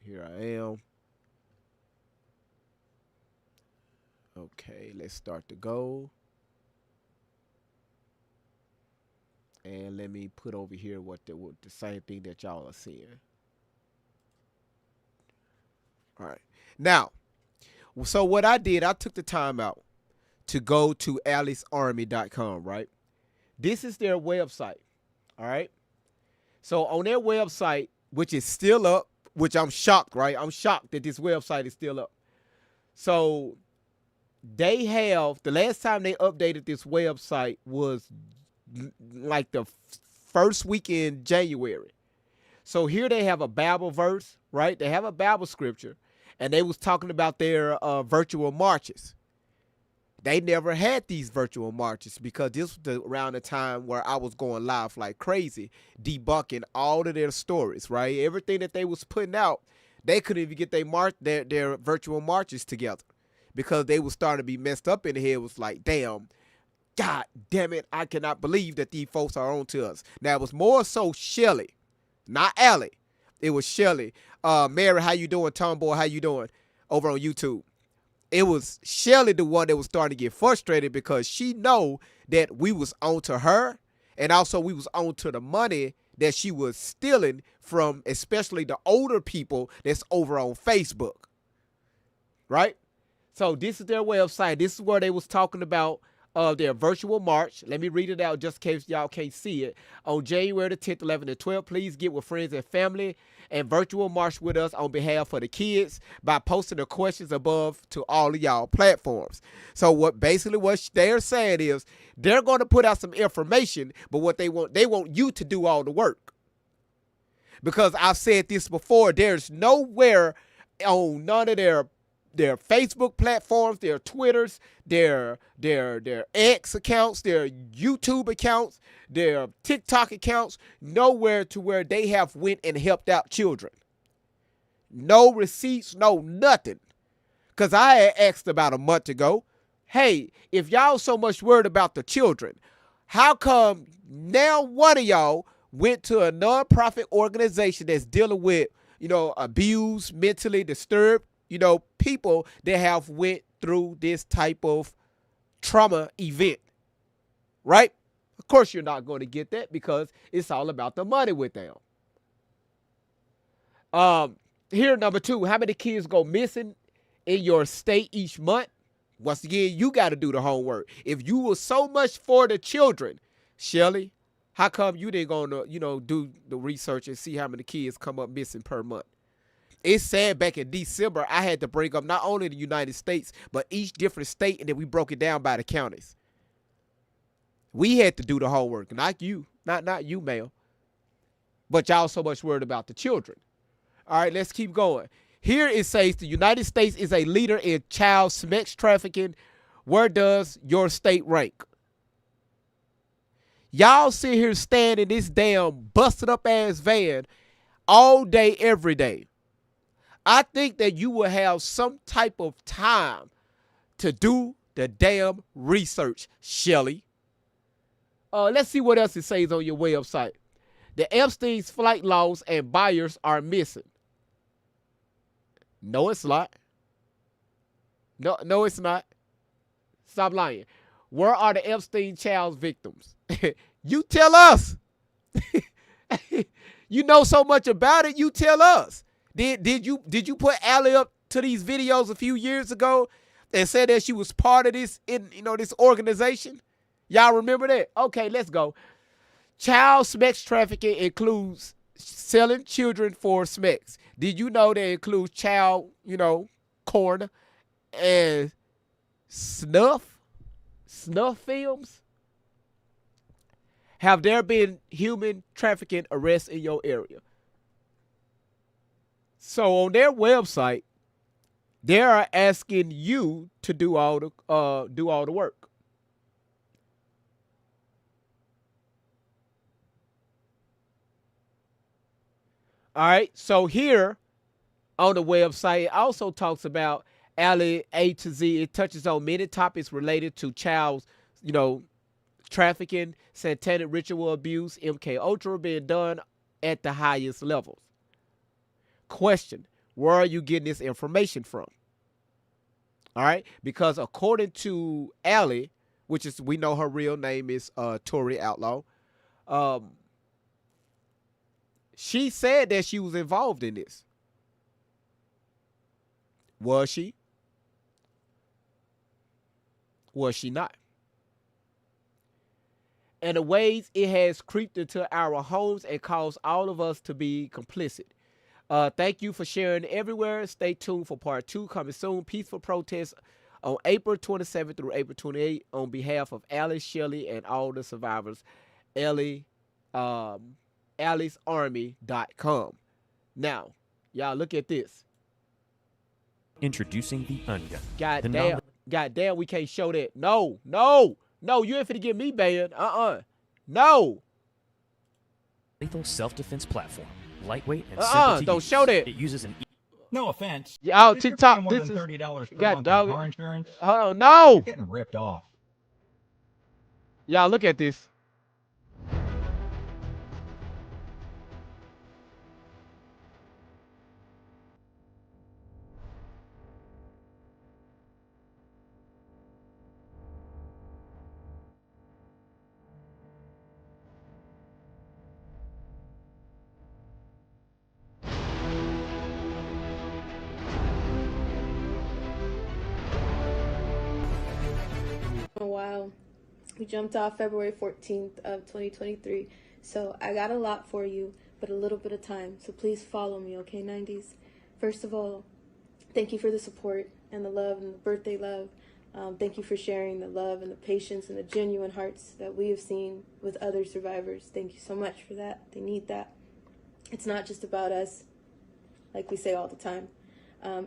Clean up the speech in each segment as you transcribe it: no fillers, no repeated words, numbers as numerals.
Here I am. Okay, let's start the goal. And let me put over here what the same thing that y'all are seeing. All right. Now, so what I did, I took the time out to go to alicearmy.com, right? This is their website. All right. So on their website, which is still up, which I'm shocked, right? I'm shocked that this website is still up. So they have, the last time they updated this website was like the first week in January. So here they have a Bible verse, right? They have a Bible scripture, and they was talking about their virtual marches. They never had these virtual marches because this was around the time where I was going live like crazy, debunking all of their stories, right? Everything that they was putting out, they couldn't even get their virtual marches together because they was starting to be messed up in the head. It was like, damn, God damn it, I cannot believe that these folks are on to us. Now, it was more so Shelly, not Allie. It was Shelly. Mary, how you doing? Tomboy, how you doing? Over on YouTube. It was Shelly, the one that was starting to get frustrated because she know that we was on to her, and also we was on to the money that she was stealing from, especially the older people that's over on Facebook, right? So this is their website. This is where they was talking about their virtual march. Let me read it out just in case y'all can't see it. On January the 10th, 11th, and 12th, please get with friends and family and virtual march with us on behalf of the kids by posting the questions above to all of y'all platforms. So what they're saying is they're going to put out some information, but what they want you to do all the work. Because I've said this before, there's nowhere on none of their Facebook platforms, their Twitters, their X accounts, their YouTube accounts, their TikTok accounts, nowhere to where they have went and helped out children. No receipts, no nothing. Because I had asked about a month ago, hey, if y'all so much worried about the children, how come now one of y'all went to a nonprofit organization that's dealing with, abused, mentally disturbed, people that have went through this type of trauma event, right? Of course, you're not going to get that because it's all about the money with them. Here, number 2, how many kids go missing in your state each month? Once again, you got to do the homework. If you were so much for the children, Shelly, how come you didn't go to, do the research and see how many kids come up missing per month? It's sad, back in December, I had to bring up not only the United States, but each different state, and then we broke it down by the counties. We had to do the homework, not you, not you, ma'am. But y'all so much worried about the children. All right, let's keep going. Here it says the United States is a leader in child sex trafficking. Where does your state rank? Y'all sit here standing in this damn busted up ass van all day, every day. I think that you will have some type of time to do the damn research, Shelly. Let's see what else it says on your website. The Epstein's flight logs and buyers are missing. No, it's not. No, it's not. Stop lying. Where are the Epstein child's victims? You tell us. You know so much about it. You tell us. Did you put Allie up to these videos a few years ago and said that she was part of this this organization? Y'all remember that? Okay, let's go. Child sex trafficking includes selling children for sex. Did you know that includes child, corn and snuff films? Have there been human trafficking arrests in your area? So on their website, they are asking you to do all the work. All right. So here on the website, it also talks about Alley A to Z. It touches on many topics related to child, trafficking, satanic ritual abuse, MK Ultra being done at the highest levels. Question: Where are you getting this information from? All right, because according to Allie, which is, we know her real name is Tori Outlaw, she said that she was involved in this. Was she? Was she not? And the ways it has creeped into our homes and caused all of us to be complicit. Thank you for sharing everywhere. Stay tuned for part 2 coming soon. Peaceful protest on April 27th through April 28th on behalf of Alice, Shelly, and all the survivors. AliceArmy.com. Now, y'all look at this. Introducing the Ungun. God damn, we can't show that. No, you ain't finna get me banned. No. Lethal self-defense platform. Lightweight and simple to don't use. Show that. It uses an No offense. Y'all, If you're TikTok, paying more this than is $30 per God, month dog. on car insurance. Oh no! You're getting ripped off. Y'all look at this. A while. We jumped off February 14th of 2023, so I got a lot for you, but a little bit of time, so please follow me, okay, 90s? First of all, thank you for the support and the love and the birthday love. Thank you for sharing the love and the patience and the genuine hearts that we have seen with other survivors. Thank you so much for that. They need that. It's not just about us, like we say all the time.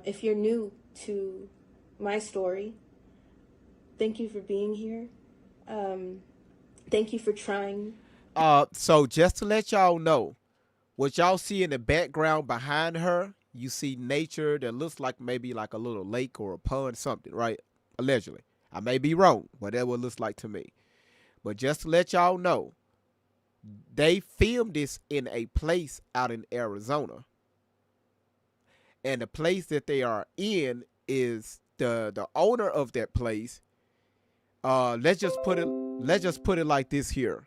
If you're new to my story, thank you for being here. Thank you for trying. So just to let y'all know, what y'all see in the background behind her, you see nature that looks like maybe like a little lake or a pond, something, right? Allegedly. I may be wrong, but that's what it looks like to me. But just to let y'all know, they filmed this in a place out in Arizona. And the place that they are in is the owner of that place. Let's just put it like this here.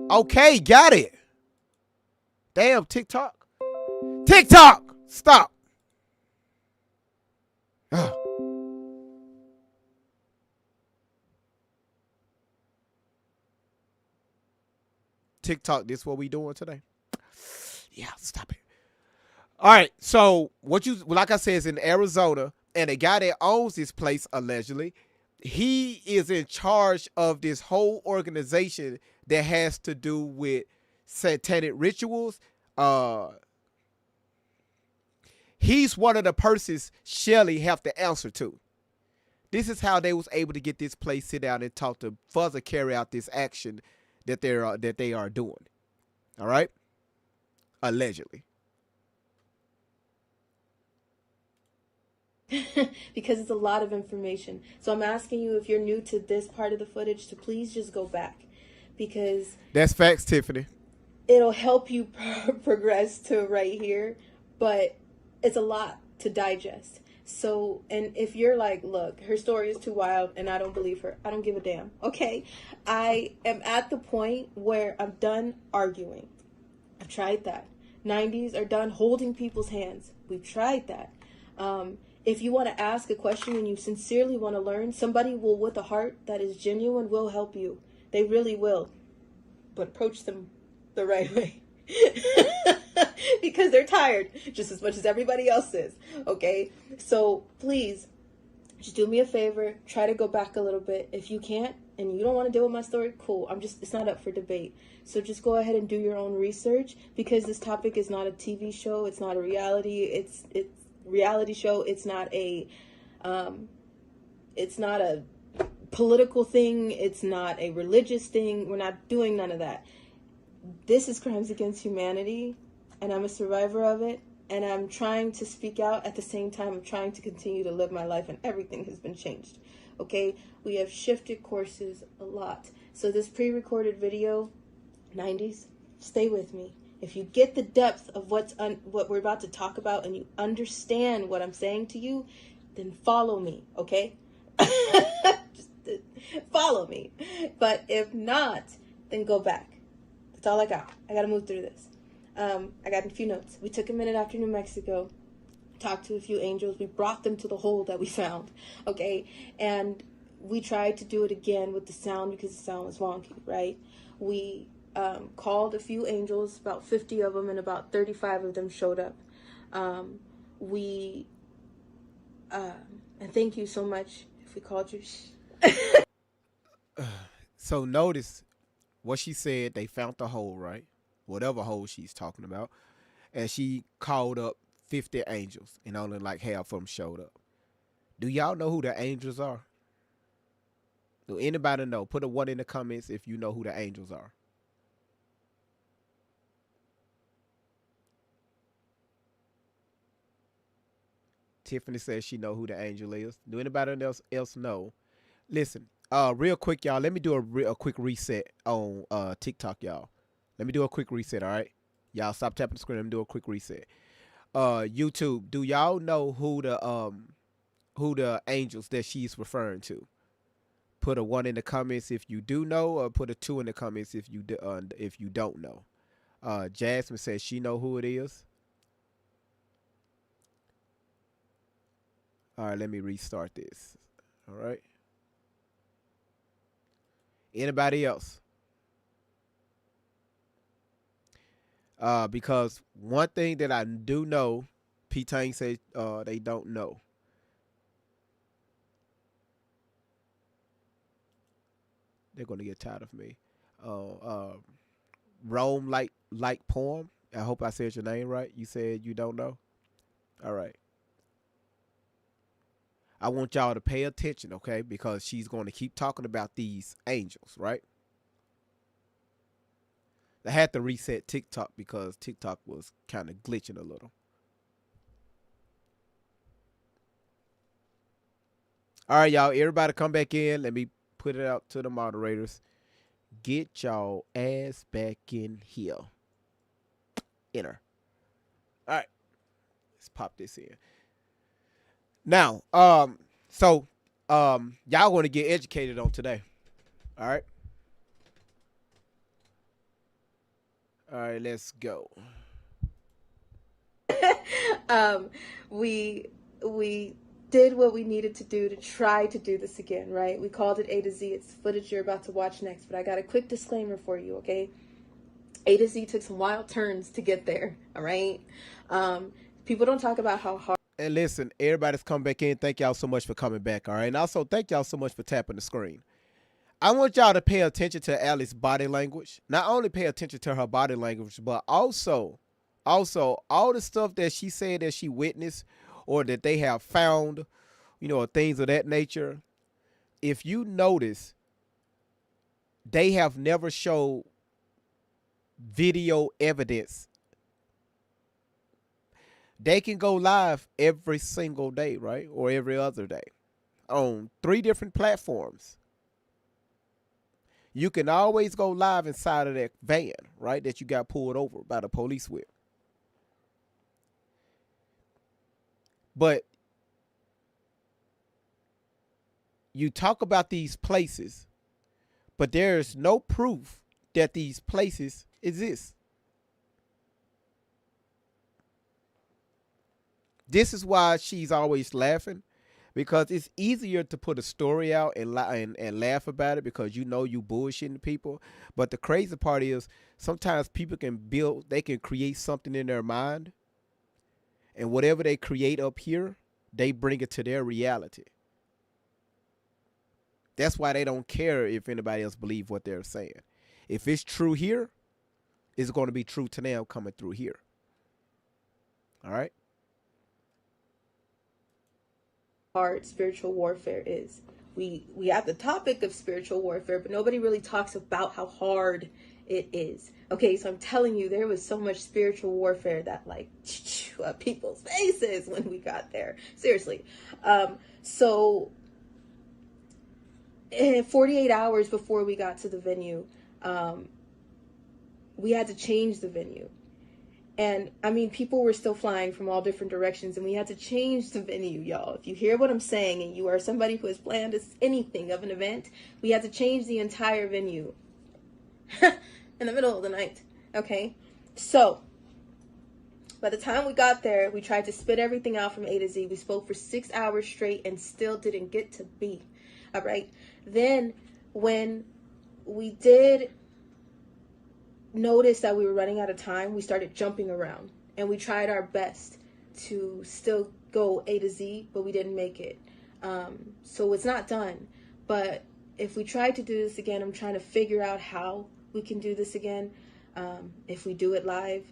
Okay, got it. Damn, TikTok, stop. TikTok, this what we doing today? Yeah, stop it. All right, so like I said, is in Arizona, and the guy that owns this place, allegedly, he is in charge of this whole organization that has to do with satanic rituals. He's one of the persons Shelly have to answer to. This is how they was able to get this place sit down and talk to further carry out this action that they are doing. All right, allegedly. Because it's a lot of information. So I'm asking you, if you're new to this part of the footage, to please just go back, because that's facts, Tiffany. It'll help you progress to right here, but it's a lot to digest. So, and if you're like, look, her story is too wild and I don't believe her, I don't give a damn, okay? I am at the point where I'm done arguing. I've tried that. 90s are done holding people's hands. We've tried that. If you want to ask a question and you sincerely want to learn, somebody will, with a heart that is genuine, will help you. They really will. But approach them the right way. Because they're tired just as much as everybody else is. Okay? So please, just do me a favor. Try to go back a little bit. If you can't and you don't want to deal with my story, cool. It's not up for debate. So just go ahead and do your own research, because this topic is not a TV show. It's not a reality. It's reality show. It's not a political thing. It's not a religious thing. We're not doing none of that. This is crimes against humanity, and I'm a survivor of it, and I'm trying to speak out at the same time. I'm trying to continue to live my life, and everything has been changed. okay? We have shifted courses a lot. So this pre-recorded video, 90s, stay with me. If you get the depth of what we're about to talk about and you understand what I'm saying to you, then follow me, okay? Just follow me. But if not, then go back. That's all I got. I got to move through this. I got a few notes. We took a minute after New Mexico, talked to a few angels. We brought them to the hole that we found, okay? And we tried to do it again with the sound because the sound was wonky, right? We called a few angels, about 50 of them, and about 35 of them showed up. And thank you so much if we called you. So notice what she said. They found the hole, right? Whatever hole she's talking about. And she called up 50 angels, and only like half of them showed up. Do y'all know who the angels are? Do anybody know? Put a 1 in the comments if you know who the angels are. Tiffany says she know who the angel is. Do anybody else know? Listen, real quick, y'all. Let me do a quick reset on TikTok, y'all. Let me do a quick reset, all right? Y'all stop tapping the screen. Let me do a quick reset. YouTube, do y'all know who the angels that she's referring to? Put a 1 in the comments if you do know, or put a 2 in the comments if you don't know. Jasmine says she know who it is. All right, let me restart this. All right. Anybody else? Because one thing that I do know, P-Tang says they don't know. They're gonna get tired of me. Rome like poem. I hope I said your name right. You said you don't know. All right. I want y'all to pay attention, okay? Because she's going to keep talking about these angels, right? I had to reset TikTok because TikTok was kind of glitching a little. All right, y'all. Everybody come back in. Let me put it out to the moderators. Get y'all ass back in here. Enter. All right. Let's pop this in. Now, y'all want to get educated on today. All right. All right, let's go. We did what we needed to do to try to do this again, right? We called it A to Z. It's footage you're about to watch next, but I got a quick disclaimer for you, okay? A to Z took some wild turns to get there, all right? People don't talk about how hard. And listen, everybody's come back in. Thank y'all so much for coming back, all right? And also, thank y'all so much for tapping the screen. I want y'all to pay attention to Alice's body language. Not only pay attention to her body language, but also all the stuff that she said that she witnessed or that they have found, things of that nature. If you notice, they have never showed video evidence. They can go live every single day, right? Or every other day on 3 different platforms. You can always go live inside of that van, right, that you got pulled over by the police with. But you talk about these places, but there is no proof that these places exist. This is why she's always laughing, because it's easier to put a story out and laugh about it because you bullshitting people. But the crazy part is sometimes people they can create something in their mind, and whatever they create up here, they bring it to their reality. That's why they don't care if anybody else believes what they're saying. If it's true here, it's going to be true to them coming through here. All right? Hard spiritual warfare is. We have the topic of spiritual warfare, but nobody really talks about how hard it is. Okay, so I'm telling you, there was so much spiritual warfare that people's faces when we got there. Seriously. So 48 hours before we got to the venue, we had to change the venue. And I mean, people were still flying from all different directions, and we had to change the venue, y'all. If you hear what I'm saying and you are somebody who has planned anything of an event, we had to change the entire venue in the middle of the night. Okay? So, by the time we got there, we tried to spit everything out from A to Z. We spoke for 6 hours straight and still didn't get to B. All right? Then, when we did noticed that we were running out of time, we started jumping around, and we tried our best to still go A to Z, but we didn't make it. So it's not done. But if we try to do this again, I'm trying to figure out how we can do this again. If we do it live.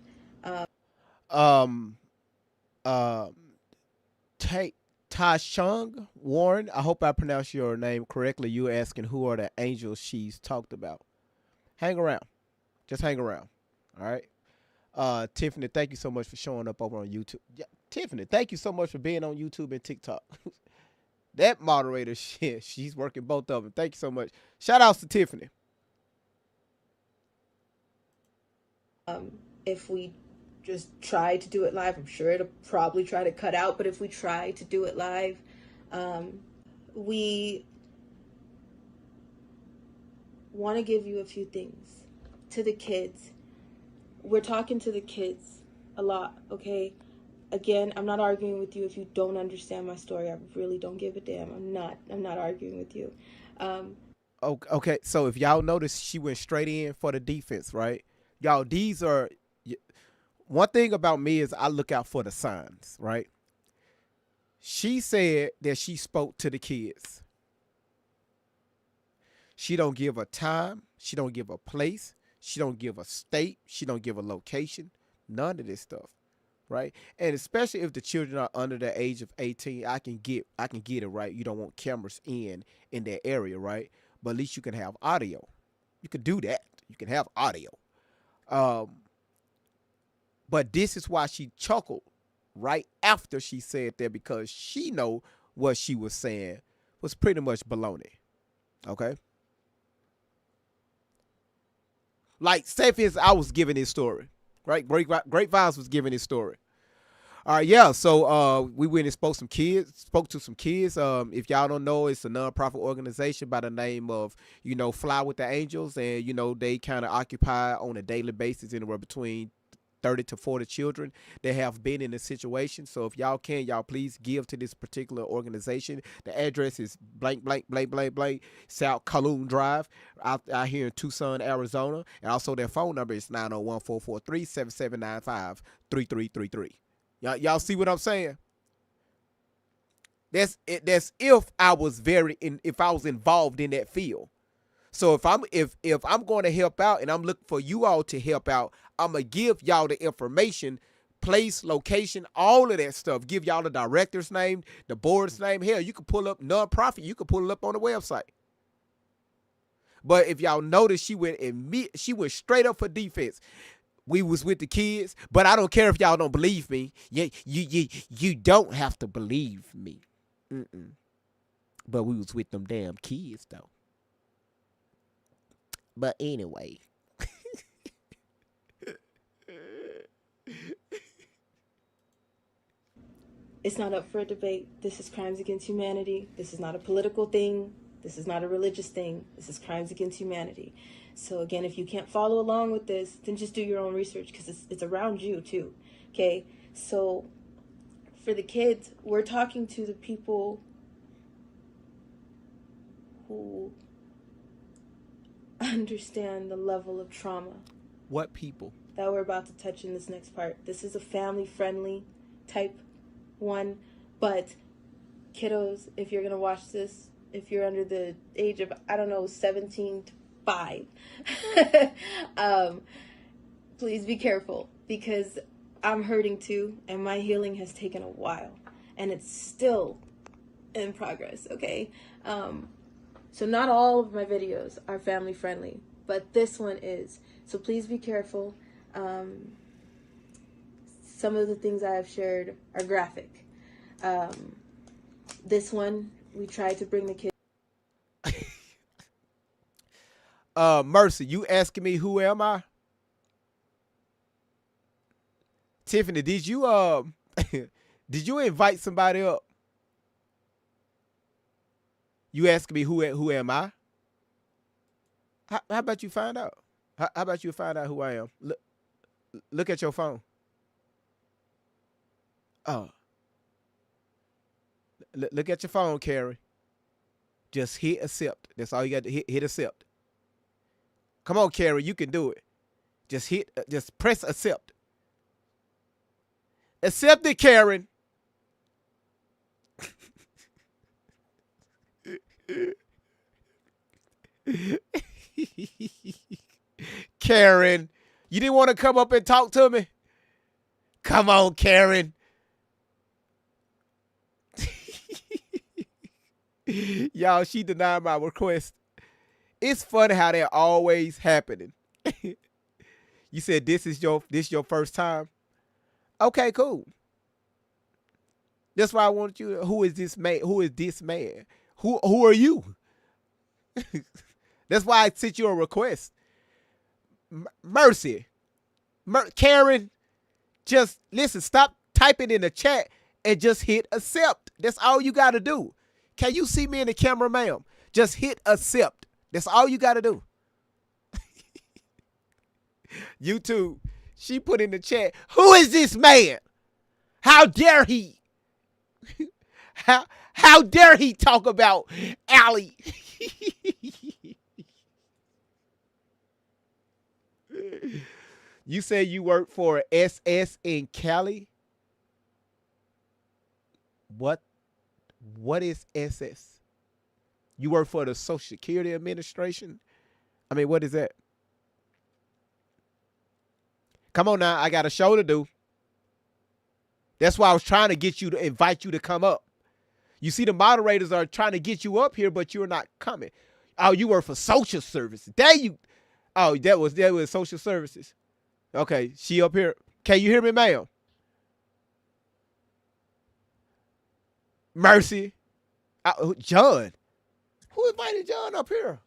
Tashung Warren, I hope I pronounced your name correctly. You were asking who are the angels she's talked about. Hang around. Just hang around. All right. Tiffany, thank you so much for showing up over on YouTube. Yeah, Tiffany, thank you so much for being on YouTube and TikTok. That moderator shit, she's working both of them. Thank you so much. Shout outs to Tiffany. If we just try to do it live, I'm sure it'll probably try to cut out, but if we try to do it live, we want to give you a few things. To the kids, we're talking to the kids a lot, okay? Again, I'm not arguing with you if you don't understand my story. I really don't give a damn. I'm not arguing with you. Okay, so if y'all notice, she went straight in for the defense, right? Y'all, these are, one thing about me is I look out for the signs, right? She said that she spoke to the kids. She don't give a time. She don't give a place. She don't give a state. She don't give a location. None of this stuff, right? And especially if the children are under the age of 18, I can get it, right? You don't want cameras in that area, right? But at least you can have audio. You can do that. You can have audio. But this is why she chuckled right after she said that, because she know what she was saying was pretty much baloney. Okay? Like, say for instance, I was giving his story, right? Great Vibes was giving his story. All right, yeah. So we went and spoke to some kids. If y'all don't know, it's a nonprofit organization by the name of, Fly with the Angels, and they kind of occupy on a daily basis anywhere between 30 to 40 children that have been in this situation. So if y'all can, y'all please give to this particular organization. The address is blank, blank, blank, blank, blank, South Calhoun Drive out here in Tucson, Arizona. And also their phone number is 901-443-7795-3333. Y'all see what I'm saying? That's if I was involved in that field. So if I'm going to help out and I'm looking for you all to help out, I'm going to give y'all the information, place, location, all of that stuff. Give y'all the director's name, the board's name. Hell, you can pull up nonprofit. You can pull it up on the website. But if y'all notice, she went straight up for defense. We was with the kids, but I don't care if y'all don't believe me. You don't have to believe me. But we was with them damn kids, though. But anyway. It's not up for a debate. This is crimes against humanity. This is not a political thing. This is not a religious thing. This is crimes against humanity. So again, if you can't follow along with this, then just do your own research, because it's around you too. Okay? So for the kids, we're talking to the people who understand the level of trauma. What people? That we're about to touch in this next part. This is a family-friendly type one, but kiddos, if you're gonna watch this, if you're under the age of 17 to 5, please be careful, because I'm hurting too, and my healing has taken a while, and it's still in progress. Okay, so not all of my videos are family friendly, but this one is. So please be careful. Some of the things I have shared are graphic. This one, we tried to bring the kids. Mercy, you asking me who am I? Tiffany, did you did you invite somebody up? You asking me who am I? How about you find out? How about you find out who I am? Look at your phone. Oh, look at your phone, Carrie. Just hit accept. That's all you got to hit accept. Come on, Carrie, you can do it. Just press accept. Accept it, Karen. Karen, you didn't want to come up and talk to me? Come on, Karen. Y'all, she denied my request. It's funny how they're always happening. You said this your first time? Okay, cool. That's why I wanted you to, who is this man? Who is this man? Who are you? That's why I sent you a request. Mercy. Karen, just listen, stop typing in the chat and just hit accept. That's all you got to do. Can you see me in the camera, ma'am? Just hit accept. That's all you got to do. YouTube, she put in the chat, who is this man? How dare he? How dare he talk about Allie? You say you work for SS in Cali? What is SS? You work for the Social Security Administration? I mean, what is that? Come on now, I got a show to do. That's why I was trying to invite you to come up. You see, the moderators are trying to get you up here, but you're not coming. Oh, you work for social services. Oh, that was social services. Okay, she up here. Can you hear me, ma'am? Mercy. John. Who invited John up here?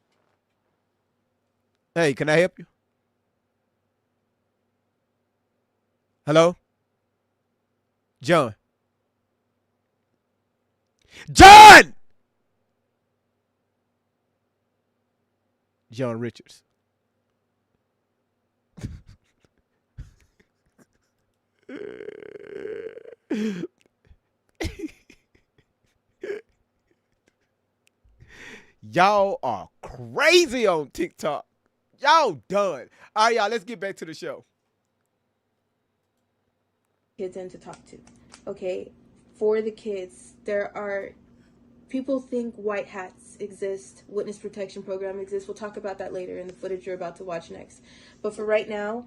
Hey, can I help you? Hello? John. John! John Richards. Y'all are crazy on TikTok. Y'all done. All right, y'all, let's get back to the show. Kids in to talk to. Okay, for the kids, there are people think white hats exist, witness protection program exists. We'll talk about that later in the footage you're about to watch next. But for right now,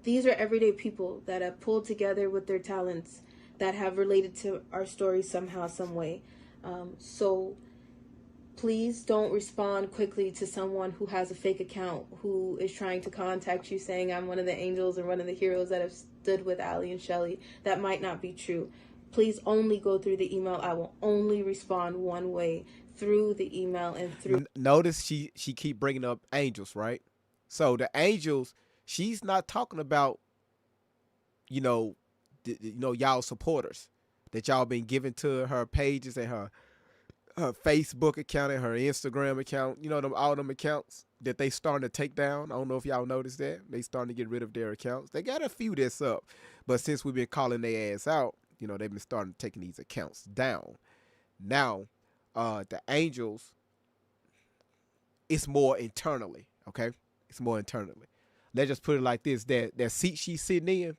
these are everyday people that have pulled together with their talents that have related to our story somehow, some way. So please don't respond quickly to someone who has a fake account, who is trying to contact you saying, I'm one of the angels and one of the heroes that have stood with Allie and Shelly. That might not be true. Please only go through the email. I will only respond one way, through the email and through. Notice she keep bringing up angels, right? So the angels, she's not talking about, y'all supporters that y'all been giving to her pages and her Facebook account and her Instagram account, all them accounts that they starting to take down. I don't know if y'all noticed that. They starting to get rid of their accounts. They got a few that's up, but since we've been calling their ass out, they've been starting taking these accounts down. Now, the angels, it's more internally, okay? It's more internally. Let's just put it like this, that seat she's sitting in,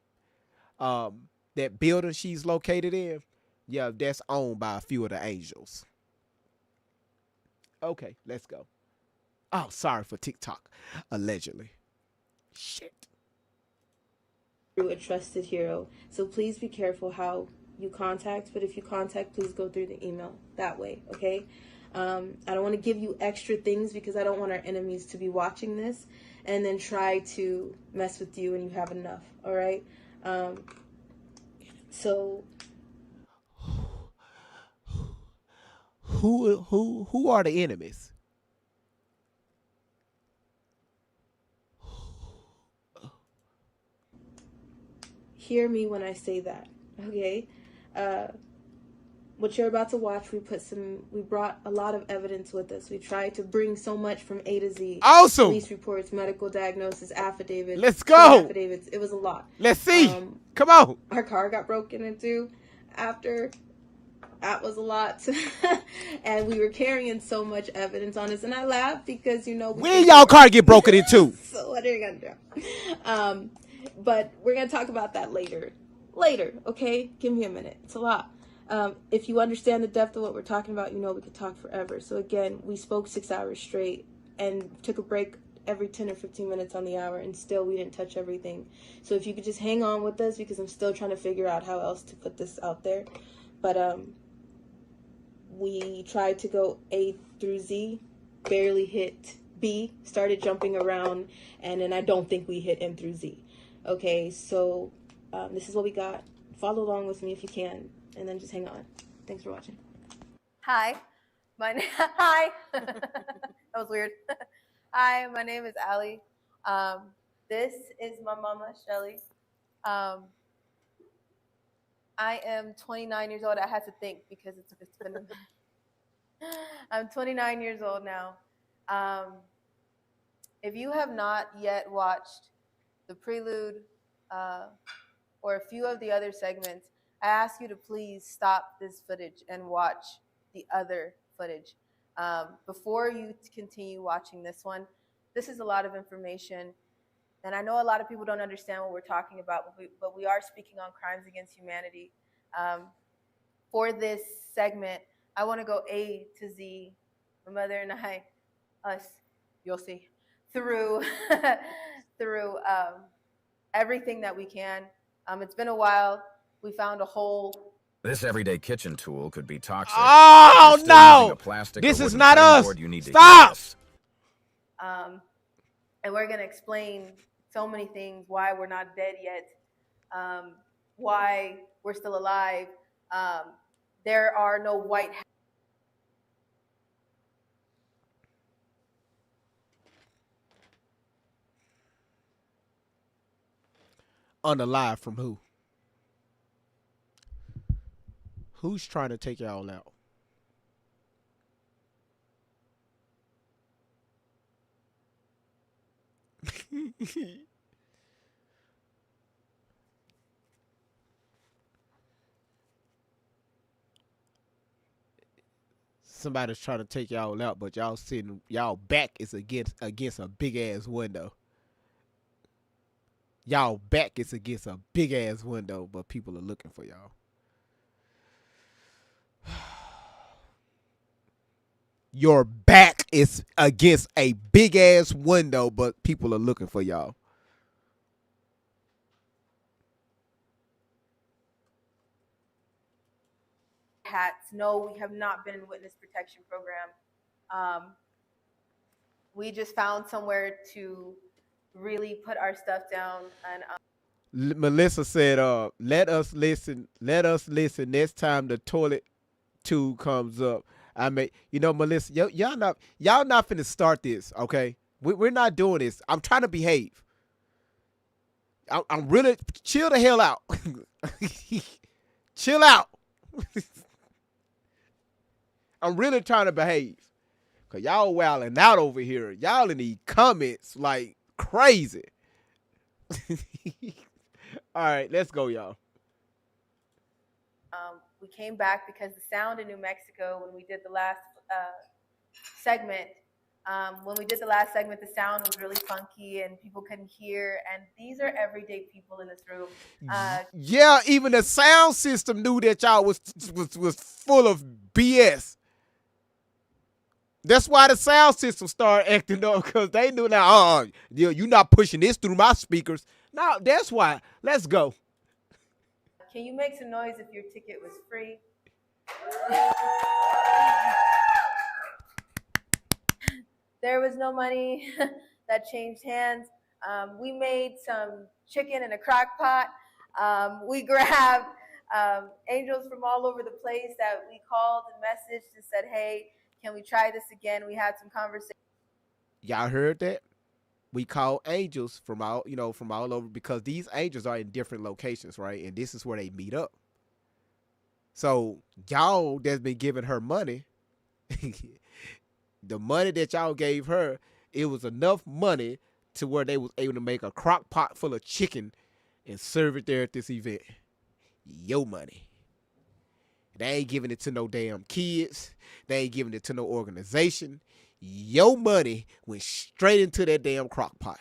that building she's located in, yeah, that's owned by a few of the angels. Okay, let's go. Oh, sorry for TikTok, allegedly. Shit. Through a trusted hero. So please be careful how you contact, but if you contact, please go through the email that way, okay? I don't want to give you extra things because I don't want our enemies to be watching this and then try to mess with you and you have enough, all right? So Who are the enemies? Hear me when I say that, okay? What you're about to watch, we brought a lot of evidence with us. We tried to bring so much from A to Z. Awesome. Police reports, medical diagnosis, affidavits. Let's go. Affidavits. It was a lot. Let's see. Come on. Our car got broken into after. That was a lot. And we were carrying so much evidence on us. And I laughed because, when y'all car get broken into? So what are you going to do? But we're going to talk about that later. Later, okay? Give me a minute. It's a lot. If you understand the depth of what we're talking about, we could talk forever. So again, we spoke 6 hours straight and took a break every 10 or 15 minutes on the hour, and still we didn't touch everything. So if you could just hang on with us, because I'm still trying to figure out how else to put this out there. But we tried to go A through Z, barely hit B, started jumping around, and then I don't think we hit M through Z. Okay, so this is what we got. Follow along with me if you can. And then just hang on. Thanks for watching. Hi. Hi. That was weird. Hi, my name is Allie. This is my mama, Shelly. I am 29 years old. I had to think because it's been a minute. I'm 29 years old now. If you have not yet watched the prelude or a few of the other segments, I ask you to please stop this footage and watch the other footage. Before you continue watching this one, this is a lot of information. And I know a lot of people don't understand what we're talking about, but we are speaking on crimes against humanity. For this segment, I want to go A to Z, my mother and I, us, you'll see, through everything that we can. It's been a while. We found a hole. This everyday kitchen tool could be toxic. Oh no! This is not us. Stop! And we're gonna explain so many things: why we're not dead yet, why we're still alive. There are no white. Unalive from who? Who's trying to take y'all out? Somebody's trying to take y'all out, but y'all sitting, y'all back is against a big ass window. Y'all back is against a big ass window, but people are looking for y'all. Your back is against a big ass window, but people are looking for y'all. Hats. No, we have not been in witness protection program. We just found somewhere to really put our stuff down. And Melissa said, let us listen next time the toilet tube comes up. I mean, Melissa, y'all not finna start this, okay? We're not doing this. I'm trying to behave. I'm really chill the hell out. Chill out. I'm really trying to behave. Cause y'all wilding out over here. Y'all in the comments like crazy. All right, let's go, y'all. We came back because the sound in New Mexico, when we did the last segment, the sound was really funky and people couldn't hear. And these are everyday people in this room. Yeah, even the sound system knew that y'all was full of BS. That's why the sound system started acting up, because they knew now, you're not pushing this through my speakers. No, that's why. Let's go. Can you make some noise if your ticket was free? There was no money that changed hands. We made some chicken in a crock pot. We grabbed Angels from all over the place that we called and messaged and said, hey, can we try this again? We had some conversations. Y'all heard that? We call angels from all, from all over, because these angels are in different locations, right? And this is where they meet up. So y'all that's been giving her money, the money that y'all gave her, it was enough money to where they was able to make a crock pot full of chicken and serve it there at this event. Your money. They ain't giving it to no damn kids. They ain't giving it to no organization. Your money went straight into that damn crock pot.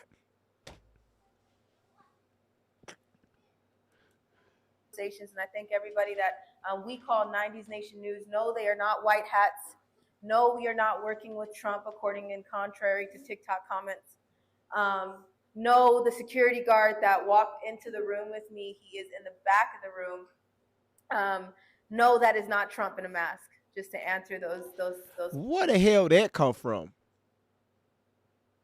And I think everybody that we call 90s Nation News, no, they are not white hats. No, we are not working with Trump, according and contrary to TikTok comments. No, the security guard that walked into the room with me, he is in the back of the room. No, that is not Trump in a mask. Just to answer those. Where the hell that come from?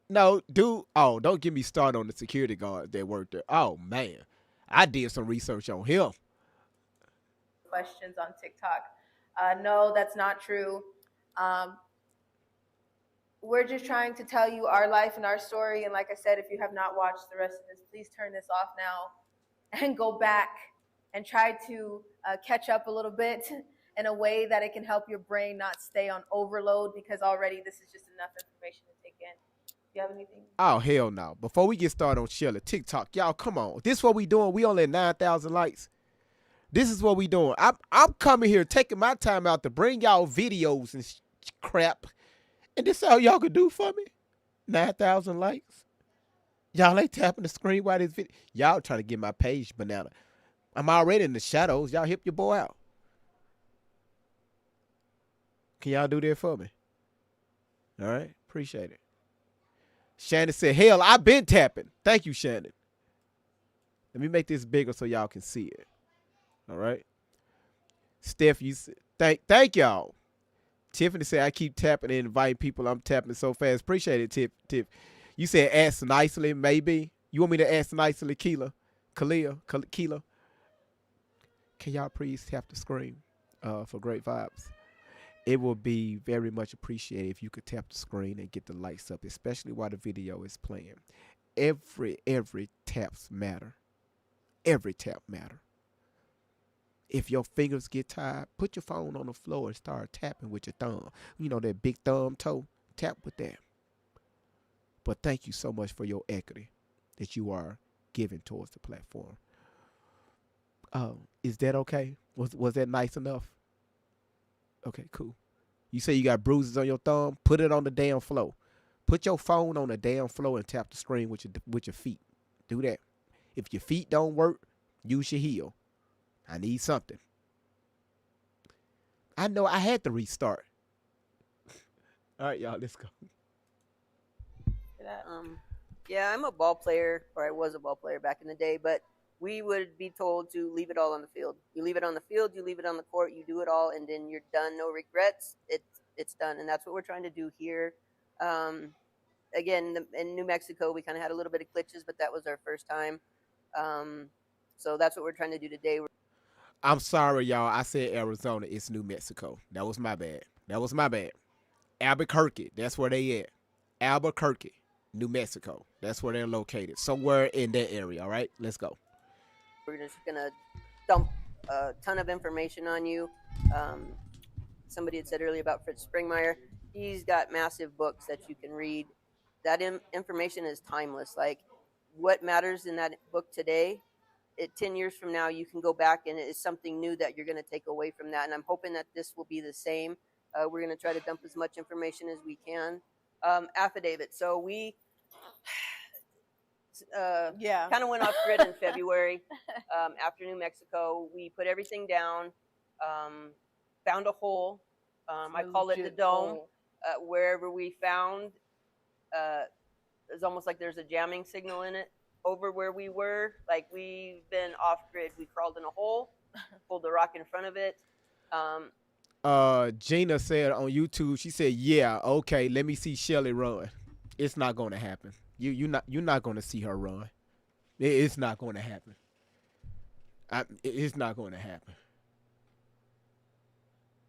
No, dude. Oh, don't get me started on the security guard that worked there. Oh man, I did some research on him. Questions on TikTok. No, that's not true. We're just trying to tell you our life and our story. And like I said, if you have not watched the rest of this, please turn this off now and go back and try to catch up a little bit in a way that it can help your brain not stay on overload, because already this is just enough information to take in. Do you have anything? Oh, hell no. Before we get started on Shelly, TikTok, y'all, come on. This is what we doing. We only at 9,000 likes. This is what we doing. I'm coming here taking my time out to bring y'all videos and crap. And this is all y'all can do for me? 9,000 likes? Y'all ain't tapping the screen while this video. Y'all trying to get my page banana. I'm already in the shadows. Y'all help your boy out. Can y'all do that for me? All right. Appreciate it. Shannon said, hell, I've been tapping. Thank you, Shannon. Let me make this bigger so y'all can see it. All right. Steph, you said, thank y'all. Tiffany said, I keep tapping and inviting people. I'm tapping so fast. Appreciate it, Tiff. You said ask nicely, maybe. You want me to ask nicely, Keela? Can y'all please tap the screen for great vibes? It will be very much appreciated if you could tap the screen and get the lights up, especially while the video is playing. Every taps matter. Every tap matter. If your fingers get tired, put your phone on the floor and start tapping with your thumb. You know, that big thumb toe, tap with that. But thank you so much for your equity that you are giving towards the platform. Is that okay? Was that nice enough? Okay, cool. You say you got bruises on your thumb? Put it on the damn floor. Put your phone on the damn floor and tap the screen with your feet. Do that. If your feet don't work, use your heel. I need something. I know I had to restart. All right, y'all, let's go. Yeah, I'm a ball player, or I was a ball player back in the day, but we would be told to leave it all on the field. You leave it on the field, you leave it on the court, you do it all, and then you're done. No regrets. It's done, and that's what we're trying to do here. Again, in New Mexico, we kind of had a little bit of glitches, but that was our first time. So that's what we're trying to do today. I'm sorry, y'all. I said Arizona. It's New Mexico. That was my bad. Albuquerque. That's where they at. Albuquerque, New Mexico. That's where they're located. Somewhere in that area. All right, let's go. We're just going to dump a ton of information on you. Somebody had said earlier about Fritz Springmeier. He's got massive books that you can read. That information is timeless. Like, what matters in that book today, 10 years from now, you can go back and it is something new that you're going to take away from that. And I'm hoping that this will be the same. We're going to try to dump as much information as we can. Affidavit. So we kind of went off grid in February after New Mexico. We put everything down, found a hole. I call it the dome. Wherever we found, it's almost like there's a jamming signal in it. Over where we were, like, we've been off grid. We crawled in a hole, pulled the rock in front of it. Gina said on YouTube, she said, yeah, okay, let me see Shelly run. It's not going to happen. You're not going to see her run. It's not going to happen. It's not going to happen.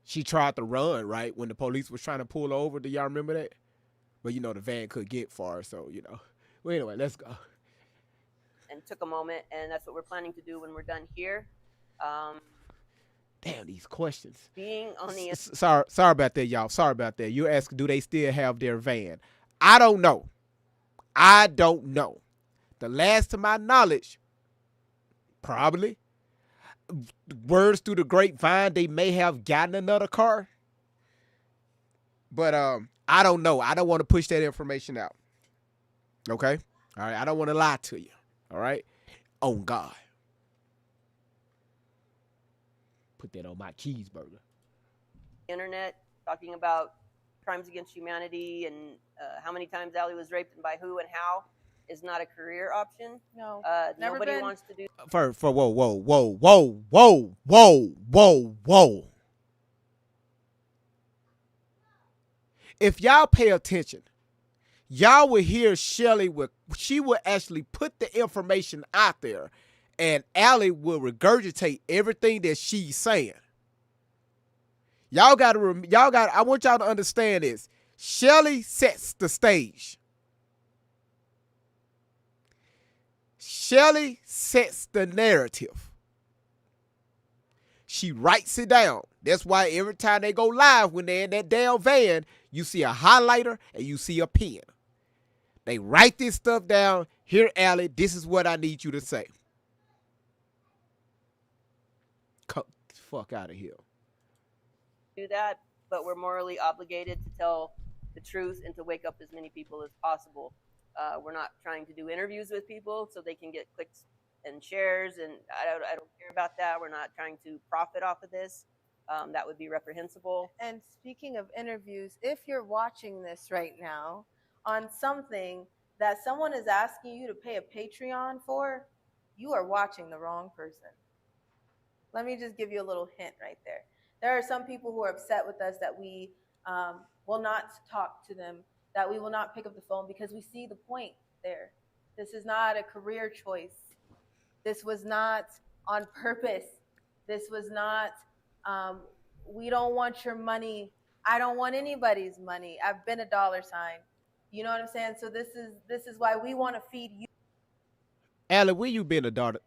She tried to run, right, when the police was trying to pull her over. Do y'all remember that? But, you know, the van could get far, so, you know. Well, anyway, let's go. And took a moment, and that's what we're planning to do when we're done here. Damn, these questions. Being on the Sorry about that, y'all. Sorry about that. You ask, do they still have their van? I don't know. The last to my knowledge, probably, words through the grapevine, they may have gotten another car. But I don't know. I don't want to push that information out. Okay? All right? I don't want to lie to you. All right? On God. Put that on my cheeseburger. internet talking about crimes against humanity and how many times Allie was raped and by who and how is not a career option. No, Nobody wants to do. For whoa. If y'all pay attention, y'all will hear Shelly she will actually put the information out there, and Allie will regurgitate everything that she's saying. I want y'all to understand this. Shelly sets the stage. Shelly sets the narrative. She writes it down. That's why every time they go live, when they're in that damn van, you see a highlighter and you see a pen. They write this stuff down. Here, Allie, this is what I need you to say. Fuck out of here. Do that, but we're morally obligated to tell the truth and to wake up as many people as possible. We're not trying to do interviews with people so they can get clicks and shares, and I don't care about that. We're not trying to profit off of this. That would be reprehensible. And speaking of interviews, if you're watching this right now on something that someone is asking you to pay a Patreon for, you are watching the wrong person. Let me just give you a little hint right there. There are some people who are upset with us that we will not talk to them, that we will not pick up the phone because we see the point there. This is not a career choice. This was not on purpose. This was not, we don't want your money. I don't want anybody's money. I've been a dollar sign. You know what I'm saying? So this is why we want to feed you. Allie, where you been a daughter?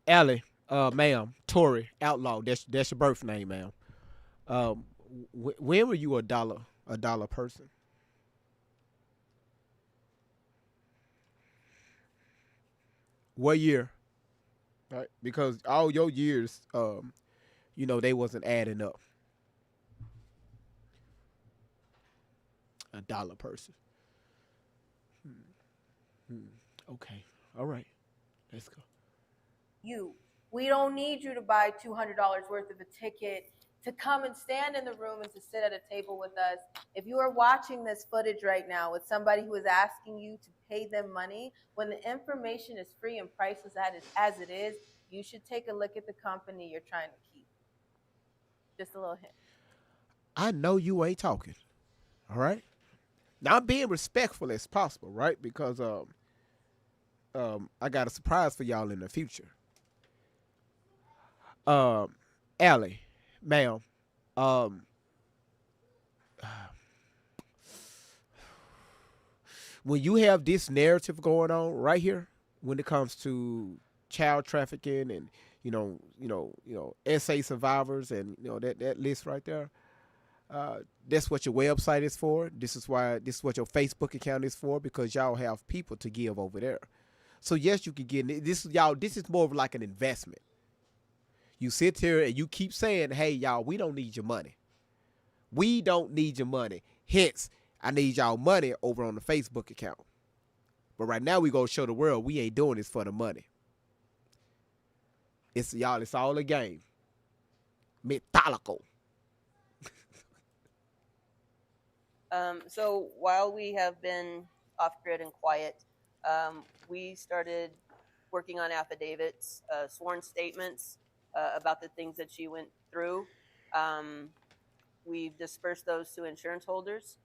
Allie, ma'am, Tori, Outlaw. That's your birth name, ma'am. When were you a dollar person? What year? Right, because all your years, they wasn't adding up. A dollar person. Okay, all right, let's go. We don't need you to buy $200 worth of a ticket to come and stand in the room and to sit at a table with us. If you are watching this footage right now with somebody who is asking you to pay them money, when the information is free and priceless as it is, you should take a look at the company you're trying to keep. Just a little hint. I know you ain't talking. All right? Now I'm being respectful as possible, right? Because I got a surprise for y'all in the future. Allie, ma'am, when you have this narrative going on right here, when it comes to child trafficking and SA survivors and that list right there, that's what your website is for. This is what your Facebook account is for, because y'all have people to give over there. So yes, you can get this. Y'all, this is more of like an investment. You sit here and you keep saying, hey, y'all, we don't need your money. We don't need your money. Hence, I need y'all money over on the Facebook account. But right now, we go show the world we ain't doing this for the money. It's all a game. Methodical. So while we have been off grid and quiet, we started working on affidavits, sworn statements, about the things that she went through. We've dispersed those to insurance holders.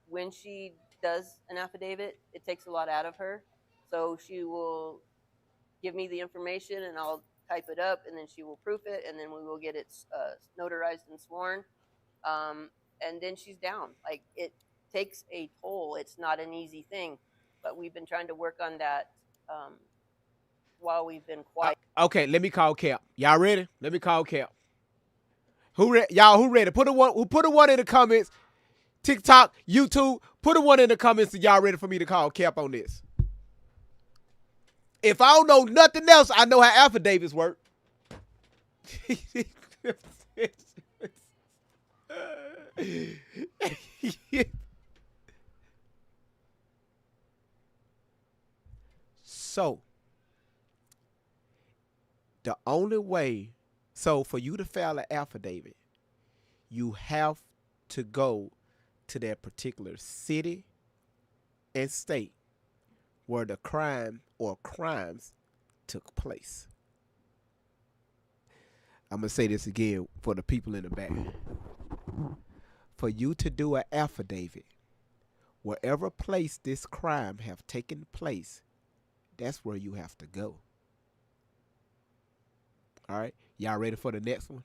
When she does an affidavit, it takes a lot out of her. So she will give me the information and I'll type it up, and then she will proof it, and then we will get it notarized and sworn. And then she's down. Like, it takes a toll. It's not an easy thing, but we've been trying to work on that while we've been quiet. Okay, let me call Cap. Y'all ready? Let me call Cap. Who ready? Put a one in the comments. TikTok, YouTube, put a one in the comments if y'all ready for me to call Cap on this. If I don't know nothing else, I know how affidavits work. So, the only way, for you to file an affidavit, you have to go to that particular city and state where the crime or crimes took place. I'm going to say this again for the people in the back. For you to do an affidavit, wherever place this crime have taken place, that's where you have to go. All right? Y'all ready for the next one?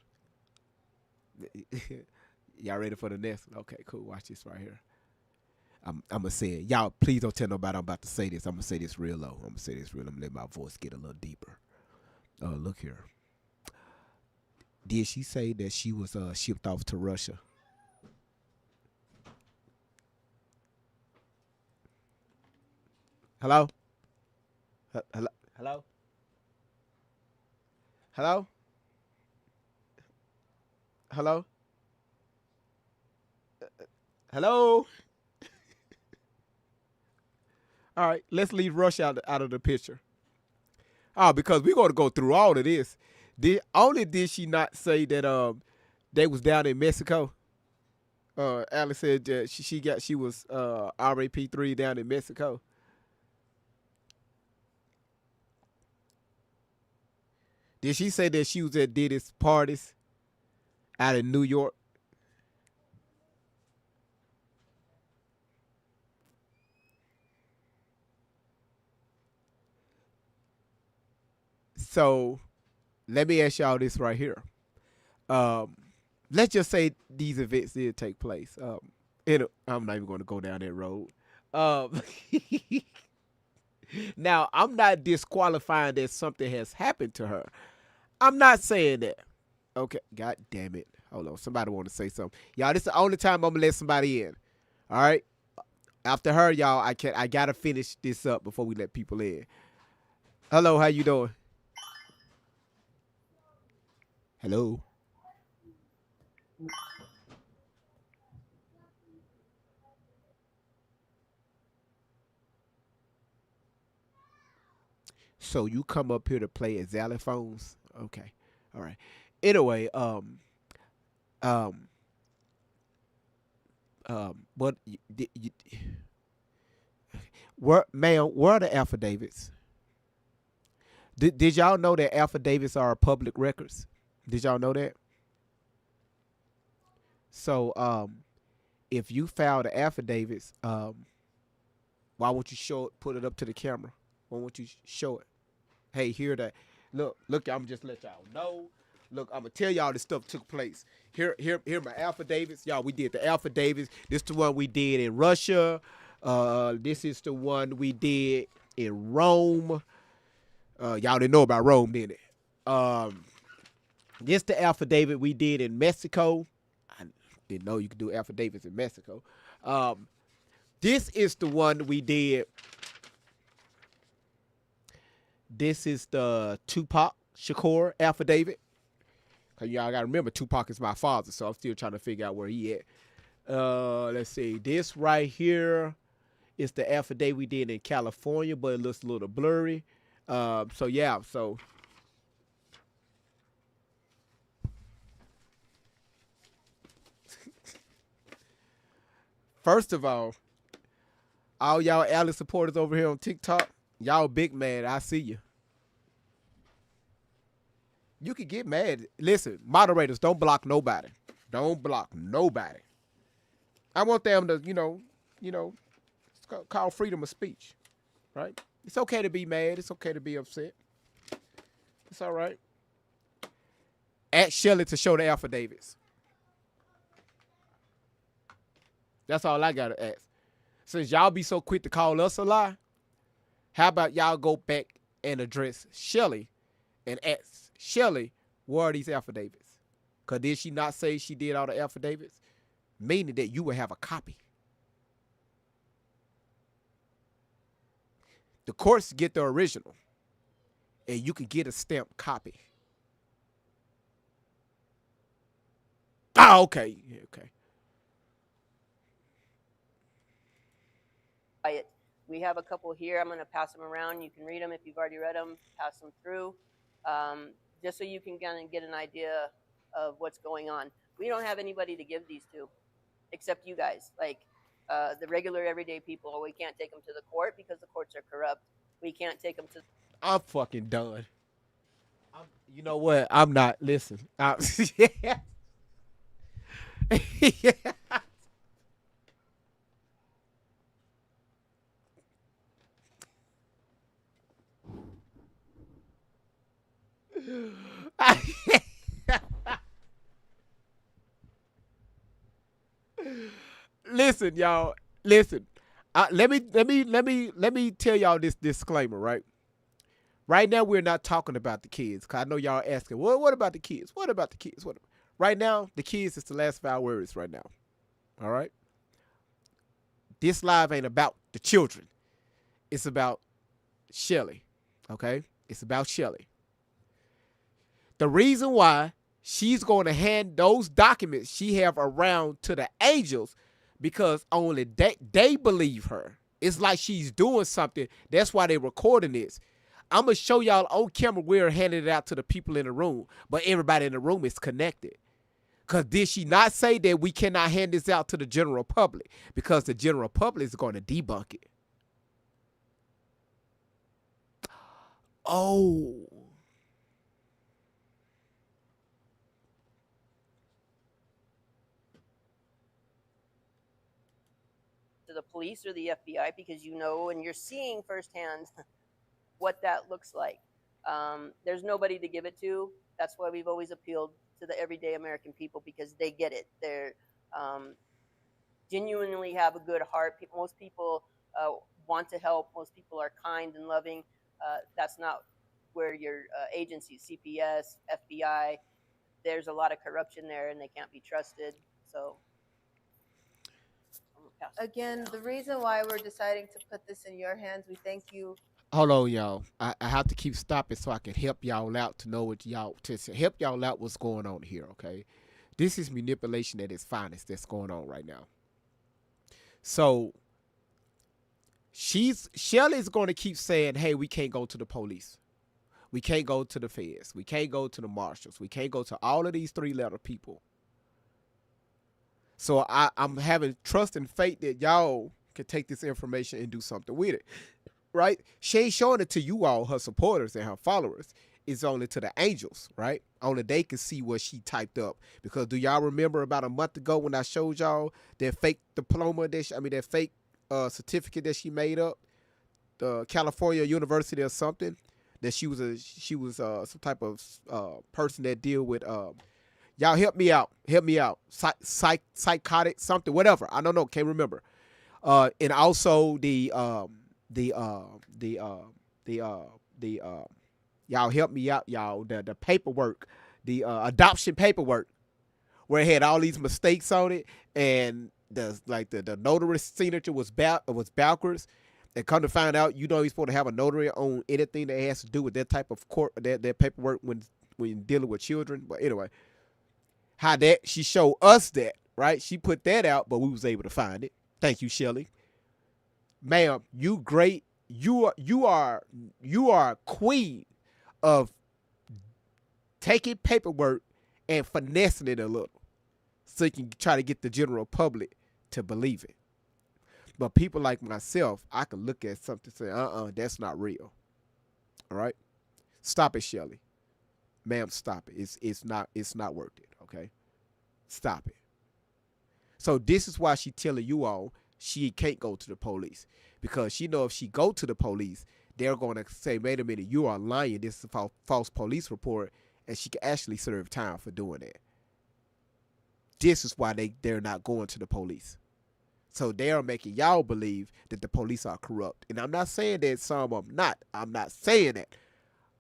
Y'all ready for the next one? Okay, cool. Watch this right here. I'm going to say it. Y'all, please don't tell nobody I'm about to say this. I'm going to say this real low. I'm going to say this real low. I'm going to let my voice get a little deeper. Look here. Did she say that she was shipped off to Russia? Hello? Hello? Hello? Hello? Hello? Hello? All right, let's leave Russia out of the picture. Because we're going to go through all of this. Did she not say that they was down in Mexico? Alice said that she was RAP3 down in Mexico. Did she say that she was at Diddy's parties out in New York? So, let me ask y'all this right here. Let's just say these events did take place. I'm not even going to go down that road. Now, I'm not disqualifying that something has happened to her. I'm not saying that. Okay, God damn it. Hold on, somebody want to say something. Y'all, this is the only time I'm going to let somebody in. All right? After her, y'all, I got to finish this up before we let people in. Hello, how you doing? Hello? So you come up here to play at xylophones? Okay. All right. Anyway, what where are the affidavits? Did y'all know that affidavits are public records? Did y'all know that? So if you file the affidavits, why won't you put it up to the camera? Why won't you show it? Hey, here that. Look, I'm just let y'all know. Look, I'm gonna tell y'all this stuff took place. Here my affidavits. Y'all, we did the affidavits. This is the one we did in Russia. This is the one we did in Rome. Y'all didn't know about Rome, did it? This the affidavit we did in Mexico. I didn't know you could do affidavits in Mexico. This is the one we did. This is the Tupac Shakur affidavit. Cause y'all gotta remember, Tupac is my father, so I'm still trying to figure out where he at. Let's see. This right here is the affidavit we did in California, but it looks a little blurry. So yeah, so first of all y'all Alice supporters over here on TikTok, y'all big mad. I see you. You can get mad. Listen, moderators, don't block nobody. Don't block nobody. I want them to, it's called freedom of speech, right? It's okay to be mad. It's okay to be upset. It's all right. Ask Shelly to show the affidavits. That's all I got to ask. Since y'all be so quick to call us a lie, how about y'all go back and address Shelly and ask Shelly, where are these affidavits? Because did she not say she did all the affidavits? Meaning that you would have a copy. The courts get the original, and you can get a stamped copy. Oh, okay. Yeah, okay. It. We have a couple here. I'm going to pass them around. You can read them if you've already read them. Pass them through, just so you can kind of get an idea of what's going on. We don't have anybody to give these to, except you guys. Like the regular everyday people. We can't take them to the court because the courts are corrupt. We can't take them to. I'm fucking done. You know what? I'm not. Listen. Yeah. Yeah. Listen, y'all. Listen. Let me tell y'all this disclaimer, right? Right now, we're not talking about the kids. Cause I know y'all asking, well, what about the kids? What about the kids? What? Right now, the kids is the last 5 words right now. All right? This live ain't about the children. It's about Shelly. Okay? It's about Shelly. The reason why she's going to hand those documents she have around to the angels because only they believe her. It's like she's doing something. That's why they're recording this. I'm going to show y'all on camera we're handing it out to the people in the room, but everybody in the room is connected. Because did she not say that we cannot hand this out to the general public? Because the general public is going to debunk it. Oh. The police or the FBI because you know and you're seeing firsthand what that looks like. There's nobody to give it to. That's why we've always appealed to the everyday American people because they get it. They're genuinely have a good heart. Most people want to help. Most people are kind and loving. That's not where your agencies, CPS, FBI, there's a lot of corruption there and they can't be trusted. So Again, the reason why we're deciding to put this in your hands, we thank you. Hold on, y'all. I have to keep stopping so I can help y'all out to know what y'all, to help y'all out what's going on here, okay? This is manipulation at its finest that's going on right now. So, Shelly's going to keep saying, hey, we can't go to the police. We can't go to the feds. We can't go to the marshals. We can't go to all of these 3-letter people. So I'm having trust and faith that y'all can take this information and do something with it, right? She ain't showing it to you all, her supporters and her followers. It's only to the angels, right? Only they can see what she typed up. Because do y'all remember about a month ago when I showed y'all that fake diploma, that fake certificate that she made up, the California University or something, that she was some type of person that deal with y'all help me out. Psychotic something, whatever. I don't know. Can't remember. And also y'all help me out, y'all. The paperwork, the adoption paperwork, where it had all these mistakes on it, and the notary signature was backwards. And come to find out, you know you're supposed to have a notary on anything that has to do with that type of court, that paperwork when you're dealing with children. But anyway. How that she showed us that, right? She put that out, but we was able to find it. Thank you, Shelly. Ma'am, you great. You are queen of taking paperwork and finessing it a little, so you can try to get the general public to believe it. But people like myself, I can look at something and say, that's not real. All right, stop it, Shelly. Ma'am, stop it. It's not worth it. Okay, stop it. So this is why she telling you all she can't go to the police, because she know if she go to the police, they're going to say, wait a minute, you are lying. This is a false police report, and she can actually serve time for doing that. This is why they're not going to the police. So they are making y'all believe that the police are corrupt. And I'm not saying that some of them not. I'm not saying that.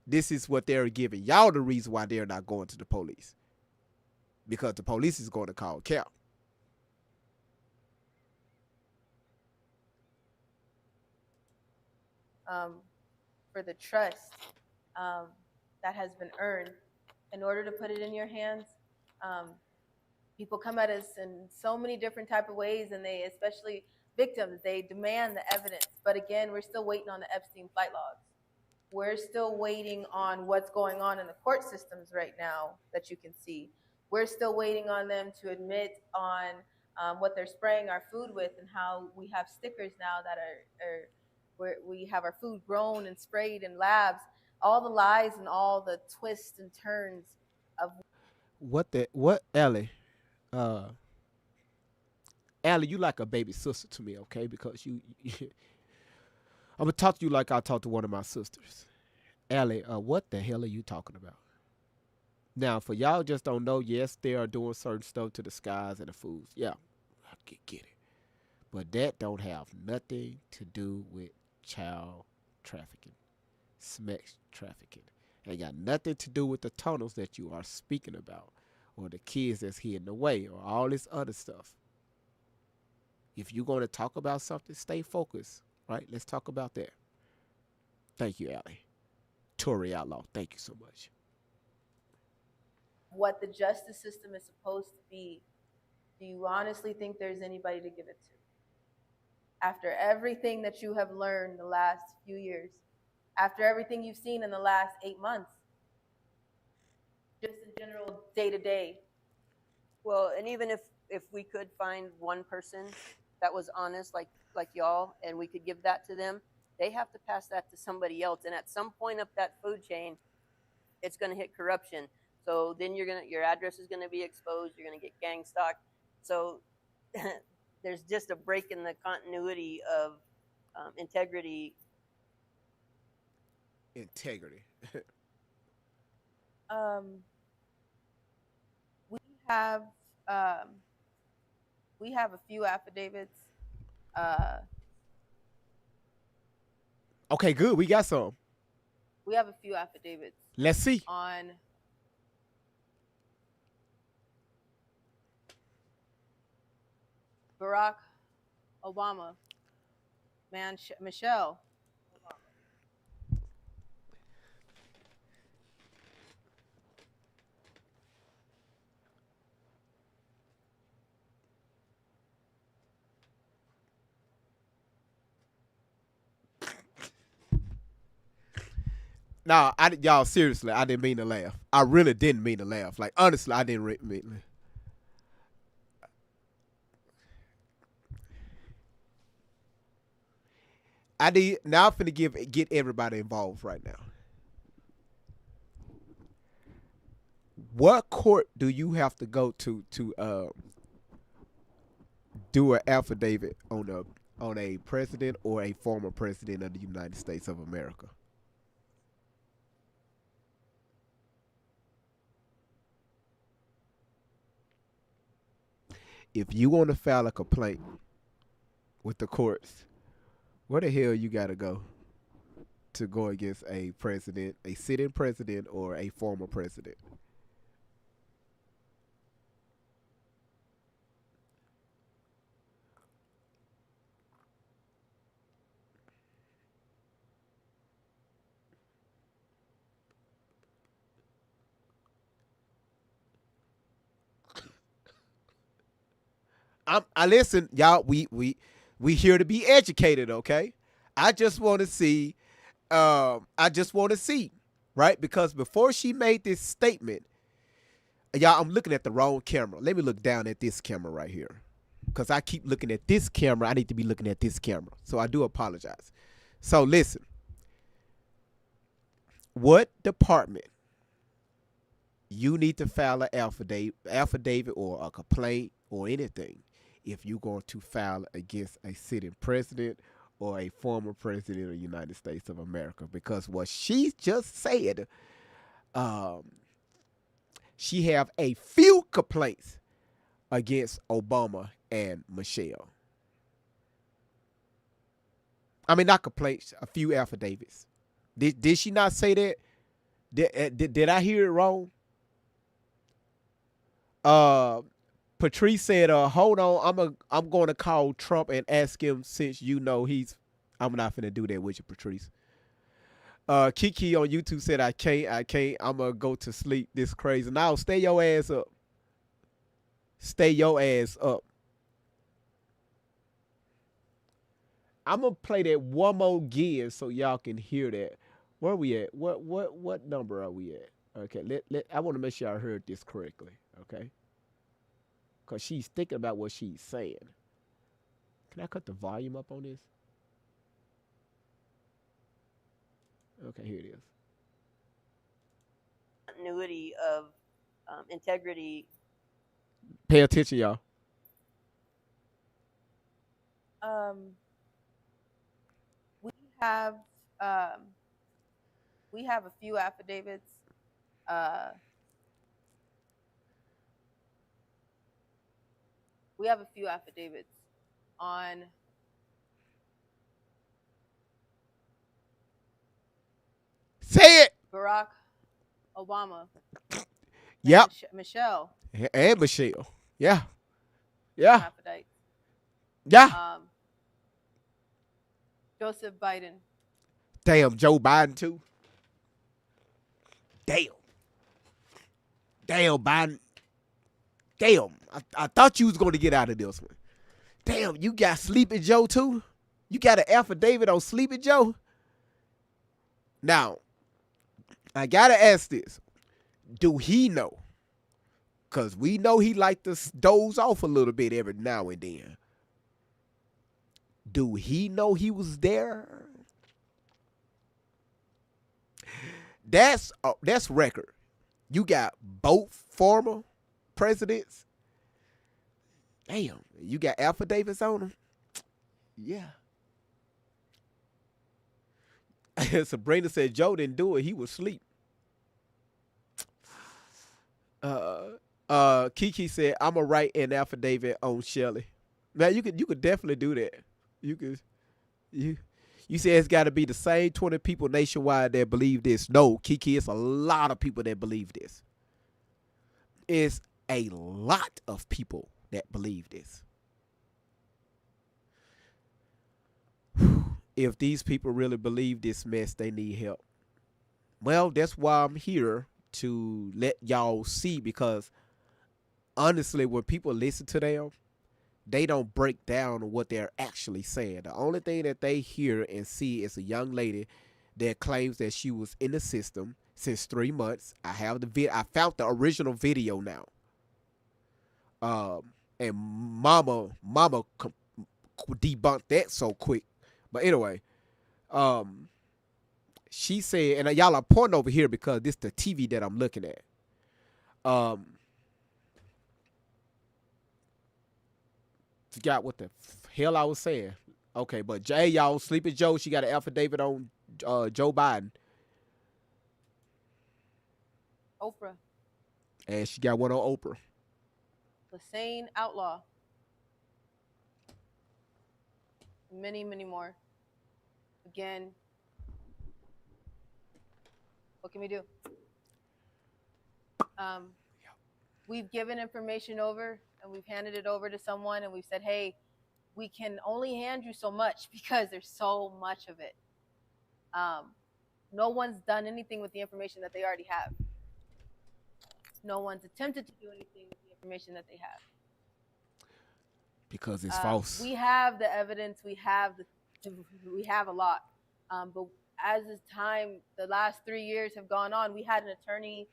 This is what they're giving y'all the reason why they're not going to the police. Because the police is going to call cap. For the trust that has been earned in order to put it in your hands. People come at us in so many different type of ways, and they, especially victims, they demand the evidence. But again, we're still waiting on the Epstein flight logs. We're still waiting on what's going on in the court systems right now that you can see. We're still waiting on them to admit on what they're spraying our food with, and how we have stickers now that are where we have our food grown and sprayed in labs. All the lies and all the twists and turns of what Ellie? Allie, you like a baby sister to me, okay? Because you I'm gonna talk to you like I talk to one of my sisters. Allie, what the hell are you talking about? Now, for y'all just don't know, yes, they are doing certain stuff to the skies and the foods. Yeah, I get it. But that don't have nothing to do with child trafficking, sex trafficking. Ain't got nothing to do with the tunnels that you are speaking about, or the kids that's hidden away, or all this other stuff. If you're going to talk about something, stay focused, right? Let's talk about that. Thank you, Allie. Tory Outlaw, thank you so much. what the justice system is supposed to be. Do you honestly think there's anybody to give it to? After everything that you have learned the last few years, after everything you've seen in the last 8 months, just in general, day to day. Well, and even if we could find one person that was honest, like y'all, and we could give that to them, they have to pass that to somebody else. And at some point up that food chain, it's going to hit corruption. So then your address is going to be exposed. You're going to get gang stalked. So there's just a break in the continuity of integrity. Integrity. We have a few affidavits. Okay, good. We got some. We have a few affidavits Let's see. on Barack Obama, Michelle. Nah, y'all seriously, I didn't mean to laugh. I really didn't mean to laugh. Like honestly, I didn't mean. I did. Now I'm finna get everybody involved right now. What court do you have to go to do an affidavit on a president or a former president of the United States of America? If you want to file a complaint with the courts, where the hell you gotta go to go against a president, a sitting president, or a former president? I listen, y'all. We here to be educated, okay? I just want to see. I just want to see, right? Because before she made this statement, y'all, I'm looking at the wrong camera. Let me look down at this camera right here, because I keep looking at this camera. I need to be looking at this camera, so I do apologize. So listen, what department you need to file an affidavit or a complaint or anything if you're going to file against a sitting president or a former president of the United States of America, because what she just said, um, she have a few complaints against Obama and Michelle. I mean, not complaints, a few affidavits. Did she not say that? Did I hear it wrong? Patrice said, hold on, I'm going to call Trump and ask him, since you know he's. I'm not finna do that with you, Patrice. Kiki on YouTube said, I can't. I'm gonna go to sleep. This crazy. Now stay your ass up. Stay your ass up. I'm gonna play that one more again so y'all can hear that. Where we at? What number are we at? Okay, I want to make sure I heard this correctly. Okay, because she's thinking about what she's saying. Can I cut the volume up on this? Okay, here it is. Continuity of integrity. Pay attention, y'all. We have a few affidavits. We have a few affidavits on Say it. Barack Obama. Yep. Michelle. And Michelle. Yeah. Yeah. Affidavit. Yeah. Joseph Biden. Damn, Joe Biden too. Damn, Biden. Damn, I thought you was going to get out of this one. Damn, you got Sleepy Joe too? You got an affidavit on Sleepy Joe? Now, I got to ask this. Do he know? Because we know he like to doze off a little bit every now and then. Do he know he was there? That's record. You got both former presidents. Damn, you got affidavits on them. Yeah. Sabrina said Joe didn't do it. He was asleep. Kiki said, I'm gonna write an affidavit on Shelly. Now you could definitely do that. You say it's got to be the same 20 people nationwide that believe this. No, Kiki, it's a lot of people that believe this. It's a lot of people that believe this. If these people really believe this mess, they need help. Well, that's why I'm here, to let y'all see, because honestly, when people listen to them, they don't break down what they're actually saying. The only thing that they hear and see is a young lady that claims that she was in the system since 3 months. I have the I found the original video now. And mama debunked that so quick. But anyway, she said, and y'all are pointing over here because this is the TV that I'm looking at. Forgot what the hell I was saying. Okay, but Jay, y'all, Sleepy Joe, she got an affidavit on Joe Biden. Oprah. And she got one on Oprah. Hussein Outlaw. Many, many more. Again, what can we do? We've given information over, and we've handed it over to someone, and we've said, hey, we can only hand you so much because there's so much of it. No one's done anything with the information that they already have. No one's attempted to do anything with the information that they have. Because it's false. We have the evidence. We have a lot. But as this time, the last 3 years have gone on, we had an attorney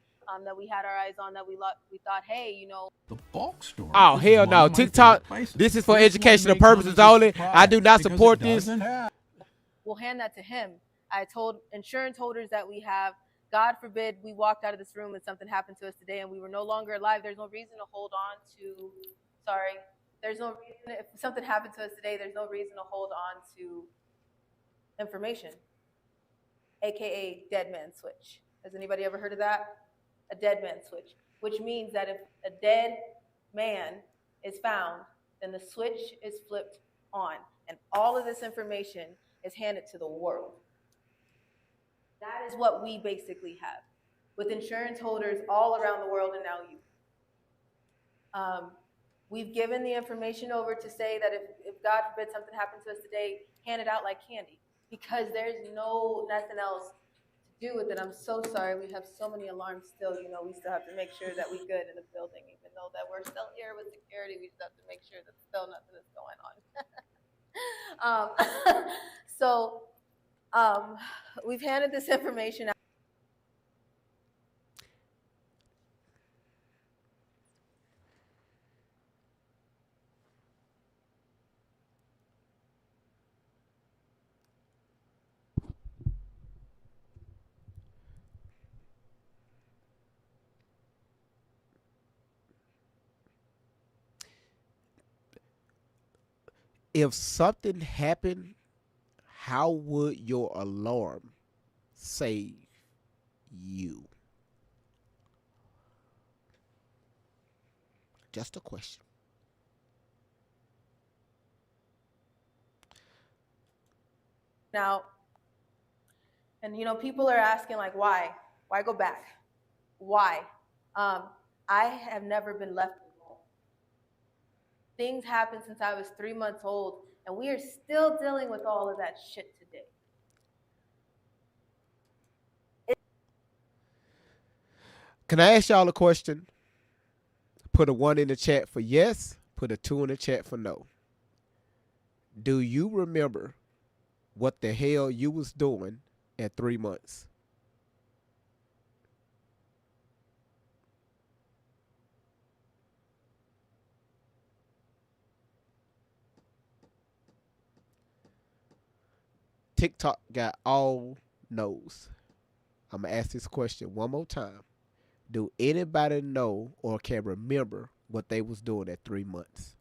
that we had our eyes on, that we thought, hey, you know. The bulk store. Oh, hell no. TikTok, this is for educational purposes only. I do not support this. We'll hand that to him. I told insurance holders that we have, God forbid we walked out of this room and something happened to us today and we were no longer alive. There's no reason to hold on to, there's no reason, if something happened to us today, there's no reason to hold on to information, aka dead man switch. Has anybody ever heard of that? A dead man switch, which means that if a dead man is found, then the switch is flipped on, and all of this information is handed to the world. That is what we basically have with insurance holders all around the world, and now you. We've given the information over to say that if God forbid something happens to us today, hand it out like candy, because there's nothing else to do with it. I'm so sorry. We have so many alarms still. You know, we still have to make sure that we're good in the building, even though that we're still here with security. We just have to make sure that still nothing is going on. We've handed this information out. If something happened, how would your alarm save you? Just a question. Now, and you know, people are asking like, why go back? Why? I have never been left alone. Things happened since I was 3 months old, and we are still dealing with all of that shit today. Can I ask y'all a question? Put a 1 in the chat for yes. Put a 2 in the chat for no. Do you remember what the hell you was doing at 3 months? TikTok got all no's. I'm going to ask this question one more time. Do anybody know or can remember what they was doing at 3 months?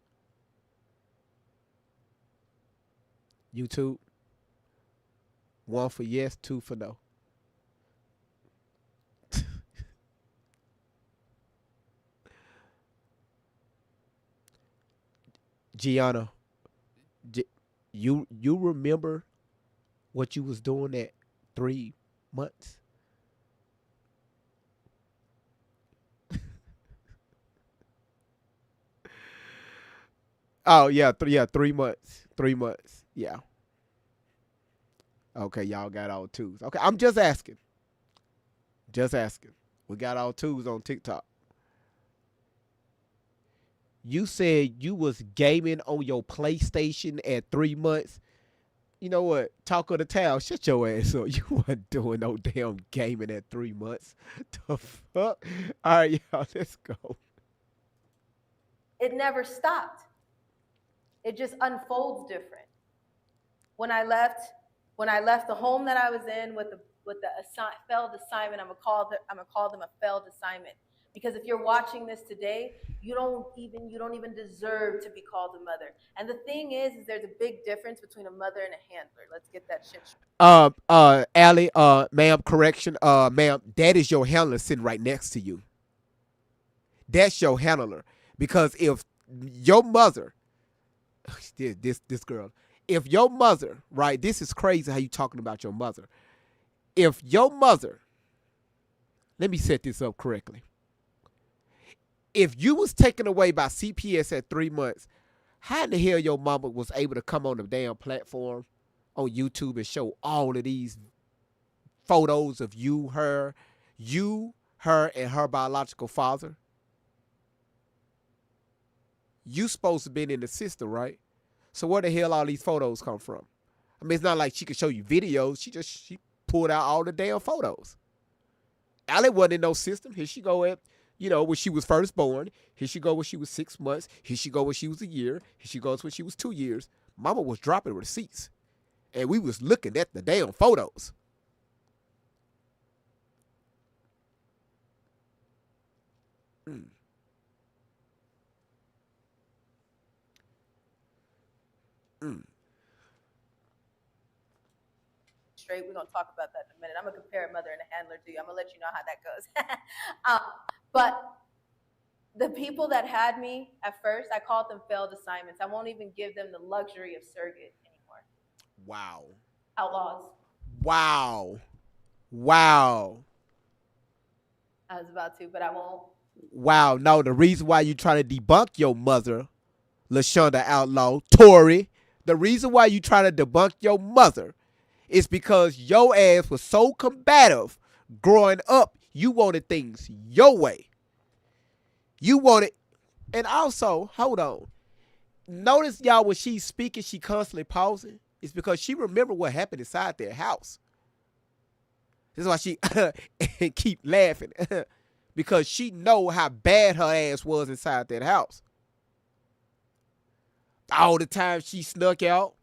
YouTube? 1 for yes, 2 for no. Gianna, you remember what you was doing at 3 months? Oh yeah, 3 months. 3 months. Yeah. Okay, y'all got all 2s. Okay, I'm just asking. Just asking. We got all 2s on TikTok. You said you was gaming on your PlayStation at 3 months. You know what? Talk of the town. Shut your ass up. You wasn't doing no damn gaming at 3 months. The fuck? All right, y'all, let's go. It never stopped. It just unfolds different. When I left the home that I was in with the failed assignment, I'm gonna call them a failed assignment, because if you're watching this today, you don't even deserve to be called a mother. And the thing is there's a big difference between a mother and a handler. Let's get that shit straight. Allie, ma'am, correction, ma'am, that is your handler sitting right next to you. That's your handler, because if your mother, this girl, if your mother, right, this is crazy how you talking about your mother. If your mother, let me set this up correctly. If you was taken away by CPS at 3 months, how in the hell your mama was able to come on the damn platform on YouTube and show all of these photos of you, her, and her biological father? You supposed to been in the system, right? So where the hell all these photos come from? I mean, it's not like she could show you videos. She pulled out all the damn photos. Allie wasn't in no system. Here she go at, when she was first born. Here she go when she was 6 months. Here she go when she was a year. Here she goes when she was 2 years. Mama was dropping receipts. And we was looking at the damn photos. Mm. Mm. straight. We're gonna talk about that in a minute. I'm gonna compare a mother and a handler to you. I'm gonna let you know how that goes. But the people that had me at first, I called them failed assignments. I won't even give them the luxury of surrogate anymore. Wow. Outlaws. Wow. Wow. I was about to, but I won't. Wow. No, the reason why you trying to debunk your mother, LaShonda Outlaw, Tory, the reason why you trying to debunk your mother is because your ass was so combative growing up. You wanted things your way. You wanted, and also, hold on. Notice, y'all, when she's speaking, she constantly pausing. It's because she remember what happened inside their house. This is why she keep laughing. Because she know how bad her ass was inside that house. All the time she snuck out.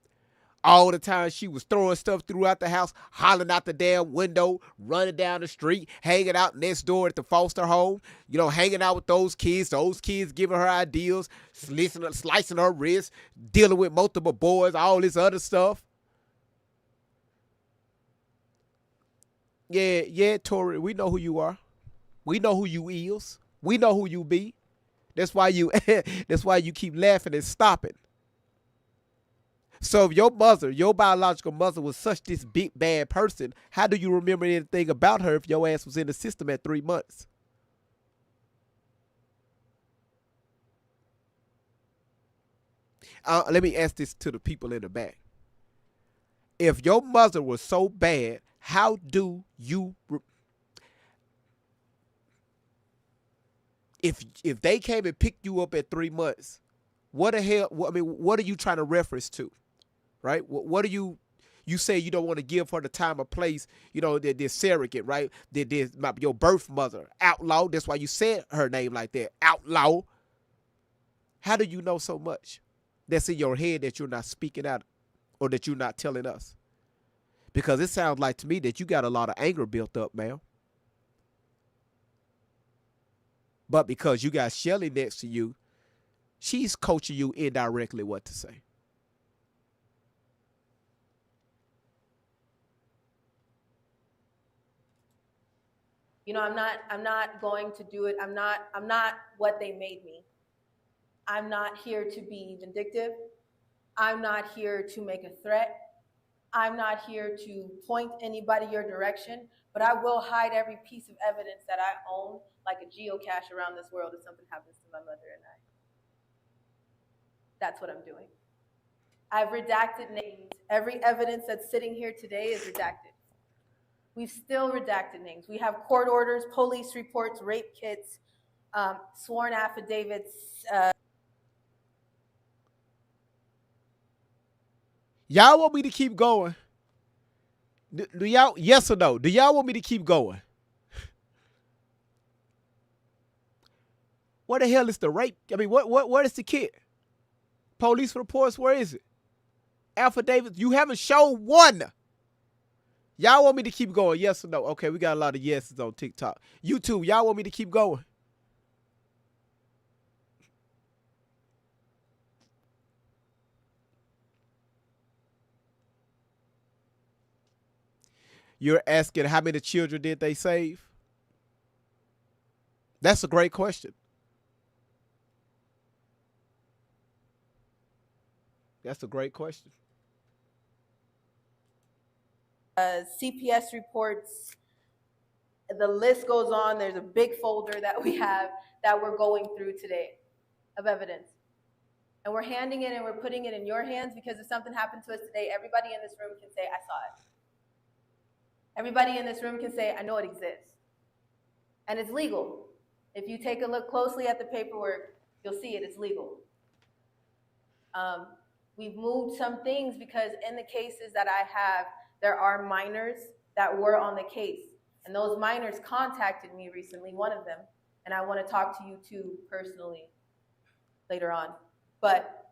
All the time she was throwing stuff throughout the house, hollering out the damn window, running down the street, hanging out next door at the foster home, hanging out with those kids giving her ideals, slicing her wrist, dealing with multiple boys, all this other stuff. Yeah, Tori, we know who you are. We know who you is. We know who you be. That's why you keep laughing and stopping. So if your biological mother was such this big bad person, how do you remember anything about her if your ass was in the system at 3 months? Let me ask this to the people in the back. If your mother was so bad, how do you if they came and picked you up at 3 months, what the hell? What are you trying to reference to? Right? What do you say you don't want to give her the time or place? This surrogate, right? Your birth mother, Outlaw. That's why you said her name like that, Outlaw. How do you know so much that's in your head that you're not speaking out or that you're not telling us? Because it sounds like to me that you got a lot of anger built up, ma'am. But because you got Shelly next to you, she's coaching you indirectly what to say. I'm not going to do it. I'm not what they made me. I'm not here to be vindictive. I'm not here to make a threat. I'm not here to point anybody your direction, but I will hide every piece of evidence that I own like a geocache around this world if something happens to my mother and I. That's what I'm doing. I've redacted names. Every evidence that's sitting here today is redacted. We've still redacted names. We have court orders, police reports, rape kits, sworn affidavits. Y'all want me to keep going? Do y'all, yes or no? Do y'all want me to keep going? Where the hell is the rape? What is the kit? Police reports, where is it? Affidavit, you haven't shown one. Y'all want me to keep going, yes or no? Okay, we got a lot of yeses on TikTok. YouTube, y'all want me to keep going? You're asking how many children did they save? That's a great question. That's a great question. CPS reports, the list goes on. There's a big folder that we have that we're going through today of evidence. And we're handing it and we're putting it in your hands because if something happened to us today, everybody in this room can say, I saw it. Everybody in this room can say, I know it exists. And it's legal. If you take a look closely at the paperwork, you'll see it, it's legal. We've moved some things because in the cases that I have, there are minors that were on the case. And those minors contacted me recently, one of them, and I want to talk to you too personally later on. But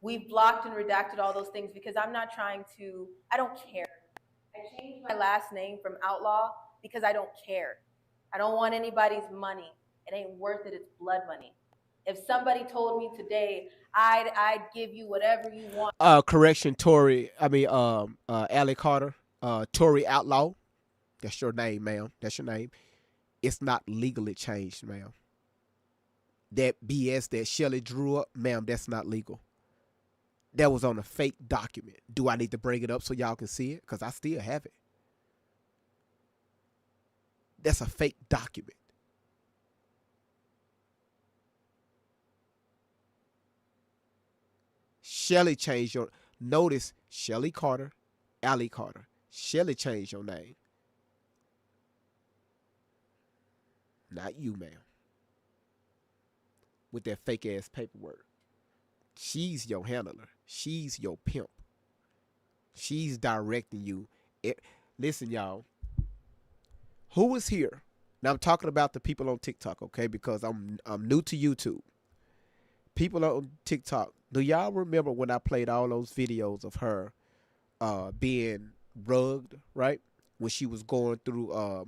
we've blocked and redacted all those things because I'm not trying to, I don't care. I changed my last name from Outlaw because I don't care. I don't want anybody's money. It ain't worth it, it's blood money. If somebody told me today, I'd give you whatever you want. Correction, Allie Carter, Tory Outlaw. That's your name, ma'am. That's your name. It's not legally changed, ma'am. That BS that Shelly drew up, ma'am, that's not legal. That was on a fake document. Do I need to bring it up so y'all can see it? Because I still have it. That's a fake document. Shelly changed your... Notice, Shelly Carter, Allie Carter. Shelly changed your name. Not you, ma'am. With that fake ass paperwork. She's your handler. She's your pimp. She's directing you. Listen, y'all. Who was here? Now I'm talking about the people on TikTok, okay? Because I'm new to YouTube. People on TikTok. Do y'all remember when I played all those videos of her being rugged, right? When she was going through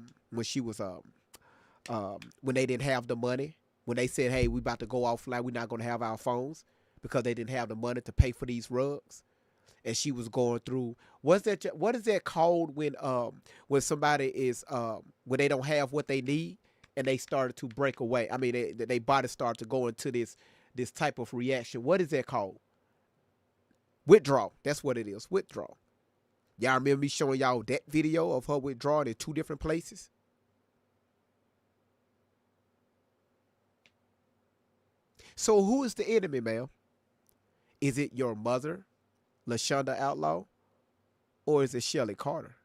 when they didn't have the money, when they said, hey, we about to go offline, we're not going to have our phones because they didn't have the money to pay for these rugs. And she was going through, what is that called when somebody is, when they don't have what they need and they started to break away? I mean, they body started to go into this type of reaction. What is that called? Withdrawal. That's what it is, withdrawal. Y'all remember me showing y'all that video of her withdrawing in 2 different places? So who is the enemy, ma'am? Is it your mother, LaShonda Outlaw, or is it Shelly Carter?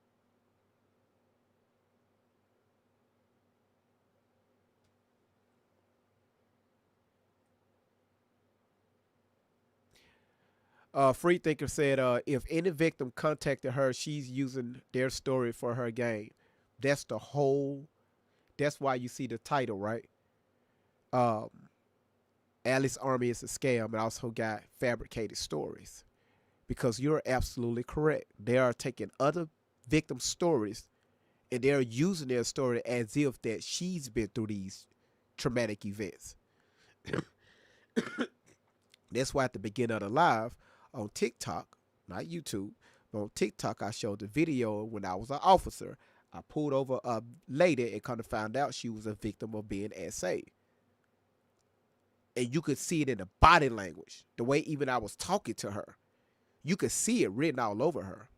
Freethinker said, if any victim contacted her, she's using their story for her gain. That's why you see the title, right? Alice Army is a scam and also got fabricated stories. Because you're absolutely correct. They are taking other victim stories and they're using their story as if that she's been through these traumatic events. That's why at the beginning of the live on TikTok, not YouTube, but on TikTok, I showed the video when I was an officer. I pulled over a lady and kind of found out she was a victim of being SA. And you could see it in the body language, the way even I was talking to her. You could see it written all over her.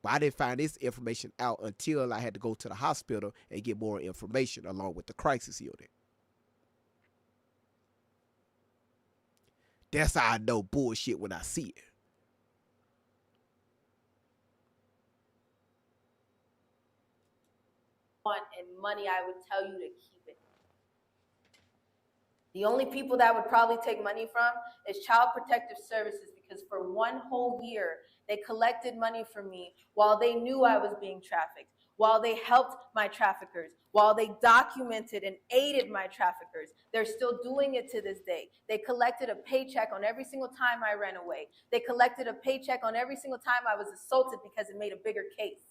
But I didn't find this information out until I had to go to the hospital and get more information along with the crisis unit. That's how I know bullshit when I see it. And money, I would tell you to keep it. The only people that would probably take money from is Child Protective Services, because for 1 whole year, they collected money from me while they knew I was being trafficked, while they helped my traffickers, while they documented and aided my traffickers. They're still doing it to this day. They collected a paycheck on every single time I ran away. They collected a paycheck on every single time I was assaulted because it made a bigger case.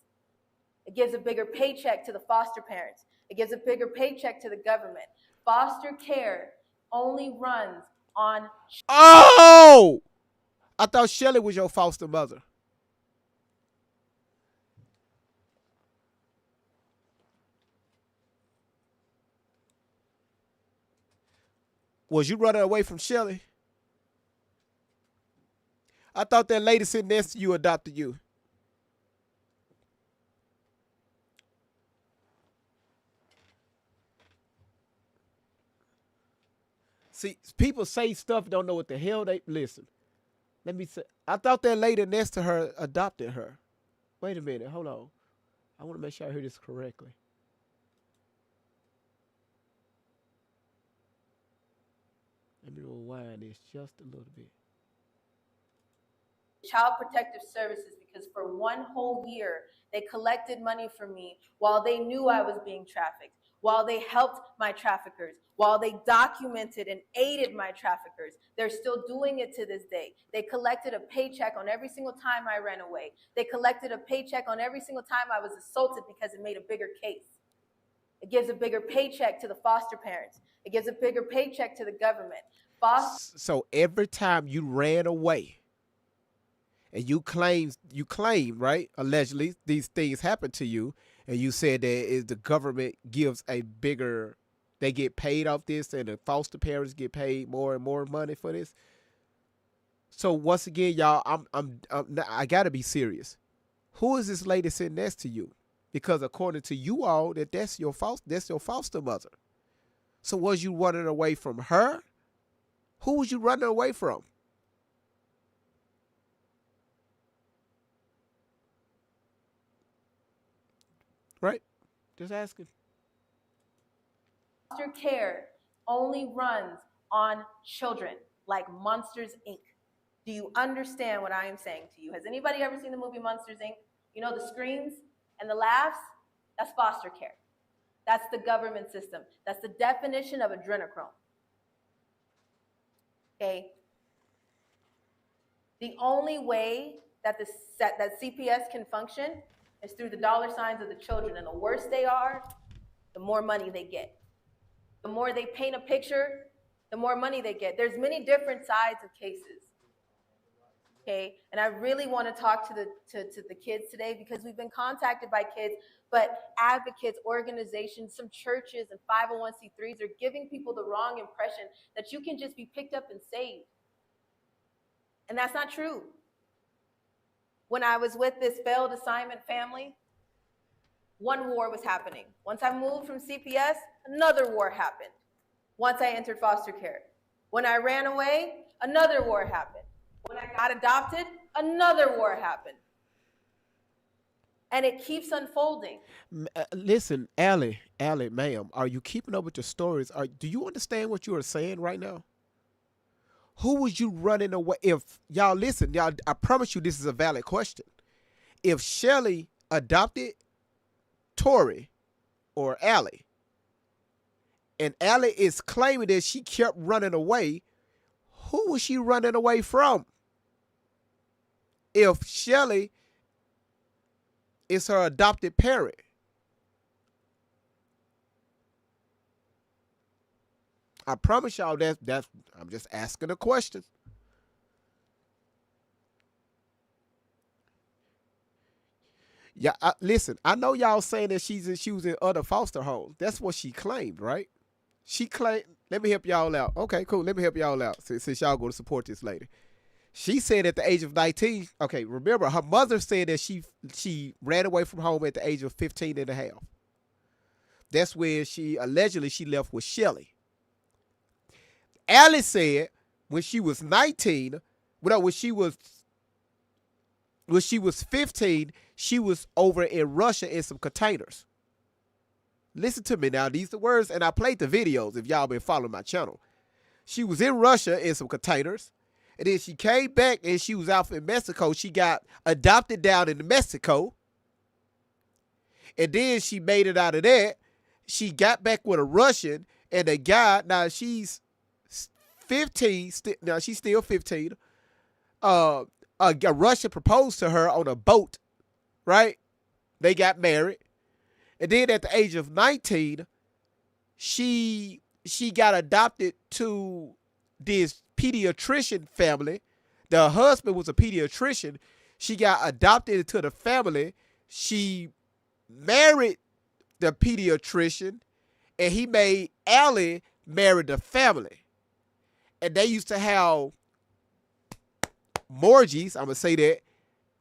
It gives a bigger paycheck to the foster parents. It gives a bigger paycheck to the government. Foster care only runs on... Oh! I thought Shelly was your foster mother. Was you running away from Shelly? I thought that lady sitting next to you adopted you. See, people say stuff, don't know what the hell they... Listen, let me say... I thought that lady next to her adopted her. Wait a minute, hold on. I want to make sure I hear this correctly. Let me rewind this just a little bit. Child Protective Services, because for 1 whole year, they collected money from me while they knew I was being trafficked, while they helped my traffickers, while they documented and aided my traffickers. They're still doing it to this day. They collected a paycheck on every single time I ran away. They collected a paycheck on every single time I was assaulted because it made a bigger case. It gives a bigger paycheck to the foster parents. It gives a bigger paycheck to the government. Foster So every time you ran away and you claimed, right, allegedly these things happened to you, and you said that is the government gives a bigger, they get paid off this, and the foster parents get paid more and more money for this. So once again, y'all, I gotta be serious. Who is this lady sitting next to you? Because according to you all, that's your foster mother. So was you running away from her? Who was you running away from? Right? Just asking. care only runs on children, like Monsters, Inc. Do you understand what I am saying to you? Has anybody ever seen the movie Monsters, Inc.? You know the screams and the laughs? That's foster care. That's the government system. That's the definition of adrenochrome. Okay? The only way that that CPS can function is through the dollar signs of the children. And the worse they are, the more money they get. The more they paint a picture, the more money they get. There's many different sides of cases. Okay, and I really want to talk to the kids today, because we've been contacted by kids, but advocates, organizations, some churches and 501c3s are giving people the wrong impression that you can just be picked up and saved. And that's not true. When I was with this failed assignment family, one war was happening. Once I moved from CPS, another war happened. Once I entered foster care. When I ran away, another war happened. When I got adopted, another war happened. And it keeps unfolding. Listen, Allie, ma'am, are you keeping up with your stories? Do you understand what you are saying right now? Who was you running away? If y'all listen, y'all, I promise you this is a valid question. If Shelly adopted Tori or Allie, and Allie is claiming that she kept running away, who was she running away from? If Shelly is her adopted parent. I promise y'all that's I'm just asking a question. Yeah, listen, I know y'all saying that she was in other foster homes. That's what she claimed, right? She claimed, let me help y'all out. Okay, cool. Let me help y'all out since y'all go to support this lady. She said at the age of 19, okay, remember her mother said that she ran away from home at the age of 15 and a half. That's where she allegedly left with Shelly. Alice said when she was 19, when she was 15, she was over in Russia in some containers. Listen to me now. These are the words, and I played the videos if y'all been following my channel. She was in Russia in some containers, and then she came back and she was out in Mexico. She got adopted down in Mexico, and then she made it out of that. She got back with a Russian, and the guy, now she's 15, now she's still 15. A Russian proposed to her on a boat, right? They got married. And then at the age of 19, she got adopted to this pediatrician family. The husband was a pediatrician. She got adopted into the family. She married the pediatrician, and he made Allie marry the family. And they used to have morgies, I'm going to say that,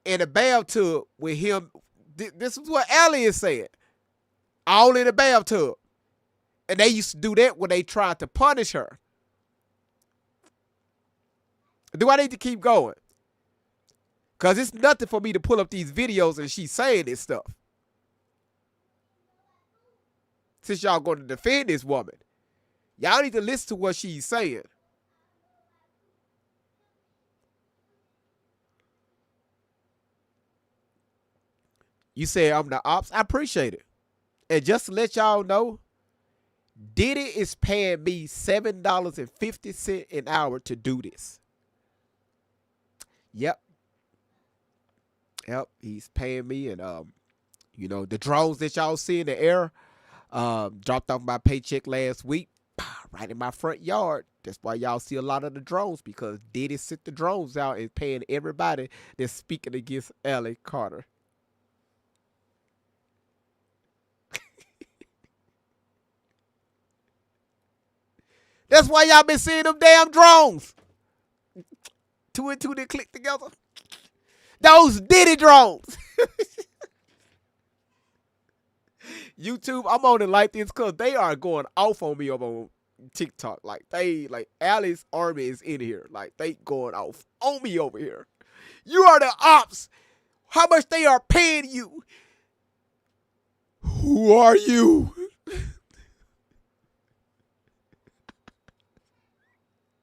in a bathtub with him. This is what Allie is saying. All in a bathtub. And they used to do that when they tried to punish her. Do I need to keep going? Because it's nothing for me to pull up these videos and she's saying this stuff. Since y'all going to defend this woman, y'all need to listen to what she's saying. You say I'm the ops. I appreciate it. And just to let y'all know, Diddy is paying me $7.50 an hour to do this. Yep, he's paying me, and you know, the drones that y'all see in the air, dropped off my paycheck last week, right in my front yard. That's why y'all see a lot of the drones, because Diddy sent the drones out and paying everybody that's speaking against Allie Carter. That's why y'all been seeing them damn drones. 2 and 2 that click together. Those Diddy drones. YouTube, I'm on it like this because they are going off on me over on TikTok. Like Alice Army is in here. Like they going off on me over here. You are the ops. How much they are paying you? Who are you?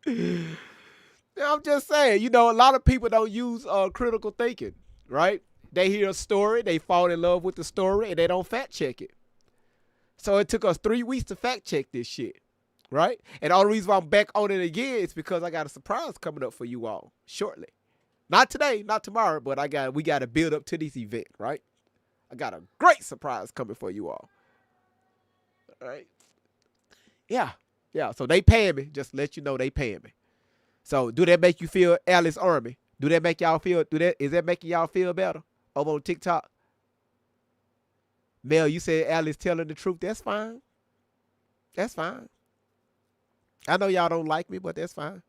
I'm just saying, a lot of people don't use critical thinking, right? They hear a story, they fall in love with the story, and they don't fact check it. So it took us 3 weeks to fact check this shit, right? And the only reason why I'm back on it again is because I got a surprise coming up for you all shortly. Not today, not tomorrow, but we got to build up to this event, right? I got a great surprise coming for you all. All right? Yeah. So they paying me. Just to let you know they paying me. So do that make you feel Alice Army? Do that make y'all feel? Is that making y'all feel better over on TikTok? Mel, you said Alice telling the truth. That's fine. That's fine. I know y'all don't like me, but that's fine.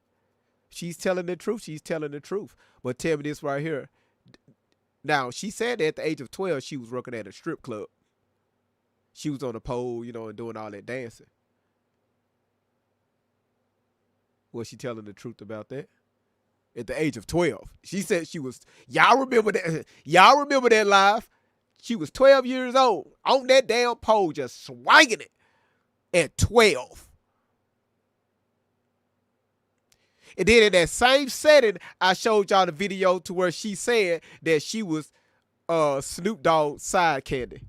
She's telling the truth. She's telling the truth. But tell me this right here. Now, she said that at the age of 12, she was working at a strip club. She was on a pole, and doing all that dancing. Was she telling the truth about that? At the age of 12. She said she was, y'all remember that? Y'all remember that live? She was 12 years old on that damn pole just swinging it at 12. And then in that same setting, I showed y'all the video to where she said that she was Snoop Dogg's side candy.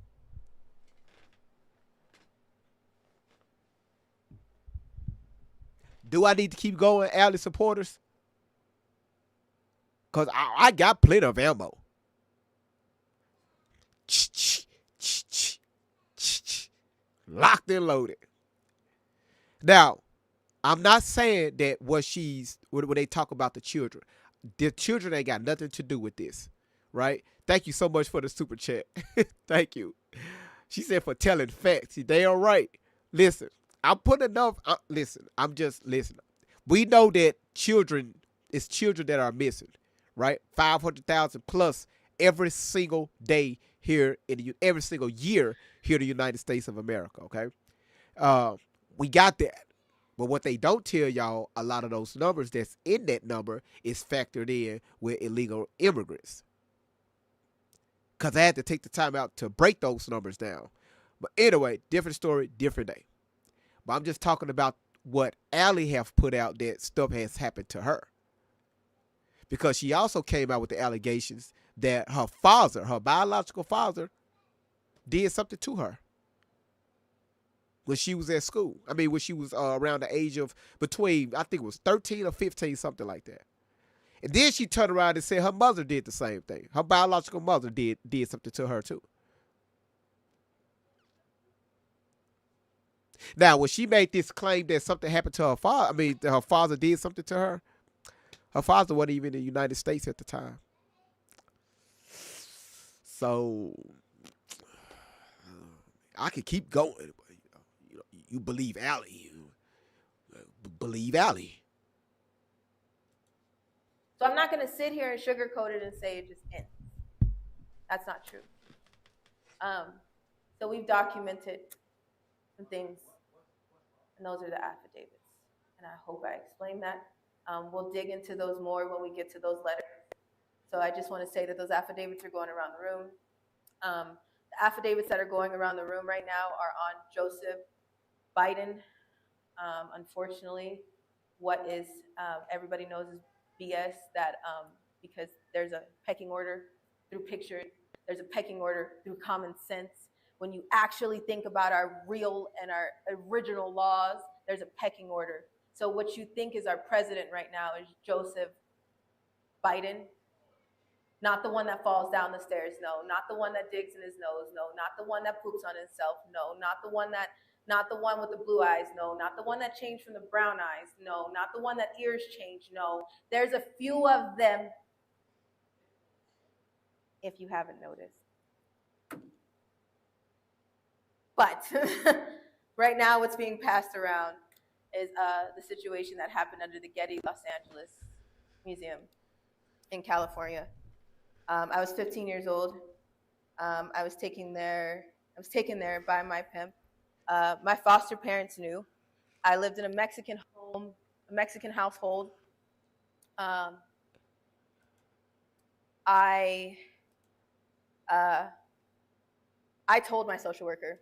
Do I need to keep going, Alice supporters? Because I got plenty of ammo. Locked and loaded. Now, I'm not saying that when they talk about the children ain't got nothing to do with this, right? Thank you so much for the super chat. Thank you. She said for telling facts. They are right. Listen, I'm putting enough. I'm just listening. We know that it's children that are missing, right? 500,000 plus every single day here every single year here in the United States of America. Okay, we got that. But what they don't tell y'all, a lot of those numbers that's in that number is factored in with illegal immigrants. Because I had to take the time out to break those numbers down. But anyway, different story, different day. But I'm just talking about what Allie have put out that stuff has happened to her. Because she also came out with the allegations that her biological father, did something to her when she was at school. I mean, when she was around the age of between, I think it was 13 or 15, something like that. And then she turned around and said her mother did the same thing. Her biological mother did something to her too. Now, when she made this claim that something happened to her father, her father did something to her, her father wasn't even in the United States at the time. So, I could keep going. You believe Allie. Believe Allie. So I'm not going to sit here and sugarcoat it and say it just ends. That's not true. So we've documented some things, and those are the affidavits. And I hope I explained that. We'll dig into those more when we get to those letters. So I just want to say that those affidavits are going around the room. The affidavits that are going around the room right now are on Joseph Biden. Unfortunately, what is everybody knows is BS that because there's a pecking order through picture, there's a pecking order through common sense. When you actually think about our real and our original laws, there's a pecking order. So what you think is our president right now is Joseph Biden, not the one that falls down the stairs, no, not the one that digs in his nose, no, not the one that poops on himself, no, not the one that Not the one with the blue eyes, no. Not the one that changed from the brown eyes, no. Not the one that ears changed, no. There's a few of them, if you haven't noticed. But right now what's being passed around is the situation that happened under the Getty Museum in California. I was 15 years old. I was taken there by my pimp. My foster parents knew. I lived in a Mexican household. I told my social worker.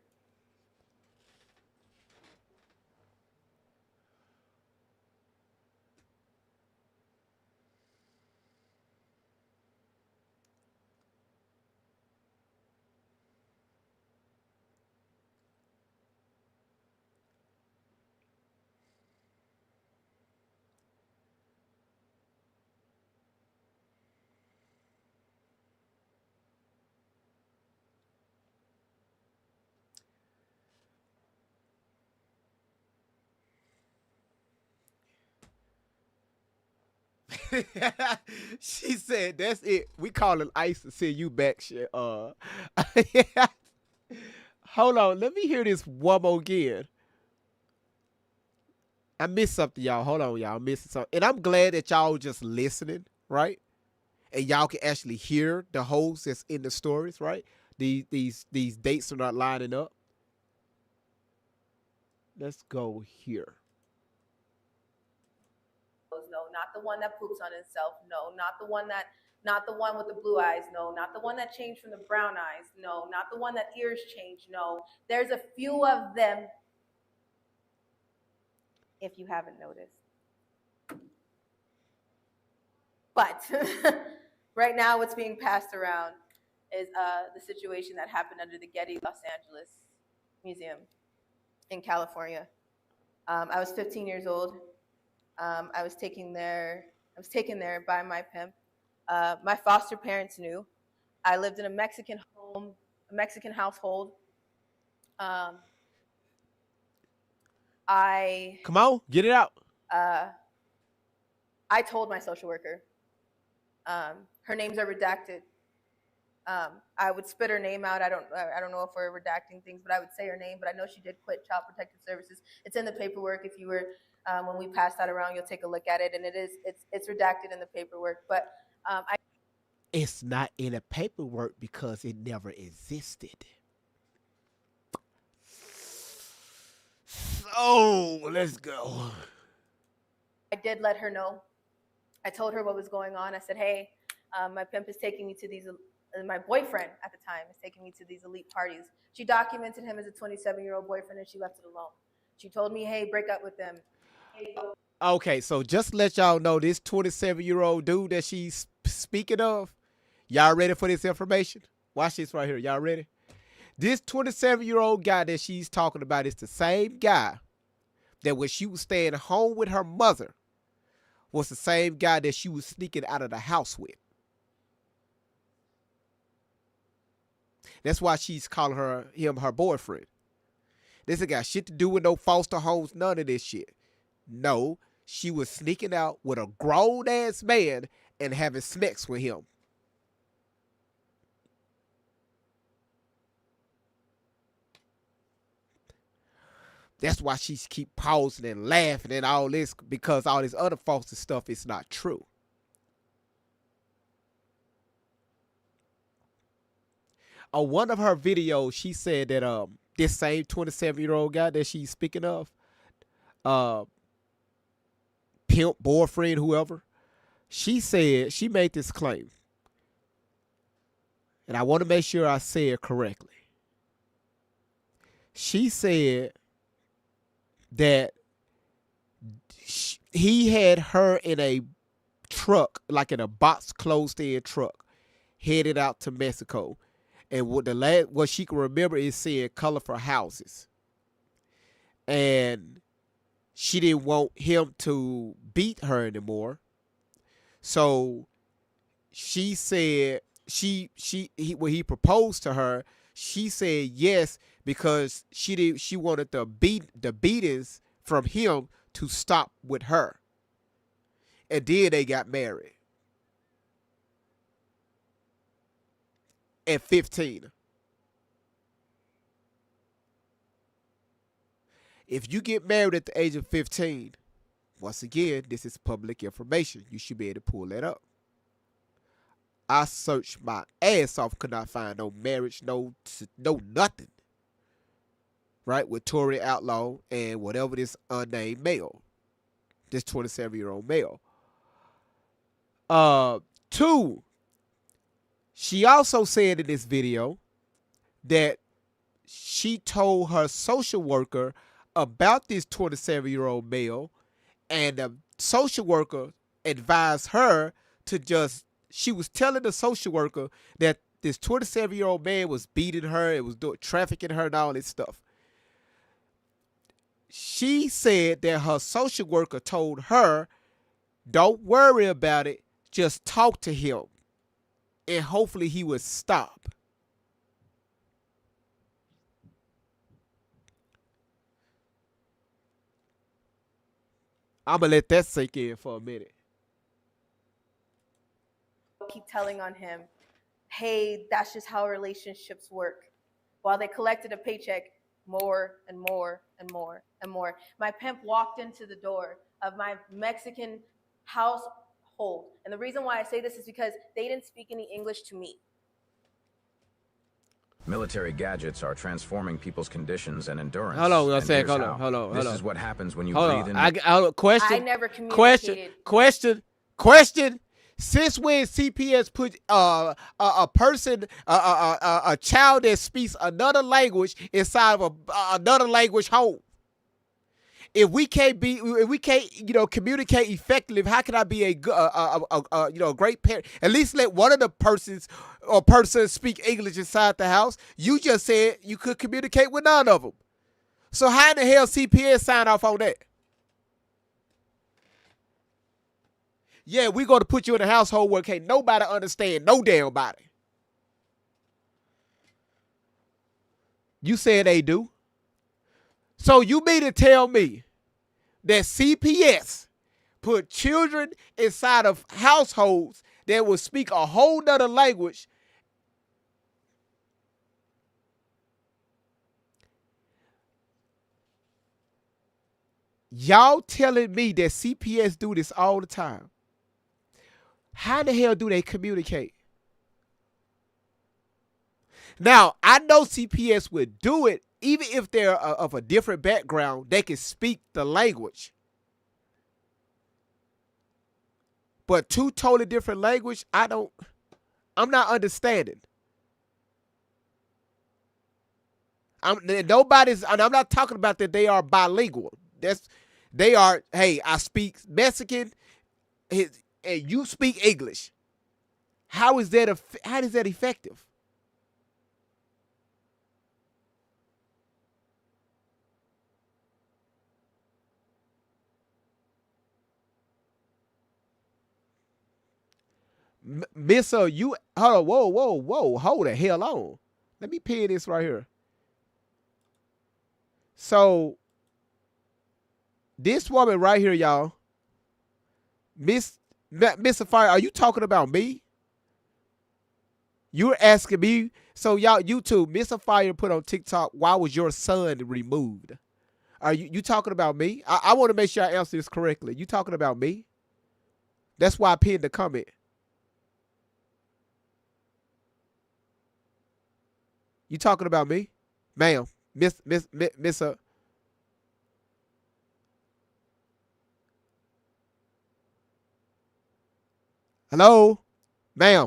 She said, "That's it. We calling ICE to send you back." Shit. Yeah. Hold on. Let me hear this one more again. I missed something, y'all. Hold on, y'all. I'm missing something, and I'm glad that y'all just listening, right? And y'all can actually hear the holes that's in the stories, right? These dates are not lining up. Let's go here. No, not the one that poops on himself. No, not the one with the blue eyes. No, not the one that changed from the brown eyes. No, not the one that ears changed. No, there's a few of them, if you haven't noticed. But right now what's being passed around is the situation that happened under the Getty Museum in California. I was 15 years old. I was taken there by my pimp. My foster parents knew. I lived in a Mexican household. Come on, get it out. I told my social worker. Her names are redacted. I would spit her name out. I don't know if we're redacting things, but I would say her name. But I know she did quit Child Protective Services. It's in the paperwork. If you were when we pass that around, you'll take a look at it, and it's redacted in the paperwork. But it's not in the paperwork because it never existed. So let's go. I did let her know. I told her what was going on. I said, "Hey, my pimp is taking me to these. My boyfriend at the time is taking me to these elite parties." She documented him as a 27-year-old boyfriend, and she left it alone. She told me, "Hey, break up with them." Okay, so just let y'all know, this 27-year-old dude that she's speaking of, y'all ready for this information? Watch this right here. Y'all ready? This 27-year-old guy that she's talking about is the same guy that when she was staying home with her mother was the same guy that she was sneaking out of the house with. That's why she's calling him her boyfriend. This ain't got shit to do with no foster homes, none of this shit. No, she was sneaking out with a grown-ass man and having sex with him. That's why she keep pausing and laughing and all this, because all this other false stuff is not true. On one of her videos, she said that this same 27-year-old guy that she's speaking of, pimp, boyfriend, whoever, she said, she made this claim. And I want to make sure I say it correctly. She said that he had her in a truck, like in a box closed-in truck, headed out to Mexico. And what she can remember is seeing colorful houses. And she didn't want him to beat her anymore. So she said when he proposed to her, She said yes because she wanted the beatings from him to stop with her. And then they got married at 15. If you get married at the age of 15, once again, this is public information. You should be able to pull that up. I searched my ass off, could not find no marriage, no nothing. Right, with Tory Outlaw and whatever this unnamed male, this 27-year-old male. 2, she also said in this video that she told her social worker about this 27-year-old male, and the social worker advised her to just, she was telling the social worker that this 27-year-old man was beating her, it was trafficking her and all this stuff. She said that her social worker told her, don't worry about it, just talk to him, and hopefully he would stop. I'm going to let that sink in for a minute. Keep telling on him, hey, that's just how relationships work. While they collected a paycheck, more and more and more and more. My pimp walked into the door of my Mexican household. And the reason why I say this is because they didn't speak any English to me. Military gadgets are transforming people's conditions and endurance. Hold on, and here's how. hold on. This is what happens when you Hold breathe on. in. Question. I never communicated. Question. Since when CPS put a person, a child that speaks another language inside of another language home? If we can't communicate effectively, how can I be a great parent? At least let one of the persons speak English inside the house. You just said you could communicate with none of them. So how in the hell CPS sign off on that? Yeah, we're going to put you in a household where can't nobody understand no damn body. You said they do. So you mean to tell me that CPS put children inside of households that will speak a whole nother language? Y'all telling me that CPS do this all the time? How the hell do they communicate? Now, I know CPS would do it even if they're of a different background. They can speak the language. But two totally different language, I'm not understanding. I'm not talking about that they are bilingual. They are, hey, I speak Mexican, and you speak English. How is that effective? Missa, you hold on, whoa, hold the hell on. Let me pin this right here. So this woman right here, y'all, Miss Fire, are you talking about me? You're asking me. So y'all, YouTube, Miss Fire put on TikTok, why was your son removed? Are you talking about me? I want to make sure I answer this correctly. You talking about me? That's why I pinned the comment. You talking about me? Ma'am, Miss Hello? Ma'am.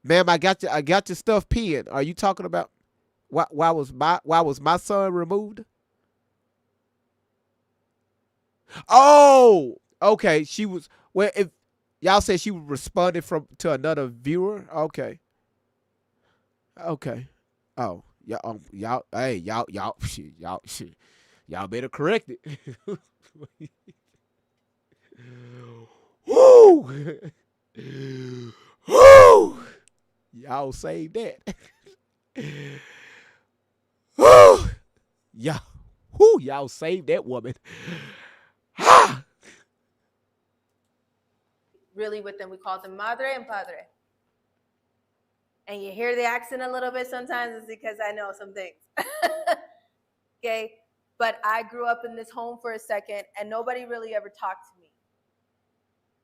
Ma'am, I got your stuff pinned. Are you talking about why was my son removed? Oh, okay. She was, well, if y'all said she responded to another viewer, okay. Oh, y'all better correct it. Woo! Woo! Y'all save that. Woo! Y'all, y'all save that woman. Really with them, we call them madre and padre. And you hear the accent a little bit sometimes, it's because I know some things. Okay? But I grew up in this home for a second, and nobody really ever talked to me.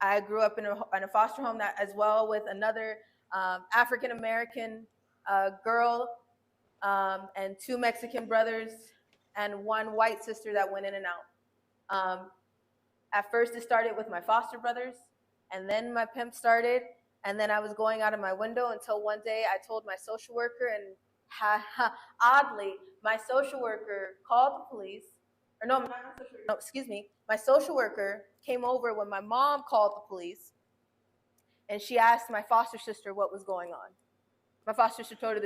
I grew up in a foster home that, as well, with another African-American girl and 2 Mexican brothers and 1 white sister that went in and out. At first, it started with my foster brothers, and then my pimp started, and then I was going out of my window until one day I told my social worker, and oddly, my social worker called the police. Or no, not my social worker, no, excuse me. My social worker came over when my mom called the police, and she asked my foster sister what was going on. My foster sister told her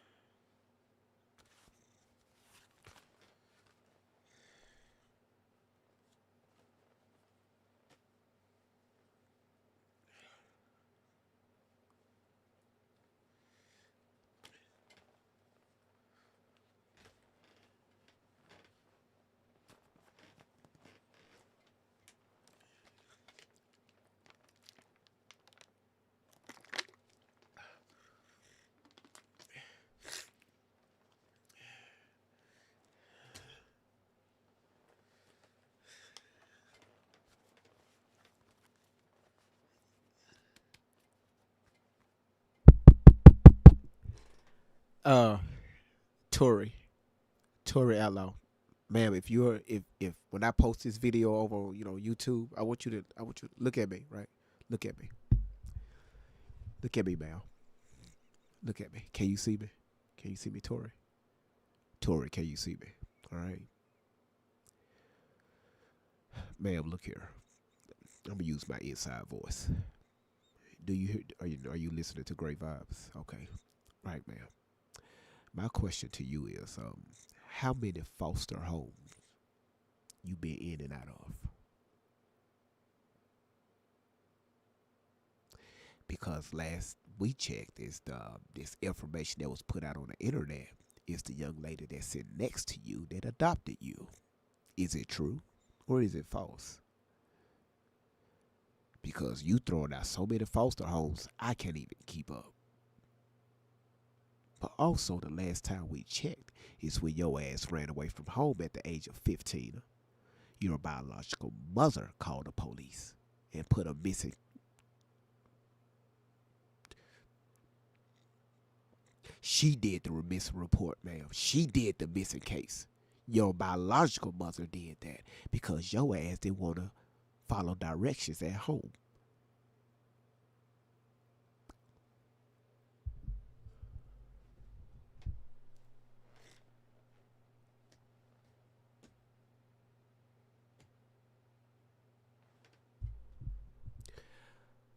Tori Outlaw, ma'am, if when I post this video over, YouTube, I want you to look at me, right? Look at me. Look at me, ma'am. Look at me. Can you see me? Can you see me, Tori? Tori, can you see me? All right. Ma'am, look here. I'm gonna use my inside voice. Do you hear, are you listening to Great Vibes? Okay. Right, ma'am. My question to you is, how many foster homes you been in and out of? Because last we checked, this information that was put out on the internet is the young lady that's sitting next to you that adopted you. Is it true or is it false? Because you throwing out so many foster homes, I can't even keep up. But also, the last time we checked is when your ass ran away from home at the age of 15. Your biological mother called the police and put a missing. She did the missing report, ma'am. She did the missing case. Your biological mother did that because your ass didn't want to follow directions at home.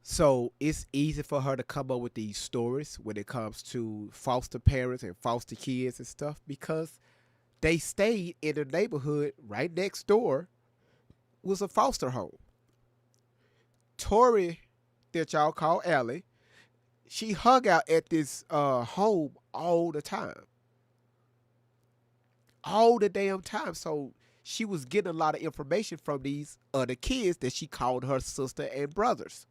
So it's easy for her to come up with these stories when it comes to foster parents and foster kids and stuff because they stayed in the neighborhood right next door was a foster home. Tori, that y'all call Allie, she hung out at this home all the time. All the damn time. So she was getting a lot of information from these other kids that she called her sister and brothers.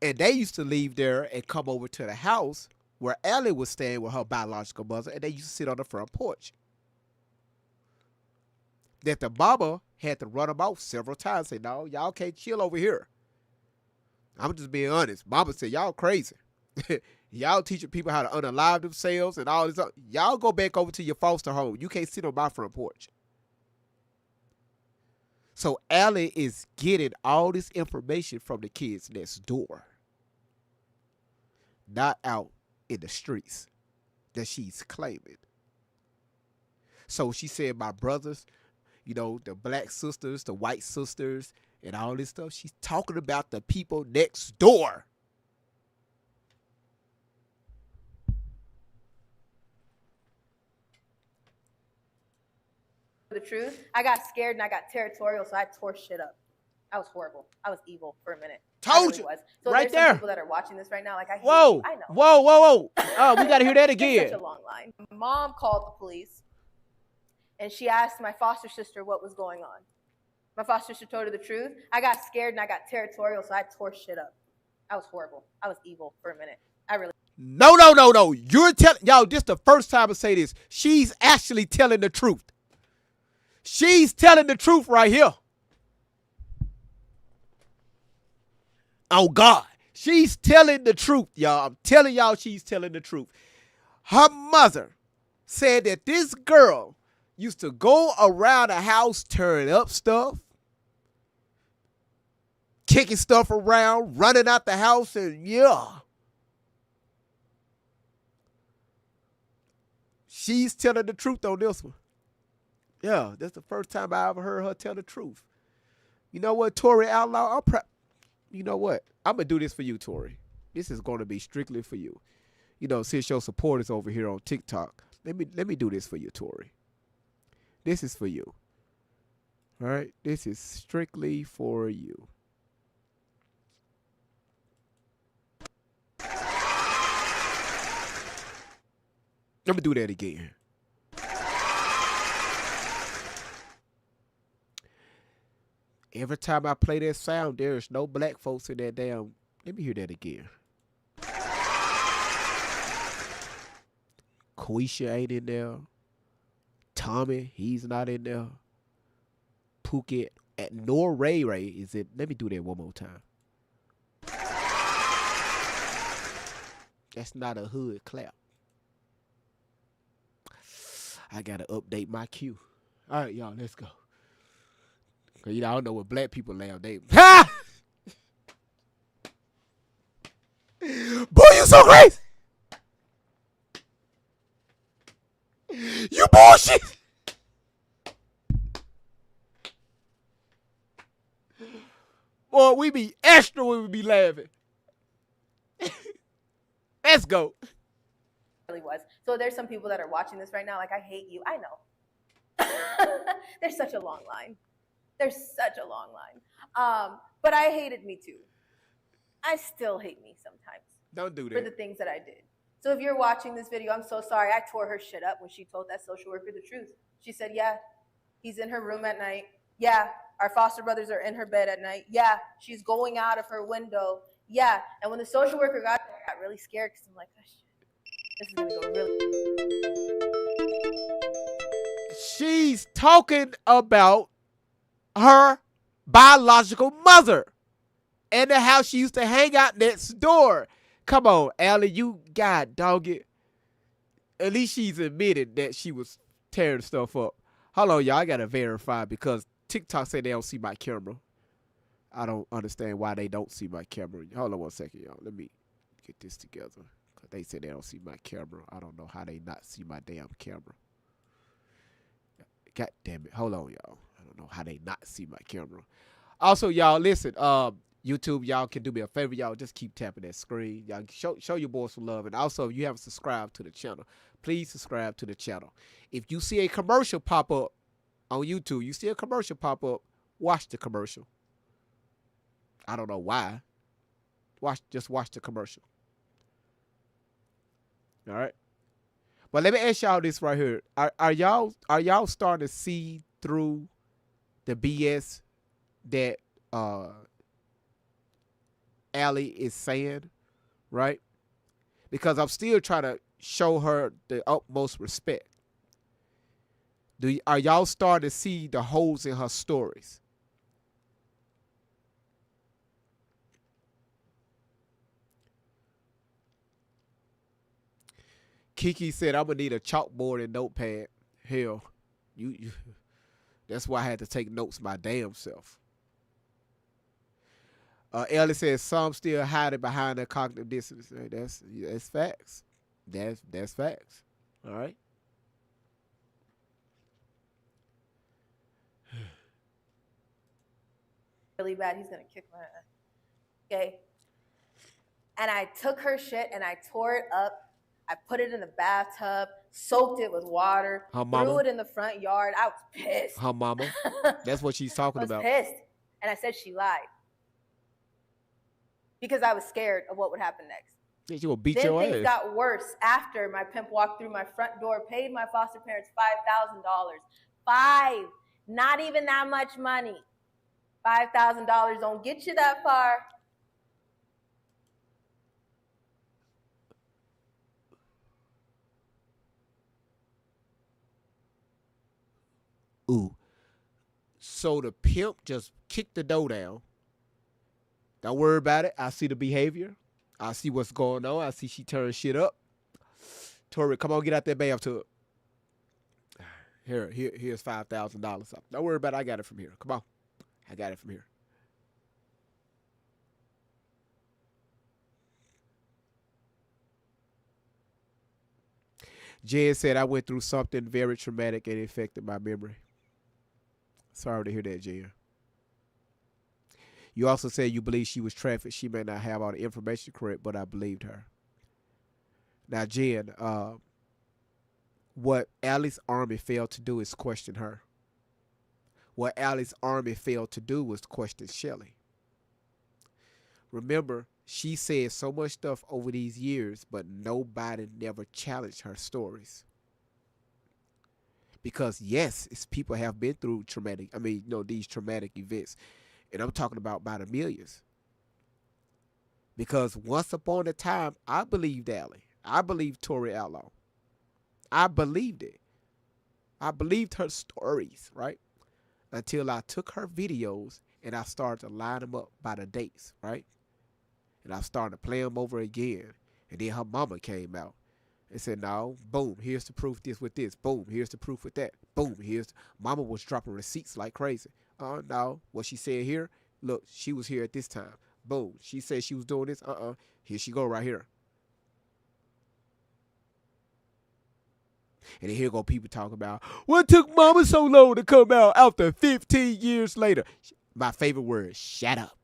And they used to leave there and come over to the house where Allie was staying with her biological mother, and they used to sit on the front porch. That the mama had to run them off several times, say, no, y'all can't chill over here. I'm just being honest. Mama said, y'all crazy. Y'all teaching people how to unalive themselves and all this. Y'all go back over to your foster home. You can't sit on my front porch. So Allie is getting all this information from the kids next door, not out in the streets that she's claiming. So she said, my brothers, the black sisters, the white sisters, and all this stuff. She's talking about the people next door. the truth. I got scared and I got territorial, so I tore shit up. I was horrible. I was evil for a minute. Told I really you. was. So Right there's there. some people that are watching this right now. Like, I hate Whoa. you. I know. Whoa. Oh, we got to hear that It's again. such a long line. Mom called the police, and she asked my foster sister what was going on. My foster sister told her the truth. I got scared and I got territorial, so I tore shit up. I was horrible. I was evil for a minute. I really. No. You're telling y'all. This the first time I say this. She's actually telling the truth. She's telling the truth right here. Oh God, she's telling the truth, y'all. I'm telling y'all, she's telling the truth. Her mother said that this girl used to go around the house, tearing up stuff, kicking stuff around, running out the house, and yeah. She's telling the truth on this one. Yeah, that's the first time I ever heard her tell the truth. You know what, Tori Outlaw? You know what? I'm going to do this for you, Tori. This is going to be strictly for you. You know, since your support is over here on TikTok, let me do this for you, Tori. This is for you. All right? This is strictly for you. Let me do that again. Every time I play that sound, there is no black folks in that damn. Let me hear that again. Quisha ain't in there. Tommy, he's not in there. Phuket, nor Ray is it. Let me do that one more time. That's not a hood clap. I gotta update my cue. All right, y'all, let's go. Cause I don't know what black people laugh. They ha! Boy, you so crazy. You bullshit. Boy, we be extra when we be laughing. Let's go. Really was. So there's some people that are watching this right now. Like, I hate you. I know. There's such a long line. There's such a long line. But I hated me too. I still hate me sometimes. Don't do that. For the things that I did. So if you're watching this video, I'm so sorry. I tore her shit up when she told that social worker the truth. She said, yeah, he's in her room at night. Yeah, our foster brothers are in her bed at night. Yeah, she's going out of her window. Yeah. And when the social worker got there, I got really scared because I'm like, oh, shit. This is going to go really. She's talking about her biological mother and how she used to hang out next door. Come on, Allie, you god dog it. At least she's admitted that she was tearing stuff up. Hold on, y'all. I got to verify because TikTok say they don't see my camera. I don't understand why they don't see my camera. Hold on one second, y'all. Let me get this together. They say they don't see my camera. I don't know how they not see my damn camera. God damn it. Hold on, y'all. I don't know how they not see my camera. Also, y'all, listen. YouTube, y'all can do me a favor. Y'all just keep tapping that screen. Y'all show your boys some love. And also, if you haven't subscribed to the channel, please subscribe to the channel. If you see a commercial pop up on YouTube, you see a commercial pop up, watch the commercial. I don't know why. Just watch the commercial. All right. But let me ask y'all this right here. Are y'all starting to see through the BS that Allie is saying, right? Because I'm still trying to show her the utmost respect. Are y'all starting to see the holes in her stories? Kiki said, I'm going to need a chalkboard and notepad. Hell, you that's why I had to take notes my damn self. Ellie says, some still hiding behind their cognitive dissonance. That's facts. That's facts. All right? Really bad. He's going to kick my ass. Okay? And I took her shit and I tore it up. I put it in the bathtub, soaked it with water, threw it in the front yard. I was pissed. Her mama. That's what she's talking about. I was pissed. And I said she lied because I was scared of what would happen next. Yeah, you will beat Then your things ass. got worse after my pimp walked through my front door, paid my foster parents $5,000. $5,000, not even that much money. $5,000 don't get you that far. Ooh. So the pimp just kicked the door down. Don't worry about it. I see the behavior. I see what's going on. I see she turned shit up. Tori, come on, get out that bathtub. Here's $5,000. Don't worry about it. I got it from here. Come on. I got it from here. Jen said, I went through something very traumatic and it affected my memory. Sorry to hear that, Jen. You also said you believe she was trafficked. She may not have all the information correct, but I believed her. Now, Jen, what Alice Army failed to do is question her. What Alice Army failed to do was question Shelly. Remember, she said so much stuff over these years, but nobody never challenged her stories. Because yes, it's people have been through these traumatic events. And I'm talking about by the millions. Because once upon a time, I believed Allie. I believed Tori Outlaw. I believed it. I believed her stories, right? Until I took her videos and I started to line them up by the dates, right? And I started to play them over again. And then her mama came out and said, no, boom, here's the proof this with this. Boom, here's the proof with that. Boom, mama was dropping receipts like crazy. Oh, no, what she said here, look, she was here at this time. Boom, she said she was doing this. Here she go right here. And then here go people talking about, what took mama so long to come out after 15 years later? My favorite word, shut up.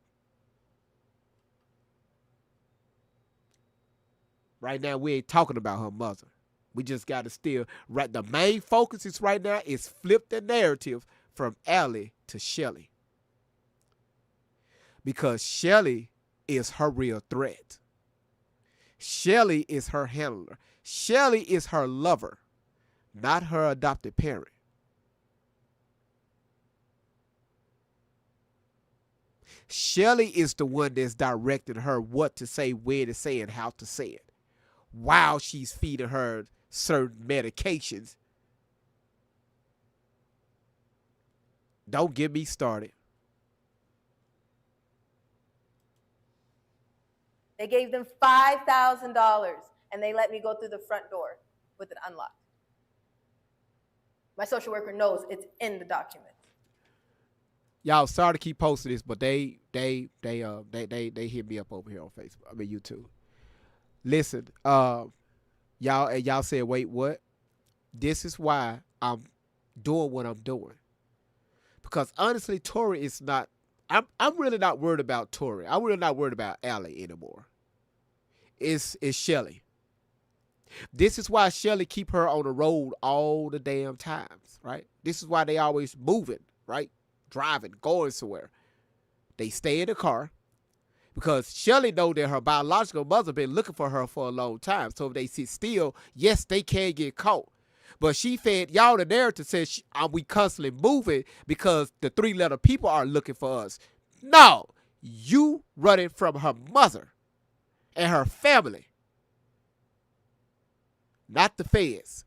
Right now, we ain't talking about her mother. We just got to still, right. The main focus is right now is flip the narrative from Allie to Shelly. Because Shelly is her real threat. Shelly is her handler. Shelly is her lover, not her adopted parent. Shelly is the one that's directing her what to say, where to say, and how to say it, while she's feeding her certain medications. Don't get me started. They gave them $5,000 and they let me go through the front door with it unlocked. My social worker knows it's in the document. Y'all, sorry to keep posting this, but they hit me up over here on Facebook. I mean YouTube. Listen, y'all said, wait, what? This is why I'm doing what I'm doing. Because honestly, Tori is not. I'm really not worried about Tori. I'm really not worried about Allie anymore. It's Shelly. This is why Shelly keep her on the road all the damn times, right? This is why they always moving, right? Driving, going somewhere. They stay in the car because Shelly know that her biological mother been looking for her for a long time. So if they sit still, yes, they can get caught. But she fed y'all the narrative says we constantly moving because the three-letter people are looking for us. No, you running from her mother and her family, not the feds.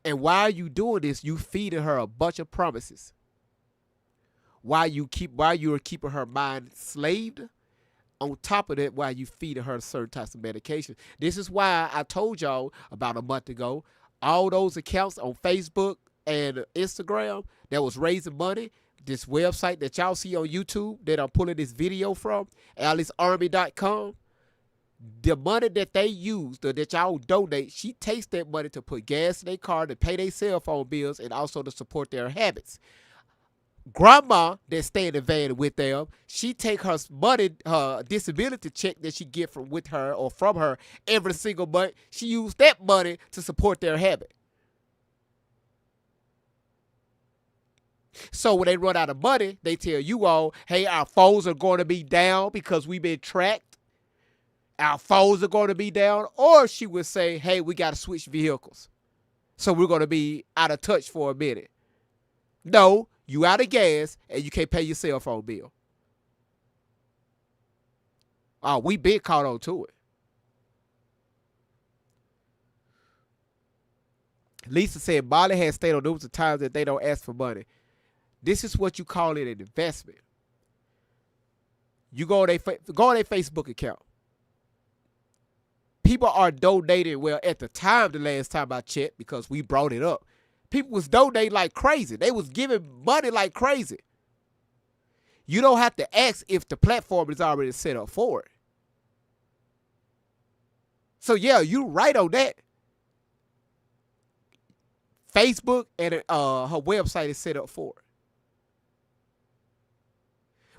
And while you doing this, you feeding her a bunch of promises. While you're keeping her mind slaved. On top of that, while you feeding her certain types of medication. This is why I told y'all about a month ago, all those accounts on Facebook and Instagram that was raising money, this website that y'all see on YouTube that I'm pulling this video from, AliceArmy.com, the money that they use, that y'all donate, she takes that money to put gas in their car, to pay their cell phone bills, and also to support their habits. Grandma that stay in the van with them, she take her money, her disability check that she get from with her or from her every single month. She use that money to support their habit. So when they run out of money, they tell you all, hey, our phones are going to be down because we've been tracked. Our phones are going to be down. Or she would say, hey, we got to switch vehicles. So we're going to be out of touch for a minute. No, you out of gas and you can't pay your cell phone bill. Oh, we been caught on to it. Lisa said Molly has stayed on numerous times that they don't ask for money. This is what you call it an investment. You go on their Facebook account. People are donating. Well, at the time, the last time I checked, because we brought it up, people was donating like crazy. They was giving money like crazy. You don't have to ask if the platform is already set up for it. So yeah, you right on that. Facebook and her website is set up for it.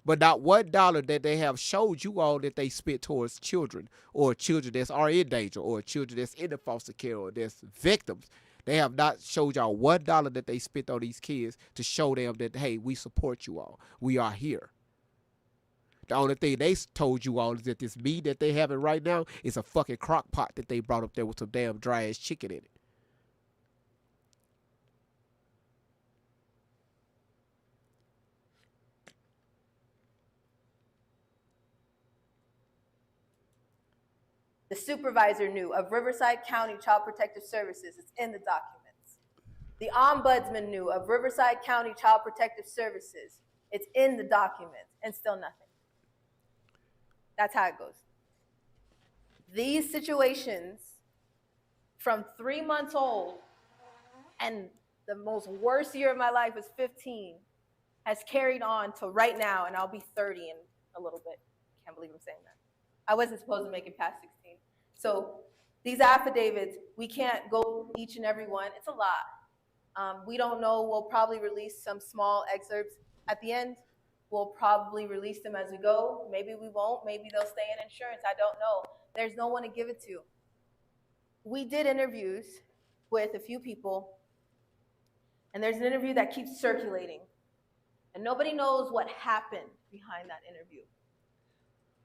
But not $1 that they have showed you all that they spent towards children or children that are in danger or children that's in the foster care or that's victims. They have not showed y'all $1 that they spent on these kids to show them that, hey, we support you all. We are here. The only thing they told you all is that this meat that they having right now is a fucking crock pot that they brought up there with some damn dry ass chicken in it. The supervisor knew of Riverside County Child Protective Services. It's in the documents. The ombudsman knew of Riverside County Child Protective Services. It's in the documents, and still nothing. That's how it goes. These situations from 3 months old, and the most worst year of my life was 15, has carried on to right now, and I'll be 30 in a little bit. Can't believe I'm saying that. I wasn't supposed to make it past 16. So these affidavits, we can't go each and every one. It's a lot. We don't know. We'll probably release some small excerpts at the end. We'll probably release them as we go. Maybe we won't. Maybe they'll stay in insurance. I don't know. There's no one to give it to. We did interviews with a few people, and there's an interview that keeps circulating, and nobody knows what happened behind that interview.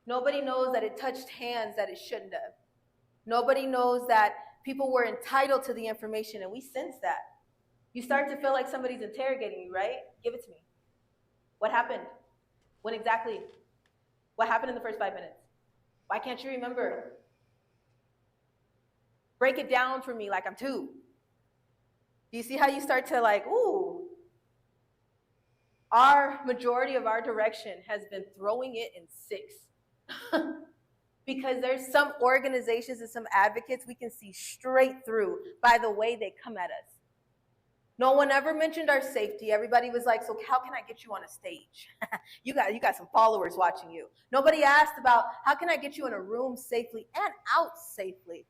Nobody knows that it touched hands that it shouldn't have. Nobody knows that people were entitled to the information, and we sense that. You start to feel like somebody's interrogating you, right? Give it to me. What happened? When exactly? What happened in the first 5 minutes? Why can't you remember? Break it down for me like I'm 2. Do you see how you start to like, ooh? Our majority of our direction has been throwing it in 6. Because there's some organizations and some advocates we can see straight through by the way they come at us. No one ever mentioned our safety. Everybody was like, so how can I get you on a stage? you got some followers watching you. Nobody asked about how can I get you in a room safely and out safely.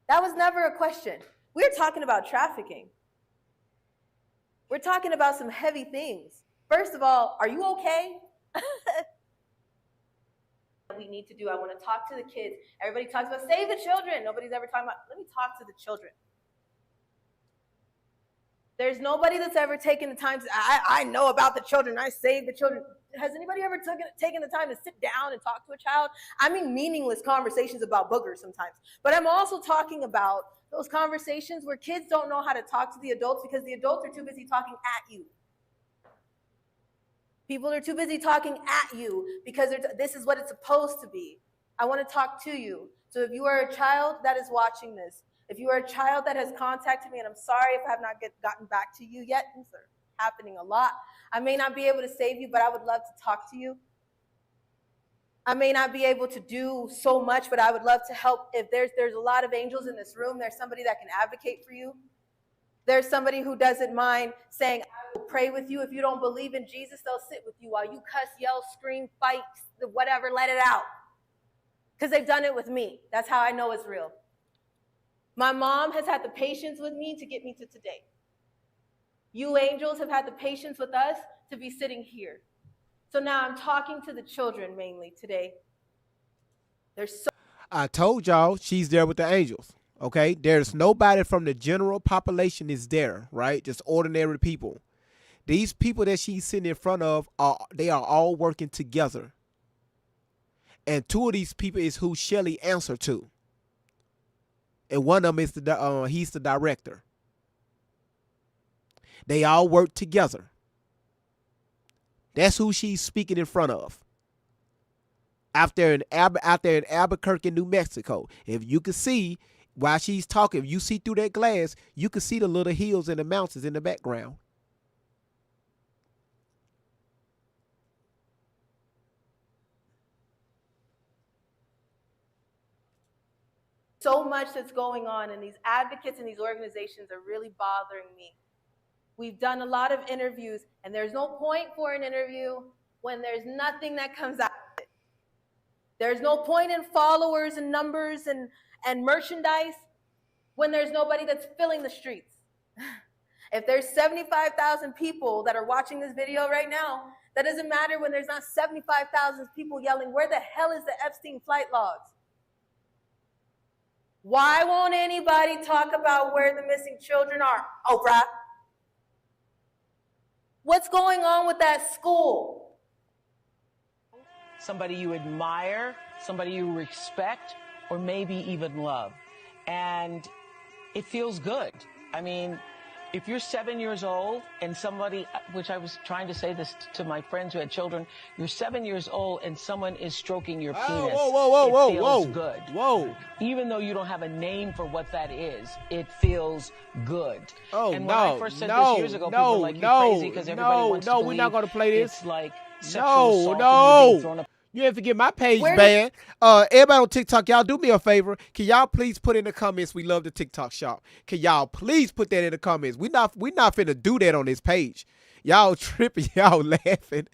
That was never a question. We're talking about trafficking. We're talking about some heavy things. First of all, are you okay? We need to do. I want to talk to the kids. Everybody talks about save the children. Nobody's ever talking about, let me talk to the children. There's nobody that's ever taken the time to, I know about the children. I save the children. Has anybody ever taken the time to sit down and talk to a child? I mean, meaningless conversations about boogers sometimes. But I'm also talking about those conversations where kids don't know how to talk to the adults because the adults are too busy talking at you. People are too busy talking at you because this is what it's supposed to be. I want to talk to you. So if you are a child that is watching this, if you are a child that has contacted me, and I'm sorry if I have not gotten back to you yet, things are happening a lot. I may not be able to save you, but I would love to talk to you. I may not be able to do so much, but I would love to help. If there's a lot of angels in this room, there's somebody that can advocate for you. There's somebody who doesn't mind saying, I will pray with you. If you don't believe in Jesus, they'll sit with you while you cuss, yell, scream, fight, whatever, let it out. Because they've done it with me. That's how I know it's real. My mom has had the patience with me to get me to today. You angels have had the patience with us to be sitting here. So now I'm talking to the children mainly today. I told y'all she's there with the angels. Okay, there's nobody from the general population is there, right? Just ordinary people. These people that she's sitting in front of they are all working together. And two of these people is who Shelly answered to. And one of them is he's the director. They all work together. That's who she's speaking in front of. Out there in Albuquerque, New Mexico. If you can see while she's talking, if you see through that glass, you can see the little hills and the mountains in the background. So much that's going on, and these advocates and these organizations are really bothering me. We've done a lot of interviews, and there's no point for an interview when there's nothing that comes out of it. There's no point in followers and numbers and merchandise when there's nobody that's filling the streets. If there's 75,000 people that are watching this video right now, that doesn't matter when there's not 75,000 people yelling, where the hell is the Epstein flight logs? Why won't anybody talk about where the missing children are, Oprah? What's going on with that school? Somebody you admire, somebody you respect, or maybe even love. And it feels good. I mean, if you're 7 years old and somebody, which I was trying to say this to my friends who had children, you're 7 years old and someone is stroking your penis. It feels good. Whoa. Even though you don't have a name for what that is, it feels good. Oh, and when I first said this years ago, people were like, you're crazy because everybody wants to believe we're not going to play this. It's like sexual assault and being thrown up. You ain't forget my page banned. Everybody on TikTok, y'all do me a favor. Can y'all please put in the comments we love the TikTok shop? Can y'all please put that in the comments? We not finna do that on this page. Y'all tripping, y'all laughing.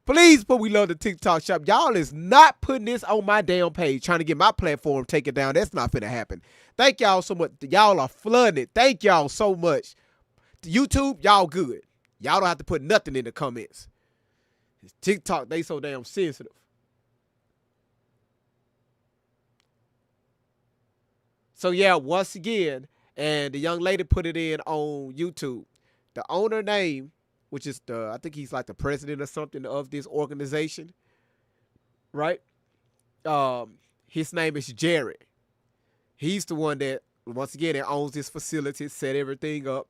Please put we love the TikTok shop. Y'all is not putting this on my damn page, trying to get my platform taken down. That's not finna happen. Thank y'all so much. Y'all are flooding it. Thank y'all so much. YouTube, y'all good. Y'all don't have to put nothing in the comments. TikTok, they so damn sensitive. So yeah, once again, and the young lady put it in on YouTube. The owner name, which is I think he's like the president or something of this organization, right? His name is Jerry. He's the one that, once again, that owns this facility, set everything up,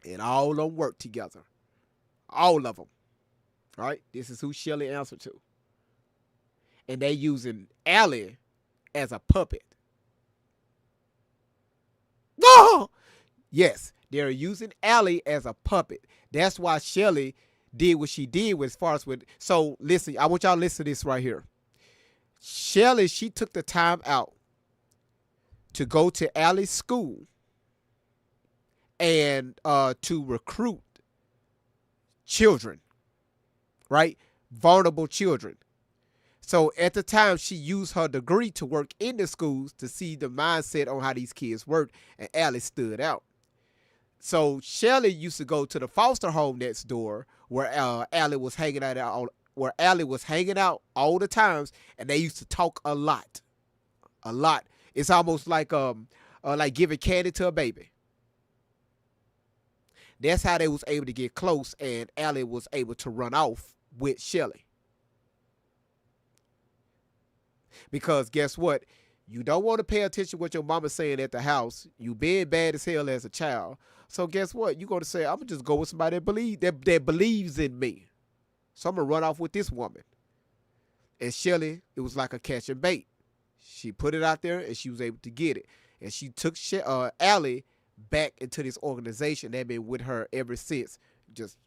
and all of them work together. All of them, right? This is who Shelly answered to. And they using Allie as a puppet. No! Yes, they're using Allie as a puppet. That's why Shelly did what she did as far as with. So listen, I want y'all to listen to this right here. Shelly, she took the time out to go to Allie's school and to recruit children, right? Vulnerable children. So at the time, she used her degree to work in the schools to see the mindset on how these kids work, and Allie stood out. So Shelly used to go to the foster home next door where Allie was hanging out all the times, and they used to talk a lot. It's almost like giving candy to a baby. That's how they was able to get close, and Allie was able to run off with Shelly. Because guess what? You don't want to pay attention to what your mama's saying at the house. You being bad as hell as a child. So guess what? You're going to say, I'm going to just go with somebody that believes in me. So I'm going to run off with this woman. And Shelly, it was like a catch and bait. She put it out there and she was able to get it. And she took Allie back into this organization that had been with her ever since. Just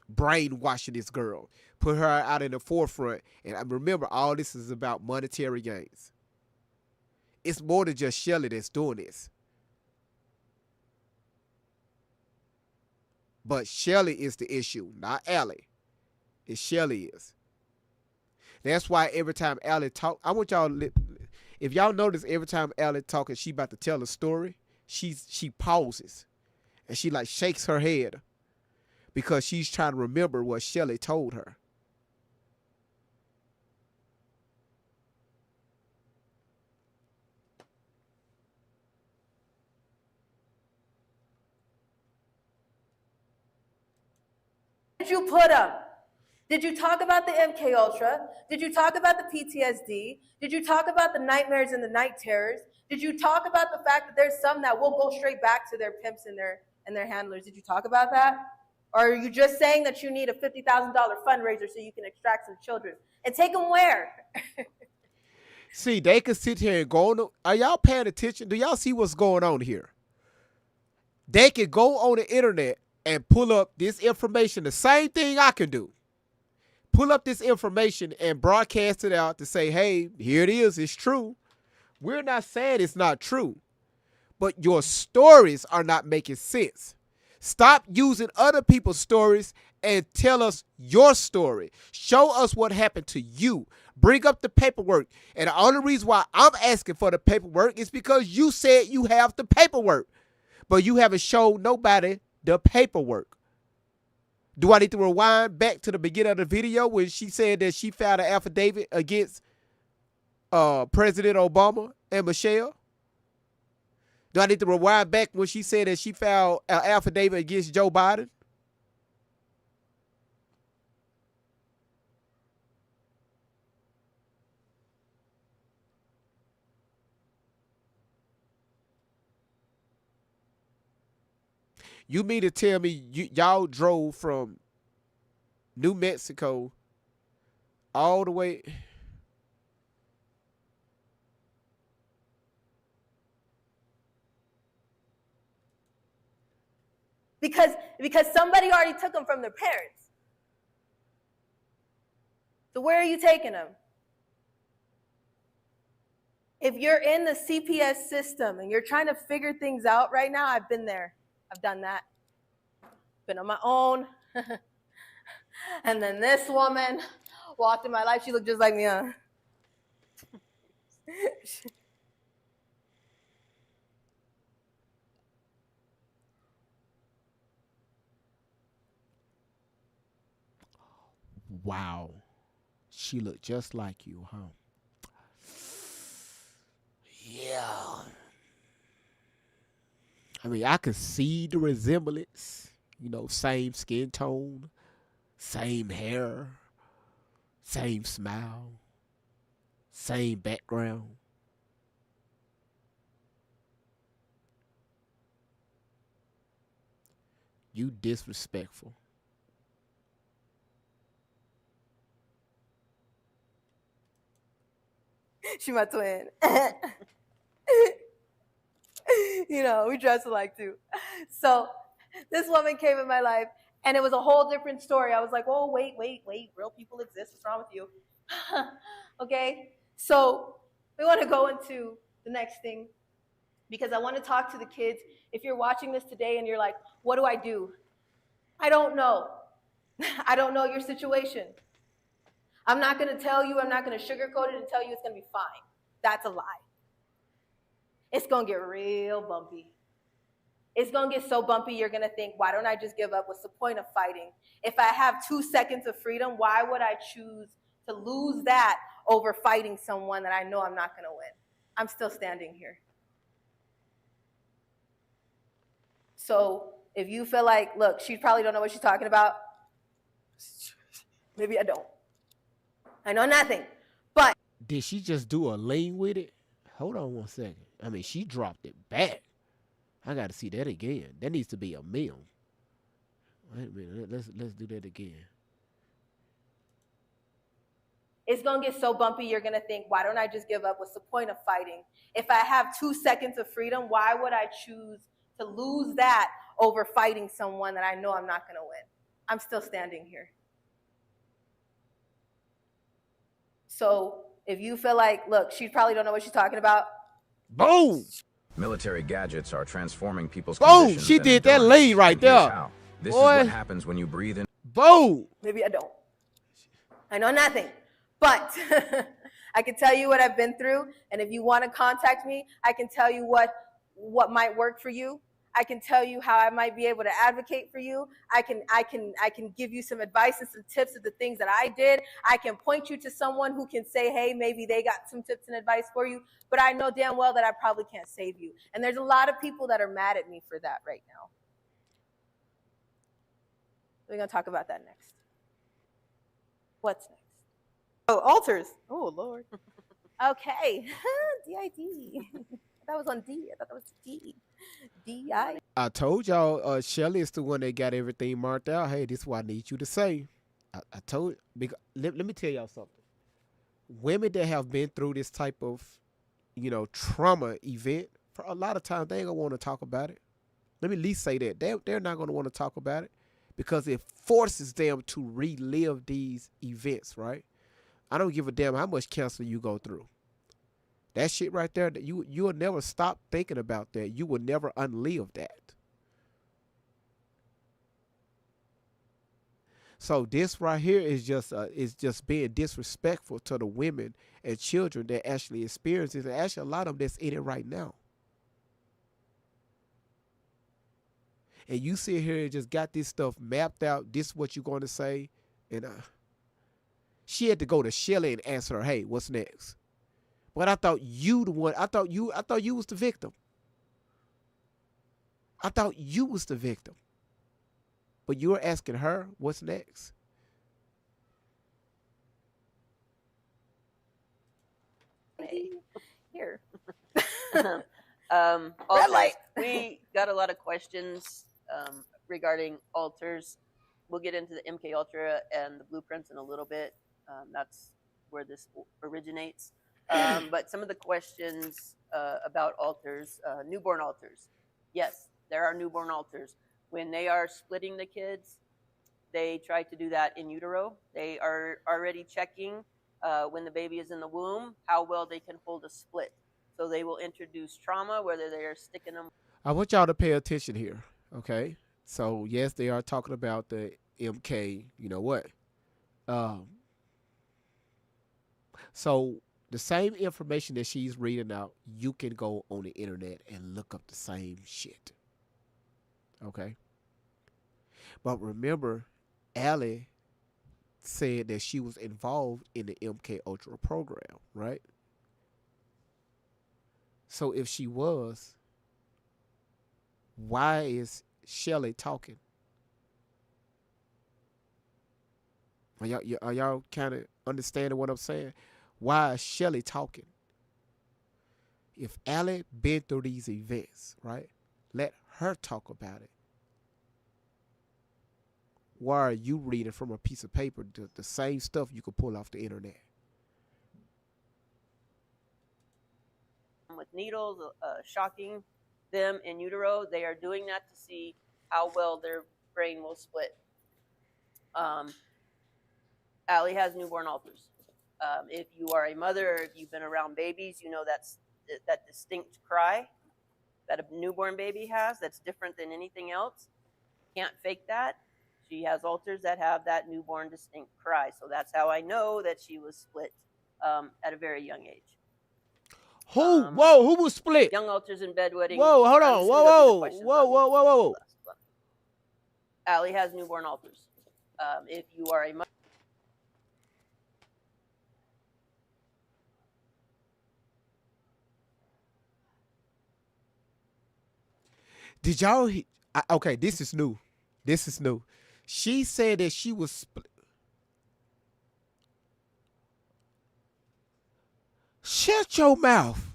brainwashing this girl. Put her out in the forefront. And remember, all this is about monetary gains. It's more than just Shelly that's doing this. But Shelly is the issue, not Allie. It's Shelly is. That's why every time Allie talk, I want y'all, if y'all notice, every time Allie talking, she about to tell a story, she pauses. And she like shakes her head. Because she's trying to remember what Shelly told her. you put them? Did you talk about the MK Ultra? Did you talk about the PTSD? Did you talk about the nightmares and the night terrors? Did you talk about the fact that there's some that will go straight back to their pimps and their handlers? Did you talk about that? Or are you just saying that you need a $50,000 fundraiser so you can extract some children? And take them where? See, they could sit here and go on. Are y'all paying attention? Do y'all see what's going on here? They could go on the internet and pull up this information, the same thing I can do. Pull up this information and broadcast it out to say, hey, here it is, it's true. We're not saying it's not true, but your stories are not making sense. Stop using other people's stories and tell us your story. Show us what happened to you. Bring up the paperwork. And the only reason why I'm asking for the paperwork is because you said you have the paperwork, but you haven't showed nobody the paperwork. Do I need to rewind back to the beginning of the video when she said that she filed an affidavit against President Obama and Michelle? Do I need to rewind back when she said that she filed an affidavit against Joe Biden? You mean to tell me y'all drove from New Mexico all the way? Because somebody already took them from their parents. So where are you taking them? If you're in the CPS system and you're trying to figure things out right now, I've been there. I've done that. Been on my own. And then this woman walked in my life. She looked just like me, huh? Wow. She looked just like you, huh? Yeah. I mean, I could see the resemblance. You know, same skin tone, same hair, same smile, same background. You disrespectful. She my twin. You know, we dress alike too. So this woman came in my life and it was a whole different story. I was like, oh, wait. Real people exist. What's wrong with you? Okay. So we want to go into the next thing because I want to talk to the kids. If you're watching this today and you're like, what do I do? I don't know. I don't know your situation. I'm not going to tell you. I'm not going to sugarcoat it and tell you it's going to be fine. That's a lie. It's going to get real bumpy. It's going to get so bumpy, you're going to think, why don't I just give up? What's the point of fighting? If I have 2 seconds of freedom, why would I choose to lose that over fighting someone that I know I'm not going to win? I'm still standing here. So if you feel like, look, she probably don't know what she's talking about. Maybe I don't. I know nothing. But did she just do a lean with it? Hold on one second. I mean, she dropped it back. I got to see that again. That needs to be a meal. Wait a minute. Let's do that again. It's going to get so bumpy, you're going to think, why don't I just give up? What's the point of fighting? If I have 2 seconds of freedom, why would I choose to lose that over fighting someone that I know I'm not going to win? I'm still standing here. So if you feel like, look, she probably don't know what she's talking about. Boom. Military gadgets are transforming people's Boom. conditions. She and did that endurance. lean right And here's there. how. This Boy. is what happens when you breathe in. Boom. Maybe I don't. I know nothing. But I can tell you what I've been through. And if you want to contact me, I can tell you what might work for you. I can tell you how I might be able to advocate for you. I can give you some advice and some tips of the things that I did. I can point you to someone who can say, hey, maybe they got some tips and advice for you. But I know damn well that I probably can't save you. And there's a lot of people that are mad at me for that right now. We're going to talk about that next. What's next? Oh, altars. Oh, Lord. Okay. DID. That was on D. I thought that was D. DI. I told y'all, Shelly is the one that got everything marked out. Hey, this is what I need you to say. I told, because let me tell y'all something. Women that have been through this type of, trauma event, for a lot of times they ain't gonna want to talk about it. Let me at least say that they're not gonna want to talk about it because it forces them to relive these events. Right? I don't give a damn how much cancer you go through. That shit right there, that you will never stop thinking about that. You will never unlive that. So this right here is just being disrespectful to the women and children that actually experience it. And actually, a lot of them that's in it right now. And you sit here and just got this stuff mapped out. This is what you're going to say, and she had to go to Shelly and ask her, "Hey, what's next?" But I thought you the one. I thought you was the victim. I thought you was the victim. But you were asking her, what's next? Here. Red Also, light. we got a lot of questions regarding altars. We'll get into the MK Ultra and the blueprints in a little bit. That's where this originates. But some of the questions about altars, newborn altars. Yes, there are newborn altars. When they are splitting the kids, they try to do that in utero. They are already checking when the baby is in the womb how well they can hold a split. So they will introduce trauma, whether they are sticking them. I want y'all to pay attention here, okay? So, yes, they are talking about the MK, you know what? So, the same information that she's reading out, you can go on the internet and look up the same shit. Okay? But remember, Allie said that she was involved in the MK Ultra program, right? So if she was, why is Shelly talking? Are y'all kind of understanding what I'm saying? Why is Shelly talking? If Allie been through these events, right? Let her talk about it. Why are you reading from a piece of paper the same stuff you could pull off the internet? With needles, shocking them in utero. They are doing that to see how well their brain will split. Allie has newborn altars. If you are a mother or if you've been around babies, you know that distinct cry that a newborn baby has that's different than anything else. Can't fake that. She has altars that have that newborn distinct cry. So that's how I know that she was split at a very young age. Who? Whoa, who was split? Young altars in bedwetting. Whoa, hold on. Whoa. Allie has newborn altars. If you are a mother. Did y'all? Okay, this is new. She said that she was split. Shut your mouth.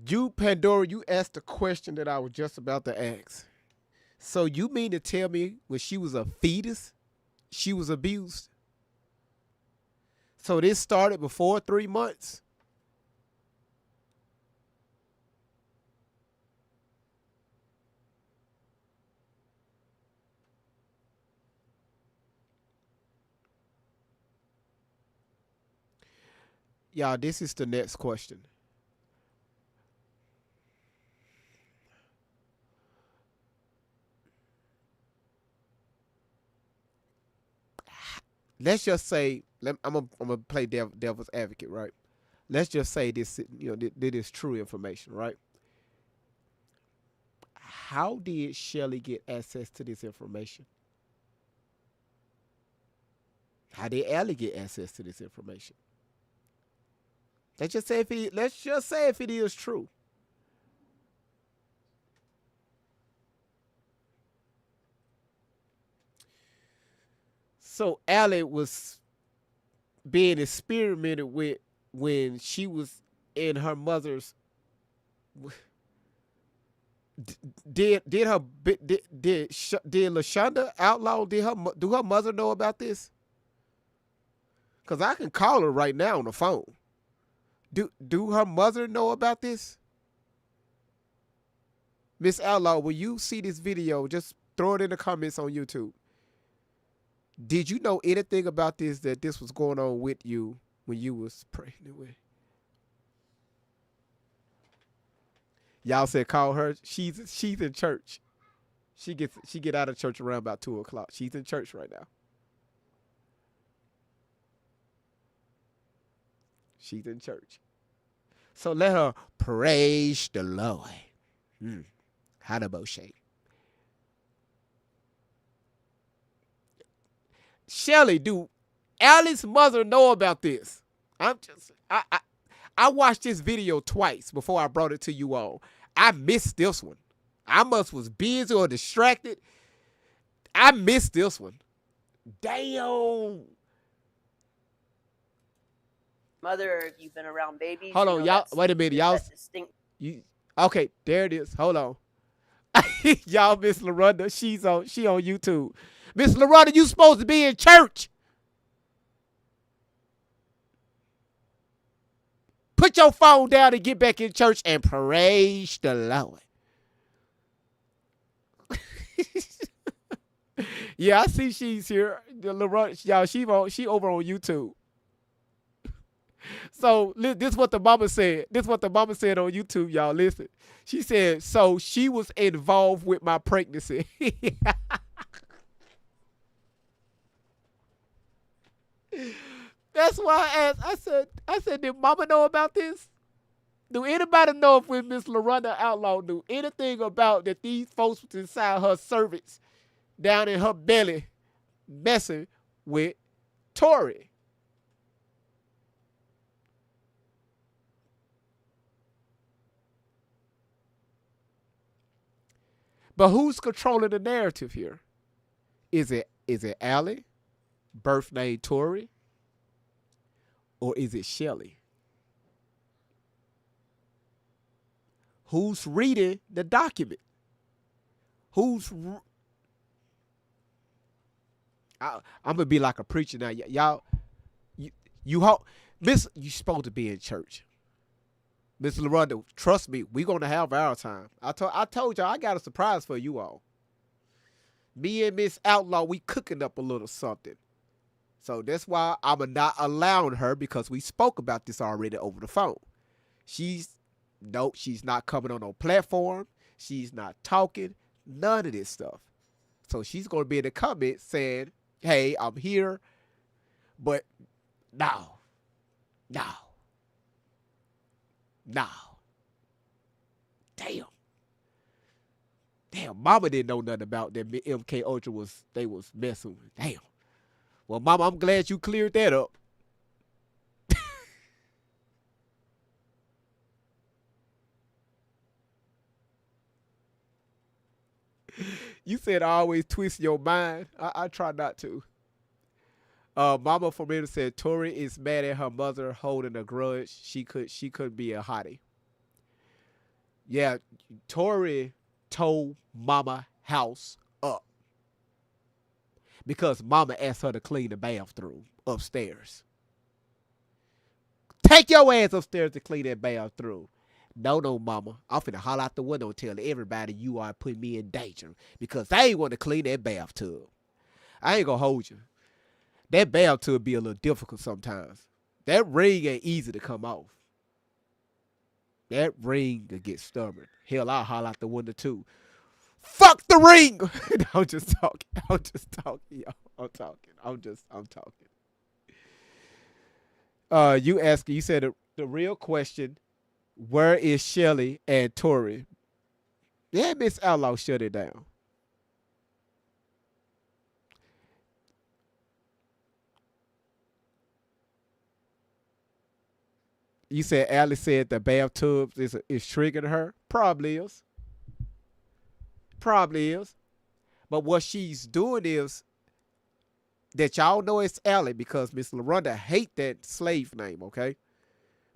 You, Pandora, you asked the question that I was just about to ask. So you mean to tell me when she was a fetus, she was abused? So this started before 3 months? Y'all, this is the next question. Let's just say, I'm gonna play devil's advocate, right? Let's just say this, this is true information, right? How did Shelly get access to this information? How did Allie get access to this information? Let's just say if it is true. So Allie was being experimented with when she was in her mother's. Did LaShonda Outlaw, do her mother know about this? Cause I can call her right now on the phone. Do her mother know about this? Miss Outlaw, when you see this video, just throw it in the comments on YouTube. Did you know anything about this, that this was going on with you when you was pregnant with? Y'all said call her. She's in church. She get out of church around about 2:00. She's in church right now. She's in church. So let her praise the Lord. Hanaboshe. Shelly, do Allie's mother know about this? I watched this video twice before I brought it to you all. I missed this one. I was busy or distracted. I missed this one. Damn. Mother, you've been around babies. Hold on, y'all. Wait a minute, y'all. Okay, there it is. Hold on. Y'all, Miss LaRonda, she on YouTube. Miss LaRonda, you supposed to be in church. Put your phone down and get back in church and praise the Lord. Yeah, I see she's here. Y'all, she over on YouTube. So this is what the mama said. This is what the mama said on YouTube, y'all. Listen. She said, so she was involved with my pregnancy. That's why I asked. I said, did mama know about this? Do anybody know if when Miss LaRonda Outlaw knew anything about that these folks was inside her cervix, down in her belly, messing with Tori? But who's controlling the narrative here? Is it Allie, birth name Tori, or is it Shelly? Who's reading the document? I'm gonna be like a preacher now, y'all. You supposed to be in church. Miss LaRonda, trust me, we gonna have our time. I told y'all I got a surprise for you all. Me and Miss Outlaw, we cooking up a little something. So that's why I'm not allowing her, because we spoke about this already over the phone. She's not coming on no platform. She's not talking, none of this stuff. So she's gonna be in the comments saying, hey, I'm here, but no. Damn, mama didn't know nothing about that MK Ultra was messing with. Damn. Well, mama, I'm glad you cleared that up. You said I always twist your mind. I try not to. Mama from here said Tori is mad at her mother holding a grudge. She couldn't be a hottie. Yeah, Tori told mama house up because mama asked her to clean the bathroom upstairs. Take your ass upstairs to clean that bathroom. No, mama. I'm finna holler out the window and tell everybody you are putting me in danger because I ain't want to clean that bathtub. I ain't gonna hold you. That bathtub be a little difficult sometimes. That ring ain't easy to come off. That ring will get stubborn. Hell, I'll holler out the window too. Fuck the ring! I'm just talking, y'all. I'm talking. You said the real question, where is Shelly and Tori? Yeah, Miss Outlaw shut it down. You said Alice said the bathtub is triggering her. Probably is. But what she's doing is that y'all know it's Allie because Miss LaRonda hate that slave name, okay?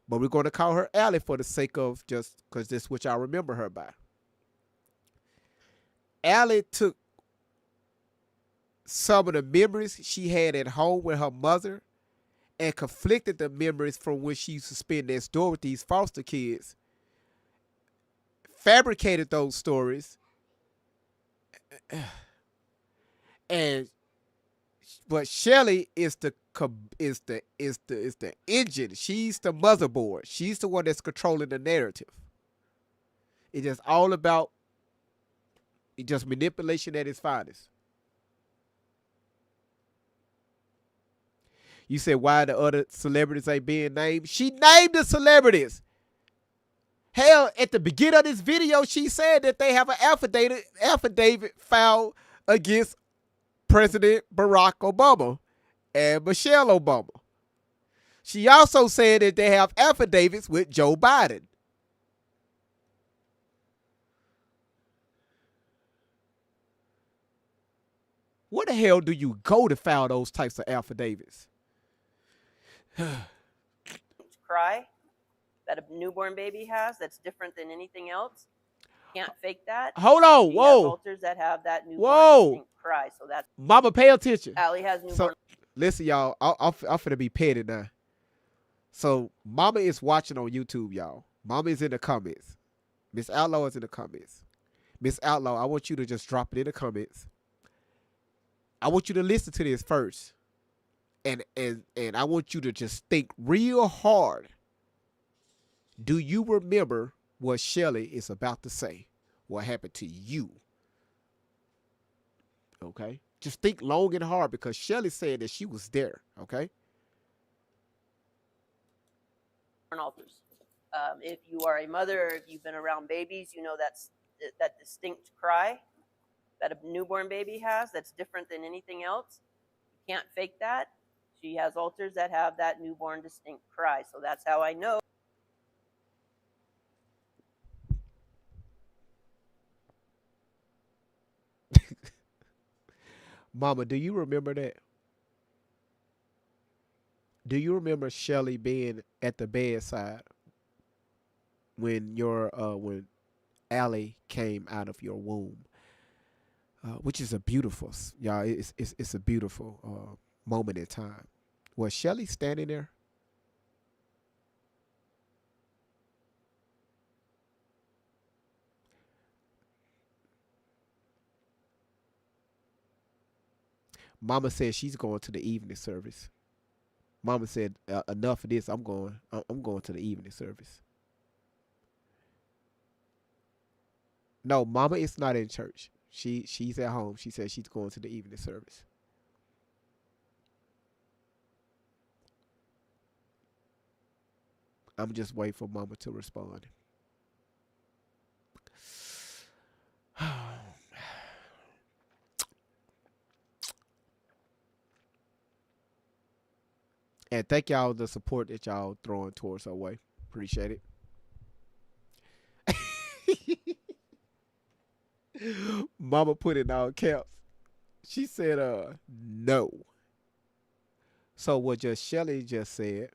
But we're going to call her Allie for the sake of just because this is what y'all remember her by. Allie took some of the memories she had at home with her mother and conflicted the memories from when she used to spend next door with these foster kids, fabricated those stories, and but Shelly is the engine. She's the motherboard. She's the one that's controlling the narrative. It's just all about just manipulation at its finest. You said why the other celebrities ain't being named? She named the celebrities. Hell, at the beginning of this video, she said that they have an affidavit filed against President Barack Obama and Michelle Obama. She also said that they have affidavits with Joe Biden. Where the hell do you go to file those types of affidavits? Cry that a newborn baby has that's different than anything else. Can't fake that. Hold on, She whoa. has alters that have that newborn Whoa. distinct cry. So that's Mama, pay attention. Allie has newborn. So, listen, y'all. I'm finna be petty now. So, Mama is watching on YouTube, y'all. Mama is in the comments. Miss Outlaw is in the comments. Miss Outlaw, I want you to just drop it in the comments. I want you to listen to this first. And I want you to just think real hard. Do you remember what Shelly is about to say? What happened to you? Okay? Just think long and hard because Shelly said that she was there. Okay? Alters. If you are a mother or if you've been around babies, you know that's that distinct cry that a newborn baby has that's different than anything else. You can't fake that. She has alters that have that newborn distinct cry. So that's how I know. Mama, do you remember that? Do you remember Shelly being at the bedside when when Allie came out of your womb? Which is a beautiful, y'all. It's a beautiful moment in time. Was Shelly standing there? Mama said she's going to the evening service. Mama said, enough of this. I'm going to the evening service. No, Mama is not in church. She's at home. She said she's going to the evening service. I'm just waiting for Mama to respond. And thank y'all the support that y'all throwing towards our way. Appreciate it. Mama put in all caps. She said, no. So what just Shelly just said.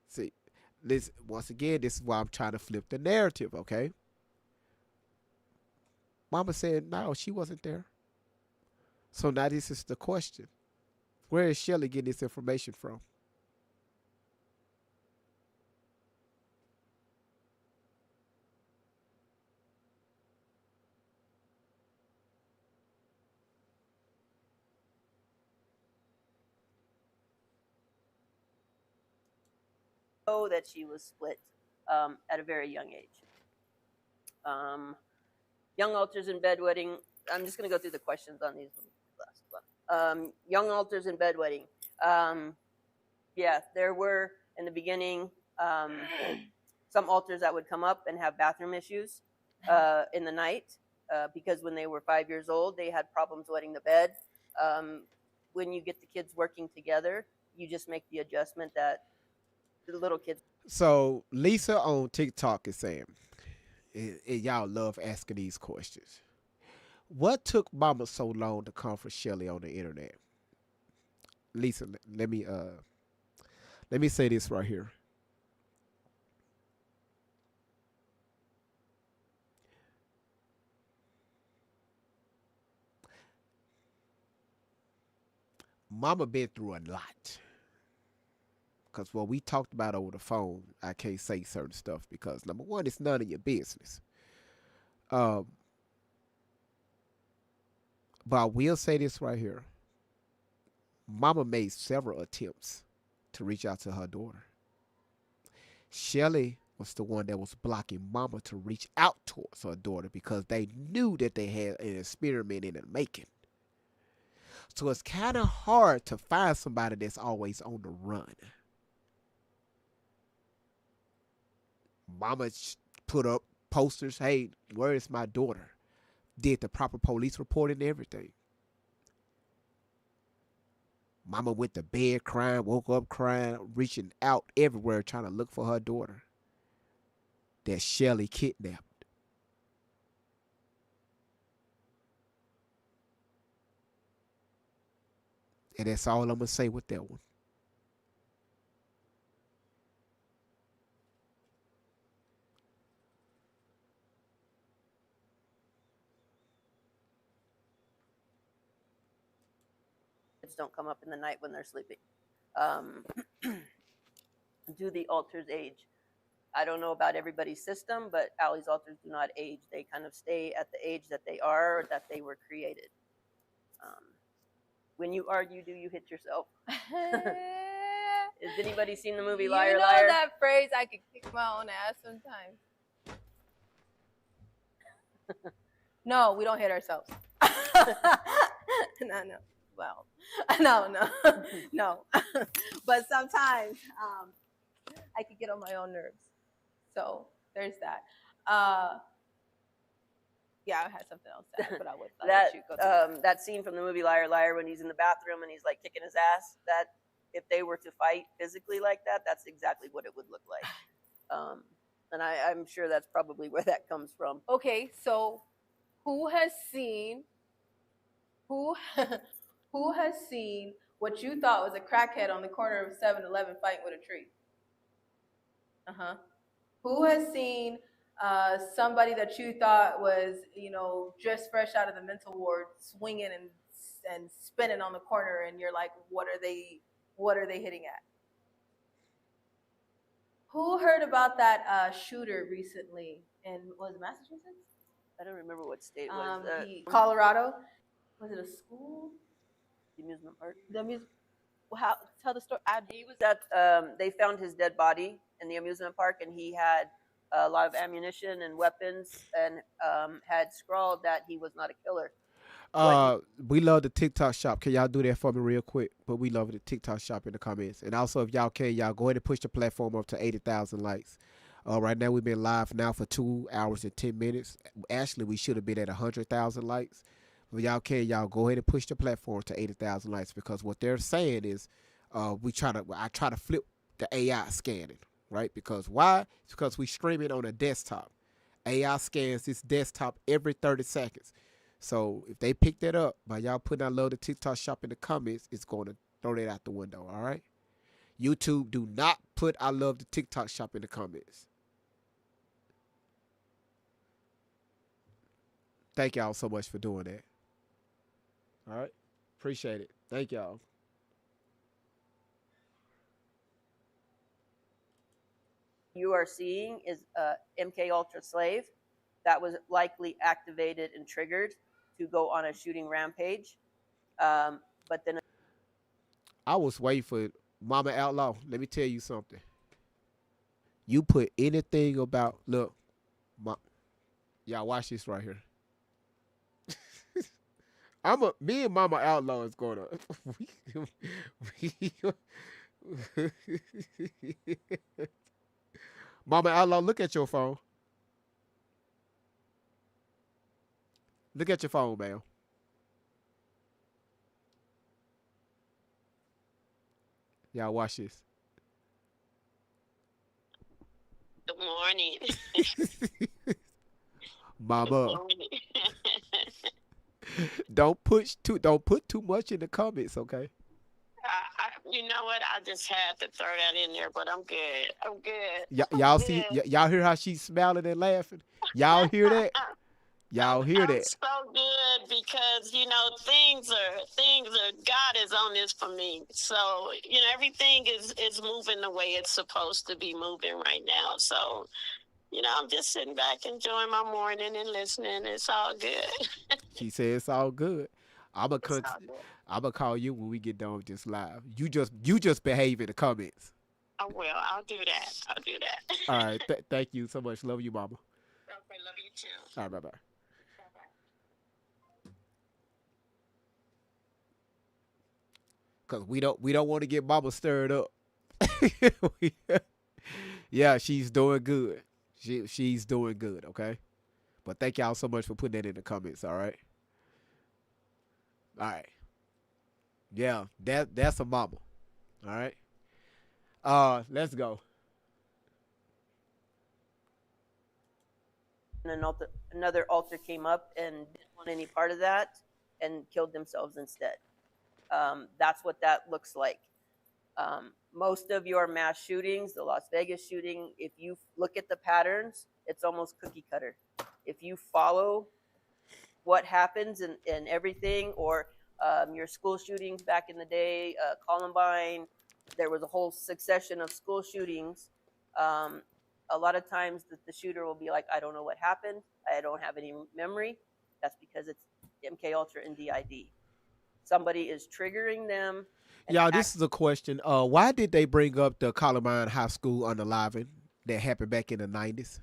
See, this once again, this is why I'm trying to flip the narrative, okay? Mama said, no, she wasn't there. So now this is the question. Where is Shelly getting this information from? Know that she was split at a very young age. Young alters and bedwetting. I'm just going to go through the questions on these last one. Young alters and bedwetting. Yeah, there were in the beginning some alters that would come up and have bathroom issues in the night because when they were 5 years old, they had problems wetting the bed. When you get the kids working together, you just make the adjustment that the little kids. So Lisa on TikTok is saying, and y'all love asking these questions. What took Mama so long to come for Shelly on the internet? Lisa, let me say this right here. Mama been through a lot. Because what we talked about over the phone, I can't say certain stuff because number one, it's none of your business. Um, but I will say this right here. Mama made several attempts to reach out to her daughter. Shelly was the one that was blocking Mama to reach out towards her daughter because they knew that they had an experiment in the making. So it's kind of hard to find somebody that's always on the run. Mama put up posters, hey, where is my daughter? Did the proper police report and everything. Mama went to bed crying, woke up crying, reaching out everywhere trying to look for her daughter that Shelly kidnapped. And that's all I'm going to say with that one. Kids don't come up in the night when they're sleeping. Do the alters age? I don't know about everybody's system, but Allie's alters do not age. They kind of stay at the age that they are, or that they were created. When you argue, do you hit yourself? Has anybody seen the movie Liar, you know Liar? that phrase, I could kick my own ass sometimes. No, we don't hit ourselves. No. Well, no. But sometimes I could get on my own nerves. So there's that. Yeah, I had something else to add, but I would let you go. That scene from the movie Liar, Liar, when he's in the bathroom and he's like kicking his ass, that if they were to fight physically like that, that's exactly what it would look like. And I'm sure that's probably where that comes from. Okay, so who has seen what you thought was a crackhead on the corner of 7-Eleven fighting with a tree? Who has seen somebody that you thought was, just fresh out of the mental ward, swinging and spinning on the corner, and you're like, what are they hitting at? Who heard about that shooter recently in, was it Massachusetts? I don't remember what state it was. Colorado. Was it a school? The amusement park. How, tell the story. He was at. They found his dead body in the amusement park, and he had a lot of ammunition and weapons, and had scrawled that he was not a killer. We love the TikTok shop. Can y'all do that for me real quick? But we love the TikTok shop in the comments. And also, if y'all can, y'all go ahead and push the platform up to 80,000 likes. Right now, we've been live now for 2 hours and 10 minutes. Actually, we should have been at 100,000 likes. But y'all can, y'all go ahead and push the platform to 80,000 likes, because what they're saying is I try to flip the AI scanning, right? Because why? It's because we stream it on a desktop. AI scans this desktop every 30 seconds. So if they pick that up by y'all putting I love the TikTok shop in the comments, it's going to throw that out the window, all right? YouTube, do not put I love the TikTok shop in the comments. Thank y'all so much for doing that. All right? Appreciate it. Thank y'all. You are seeing is MK Ultra Slave that was likely activated and triggered to go on a shooting rampage. But then I was waiting for Mama Outlaw. Let me tell you something. You put anything about, look, y'all watch this right here. Me and Mama Outlaw is going to. Mama Outlaw, look at your phone. Look at your phone, ma'am. Y'all watch this. Good morning. Mama. Good morning. Don't put too much in the comments, okay? You know what? I just had to throw that in there, but I'm good. I'm good. Y'all see, y'all hear how she's smiling and laughing? Y'all hear that? Y'all hear I'm that? so good because things are God is on this for me. So everything is moving the way it's supposed to be moving right now. So I'm just sitting back enjoying my morning and listening. It's all good. She said it's all good. I'ma It's all good. I'ma call you when we get done with this live. You just behave in the comments. I will. I'll do that. I'll do that. All right. Thank you so much. Love you, mama. Okay, love you too. All right. Bye bye. Cause we don't want to get mama stirred up. Yeah, she's doing good. She's doing good. Okay. But thank y'all so much for putting that in the comments. All right. All right. Yeah, that's a mama. All right. Let's go. And another altar came up and didn't want any part of that and killed themselves instead. That's what that looks like. Most of your mass shootings, the Las Vegas shooting, if you look at the patterns, it's almost cookie cutter. If you follow what happens and everything, or your school shootings back in the day, Columbine, there was a whole succession of school shootings. A lot of times the shooter will be like, I don't know what happened. I don't have any memory. That's because it's MK Ultra and DID. Somebody is triggering them. Y'all, this is a question. Why did they bring up the Columbine High School unaliving that happened back in the 90s?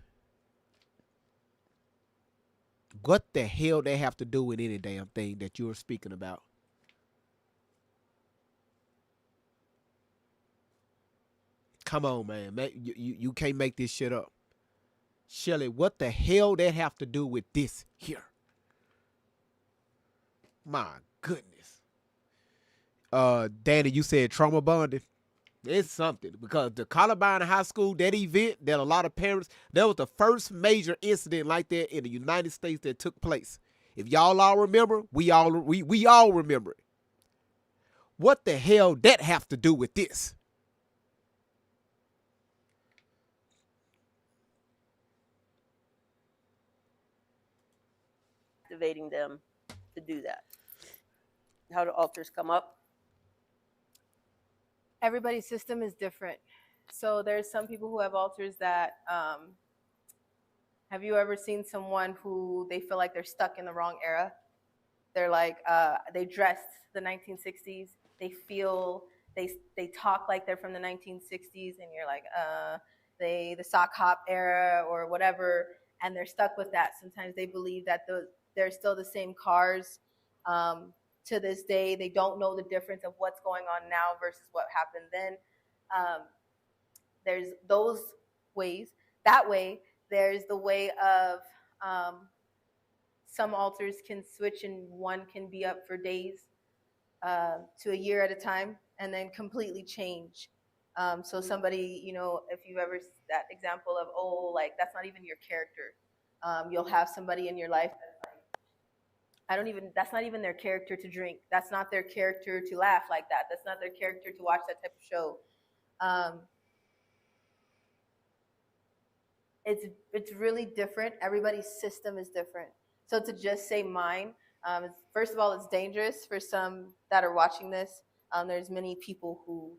What the hell they have to do with any damn thing that you're speaking about? Come on, man. You can't make this shit up. Shelly, what the hell they have to do with this here? My goodness. Danny, you said trauma bonding. It's something because the Columbine High School, that event, that a lot of parents, that was the first major incident like that in the United States that took place. If y'all all remember, we all remember it. What the hell that have to do with this? Activating them to do that. How do altars come up? Everybody's system is different. So there's some people who have altars that have you ever seen someone who they feel like they're stuck in the wrong era? They're like they dressed the 1960s. They talk like they're from the 1960s, and you're like the sock hop era or whatever, and they're stuck with that. Sometimes they believe that they're still the same cars. To this day, they don't know the difference of what's going on now versus what happened then. There's those ways. That way, there's the way of some altars can switch and one can be up for days to a year at a time and then completely change. So somebody, if you've ever that example of, like that's not even your character. You'll have somebody in your life that's not even their character to drink. That's not their character to laugh like that. That's not their character to watch that type of show. It's really different. Everybody's system is different. So to just say mine, first of all, it's dangerous for some that are watching this. There's many people who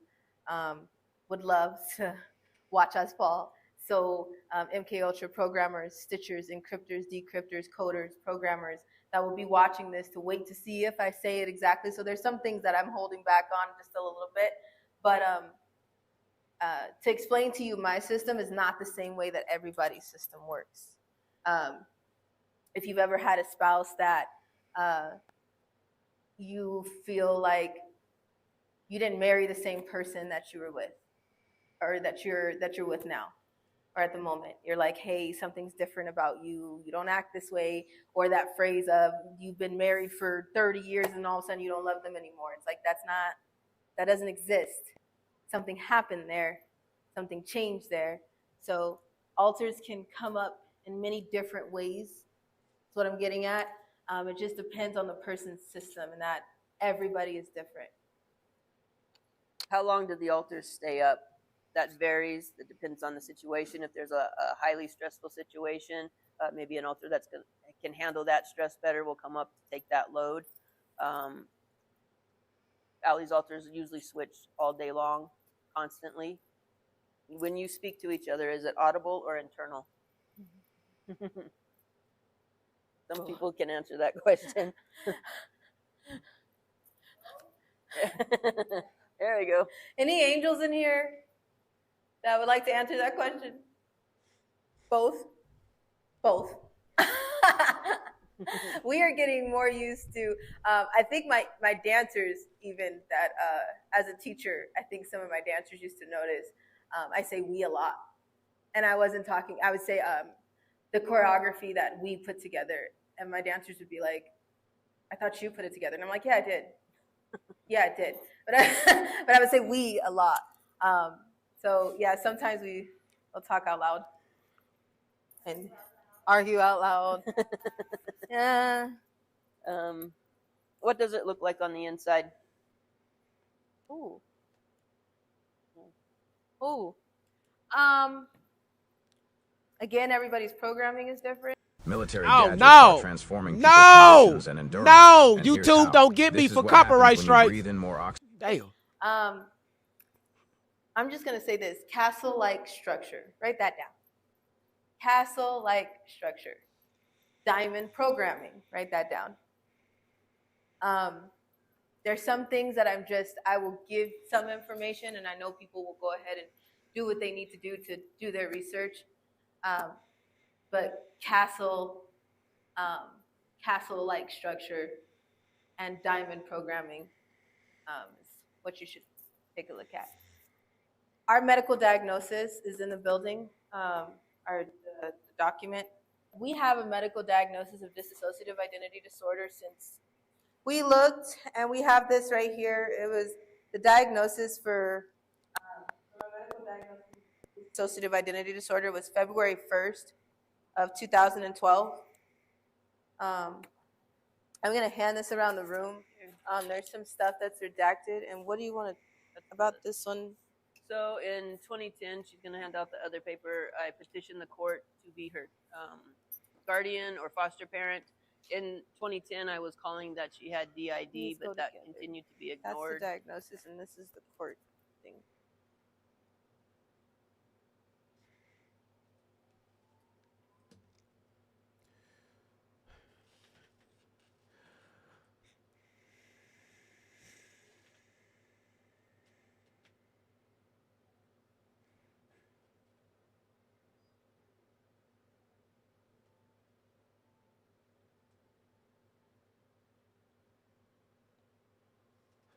would love to watch us fall. So MK Ultra programmers, stitchers, encryptors, decryptors, coders, programmers that will be watching this to wait to see if I say it exactly. So there's some things that I'm holding back on just a little bit. But to explain to you, my system is not the same way that everybody's system works. If you've ever had a spouse that you feel like you didn't marry the same person that you were with, or that you're with now, or at the moment, you're like, hey, something's different about you. You don't act this way. Or that phrase of you've been married for 30 years and all of a sudden you don't love them anymore. It's like, that doesn't exist. Something happened there. Something changed there. So altars can come up in many different ways. That's what I'm getting at. It just depends on the person's system, and that everybody is different. How long do the altars stay up? That varies. It depends on the situation. If there's a highly stressful situation, maybe an altar that can handle that stress better will come up to take that load. Allie's altars usually switch all day long, constantly. When you speak to each other, is it audible or internal? Some people can answer that question. There we go. Any angels in here that would like to answer that question? Both? Both. We are getting more used to, I think my dancers, even that as a teacher, I think some of my dancers used to notice, I say we a lot. And I wasn't talking, I would say the choreography that we put together, and my dancers would be like, I thought you put it together. And I'm like, yeah, I did. Yeah, I did. But I would say we a lot. So yeah, sometimes we'll talk out loud and argue out loud. Yeah. What does it look like on the inside? Ooh. Ooh. Again, everybody's programming is different. Military Oh, gadgets no. are transforming people's conditions and endurance. No, And here's YouTube how. don't get me This is for what happens copyright when you strikes. breathe in more oxygen. Damn. I'm just going to say this, castle-like structure. Write that down. Castle-like structure. Diamond programming. Write that down. There's some things that I will give some information, and I know people will go ahead and do what they need to do their research. But castle-like structure and diamond programming is what you should take a look at. Our medical diagnosis is in the building, the document. We have a medical diagnosis of dissociative identity disorder since we looked, and we have this right here. It was the diagnosis for medical diagnosis of dissociative identity disorder was February 1st of 2012. I'm going to hand this around the room. There's some stuff that's redacted, and what do you want to about this one? So in 2010, she's going to hand out the other paper. I petitioned the court to be her guardian or foster parent. In 2010, I was calling that she had DID, but that continued to be ignored. That's the diagnosis, and this is the court thing.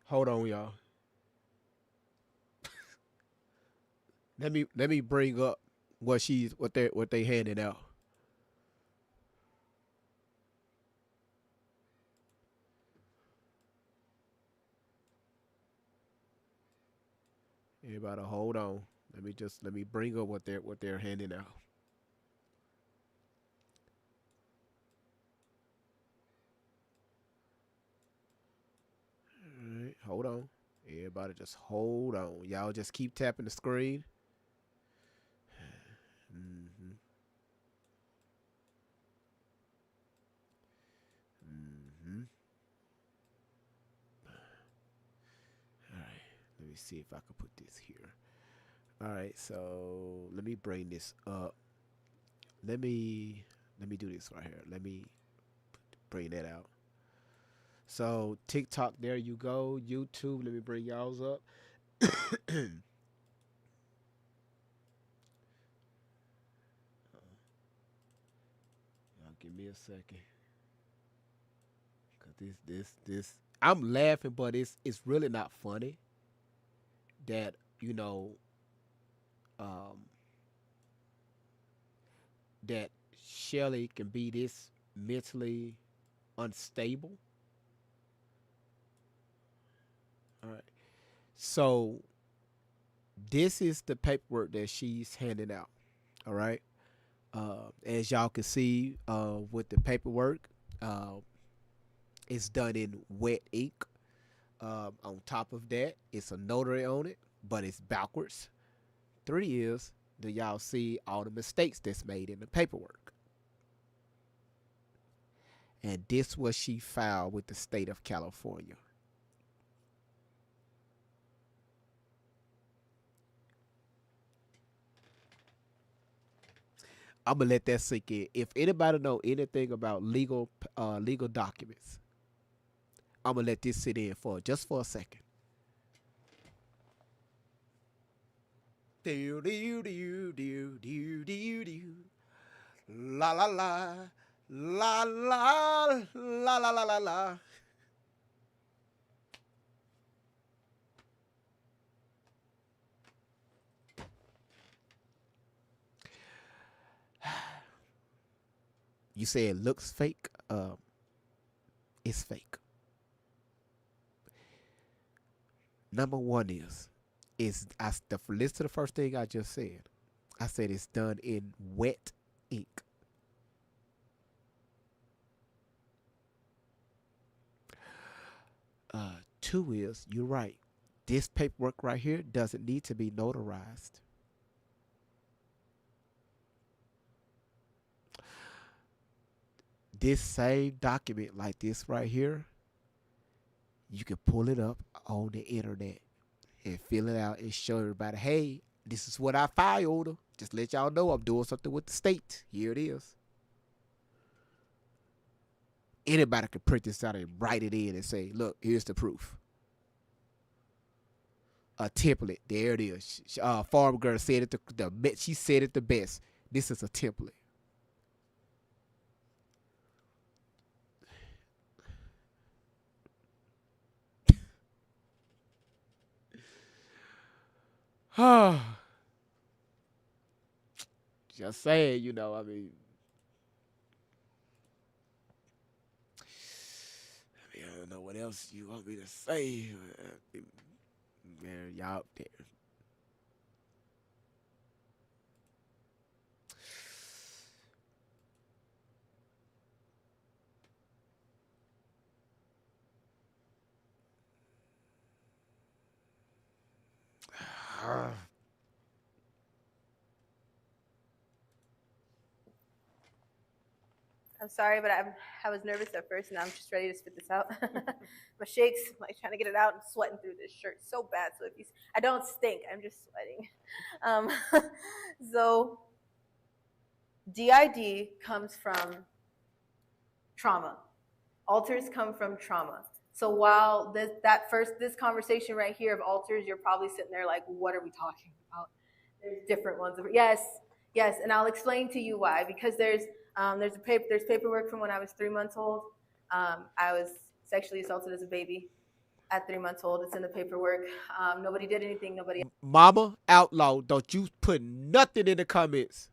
Hold on, y'all. Let me bring up what they handing out. Everybody, hold on. Let me bring up what they're handing out. All right, hold on. Everybody, just hold on. Y'all just keep tapping the screen. All right, let me see if I can put this here. All right, so let me bring this up. Let me do this right here. Let me bring that out. So TikTok, there you go. YouTube, let me bring y'all's up. Y'all give me a second. Cause this I'm laughing, but it's really not funny that, that Shelly can be this mentally unstable. All right. So this is the paperwork that she's handing out. All right. As y'all can see with the paperwork, It's done in wet ink. On top of that, it's a notary on it, but it's backwards. 3 is, do y'all see all the mistakes that's made in the paperwork? And this was she filed with the state of California. I'm gonna let that sink in. If anybody know anything about legal documents, I'm gonna let this sit in for just for a second. Do do do do do do do. La la la la la la la la la la. You say it looks fake. It's fake. Number one is listen to the first thing I just said. I said it's done in wet ink. Two is, you're right. This paperwork right here doesn't need to be notarized. This same document like this right here, you can pull it up on the internet and fill it out and show everybody, hey, this is what I filed. Just let y'all know I'm doing something with the state. Here it is. Anybody can print this out and write it in and say, look, here's the proof. A template. There it is. Farm girl said it she said it the best. This is a template. Just saying, I mean, I don't know what else you want me to say. Man, y'all up there. I'm sorry, but I was nervous at first, and I'm just ready to spit this out. My shakes, like trying to get it out, and sweating through this shirt so bad. So I don't stink. I'm just sweating. So DID comes from trauma. Alters come from trauma. So while this conversation right here of alters, you're probably sitting there like, what are we talking about? There's different ones. Yes, and I'll explain to you why. Because there's paperwork from when I was 3 months old. I was sexually assaulted as a baby at 3 months old. It's in the paperwork. Nobody did anything. Mama Outlaw, don't you put nothing in the comments.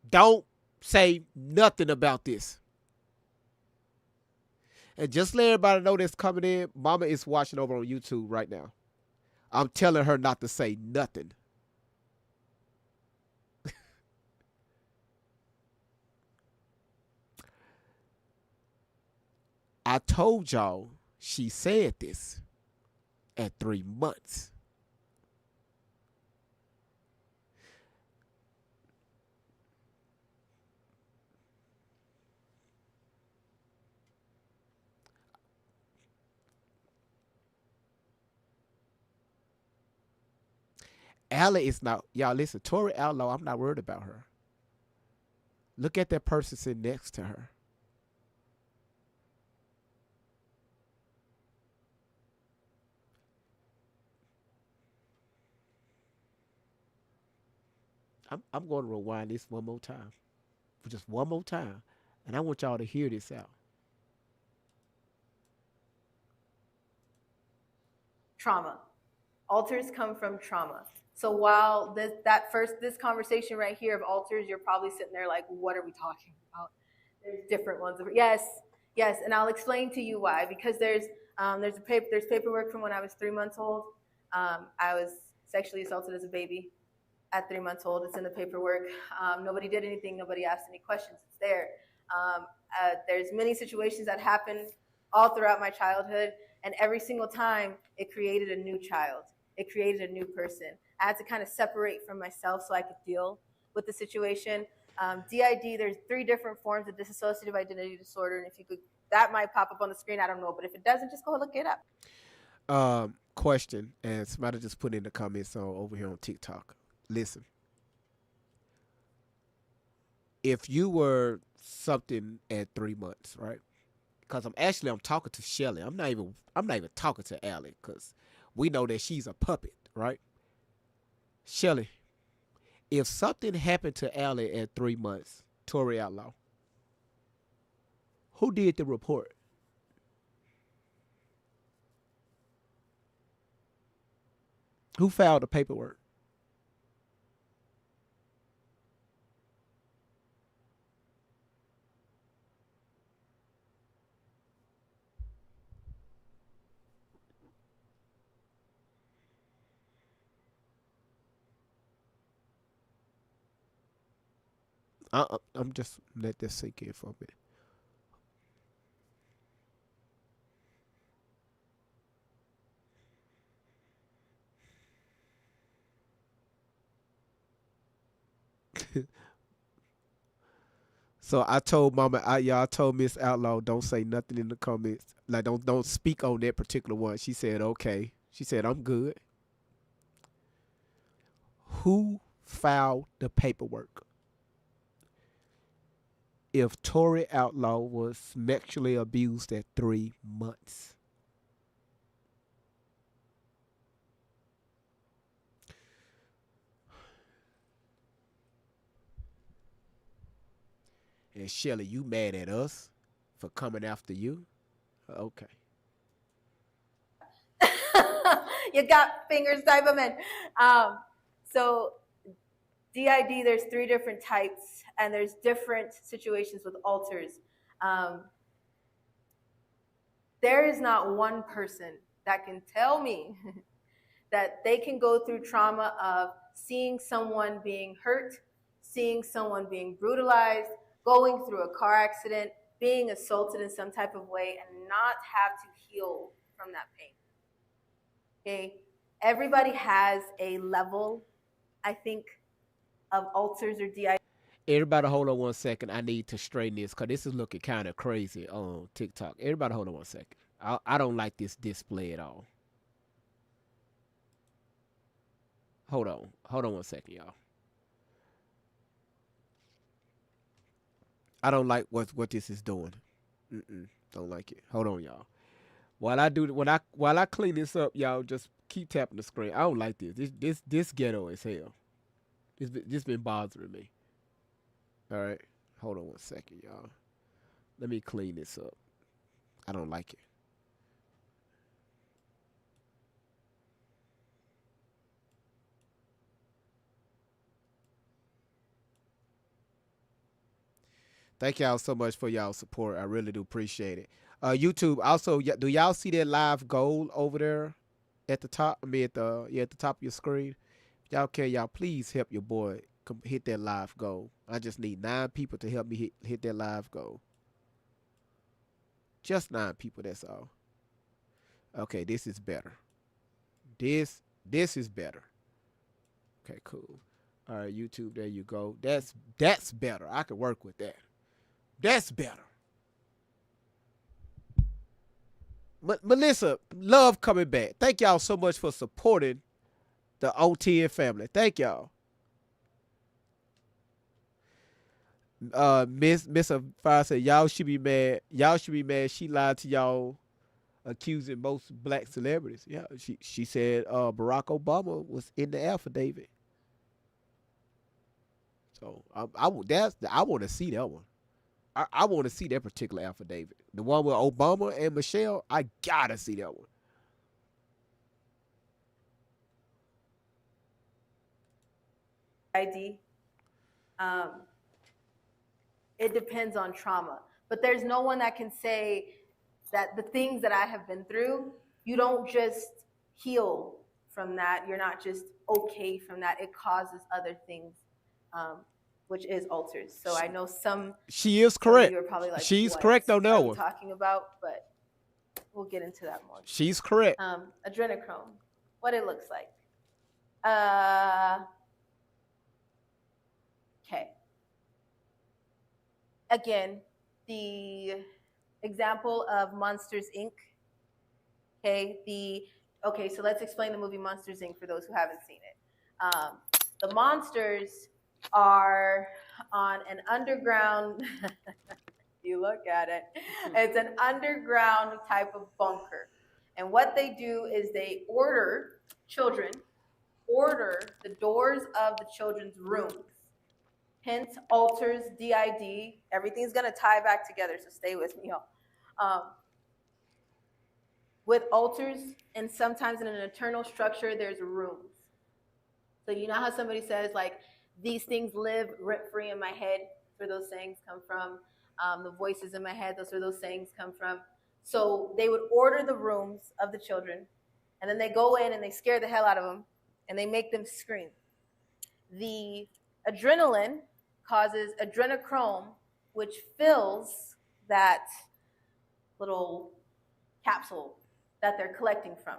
Don't say nothing about this. And just let everybody know that's coming in, Mama is watching over on YouTube right now. I'm telling her not to say nothing. I told y'all she said this at 3 months. Allie is not, y'all listen, Tori Outlaw, I'm not worried about her. Look at that person sitting next to her. I'm going to rewind this one more time. Just one more time. And I want y'all to hear this out. Trauma. Alters come from trauma. So while this conversation right here of alters, you're probably sitting there like, what are we talking about? There's different ones. Yes, and I'll explain to you why. Because there's paperwork from when I was 3 months old. I was sexually assaulted as a baby at 3 months old. It's in the paperwork. Nobody did anything. Nobody asked any questions. It's there. There's many situations that happen all throughout my childhood. And every single time, it created a new child. It created a new person. I had to kind of separate from myself so I could deal with the situation. DID, there's 3 different forms of dissociative identity disorder. And if you could, that might pop up on the screen. I don't know. But if it doesn't, just go look it up. Question, and somebody just put in the comments over here on TikTok. Listen. If you were something at 3 months, right? Because I'm talking to Shelly. I'm not even talking to Allie, because we know that she's a puppet, right? Shelly, if something happened to Allie at 3 months, Tory Outlaw, who did the report? Who filed the paperwork? I'm just let this sink in for a minute. So I told Mama, I told Miss Outlaw, don't say nothing in the comments. Like don't speak on that particular one. She said okay. She said I'm good. Who filed the paperwork? If Tory Outlaw was sexually abused at 3 months. And Shelly, you mad at us for coming after you? Okay. You got fingers, type them in. So DID, there's 3 different types, and there's different situations with alters. There is not one person that can tell me that they can go through trauma of seeing someone being hurt, seeing someone being brutalized, going through a car accident, being assaulted in some type of way, and not have to heal from that pain. Okay? Everybody has a level, I think, of alters or DID. Everybody hold on 1 second. I need to straighten this because this is looking kind of crazy on TikTok. Everybody hold on 1 second. I don't like this display at all. Hold on 1 second, y'all. I don't like what this is doing. Don't like it. Hold on, y'all. While I clean this up, y'all just keep tapping the screen. I don't like this. This ghetto as hell. This been bothering me. All right, hold on 1 second, y'all. Let me clean this up. I don't like it. Thank y'all so much for y'all support. I really do appreciate it. YouTube, also, do y'all see that live goal over there at the top? I mean, at the top of your screen. If y'all can, y'all please help your boy hit that live goal. I just need 9 people to help me hit that live goal. Just 9 people, that's all. Okay, this is better. This is better. Okay, cool. All right, YouTube, there you go. That's better. I can work with that. That's better. Melissa, love coming back. Thank y'all so much for supporting the OTN family. Thank y'all. Miss Fire said y'all should be mad. Y'all should be mad. She lied to y'all, accusing most black celebrities. Yeah, she said Barack Obama was in the affidavit. So I want to see that one. I want to see that particular affidavit. The one with Obama and Michelle. I gotta see that one. ID. It depends on trauma, but there's no one that can say that the things that I have been through, you don't just heal from that. You're not just okay from that. It causes other things, which is alters. So I know some. She is correct. You're probably like, she's correct on that one. Talking about, but we'll get into that more. She's correct. Adrenochrome, what it looks like. Okay. Again, the example of Monsters Inc. Okay, so let's explain the movie Monsters Inc. for those who haven't seen it. The monsters are on an underground, you look at it, it's an underground type of bunker. And what they do is they order the doors of the children's rooms. Hint, altars, DID, everything's gonna tie back together, so stay with me, y'all. With altars, and sometimes in an eternal structure, there's rooms. So you know how somebody says, like, these things live rent-free in my head? That's where those sayings come from. The voices in my head, that's where those sayings come from. So they would order the rooms of the children, and then they go in and they scare the hell out of them, and they make them scream. The adrenaline causes adrenochrome, which fills that little capsule that they're collecting from.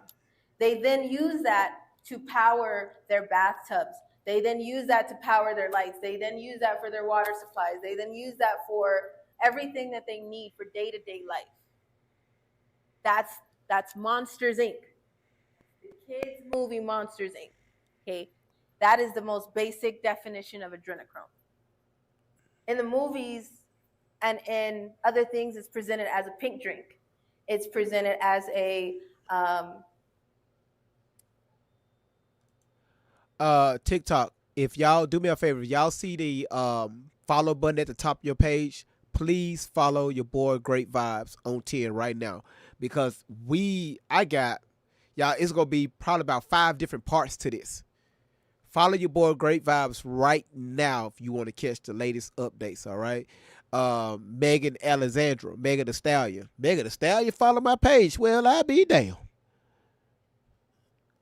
They then use that to power their bathtubs. They then use that to power their lights. They then use that for their water supplies. They then use that for everything that they need for day-to-day life. That's Monsters Inc. The kids' movie Monsters Inc. Okay, that is the most basic definition of adrenochrome. In the movies and in other things, it's presented as a pink drink. It's presented as a TikTok. If y'all do me a favor, if y'all see the follow button at the top of your page, please follow your boy Great Vibes on 10 right now, because I got y'all. It's gonna be probably about 5 different parts to this. Follow your boy Great Vibes right now if you want to catch the latest updates. All right. Megan Alexandra, Megan Thee Stallion. Megan Thee Stallion, follow my page. Well, I be damn.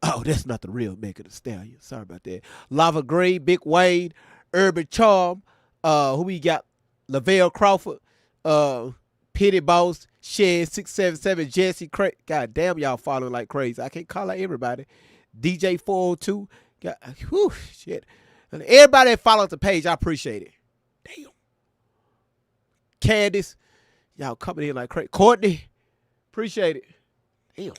Oh, that's not the real Megan Thee Stallion. Sorry about that. Lava Gray, Big Wayne, Urban Charm. Who we got? Lavelle Crawford. Pity Boss, Shed 677, Jesse Craig. God damn, y'all following like crazy. I can't call out everybody. DJ 402. God, whew, shit. And everybody that follows the page, I appreciate it. Damn. Candace, y'all coming in like crazy. Courtney, appreciate it. Damn.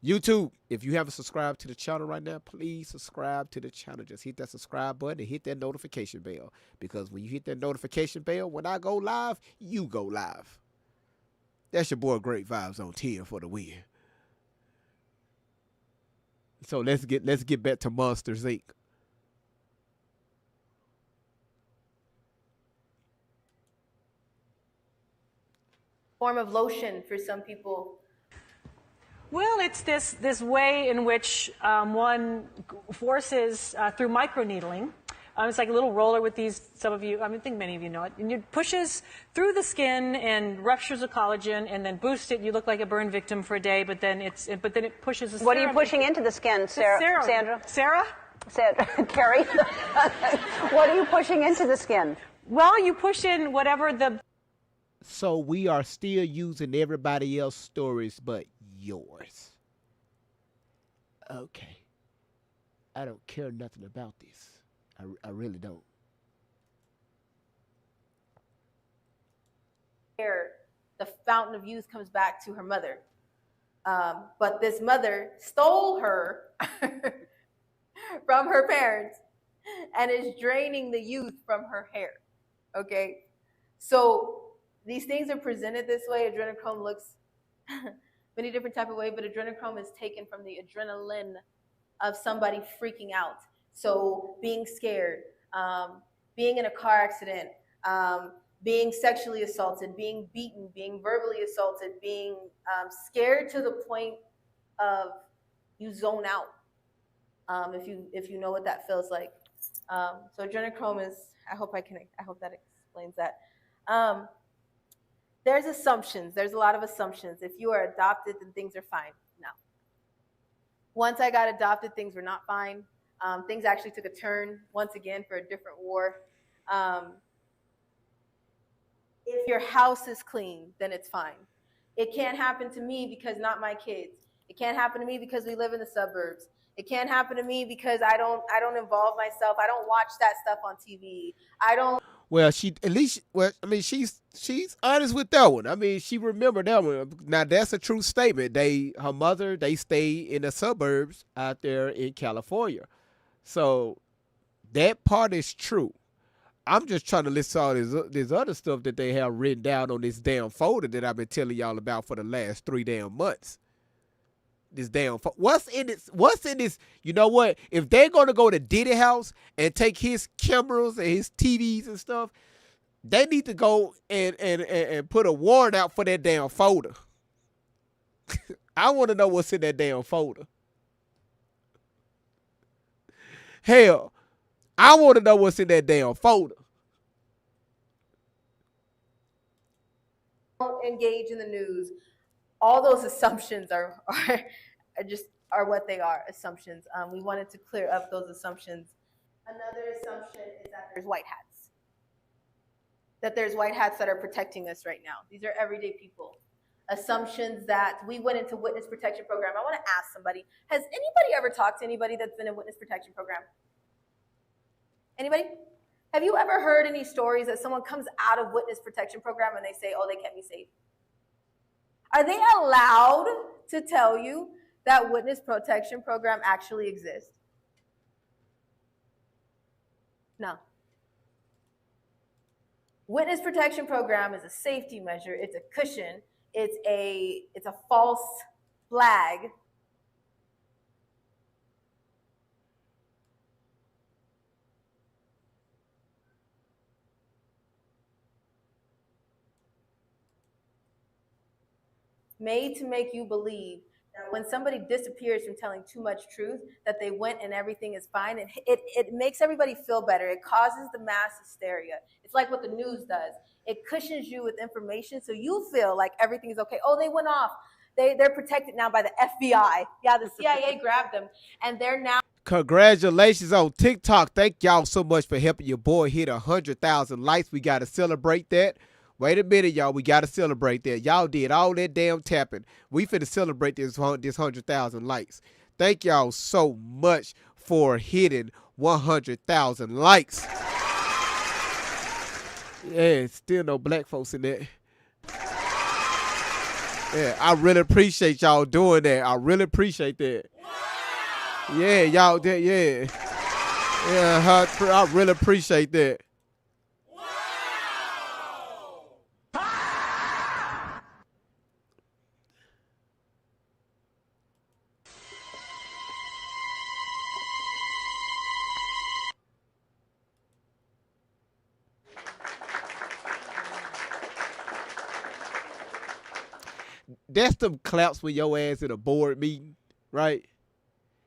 YouTube, if you haven't subscribed to the channel right now, please subscribe to the channel. Just hit that subscribe button and hit that notification bell. Because when you hit that notification bell, when I go live, you go live. That's your boy Great Vibes on 10 for the win. So let's get back to Monsters Inc. form of lotion for some people. Well, it's this way in which one forces through microneedling. It's like a little roller with these. Some of you, I think many of you know it. And it pushes through the skin and ruptures the collagen, and then boosts it. You look like a burn victim for a day, but then it pushes. The what are you pushing into the skin, Sarah? Sandra? Sarah? Carrie? What are you pushing into the skin? Well, you push in whatever the. So we are still using everybody else's stories, but yours. Okay. I don't care nothing about this. I really don't. The fountain of youth comes back to her mother. But this mother stole her from her parents and is draining the youth from her hair. Okay? So these things are presented this way. Adrenochrome looks many different type of way, but adrenochrome is taken from the adrenaline of somebody freaking out. So being scared, being in a car accident, being sexually assaulted, being beaten, being verbally assaulted, being scared to the point of you zone out. If you know what that feels like. So adrenochrome is. I hope that explains that. There's assumptions. There's a lot of assumptions. If you are adopted, then things are fine. No. Once I got adopted, things were not fine. Things actually took a turn once again for a different war. If your house is clean, then it's fine. It can't happen to me because not my kids. It can't happen to me because we live in the suburbs. It can't happen to me because I don't involve myself. I don't watch that stuff on TV. I don't. Well, she at least. Well, I mean, she's honest with that one. I mean, she remembered that one. Now that's a true statement. Her mother, they stay in the suburbs out there in California, so that part is true. I'm just trying to list all this other stuff that they have written down on this damn folder that I've been telling y'all about for the last 3 damn months. This damn what's in this? What's in this? You know what? If they're gonna go to Diddy house and take his cameras and his TVs and stuff, they need to go and put a warrant out for that damn folder. I want to know what's in that damn folder. Hell, I want to know what's in that damn folder. Don't engage in the news. All those assumptions are what they are, assumptions. We wanted to clear up those assumptions. Another assumption is that there's white hats. That there's white hats that are protecting us right now. These are everyday people. Assumptions that we went into witness protection program. I want to ask somebody, has anybody ever talked to anybody that's been in witness protection program? Anybody? Have you ever heard any stories that someone comes out of witness protection program and they say, oh, they kept me safe? Are they allowed to tell you that witness protection program actually exists? No. Witness protection program is a safety measure. It's a cushion. It's a false flag. Made to make you believe that when somebody disappears from telling too much truth, that they went and everything is fine. And it makes everybody feel better. It causes the mass hysteria. It's like what the news does. It cushions you with information so you feel like everything is okay. Oh, they went off. They're protected now by the FBI. Yeah, the CIA grabbed them, and they're now. Congratulations on TikTok. Thank y'all so much for helping your boy hit 100,000 likes. We got to celebrate that. Wait a minute, y'all. We got to celebrate that. Y'all did all that damn tapping. We finna celebrate this 100,000 likes. Thank y'all so much for hitting 100,000 likes. Yeah, still no black folks in there. Yeah, I really appreciate y'all doing that. I really appreciate that. Yeah, y'all did. Yeah. Yeah, I really appreciate that. That's them claps when your ass in a board meeting, right?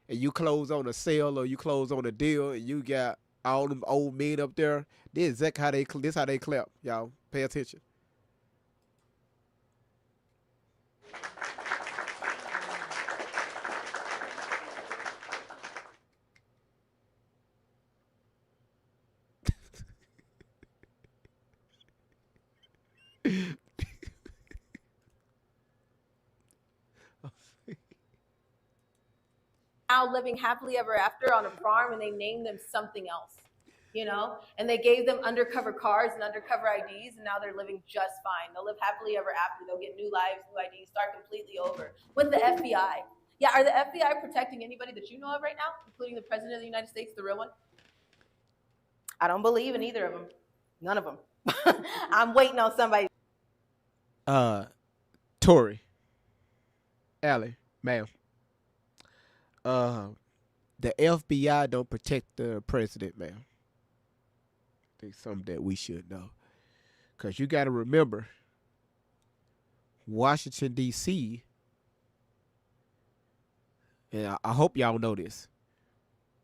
And you close on a sale or you close on a deal and you got all them old men up there. This is exactly how they clap, y'all. Pay attention. Now living happily ever after on a farm, and they named them something else, you know, and they gave them undercover cars and undercover IDs, and now they're living just fine. They'll live happily ever after. They'll get new lives, new IDs, start completely over with the FBI. Yeah, are the FBI protecting anybody that you know of right now, including the president of the United States, the real one? I don't believe in either of them. None of them. I'm waiting on somebody. Tori, Allie, ma'am. The FBI don't protect the president, ma'am. I think something that we should know. Because you got to remember, Washington, D.C., and I hope y'all know this,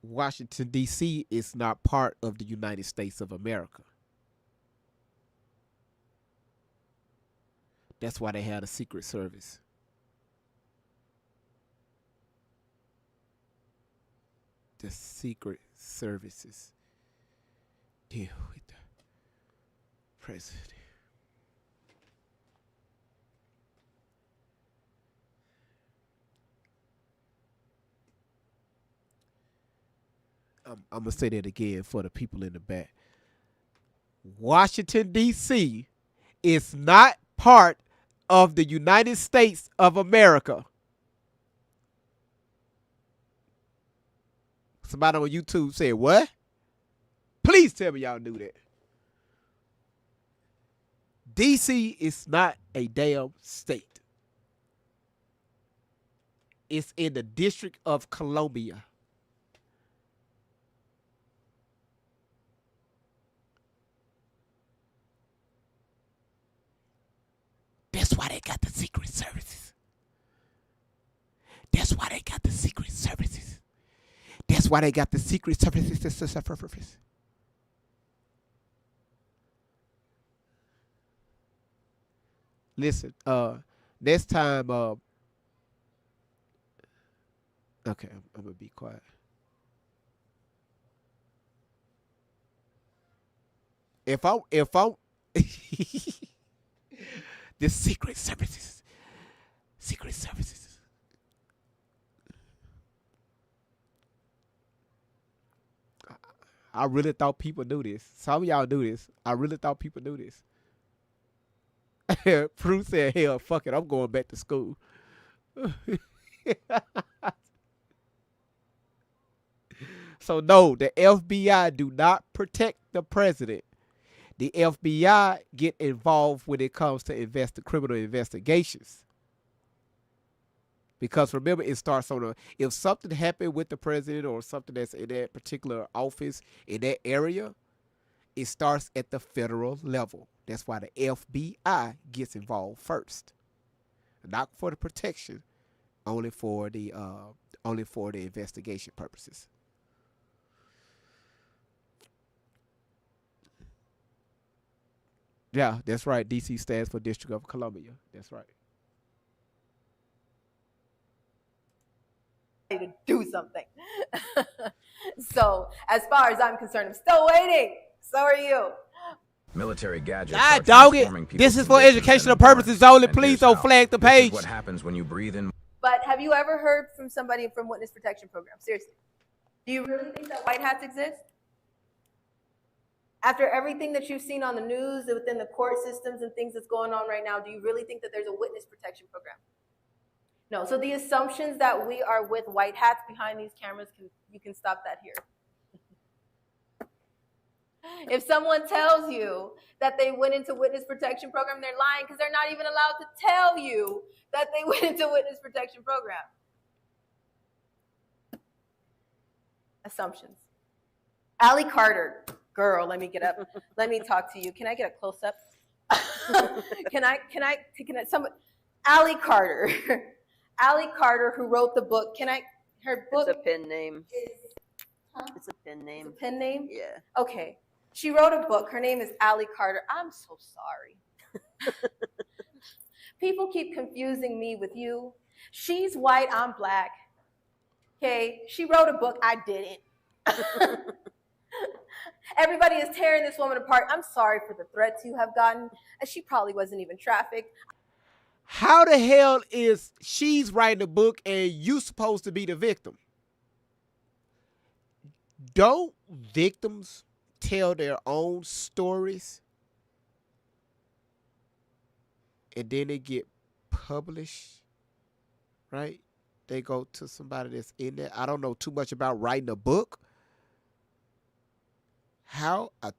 Washington, D.C. is not part of the United States of America. That's why they had a Secret Service. The Secret Services deal with the president. I'm gonna say that again for the people in the back. Washington, D.C. is not part of the United States of America. Somebody on YouTube said, what? Please tell me y'all knew that. D.C. is not a damn state. It's in the District of Columbia. That's why they got the Secret Services. That's why they got the Secret Services. That's why they got the Secret Services. Listen, next time, okay, I'm gonna be quiet. If I'm the Secret Services. Secret Services. I really thought people knew this. Some of y'all knew this. I really thought people knew this. Prue said, hell, fuck it. I'm going back to school. So, no, the FBI do not protect the president. The FBI get involved when it comes to criminal investigations. Because remember, it starts on if something happened with the president or something that's in that particular office in that area, it starts at the federal level. That's why the FBI gets involved first. Not for the protection, only for the investigation purposes. Yeah, that's right. DC stands for District of Columbia. That's right. To do something. So, as far as I'm concerned, I'm still waiting. So are you. Military gadgets. Ah, dog it. This is for educational purposes only. Please don't flag the page. This is what happens when you breathe in. But have you ever heard from somebody from Witness Protection Program? Seriously. Do you really think that white hats exist? After everything that you've seen on the news within the court systems and things that's going on right now, do you really think that there's a witness protection program? No. So the assumptions that we are with white hats behind these cameras, you can stop that here. If someone tells you that they went into witness protection program, they're lying because they're not even allowed to tell you that they went into witness protection program. Assumptions. Allie Carter. Girl, let me get up. Let me talk to you. Can I get a close up? Can I Allie Carter. Allie Carter, who wrote the book. Her book. It's a pen name. Huh? It's a pen name. It's a pen name? Yeah. Okay. She wrote a book. Her name is Allie Carter. I'm so sorry. People keep confusing me with you. She's white, I'm black. Okay, she wrote a book, I didn't. Everybody is tearing this woman apart. I'm sorry for the threats you have gotten. She probably wasn't even trafficked. How the hell is she's writing a book and you supposed to be the victim? Don't victims tell their own stories and then they get published, right? They go to somebody that's in there. I don't know too much about writing a book. How? I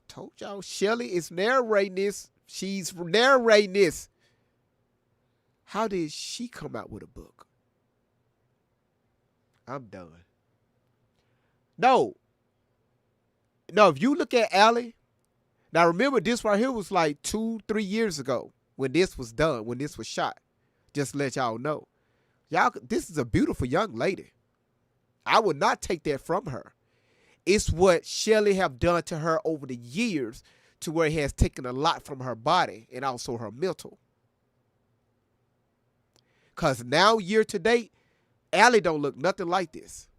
told y'all, Shelly is narrating this. She's narrating this. How did she come out with a book? I'm done. No, if you look at Allie, now remember this right here was like 2-3 years ago when this was done, when this was shot. Just to let y'all know. This is a beautiful young lady. I would not take that from her. It's what Shelly have done to her over the years to where it has taken a lot from her body and also her mental. Because now, year to date, Allie don't look nothing like this.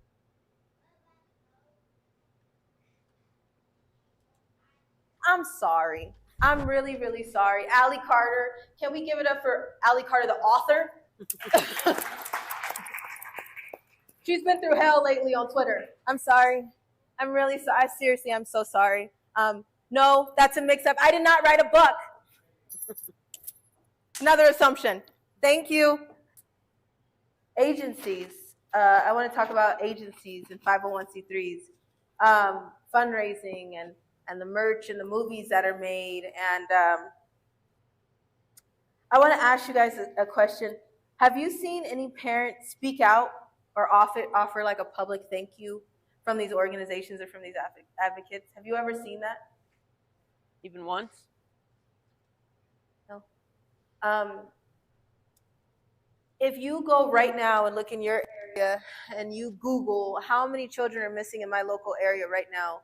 I'm sorry. I'm really, really sorry. Allie Carter, can we give it up for Allie Carter, the author? She's been through hell lately on Twitter. I'm sorry. I'm really sorry. Seriously, I'm so sorry. No, that's a mix-up. I did not write a book. Another assumption. Thank you. Agencies. I want to talk about agencies and 501c3s, fundraising and the merch and the movies that are made. And I want to ask you guys a question. Have you seen any parents speak out or offer like a public thank you from these organizations or from these advocates? Have you ever seen that? Even once? No. If you go right now and look in your area and you Google how many children are missing in my local area right now,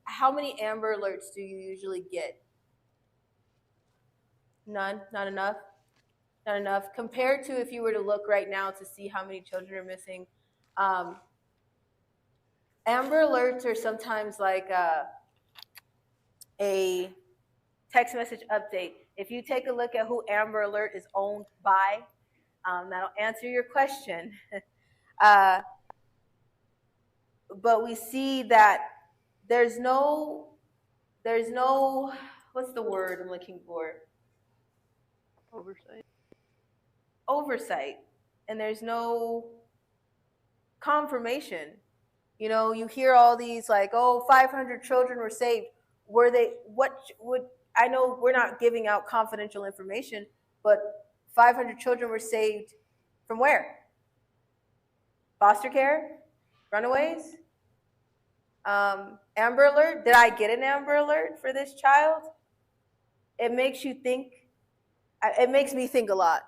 how many Amber Alerts do you usually get? None? Not enough? Not enough. Compared to if you were to look right now to see how many children are missing, Amber Alerts are sometimes like a text message update. If you take a look at who Amber Alert is owned by, that'll answer your question. But we see that there's no, what's the word I'm looking for? Oversight. And there's no confirmation. You know, you hear all these like, 500 children were saved. Were they, I know we're not giving out confidential information, but 500 children were saved from where? Foster care? Runaways? Amber Alert? Did I get an Amber Alert for this child? It makes you think. It makes me think a lot,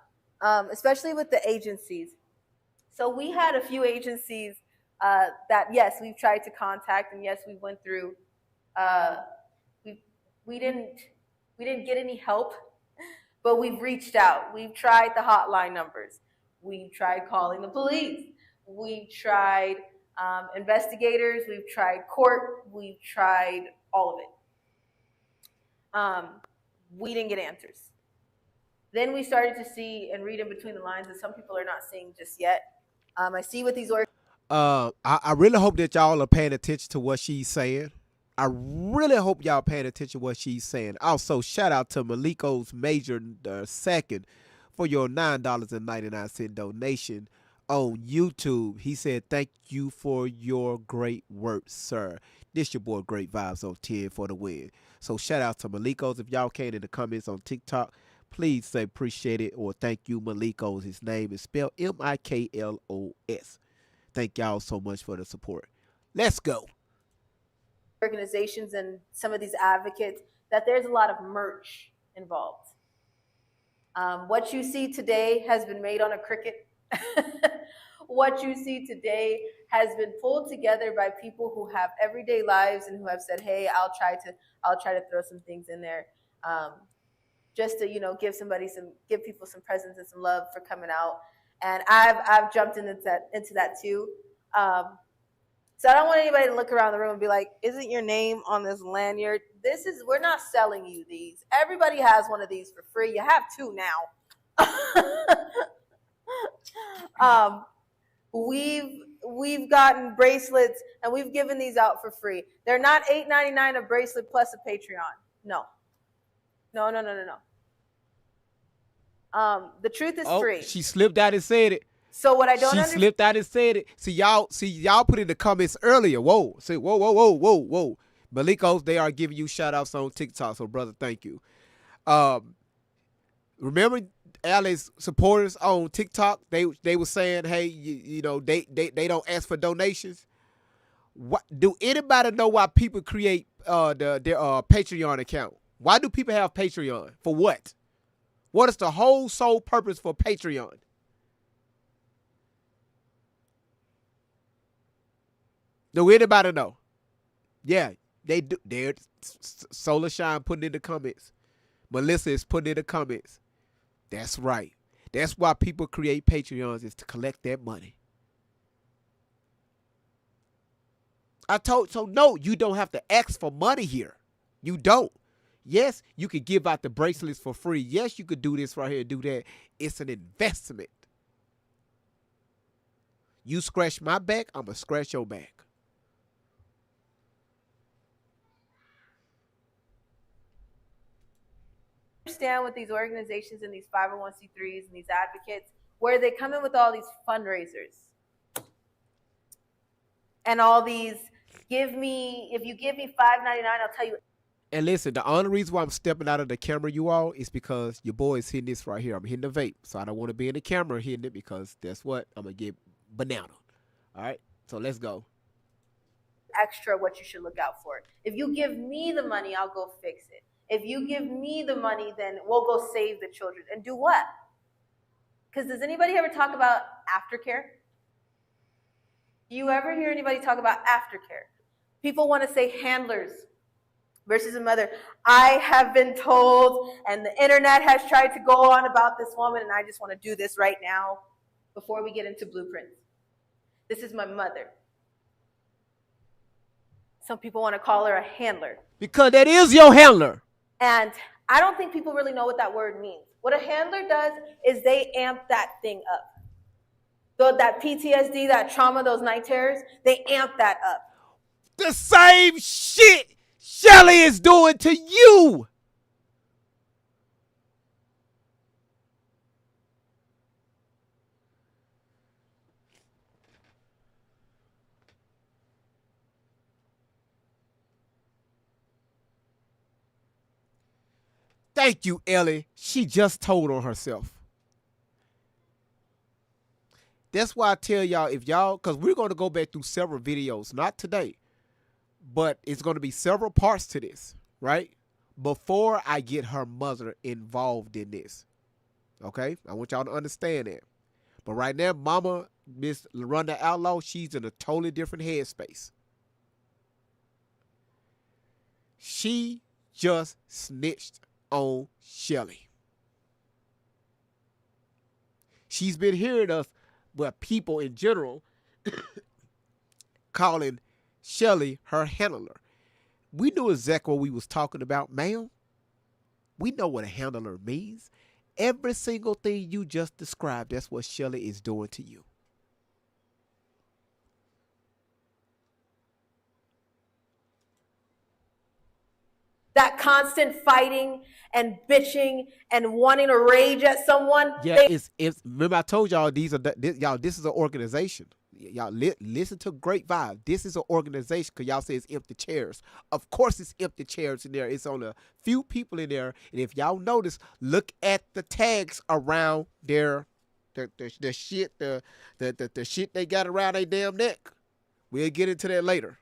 especially with the agencies. So we had a few agencies that, yes, we've tried to contact, and yes, we went through. We didn't get any help, but we've reached out. We've tried the hotline numbers. We've tried calling the police. We've tried investigators. We've tried court. We've tried all of it. We didn't get answers. Then we started to see and read in between the lines that some people are not seeing just yet. I see what these I really hope that y'all are paying attention to what she's saying. I really hope y'all paying attention to what she's saying. Also, shout out to Maliko's Major II for your $9.99 donation on YouTube. He said, "Thank you for your great work, sir." This your boy Great Vibes on 10 for the win. So shout out to Maliko's. If y'all can in the comments on TikTok, please say appreciate it or thank you, Maliko's. His name is spelled Miklos. Thank y'all so much for the support. Let's go. Organizations and some of these advocates that there's a lot of merch involved. What you see today has been made on a Cricut. What you see today has been pulled together by people who have everyday lives and who have said, "Hey, I'll try to throw some things in there, just to give people some presents and some love for coming out." And I've jumped into that too. So I don't want anybody to look around the room and be like, "Isn't your name on this lanyard?" We're not selling you these. Everybody has one of these for free. You have two now. We've gotten bracelets and we've given these out for free. They're not $8.99 a bracelet plus a Patreon. No. The truth is free. She slipped out and said it. So what I don't understand. She slipped out and said it. See y'all put in the comments earlier. Whoa. Say whoa. Malikos, they are giving you shout outs on TikTok. So brother, thank you. Remember Alice supporters on TikTok, they were saying, hey, they don't ask for donations. What do anybody know why people create their Patreon account? Why do people have Patreon? For what? What is the whole sole purpose for Patreon? Do anybody know? Yeah, they do. There, Solar Shine putting in the comments. Melissa is putting in the comments. That's right. That's why people create Patreons, is to collect that money. No, you don't have to ask for money here. You don't. Yes, you could give out the bracelets for free. Yes, you could do this right here and do that. It's an investment. You scratch my back, I'm going to scratch your back. understand with these organizations and these 501c3s and these advocates, where they come in with all these fundraisers and all these, if you give me $5.99, I'll tell you. And listen, the only reason why I'm stepping out of the camera, you all, is because your boy is hitting this right here. I'm hitting the vape, so I don't want to be in the camera hitting it because that's what I'm gonna get banana. All right, so let's go. Extra what you should look out for. If you give me the money, I'll go fix it. If you give me the money, then we'll go save the children. And do what? Because does anybody ever talk about aftercare? Do you ever hear anybody talk about aftercare? People want to say handlers versus a mother. I have been told, and the internet has tried to go on about this woman, and I just want to do this right now before we get into blueprints. This is my mother. Some people want to call her a handler. Because that is your handler. And I don't think people really know what that word means. What a handler does is they amp that thing up. So that PTSD, that trauma, those night terrors, they amp that up. The same shit Shelly is doing to you. Thank you, Ellie. She just told on herself. That's why I tell y'all, if y'all, because we're going to go back through several videos, not today, but it's going to be several parts to this, right? Before I get her mother involved in this. Okay? I want y'all to understand that. But right now, Mama, Miss Rhonda Outlaw, she's in a totally different headspace. She just snitched on Shelly. She's been hearing us, but people in general calling Shelly her handler. We knew exactly what we was talking about, ma'am. We know what a handler means. Every single thing you just described, that's what Shelly is doing to you. That constant fighting and bitching and wanting to rage at someone. Yeah, it's remember I told y'all this is an organization. Y'all listen to Great Vibe. This is an organization because y'all say it's empty chairs. Of course it's empty chairs in there. It's on a few people in there. And if y'all notice, look at the tags around the shit, the shit they got around their damn neck. We'll get into that later.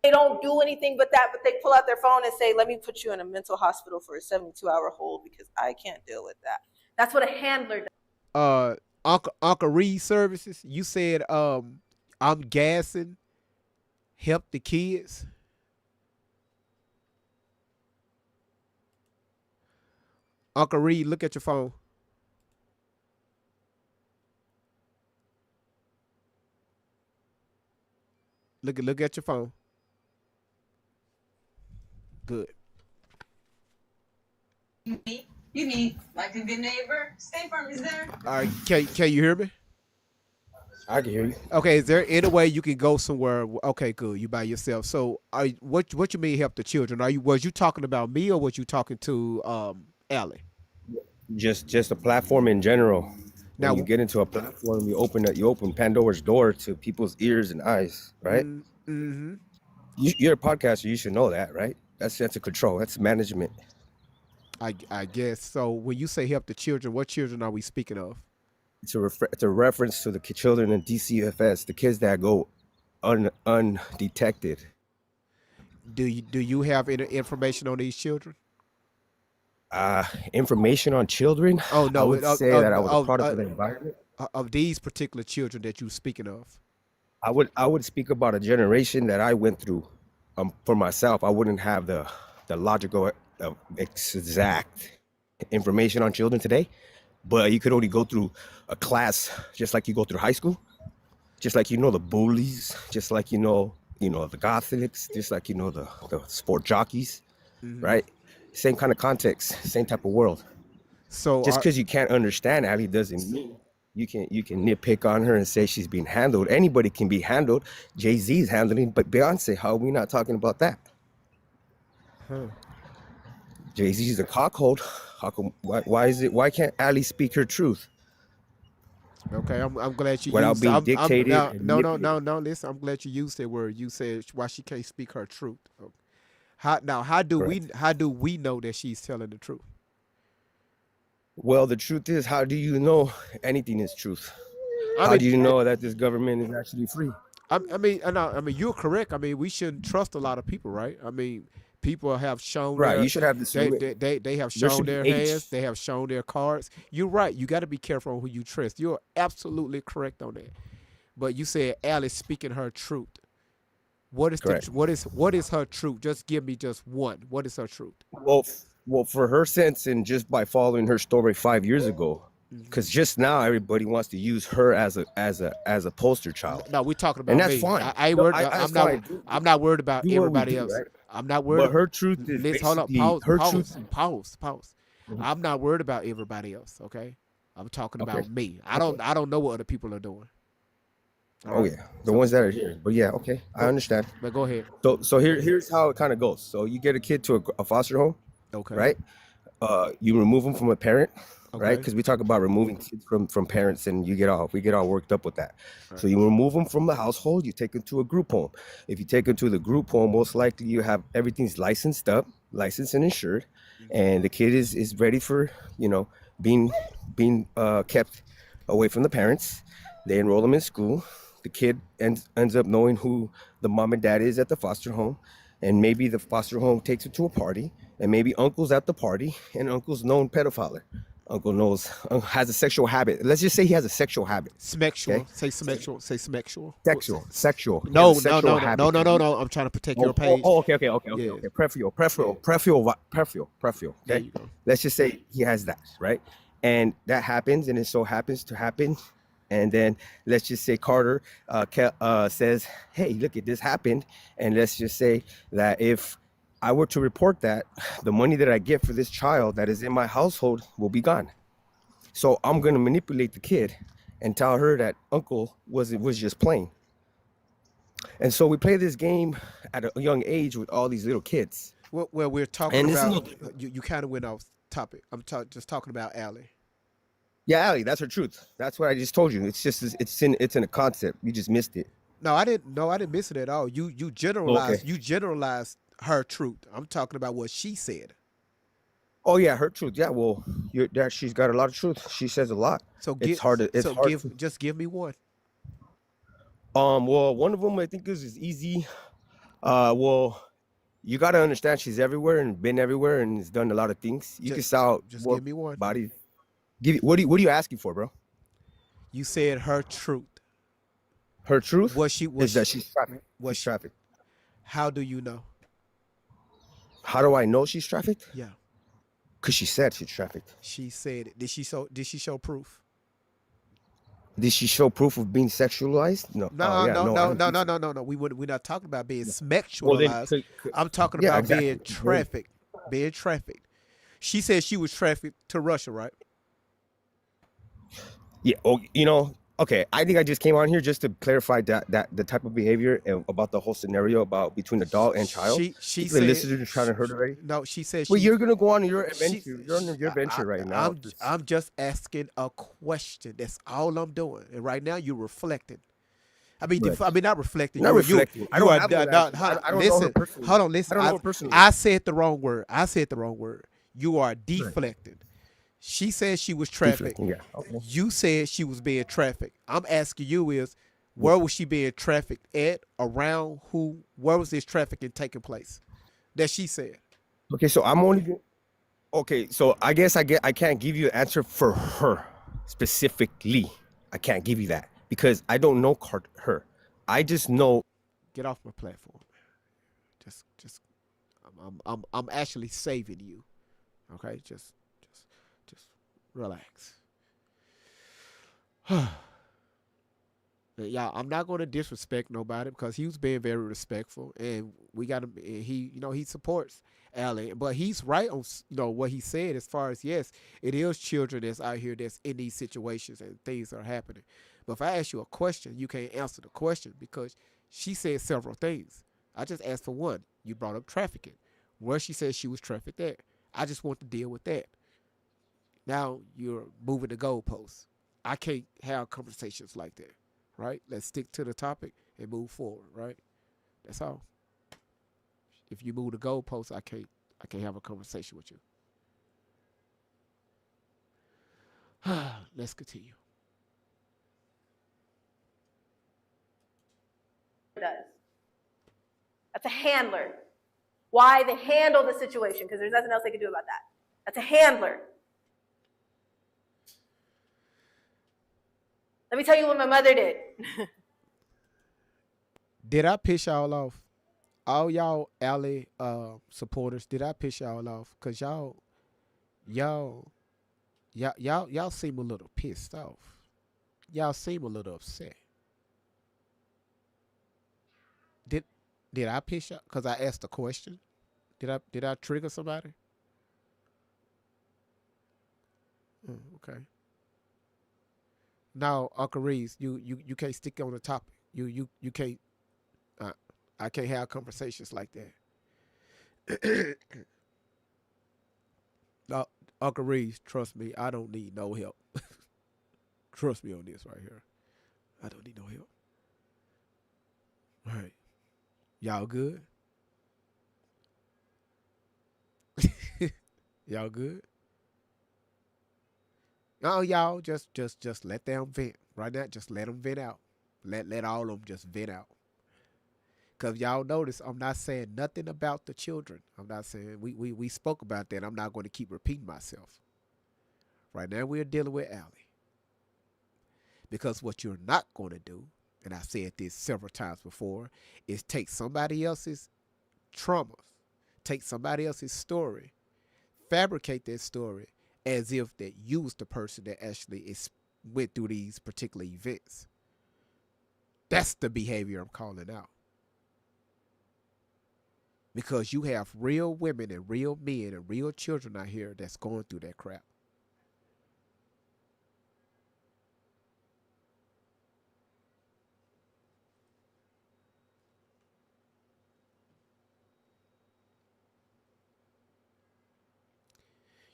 They don't do anything but that, but they pull out their phone and say, let me put you in a mental hospital for a 72-hour hold because I can't deal with that. That's what a handler does. Uncle Reed Services, you said I'm gassing, help the kids. Uncle Reed, look at your phone. Look at your phone. Good. You need like a good neighbor. State Farm is there. All right, can you hear me? I can hear you. Okay, is there any way you can go somewhere? Okay, good. You by yourself. So, what you mean help the children? Was you talking about me or was you talking to Allie? Just a platform in general. Now when you get into a platform, you open Pandora's door to people's ears and eyes, right? Mm-hmm. You're a podcaster. You should know that, right? That's a control. That's management. I guess. So when you say help the children, what children are we speaking of? It's a reference to the children in DCFS, the kids that go undetected. Do you have any information on these children? Information on children? Oh no, I would say that I was a product of the environment. Of these particular children that you're speaking of. I would speak about a generation that I went through. For myself, I wouldn't have the logical exact information on children today, but you could only go through a class just like you go through high school, just like the bullies, just like the Gothics, just like the sport jockeys, right? Same kind of context, same type of world. So just because you can't understand Allie doesn't mean you can nitpick on her and say she's being handled. Anybody can be handled. Jay-Z's handling, but Beyonce, how are we not talking about that? Jay-Z's a cockhold. How come? Why can't Ali speak her truth Okay, I'm glad you without used. being I'm dictated? now and no manipulated? Listen, I'm glad you used that word. You said why she can't speak her truth. How do Correct. we know that she's telling the truth? Well, the truth is, how do you know anything is truth? I How do mean, you know that this government is actually free? I mean, you're correct. I mean, we shouldn't trust a lot of people, right? I mean, people have shown Right. You should have discernment. they have There shown should be their age. hands, they have shown their cards. You're right. You got to be careful on who you trust. You're absolutely correct on that. But you said Alice speaking her truth. What is Correct. what is her truth? Just give me just one. What is her truth? Well, for her sense, and just by following her story 5 years ago, because just now everybody wants to use her as a poster child. No, we're talking about And that's me. fine. I ain't No, worried. that's fine. I'm not worried about Do what we everybody do, else. right? I'm not worried. But her truth is Let's hold up. basically her truth. Pause. I'm not worried about everybody else. Okay, I'm talking about Okay. me. I don't know what other people are doing. All Oh right? yeah, the ones that are here. But yeah, okay, I understand. But go ahead. So here's how it kind of goes. So you get a kid to a foster home, Okay. right? You remove them from a parent, right? Okay. Because we talk about removing kids from parents, and we get all worked up with that. So you remove them from the household, you take them to a group home. If you take them to the group home, most likely you have everything's licensed and insured, and the kid is ready for being kept away from the parents. They enroll them in school. The kid ends up knowing who the mom and dad is at the foster home, and maybe the foster home takes him to a party, and maybe uncle's at the party, and uncle's known pedophile. Uncle has a sexual habit. Let's just say he has a sexual habit. Smexual. Okay? Say smexual. Say smexual. Sexual. He No, has a no, sexual no, habit. no, no, no, no. I'm trying to protect your page. Okay. Yeah. Prefial. There Okay. you go. Let's just say he has that, right? And that happens, and it so happens to happen. And then let's just say Carter says, hey, look, this happened. And let's just say that if I were to report that, the money that I get for this child that is in my household will be gone. So I'm going to manipulate the kid and tell her that uncle was just playing. And so we play this game at a young age with all these little kids. Well, we're talking And this is about you kind of went off topic. I'm just talking about Allie. Yeah, Ali, that's her truth. That's what I just told you. It's just it's in a concept. You just missed it. No, I didn't miss it at all. You generalized Okay. you generalized her truth. I'm talking about what she said. Oh yeah, her truth. Yeah, well, she's got a lot of truth. She says a lot. So It's hard to. just give me one. Well, one of them I think is easy. Well, you got to understand she's everywhere and been everywhere and has done a lot of things. You can sell just more give me one. body. What are you asking for, bro? You said her truth. Her truth is that she's trafficked. She's trafficked. How do you know? How do I know she's trafficked? Yeah. Because she said she's trafficked. She said it. Did she show proof? Did she show proof of being sexualized? No. No. We're not talking about being sexualized. I'm talking about exactly. being trafficked. Being trafficked. She said she was trafficked to Russia, right? Yeah. Oh, okay. I think I just came on here just to clarify that the type of behavior and about the whole scenario about between adult and child. She the said listeners are trying to hurt already. No, she said. Well, you're gonna go on your adventure. You're on your adventure right now. I'm just asking a question. That's all I'm doing. And right now you're reflecting. I mean, Right. not reflecting. Not reflecting. I don't have no listen. know her personally. Hold on. Listen. I don't know her personally. I said the wrong word. You are deflecting. She said she was trafficked. Yeah. Okay. You said she was being trafficked. I'm asking you is where was she being trafficked at? Around who? Where was this trafficking taking place? That she said. Okay, so okay, so I guess I can't give you an answer for her specifically. I can't give you that because I don't know her. I just know. Get off my platform. Just I'm actually saving you. Okay, just relax. Y'all, I'm not going to disrespect nobody because he was being very respectful, and we got him. He, he supports Allie, but he's right on what he said as far as yes, it is children that's out here that's in these situations and things are happening. But if I ask you a question, you can't answer the question because she said several things. I just asked for one. You brought up trafficking, where she said she was trafficked at. I just want to deal with that. Now you're moving the goalposts. I can't have conversations like that. Right? Let's stick to the topic and move forward, right? That's all. If you move the goalposts, I can't have a conversation with you. Let's continue. Does. That's a handler. Why? They handle the situation because there's nothing else they can do about that. That's a handler. Let me tell you what my mother did. Did I piss y'all off? All y'all Allie supporters, did I piss y'all off? Cause y'all seem a little pissed off. Y'all seem a little upset. Did I piss y'all? Cause I asked a question. Did I trigger somebody? Okay. Now, Uncle Reese, you can't stick on the topic. You can't. I can't have conversations like that. Now, Uncle Reese, trust me, I don't need no help. Trust me on this right here. I don't need no help. All right. Y'all good? Y'all good? No, y'all just let them vent. Right now, just let them vent out. Let all of them just vent out. Because y'all notice I'm not saying nothing about the children. I'm not saying, we spoke about that. I'm not going to keep repeating myself. Right now we're dealing with Allie. Because what you're not going to do, and I said this several times before, is take somebody else's traumas, take somebody else's story, fabricate that story as if that you was the person that actually went through these particular events. That's the behavior I'm calling out. Because you have real women and real men and real children out here that's going through that crap.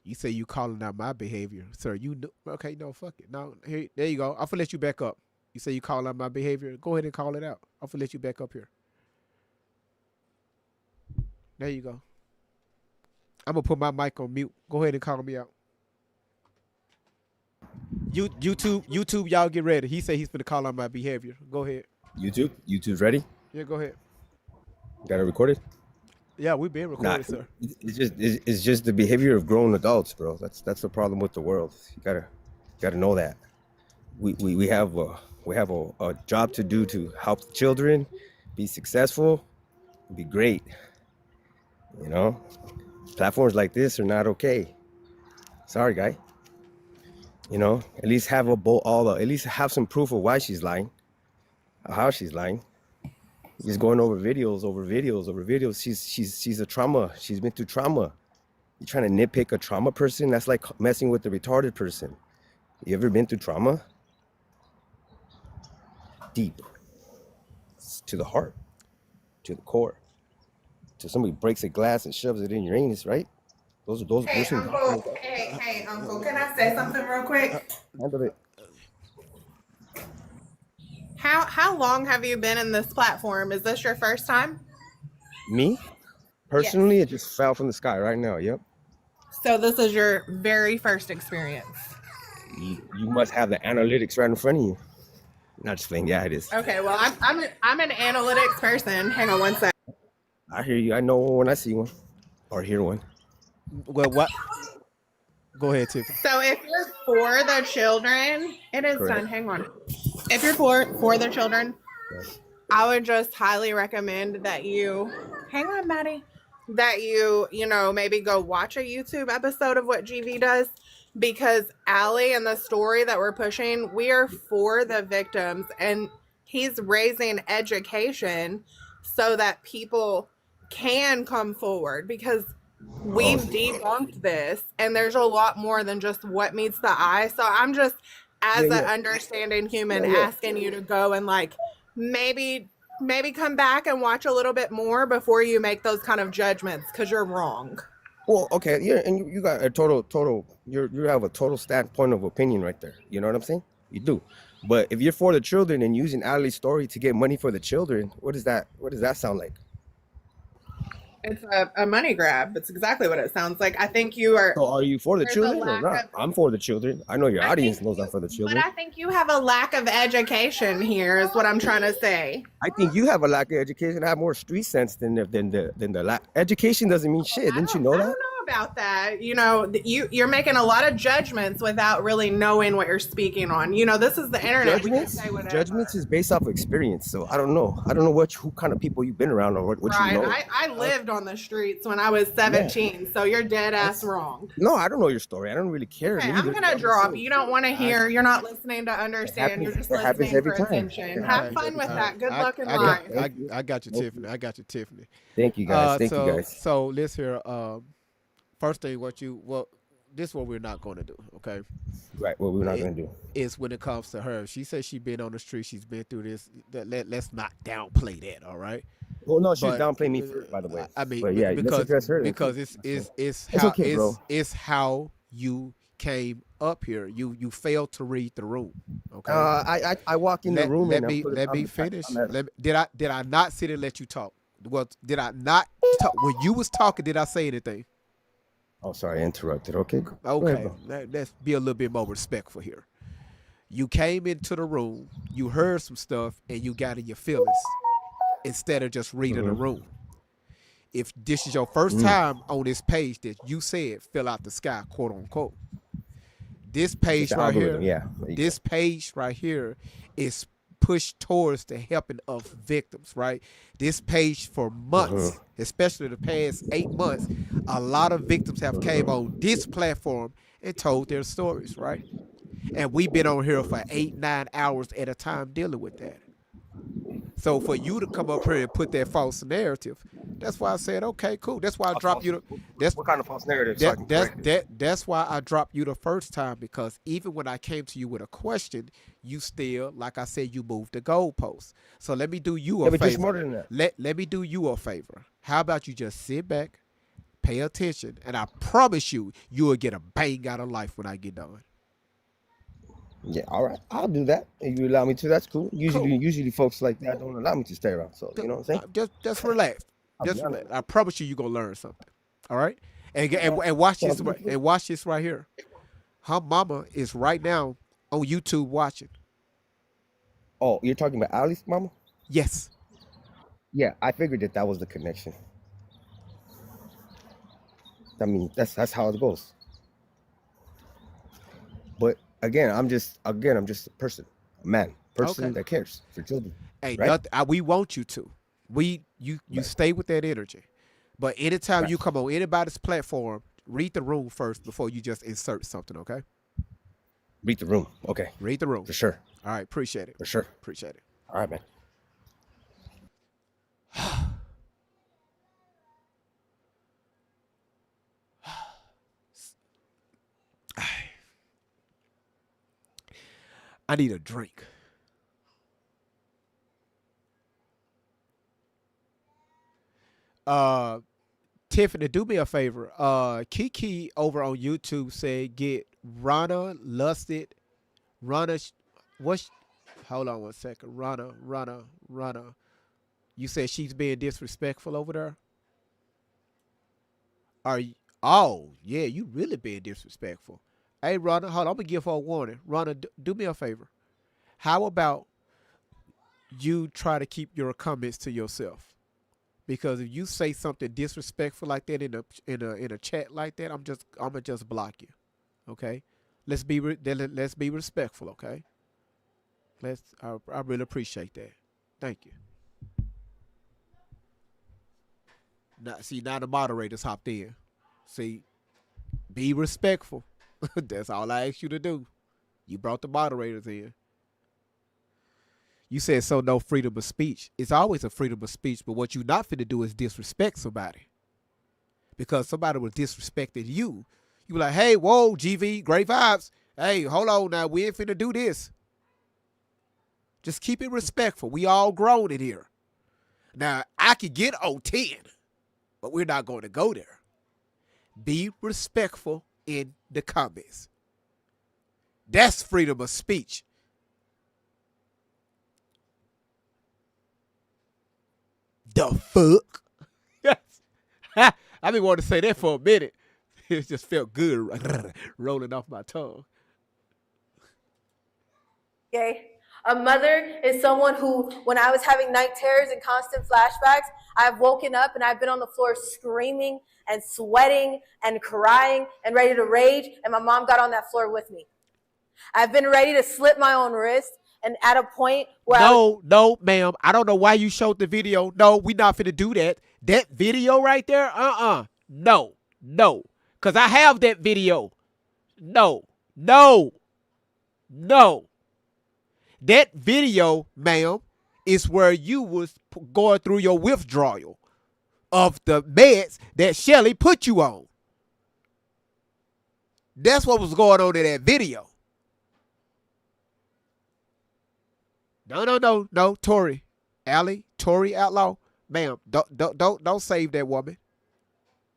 You say you calling out my behavior, sir. You know, okay? No, fuck it. No, here, there you go. I'm gonna let you back up. You say you calling out my behavior. Go ahead and call it out. I'm gonna let you back up here. There you go. I'm gonna put my mic on mute. Go ahead and call me out. YouTube, y'all get ready. He said he's gonna call out my behavior. Go ahead. YouTube's ready. Yeah, go ahead. Got it recorded. Yeah, we've been recorded, sir. It's just the behavior of grown adults, bro. That's the problem with the world. You gotta know that. We have a job to do to help children be successful, be great. You know, platforms like this are not okay. Sorry, guy. You know, at least have at least have some proof of why she's lying, how she's lying. Just going over videos. She's a trauma. She's been through trauma. You're trying to nitpick a trauma person? That's like messing with a retarded person. You ever been through trauma? Deep. It's to the heart, to the core. Till somebody breaks a glass and shoves it in your anus, right? Hey, Uncle. Hey, Uncle. Can I say something real quick? Handle it. How long have you been in this platform? Is this your first time? Me? Personally, It just fell from the sky right now. Yep. So this is your very first experience. You must have the analytics right in front of you. Not just playing. Yeah, it is. Okay, well, I'm an analytics person. Hang on one sec. I hear you. I know when I see one or hear one. Well, what? Go ahead, Tiffany. So if you're for the children, it is Correct. done. Hang on. If you're for the children, Yes. I would just highly recommend that you, hang on, Maddie, that you maybe go watch a YouTube episode of what GV does, because Allie and the story that we're pushing, we are for the victims, and he's raising education so that people can come forward, because we've debunked this and there's a lot more than just what meets the eye. So I'm just, as an understanding human, asking you to go and like maybe come back and watch a little bit more before you make those kind of judgments, because you're wrong. Well, okay, yeah, and you got a total. You have a total standpoint of opinion right there. You know what I'm saying? You do. But if you're for the children and using Allie's story to get money for the children, what does that sound like? It's a money grab. It's exactly what it sounds like. I think you are. So are you for the children or not? I'm for the children. I know your audience knows I'm for the children. But I think you have a lack of education here, is what I'm trying to say. I think you have a lack of education. I have more street sense than the lack. Education doesn't mean shit. Didn't you know that? I don't know about that. You know, you're making a lot of judgments without really knowing what you're speaking on. You know, this is the internet. We can say whatever. Judgments is based off of experience. So I don't know. I don't know who kind of people you've been around or what right. you know. I lived on the streets when I was 17, so you're dead ass wrong. No, I don't know your story. I don't really care. Okay, I'm gonna drop. You don't want to hear. You're not listening to understand. You're just listening for attention. Have fun with that. Good luck in life. I got you, Tiffany. I got you, Tiffany. Thank you, guys. Thank you, guys. So let's hear. First thing, this is what we're not going to do, okay? Right, what we're not going to do is when it comes to her. She says she's been on the street. She's been through this. Let's not downplay that, all right? Well, no, she's downplaying me first, by the way. I mean, but yeah, because it's how you came up here. You failed to read the room, okay? I walk in the room. Let me finish. Did I not sit and let you talk? Well, did I not talk when you was talking? Did I say anything? Oh, sorry, I interrupted. Okay. Okay. Let's be a little bit more respectful here. You came into the room, you heard some stuff, and you got in your feelings instead of just reading the room. If this is your first time on this page that you said fell out the sky, quote unquote, this page right here, this page right here is pushed towards the helping of victims, right? This page for months, especially the past 8 months, a lot of victims have came on this platform and told their stories, right? And we've been on here for 8-9 hours at a time dealing with that. So for you to come up here and put that false narrative, that's why I said, okay, cool. That's why I dropped you. What kind of false narrative? That's why I dropped you the first time, because even when I came to you with a question, you still, like I said, you moved the goalpost. So let me do you a favor. Just more than that. Let me do you a favor. How about you just sit back, pay attention, and I promise you will get a bang out of life when I get done. Yeah, all right. I'll do that. If you allow me to, that's cool. Usually folks like that don't allow me to stay around. So you know what I'm saying? Just relax. Just relax. I promise you're gonna learn something. All right? And watch this and watch this right here. Her mama is right now on YouTube watching. Oh, you're talking about Ali's mama? Yes. Yeah, I figured that was the connection. I mean, that's how it goes. But again, I'm just a person, a man, that cares for children. Hey, right? We want you to. You stay with that energy. But anytime you come on anybody's platform, read the room first before you just insert something, okay? Read the room. Okay. Read the room. For sure. All right, appreciate it. For sure. Appreciate it. All right, man. I need a drink. Tiffany, do me a favor. Kiki over on YouTube said get Rana lusted. Hold on one second. Rana. You said she's being disrespectful over there? Oh, yeah, you really being disrespectful. Hey, Rana, hold on. I'm going to give her a warning. Rana, do me a favor. How about you try to keep your comments to yourself? Because if you say something disrespectful like that in a chat like that, I'm gonna just block you. Okay? Let's be respectful, okay? I really appreciate that. Thank you. Now the moderators hopped in. See, be respectful. That's all I asked you to do. You brought the moderators in. You said so no freedom of speech. It's always a freedom of speech, but what you're not finna do is disrespect somebody. Because somebody was disrespecting you. You be like, hey, whoa, GV, great vibes. Hey, hold on now. We ain't finna do this. Just keep it respectful. We all grown in here. Now, I could get on 10, but we're not going to go there. Be respectful in the comments. That's freedom of speech. The fuck? Yes. I've been wanting to say that for a minute. It just felt good rolling off my tongue. Okay. A mother is someone who, when I was having night terrors and constant flashbacks, I've woken up and I've been on the floor screaming and sweating and crying and ready to rage, and my mom got on that floor with me. I've been ready to slit my own wrist, and at a point where No, ma'am. I don't know why you showed the video. No, we not finna do that. That video right there, No. Because I have that video. No. That video, ma'am, is where you was going through your withdrawal of the meds that Shelly put you on. That's what was going on in that video. No, Tori Outlaw, ma'am, don't save that woman.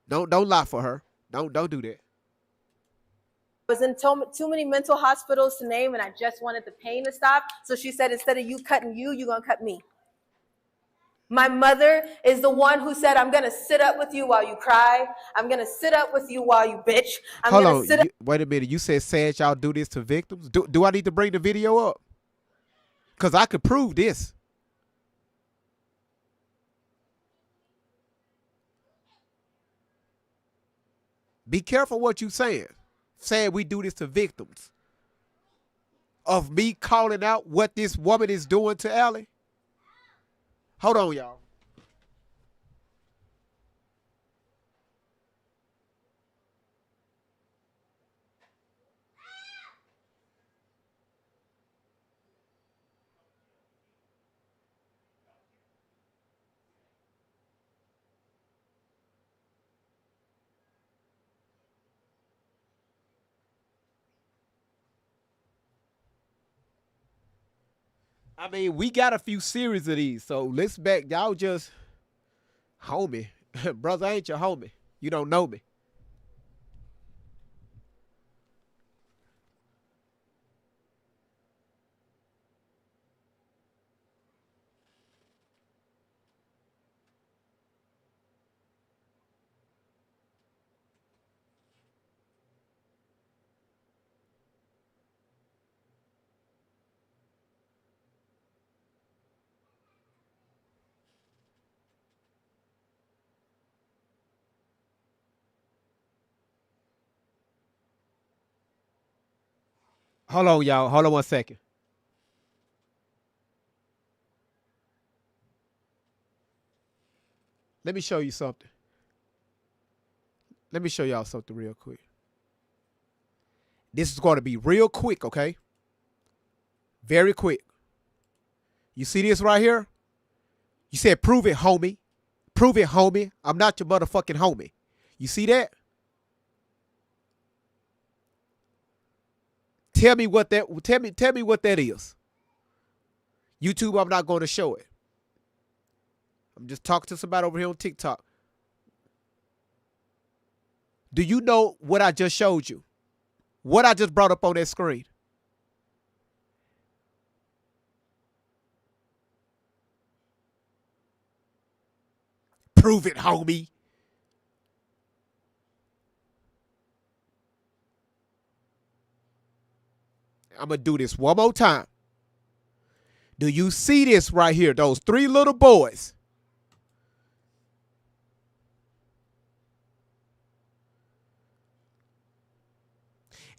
Don't lie for her. Don't do that. I was in too many mental hospitals to name, and I just wanted the pain to stop. So she said, instead of you cutting you, you're going to cut me. My mother is the one who said, I'm going to sit up with you while you cry. I'm going to sit up with you while you bitch. Hold on. Wait a minute. You said y'all do this to victims? Do I need to bring the video up? Because I could prove this. Be careful what you saying. Saying we do this to victims. Of me calling out what this woman is doing to Allie. Hold on, y'all. I mean, we got a few series of these, so let's back. Y'all just homie. Brother, I ain't your homie. You don't know me. Hold on, y'all. Hold on 1 second. Let me show you something. Let me show y'all something real quick. This is going to be real quick, okay? Very quick. You see this right here? You said, prove it, homie. Prove it, homie. I'm not your motherfucking homie. You see that? Tell me what that is. YouTube, I'm not going to show it. I'm just talking to somebody over here on TikTok. Do you know what I just showed you? What I just brought up on that screen? Prove it, homie. I'm going to do this one more time. Do you see this right here? Those 3 little boys.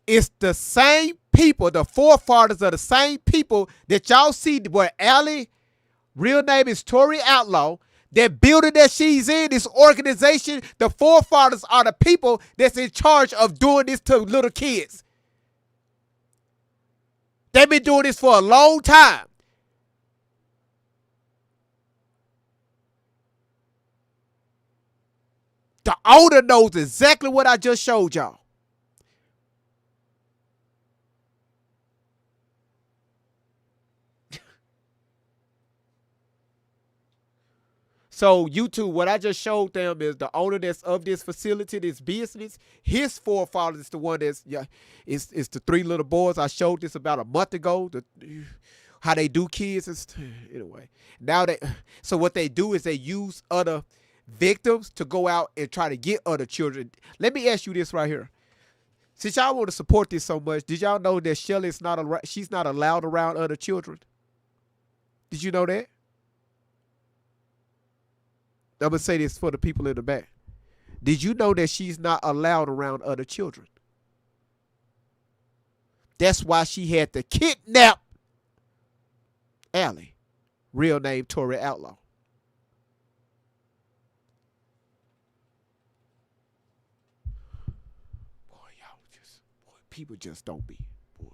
It's the same people, the forefathers of the same people that y'all see where Allie, real name is Tori Outlaw, that building that she's in, this organization, the forefathers are the people that's in charge of doing this to little kids. They've been doing this for a long time. The owner knows exactly what I just showed y'all. So YouTube, what I just showed them is the owner that's of this facility, this business. His forefather is the one that's it's the three little boys. I showed this about a month ago. How they do kids is anyway. Now so what they do is they use other victims to go out and try to get other children. Let me ask you this right here. Since y'all want to support this so much, did y'all know that Shelly is she's not allowed around other children? Did you know that? I'm going to say this for the people in the back. Did you know that she's not allowed around other children? That's why she had to kidnap Allie, real name Tori Outlaw. People just don't be. Boy.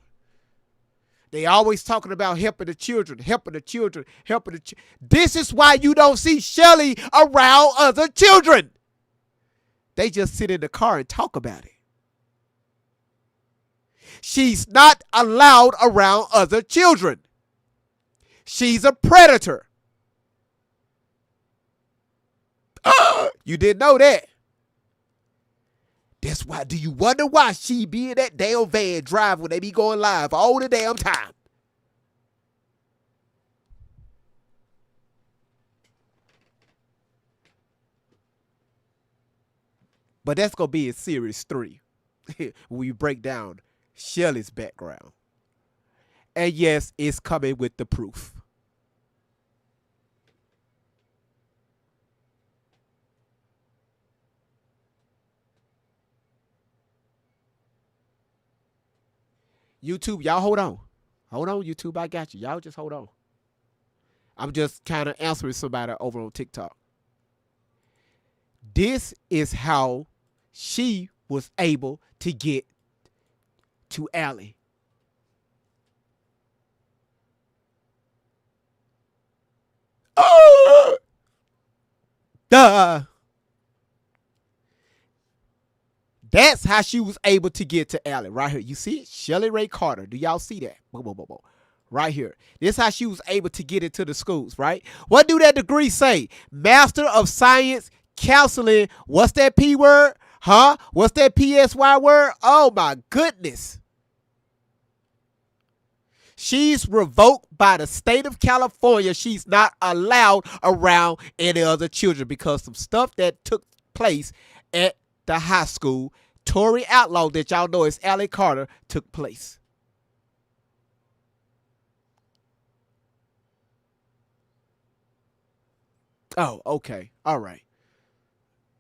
They always talking about helping the children, helping the children, helping the children. This is why you don't see Shelly around other children. They just sit in the car and talk about it. She's not allowed around other children. She's a predator. You didn't know that. That's why. Do you wonder why she be in that damn van drive when they be going live all the damn time? But that's going to be in series 3. We break down Shelly's background. And yes, it's coming with the proof. YouTube, y'all hold on. Hold on, YouTube, I got you. Y'all just hold on. I'm just kind of answering somebody over on TikTok. This is how she was able to get to Allie. Duh. That's how she was able to get to Allie. Right here. You see it? Shelly Ray Carter. Do y'all see that? Boom, boom, boom, boom. Right here. This is how she was able to get into the schools, right? What do that degree say? Master of Science Counseling. What's that P word? Huh? What's that PSY word? Oh, my goodness. She's revoked by the state of California. She's not allowed around any other children because some stuff that took place at the high school, Tori Outlaw, that y'all know is Allie Carter, took place. Oh, okay. All right.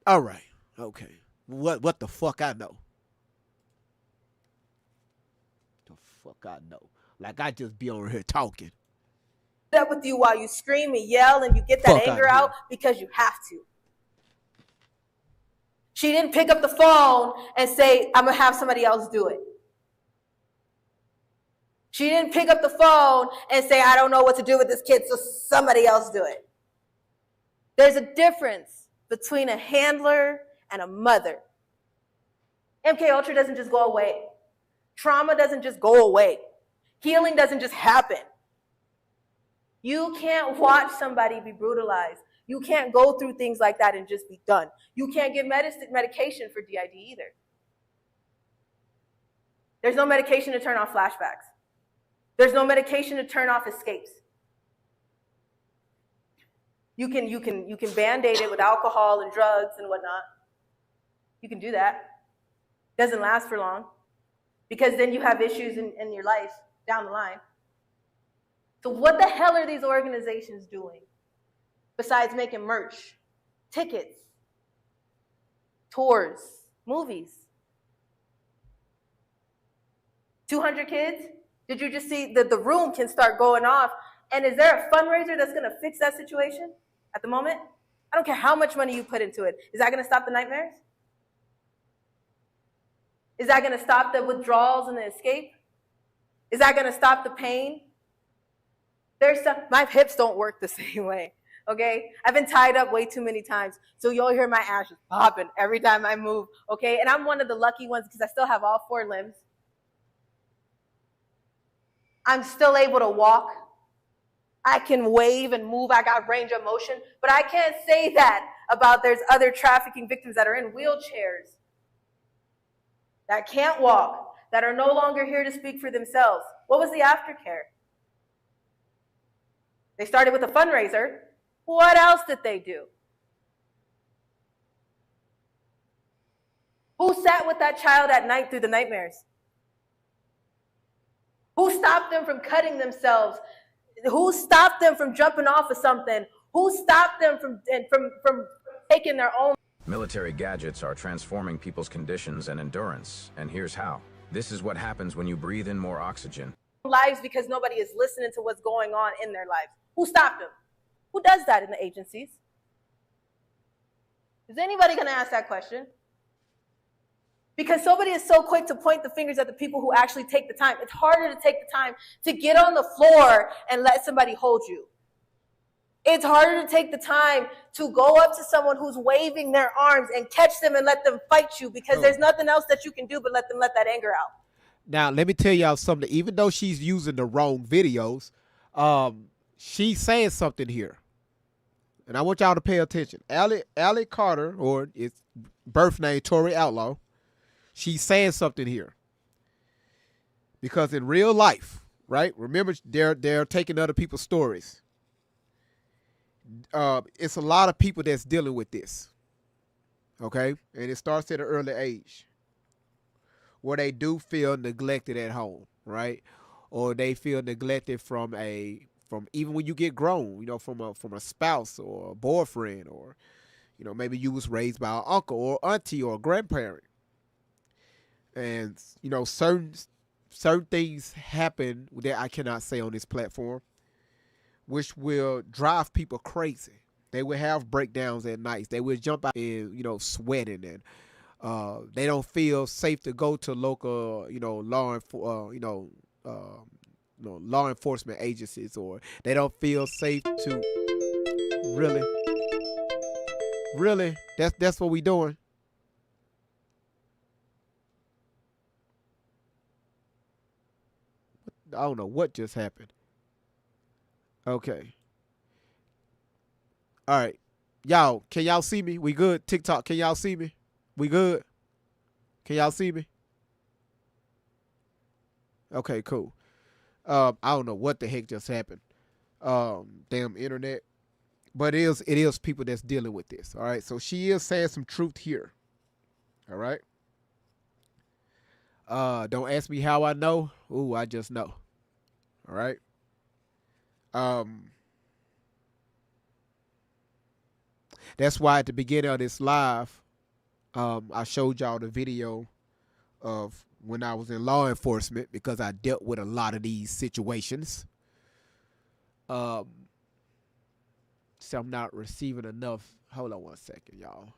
All right. Okay. What the fuck I know? The fuck I know? Like I just be on here talking. Up with you while you scream and yell and you get that anger out because you have to. She didn't pick up the phone and say, I'm going to have somebody else do it. She didn't pick up the phone and say, I don't know what to do with this kid, so somebody else do it. There's a difference between a handler and a mother. MK Ultra doesn't just go away. Trauma doesn't just go away. Healing doesn't just happen. You can't watch somebody be brutalized. You can't go through things like that and just be done. You can't give medication for DID either. There's no medication to turn off flashbacks. There's no medication to turn off escapes. You can band-aid it with alcohol and drugs and whatnot. You can do that. Doesn't last for long because then you have issues in your life down the line. So what the hell are these organizations doing besides making merch, tickets, tours, movies? 200 kids? Did you just see that the room can start going off? And is there a fundraiser that's going to fix that situation at the moment? I don't care how much money you put into it. Is that going to stop the nightmares? Is that going to stop the withdrawals and the escape? Is that going to stop the pain? There's stuff. My hips don't work the same way. Okay, I've been tied up way too many times, so you'll hear my ashes popping every time I move. Okay, and I'm one of the lucky ones because I still have all 4 limbs. I'm still able to walk. I can wave and move. I got range of motion, but I can't say that about there's other trafficking victims that are in wheelchairs, that can't walk, that are no longer here to speak for themselves. What was the aftercare? They started with a fundraiser. What else did they do? Who sat with that child at night through the nightmares? Who stopped them from cutting themselves? Who stopped them from jumping off of something? Who stopped them from taking their own? Military gadgets are transforming people's conditions and endurance, and here's how. This is what happens when you breathe in more oxygen. Lives because nobody is listening to what's going on in their lives. Who stopped them? Who does that in the agencies? Is anybody going to ask that question? Because somebody is so quick to point the fingers at the people who actually take the time. It's harder to take the time to get on the floor and let somebody hold you. It's harder to take the time to go up to someone who's waving their arms and catch them and let them fight you, because there's nothing else that you can do but let them let that anger out. Now, let me tell y'all something. Even though she's using the wrong videos, she's saying something here. And I want y'all to pay attention. Allie Carter, or its birth name, Tori Outlaw, she's saying something here. Because in real life, right, remember, they're taking other people's stories. It's a lot of people that's dealing with this. Okay? And it starts at an early age, where they do feel neglected at home, right? Or they feel neglected from even when you get grown, you know, from a spouse or a boyfriend, or, you know, maybe you was raised by an uncle or auntie or a grandparent. And, you know, certain things happen that I cannot say on this platform, which will drive people crazy. They will have breakdowns at night. They will jump out and, you know, sweating, and they don't feel safe to go to local, you know, law enforcement agencies, or they don't feel safe to really. That's what we doing. I don't know what just happened. Okay. All right. Y'all, can y'all see me? We good? TikTok, can y'all see me? We good? Can y'all see me? Okay, cool. I don't know what the heck just happened. Damn internet. But it is people that's dealing with this. All right. So she is saying some truth here. All right. Don't ask me how I know. Ooh, I just know. All right. That's why at the beginning of this live, I showed y'all the video of when I was in law enforcement, because I dealt with a lot of these situations. So I'm not receiving enough. Hold on one second, y'all.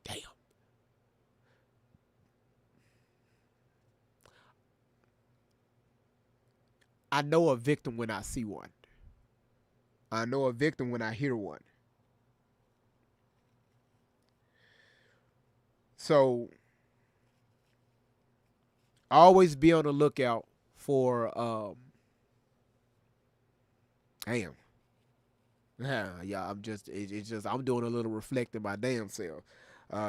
Damn. I know a victim when I see one. I know a victim when I hear one. So always be on the lookout for damn. Yeah, I'm doing a little reflecting my damn self.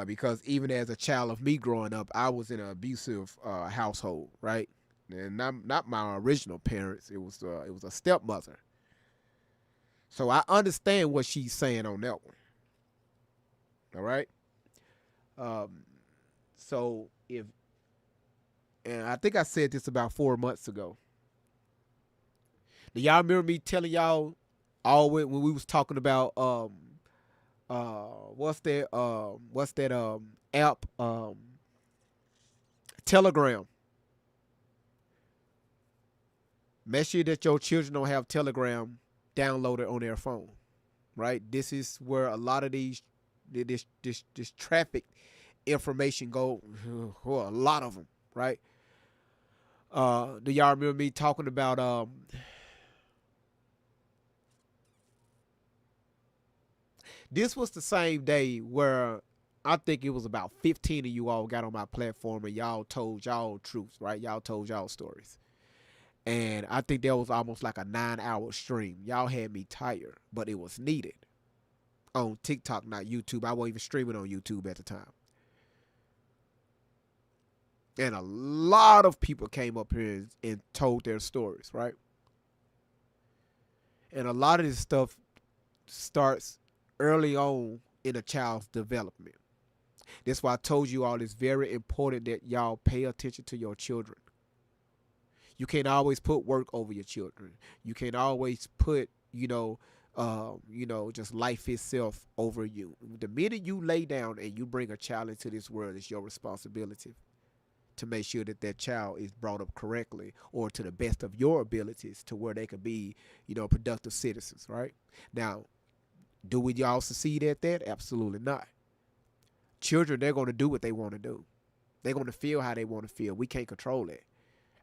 Because even as a child of me growing up, I was in an abusive household, right? And not my original parents. It was a stepmother. So I understand what she's saying on that one. All right. So and I think I said this about 4 months ago. Do y'all remember me telling y'all when we was talking about what's that app, Telegram? Make sure that your children don't have Telegram downloaded on their phone, right? This is where a lot of this traffic information go, or a lot of them, right? Do y'all remember me talking about this was the same day where I think it was about 15 of you all got on my platform and y'all told y'all truths, right? Y'all told y'all stories. And I think that was almost like a 9-hour stream. Y'all had me tired, but it was needed on TikTok, not YouTube. I wasn't even streaming on YouTube at the time. And a lot of people came up here and told their stories, right? And a lot of this stuff starts early on in a child's development. That's why I told you all it's very important that y'all pay attention to your children. You can't always put work over your children. You can't always put, just life itself over you. The minute you lay down and you bring a child into this world, it's your responsibility to make sure that that child is brought up correctly or to the best of your abilities to where they can be, productive citizens, right? Now, do we all succeed at that? Absolutely not. Children, they're going to do what they want to do. They're going to feel how they want to feel. We can't control it.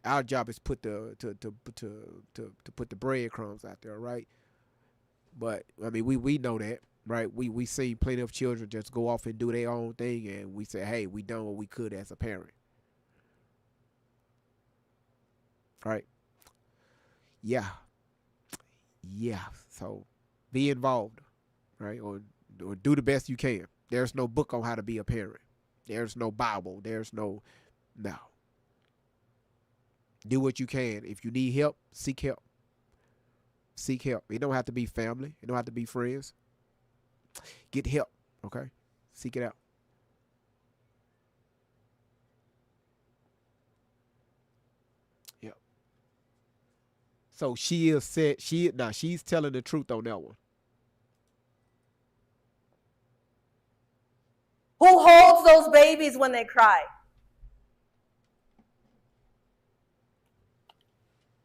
Our job is to put the breadcrumbs out there, right? But I mean, we know that, right? We see plenty of children just go off and do their own thing, and we say, hey, we done what we could as a parent, right? Yeah. So be involved, right? Or do the best you can. There's no book on how to be a parent. There's no Bible. There's no. Do what you can. If you need help, seek help. Seek help. It don't have to be family. It don't have to be friends. Get help, okay? Seek it out. Yep. So she's telling the truth on that one. Who holds those babies when they cry?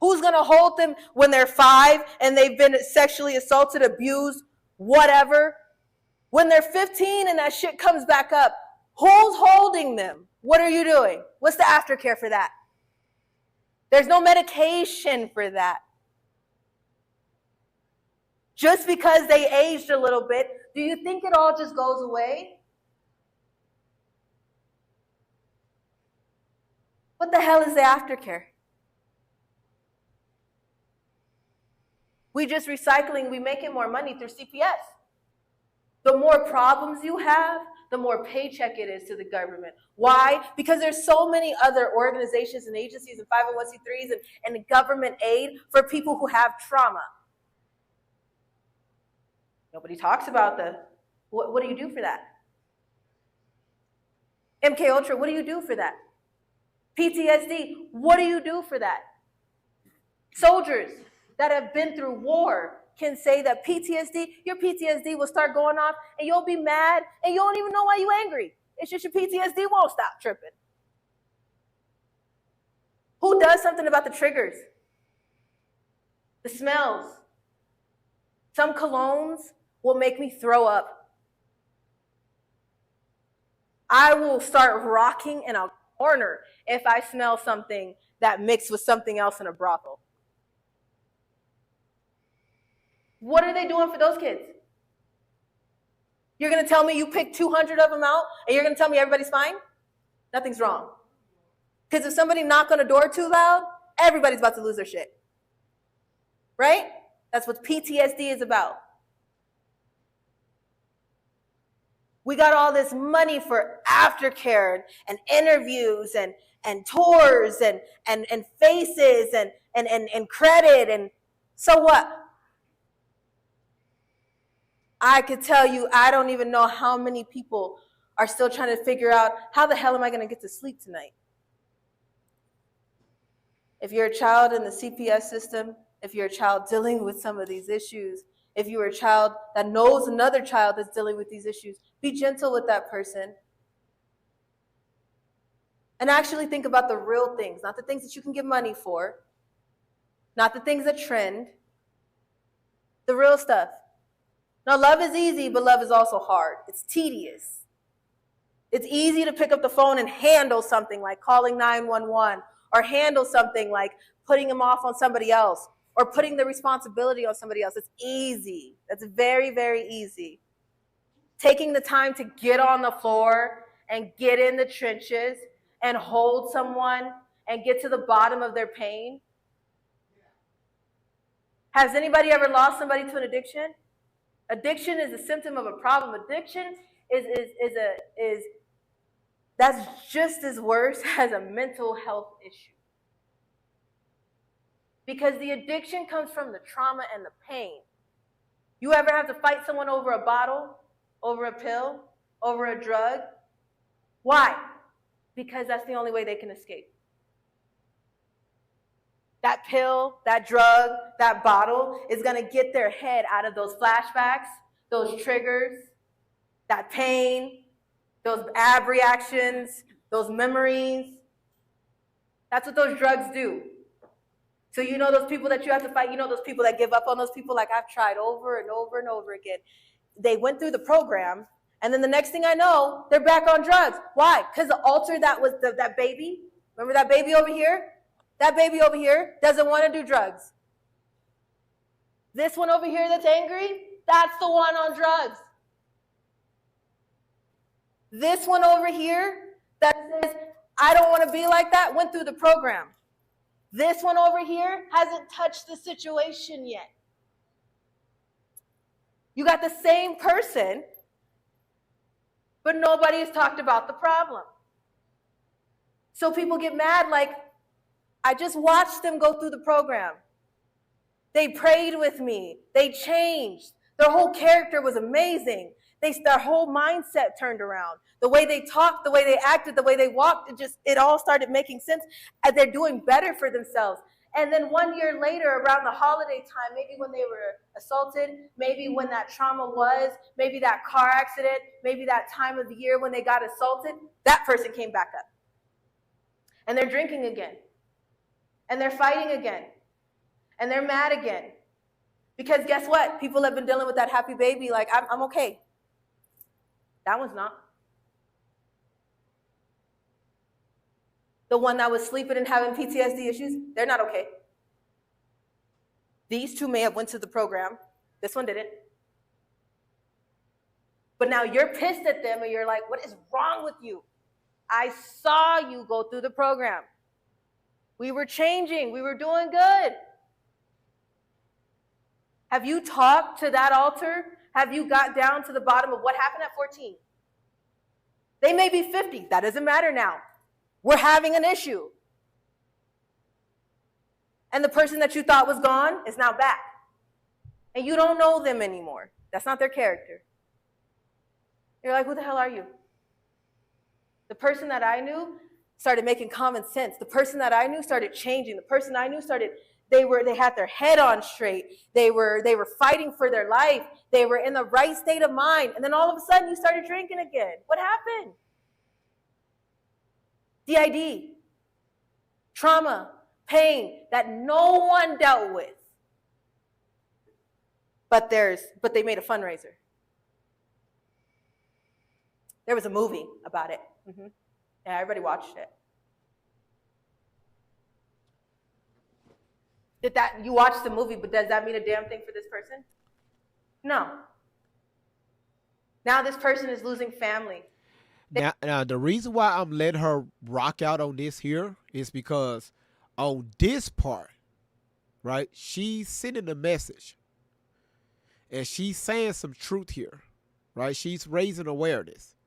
Who's going to hold them when they're 5 and they've been sexually assaulted, abused, whatever? When they're 15 and that shit comes back up, who's holding them? What are you doing? What's the aftercare for that? There's no medication for that. Just because they aged a little bit, do you think it all just goes away? What the hell is the aftercare? We just recycling, we making more money through CPS. The more problems you have, the more paycheck it is to the government. Why? Because there's so many other organizations and agencies and 501c3s and government aid for people who have trauma. Nobody talks about what do you do for that? MK Ultra, what do you do for that? PTSD, what do you do for that? Soldiers that have been through war can say that your PTSD will start going off and you'll be mad and you don't even know why you're angry. It's just your PTSD won't stop tripping. Who does something about the triggers? The smells. Some colognes will make me throw up. I will start rocking in a corner if I smell something that mixed with something else in a brothel. What are they doing for those kids? You're going to tell me you picked 200 of them out and you're going to tell me everybody's fine? Nothing's wrong. Because if somebody knock on a door too loud, everybody's about to lose their shit. Right? That's what PTSD is about. We got all this money for aftercare and interviews and tours and faces and credit. And so what? I could tell you, I don't even know how many people are still trying to figure out how the hell am I going to get to sleep tonight? If you're a child in the CPS system, if you're a child dealing with some of these issues, if you're a child that knows another child that's dealing with these issues, be gentle with that person. And actually think about the real things, not the things that you can get money for, not the things that trend, the real stuff. Now, love is easy, but love is also hard. It's tedious. It's easy to pick up the phone and handle something like calling 911 or handle something like putting them off on somebody else or putting the responsibility on somebody else. It's easy. That's very, very easy. Taking the time to get on the floor and get in the trenches and hold someone and get to the bottom of their pain. Has anybody ever lost somebody to an addiction? Addiction is a symptom of a problem. Addiction is that's just as worse as a mental health issue. Because the addiction comes from the trauma and the pain. You ever have to fight someone over a bottle, over a pill, over a drug? Why? Because that's the only way they can escape. That pill, that drug, that bottle is going to get their head out of those flashbacks, those triggers, that pain, those ab reactions, those memories. That's what those drugs do. So you know those people that you have to fight, you know those people that give up on those people, like I've tried over and over and over again. They went through the program, and then the next thing I know, they're back on drugs. Why? Because the altar that was that baby, remember that baby over here? That baby over here doesn't want to do drugs. This one over here that's angry, that's the one on drugs. This one over here that says, I don't want to be like that, went through the program. This one over here hasn't touched the situation yet. You got the same person, but nobody has talked about the problem. So people get mad like, I just watched them go through the program. They prayed with me. They changed. Their whole character was amazing. Their whole mindset turned around. The way they talked, the way they acted, the way they walked, it all started making sense. And they're doing better for themselves. And then 1 year later, around the holiday time, maybe when they were assaulted, maybe when that trauma was, maybe that car accident, maybe that time of the year when they got assaulted, that person came back up. And they're drinking again. And they're fighting again. And they're mad again. Because guess what? People have been dealing with that happy baby like, I'm okay. That one's not. The one that was sleeping and having PTSD issues, they're not okay. These two may have went to the program. This one didn't. But now you're pissed at them and you're like, what is wrong with you? I saw you go through the program. We were changing. We were doing good. Have you talked to that altar? Have you got down to the bottom of what happened at 14? They may be 50. That doesn't matter now. We're having an issue. And the person that you thought was gone is now back. And you don't know them anymore. That's not their character. You're like, who the hell are you? The person that I knew started making common sense. The person that I knew started changing. The person I knew they had their head on straight. They were fighting for their life. They were in the right state of mind. And then all of a sudden you started drinking again. What happened? DID, trauma, pain that no one dealt with. But they made a fundraiser. There was a movie about it. Mm-hmm. Yeah, everybody watched it. You watched the movie, but does that mean a damn thing for this person? No. Now this person is losing family. Now, the reason why I'm letting her rock out on this here is because on this part, right, she's sending a message. And she's saying some truth here, right? She's raising awareness.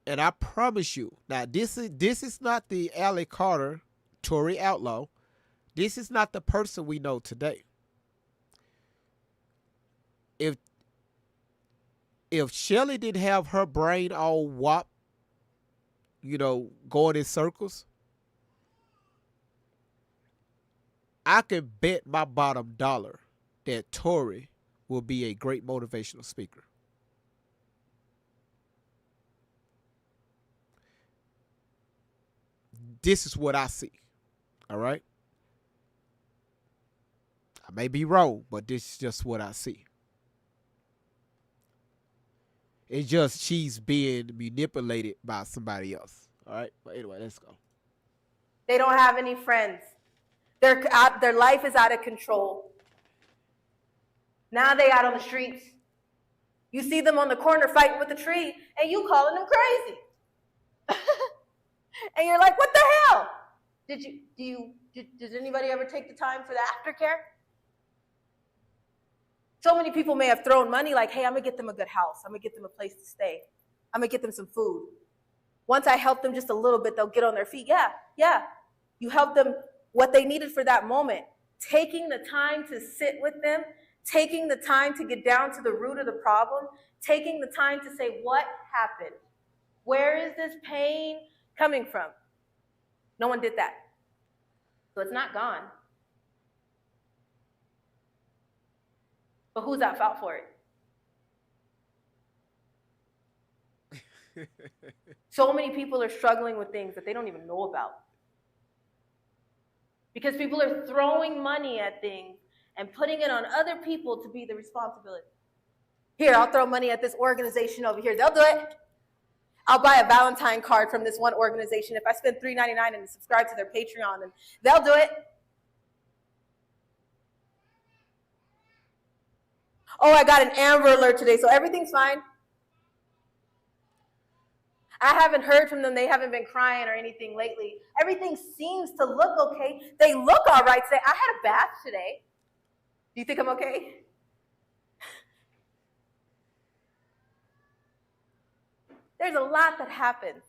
And I promise you, now this is not the Allie Carter, Tory Outlaw. This is not the person we know today. If Shelly didn't have her brain all whopped, going in circles, I can bet my bottom dollar that Tory will be a great motivational speaker. This is what I see. All right? I may be wrong, but this is just what I see. It's just she's being manipulated by somebody else. All right? But anyway, let's go. They don't have any friends. Their life is out of control. Now they out on the streets. You see them on the corner fighting with a tree, and you calling them crazy. And you're like, what the hell? Does anybody ever take the time for the aftercare? So many people may have thrown money like, hey, I'm going to get them a good house. I'm going to get them a place to stay. I'm going to get them some food. Once I help them just a little bit, they'll get on their feet. Yeah. You help them what they needed for that moment. Taking the time to sit with them, taking the time to get down to the root of the problem, taking the time to say, what happened? Where is this pain coming from? No one did that. So it's not gone. But who's at fault for it? So many people are struggling with things that they don't even know about. Because people are throwing money at things and putting it on other people to be the responsibility. Here, I'll throw money at this organization over here. They'll do it. I'll buy a Valentine card from this one organization. If I spend $3.99 and subscribe to their Patreon, then they'll do it. Oh, I got an Amber Alert today, so everything's fine. I haven't heard from them. They haven't been crying or anything lately. Everything seems to look okay. They look all right today. I had a bath today. Do you think I'm okay? There's a lot that happens.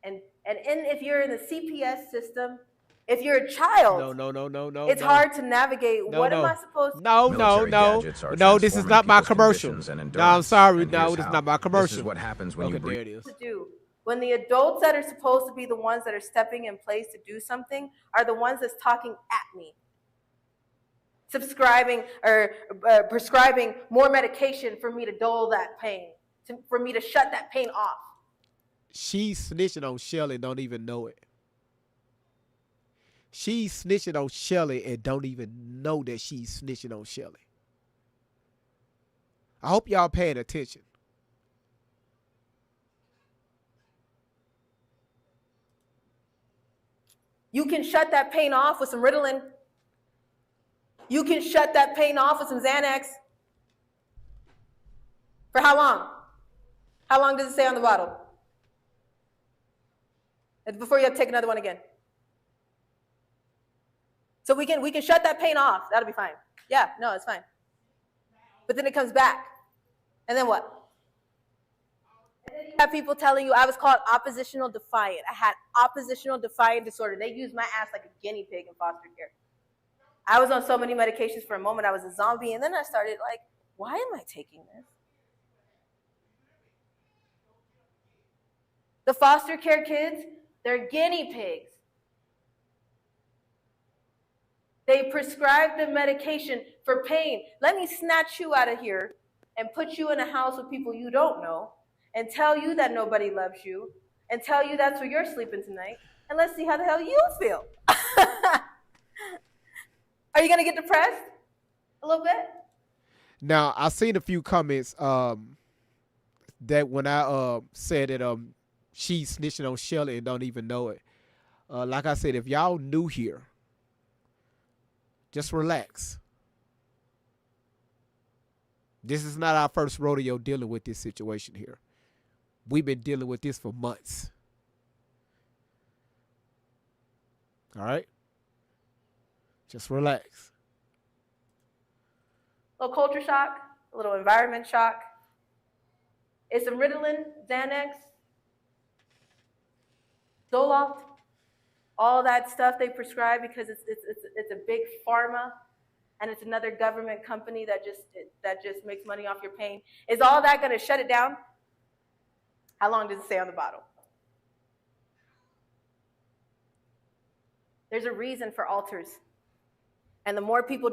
And if you're in the CPS system, if you're a child, No. it's hard to navigate. What am I supposed to do? No, this is not my commercial. No, I'm sorry. No, this is not my commercial. This is what happens when you there it is. To do when the adults that are supposed to be the ones that are stepping in place to do something are the ones that's talking at me, subscribing or prescribing more medication for me to dull that pain, for me to shut that pain off. She's snitching on Shelly, don't even know it. She's snitching on Shelly and don't even know that she's snitching on Shelly. I hope y'all paying attention. You can shut that pain off with some Ritalin. You can shut that pain off with some Xanax. For how long? How long does it say on the bottle? It's before you have to take another one again. So we can shut that pain off. That'll be fine. Yeah, no, it's fine. But then it comes back. And then what? And then you have people telling you I was called oppositional defiant. I had oppositional defiant disorder. They used my ass like a guinea pig in foster care. I was on so many medications for a moment. I was a zombie. And then I started like, why am I taking this? The foster care kids, they're guinea pigs. They prescribe the medication for pain. Let me snatch you out of here and put you in a house with people you don't know and tell you that nobody loves you and tell you that's where you're sleeping tonight. And let's see how the hell you feel. Are you going to get depressed a little bit? Now, I seen a few comments that when I said that she's snitching on Shelly and don't even know it. Like I said, if y'all new here, just relax. This is not our first rodeo dealing with this situation here. We've been dealing with this for months. All right? Just relax. A little culture shock, a little environment shock. It's some Ritalin, Xanax, Zoloft, all that stuff they prescribe because it's a big pharma and it's another government company that just makes money off your pain. Is all that going to shut it down? How long does it say on the bottle? There's a reason for alters. And the more people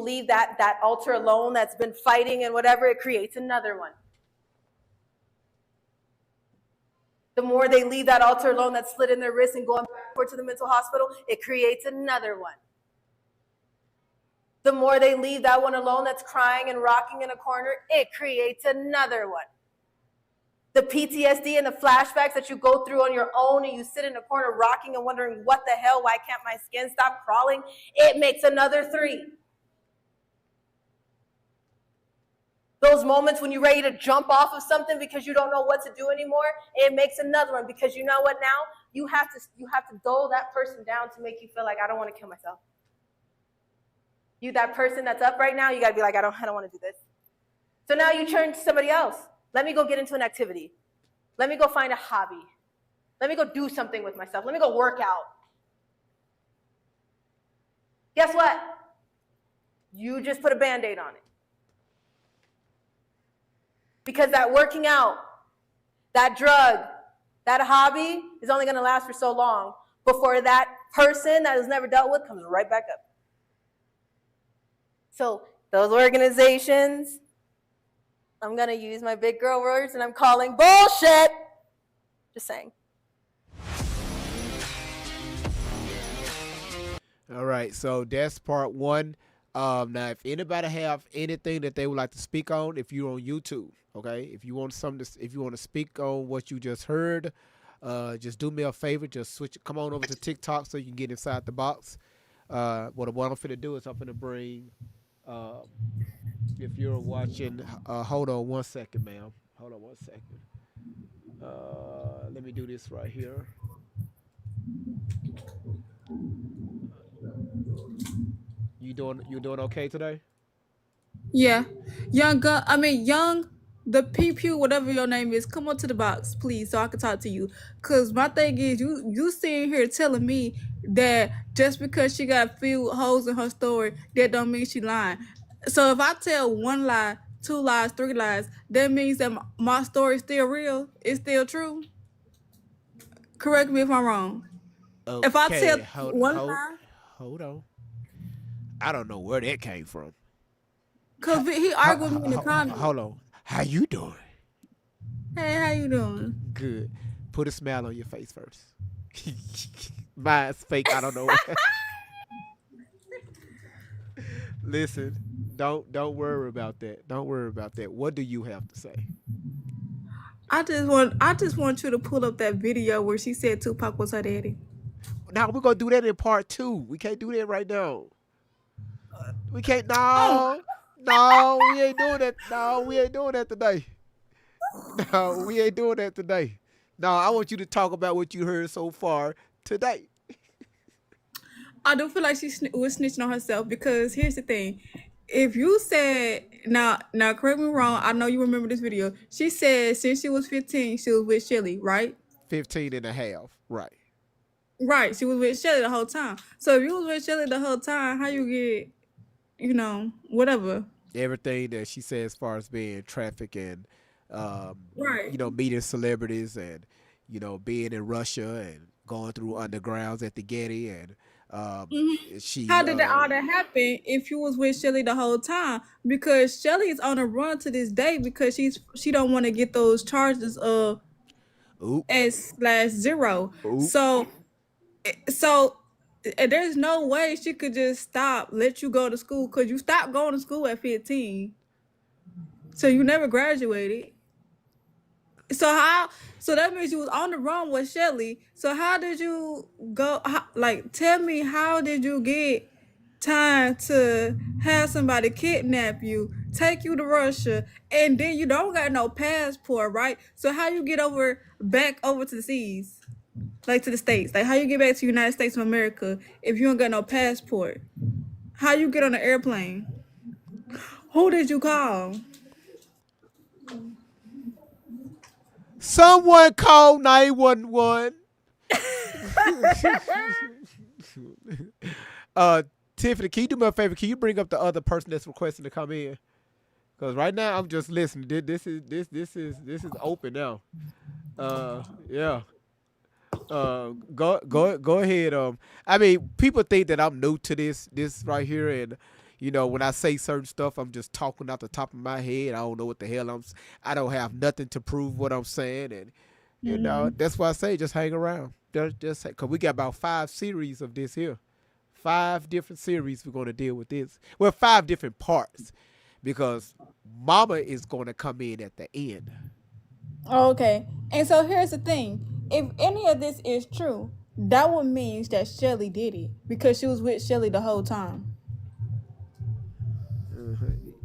leave that altar alone that's been fighting and whatever, it creates another one. The more they leave that altar alone that's slit in their wrist and going back to the mental hospital, it creates another one. The more they leave that one alone that's crying and rocking in a corner, it creates another one. The PTSD and the flashbacks that you go through on your own, and you sit in a corner rocking and wondering, what the hell, why can't my skin stop crawling? It makes another 3. Those moments when you're ready to jump off of something because you don't know what to do anymore, it makes another one, because you know what now? You have to dole that person down to make you feel like, I don't want to kill myself. You, that person that's up right now, you got to be like, I don't want to do this. So now you turn to somebody else. Let me go get into an activity. Let me go find a hobby. Let me go do something with myself. Let me go work out. Guess what? You just put a Band-Aid on it. Because that working out, that drug, that hobby is only going to last for so long before that person that was never dealt with comes right back up. So those organizations, I'm going to use my big girl words, and I'm calling bullshit. Just saying. All right, so that's part 1. Now, if anybody have anything that they would like to speak on, if you're on YouTube, okay, if you want to speak on what you just heard, just do me a favor, just come on over to TikTok so you can get inside the box. What I'm finna do is I'm finna bring, if you're watching, hold on 1 second, ma'am. Hold on 1 second. Let me do this right here. You doing okay today? Yeah. The PQ, whatever your name is, come on to the box, please, so I can talk to you. Cause my thing is, you sitting here telling me that just because she got a few holes in her story, that don't mean she lying. So if I tell 1 lie, 2 lies, 3 lies, that means that my story is still real, it's still true. Correct me if I'm wrong. Okay, if I tell one lie, hold on. I don't know where that came from. Cause he argued with me in the comments. Hold on. How you doing? Hey, how you doing? Good. Put a smile on your face first. Mine's fake. I don't know. Listen, don't worry about that. Don't worry about that. What do you have to say? I just want you to pull up that video where she said Tupac was her daddy. Now we're gonna do that in part 2. We can't do that right now. We can't. No, we ain't doing that. No, we ain't doing that today. No, we ain't doing that today. No, I want you to talk about what you heard so far today. I do feel like she was snitching on herself, because here's the thing. If you said, now correct me wrong, I know you remember this video. She said since she was 15, she was with Shelly, right? 15 and a half, right. Right, she was with Shelly the whole time. So if you was with Shelly the whole time, how you get, whatever? Everything that she said as far as being trafficking, right. Meeting celebrities and, being in Russia and going through undergrounds at the Getty and she. How did all that happen if you was with Shelly the whole time? Because Shelly is on a run to this day because she don't want to get those charges of S/0. So there's no way she could just let you go to school, because you stopped going to school at 15. So you never graduated. So that means you was on the run with Shelly. So how did you go? Tell me, how did you get time to have somebody kidnap you, take you to Russia, and then you don't got no passport, right? So how you get back over to the seas? To the States. How you get back to the United States of America if you don't got no passport? How you get on an airplane? Who did you call? Someone call 911. Tiffany, can you do me a favor? Can you bring up the other person that's requesting to come in? Because right now I'm just listening. This is open now. Yeah. Go ahead. I mean, people think that I'm new to this right here, and when I say certain stuff, I'm just talking out the top of my head. I don't know what the hell I don't have nothing to prove what I'm saying, and that's why I say just hang around. Just because we got about 5 series of this here, 5 different series we're going to deal with this. Well, 5 different parts, because Mama is going to come in at the end. Okay. And so here's the thing. If any of this is true, that would mean that Shelly did it because she was with Shelly the whole time.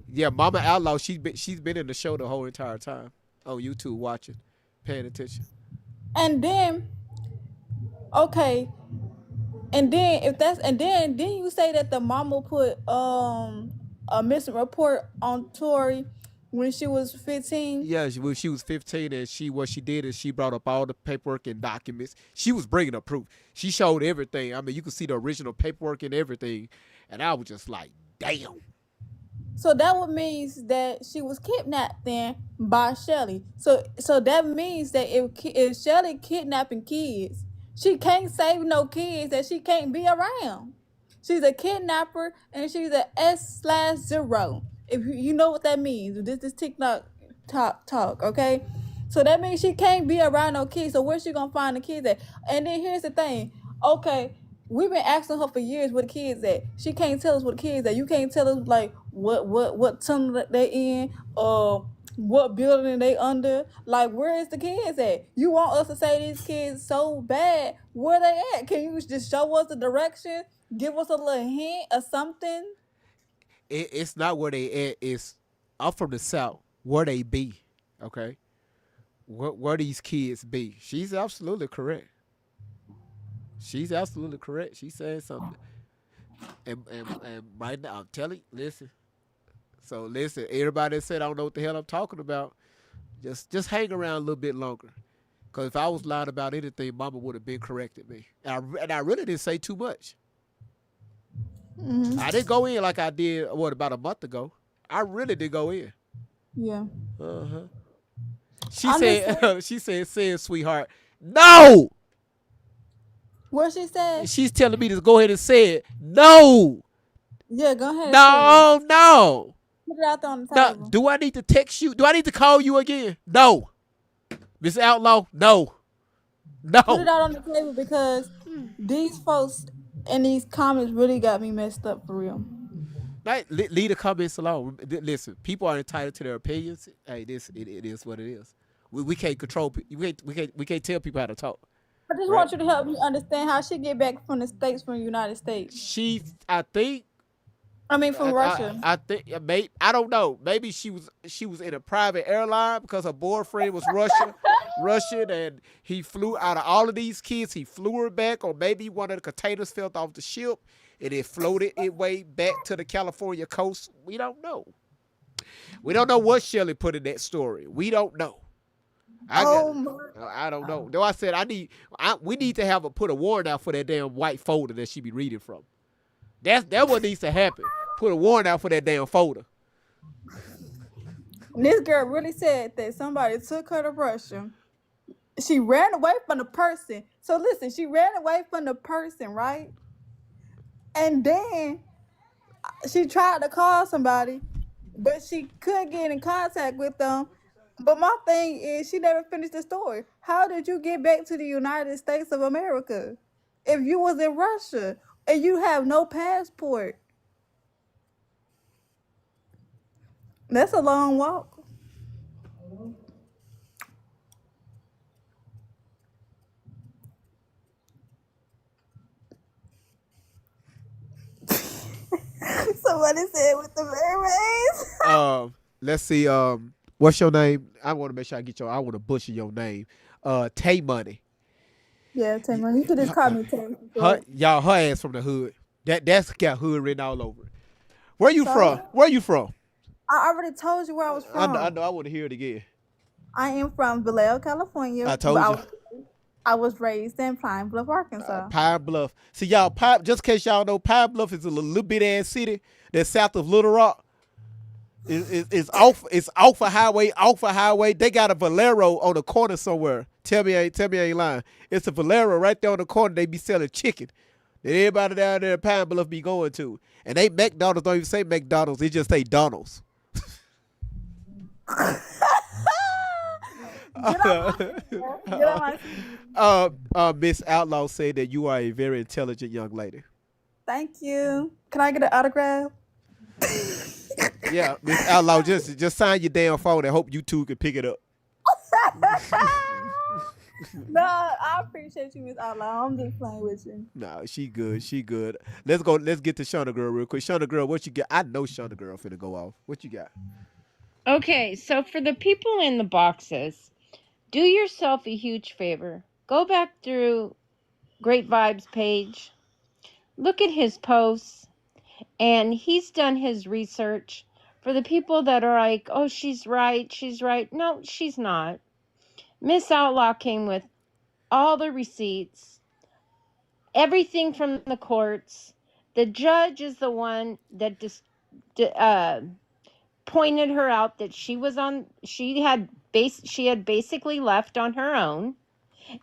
Yeah, Mama Outlaw, she's been in the show the whole entire time on YouTube watching, paying attention. And then, okay, and then if that's and then you say that the mama put a missing report on Tori when she was 15. Yeah, when she was 15, and what she did is she brought up all the paperwork and documents. She was bringing up proof. She showed everything. I mean, you could see the original paperwork and everything, and I was just like, damn. So that would means that she was kidnapped then by Shelly. So that means that if Shelly kidnapping kids, she can't save no kids that she can't be around. She's a kidnapper and she's a S/0. If you know what that means, this is TikTok talk, okay? So that means she can't be around no kids. So where's she gonna find the kids at? And then here's the thing, okay. We've been asking her for years where the kids at. She can't tell us what the kids at. You can't tell us like what tunnel that they in, what building they under. Like where is the kids at? You want us to say these kids so bad? Where they at? Can you just show us the direction? Give us a little hint or something? It's not where they at. It's I'm from the South. Where they be, okay? Where these kids be? She's absolutely correct. She's absolutely correct. She's saying something. And right now, I'm telling you, listen. So listen, everybody that said I don't know what the hell I'm talking about, just hang around a little bit longer. Because if I was lying about anything, Mama would have been corrected me. And I really didn't say too much. Mm-hmm. I didn't go in like I did, about a month ago. I really did go in. Yeah. Uh-huh. She said, sweetheart, no! What she said? She's telling me to go ahead and say it. No! Yeah, go ahead. No! Put it out there on the table. Do I need to text you? Do I need to call you again? No. Miss Outlaw, no. No. Put it out on the table because these folks in these comments really got me messed up for real. Leave the comments alone. Listen, people are entitled to their opinions. Hey, it is what it is. We can't control. We can't tell people how to talk. I just want you to help me understand how she get back from the States, from the United States. From Russia. I think, I don't know. Maybe she was in a private airline because her boyfriend was Russian, and he flew out of all of these kids. He flew her back, or maybe one of the containers fell off the ship and it floated its way back to the California coast. We don't know. We don't know what Shelly put in that story. We don't know. I don't know. Though I said we need to put a warrant out for that damn white folder that she be reading from. That what needs to happen. Put a warrant out for that damn folder. This girl really said that somebody took her to Russia. She ran away from the person. So listen, she ran away from the person, right? And then she tried to call somebody, but she couldn't get in contact with them. But my thing is, she never finished the story. How did you get back to the United States of America if you was in Russia and you have no passport? That's a long walk. Somebody said with the mermaids. Let's see. What's your name? I want to make sure I want to butcher your name. Tay Money. Yeah, Tay Money. You could just call me Tay. Her ass from the hood. That's got hood written all over it. Where you from? I already told you where I was from. I know. I want to hear it again. I am from Vallejo, California. I told you. I was raised in Pine Bluff, Arkansas. Pine Bluff. See, y'all, just in case y'all know, Pine Bluff is a little bit ass city that's south of Little Rock. It's off a highway. They got a Valero on the corner somewhere. Tell me I ain't lying. It's a Valero right there on the corner. They be selling chicken that everybody down there in Pine Bluff be going to. And they McDonald's don't even say McDonald's. They just say Donald's. Miss Outlaw said that you are a very intelligent young lady. Thank you. Can I get an autograph? Yeah, Miss Outlaw, just sign your damn phone and hope you two can pick it up. No, I appreciate you, Miss Outlaw. I'm just playing with you. No, she good. She good. Let's go. Let's get to Shauna Girl real quick. Shauna Girl, what you got? I know Shauna Girl finna go off. What you got? Okay, so for the people in the boxes, do yourself a huge favor. Go back through Great Vibes page. Look at his posts, and he's done his research. For the people that are like, oh, she's right. No, she's not. Miss Outlaw came with all the receipts, everything from the courts. The judge is the one that just pointed her out that she had basically left on her own,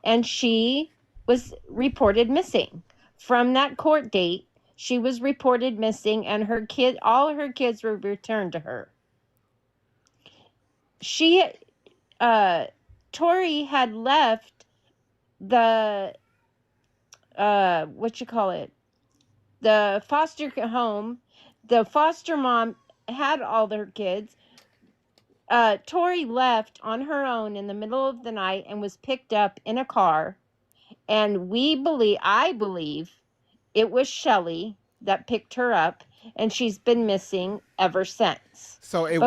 and she was reported missing. From that court date, she was reported missing, and all her kids were returned to her. Tori had left the the foster home. The foster mom had all their kids. Tori left on her own in the middle of the night and was picked up in a car. And I believe it was Shelly that picked her up, and she's been missing ever since. So it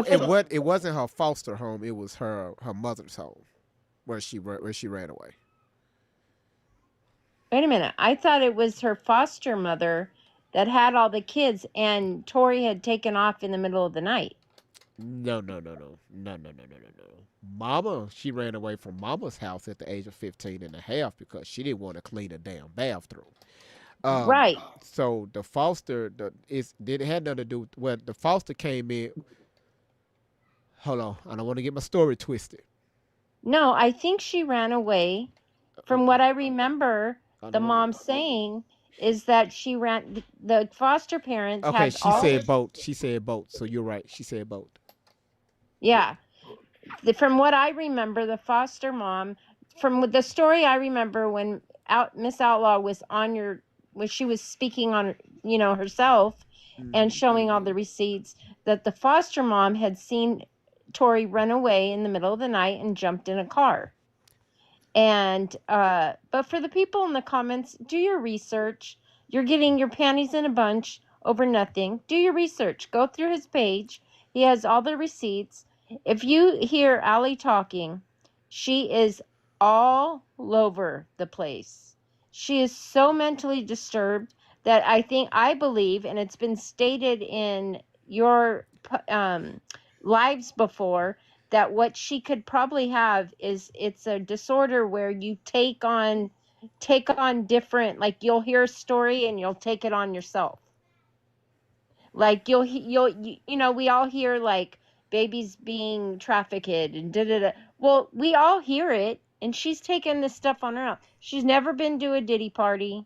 wasn't her foster home. It was her mother's home, where she ran away. Wait a minute. I thought it was her foster mother that had all the kids, and Tori had taken off in the middle of the night. No. Mama, she ran away from Mama's house at the age of 15 and a half because she didn't want to clean a damn bathroom. Right. So the foster, it had nothing to do with the foster came in. Hold on, I don't want to get my story twisted. No, I think she ran away. From what I remember, the mom saying is that she ran. The foster parents. Okay, she said boat. She said boat. So you're right. She said boat. Yeah. From what I remember, the foster mom, from the story I remember when Miss Outlaw was when she was speaking on, herself and showing all the receipts, that the foster mom had seen Tori run away in the middle of the night and jumped in a car. And, but for the people in the comments, do your research. You're getting your panties in a bunch over nothing. Do your research. Go through his page. He has all the receipts. If you hear Allie talking, she is all over the place. She is so mentally disturbed that I believe, and it's been stated in your lives before, that what she could probably have is it's a disorder where you take on different, like you'll hear a story and you'll take it on yourself. Like we all hear like babies being trafficked and da-da-da. Well, we all hear it, and she's taken this stuff on her own. She's never been to a Diddy party.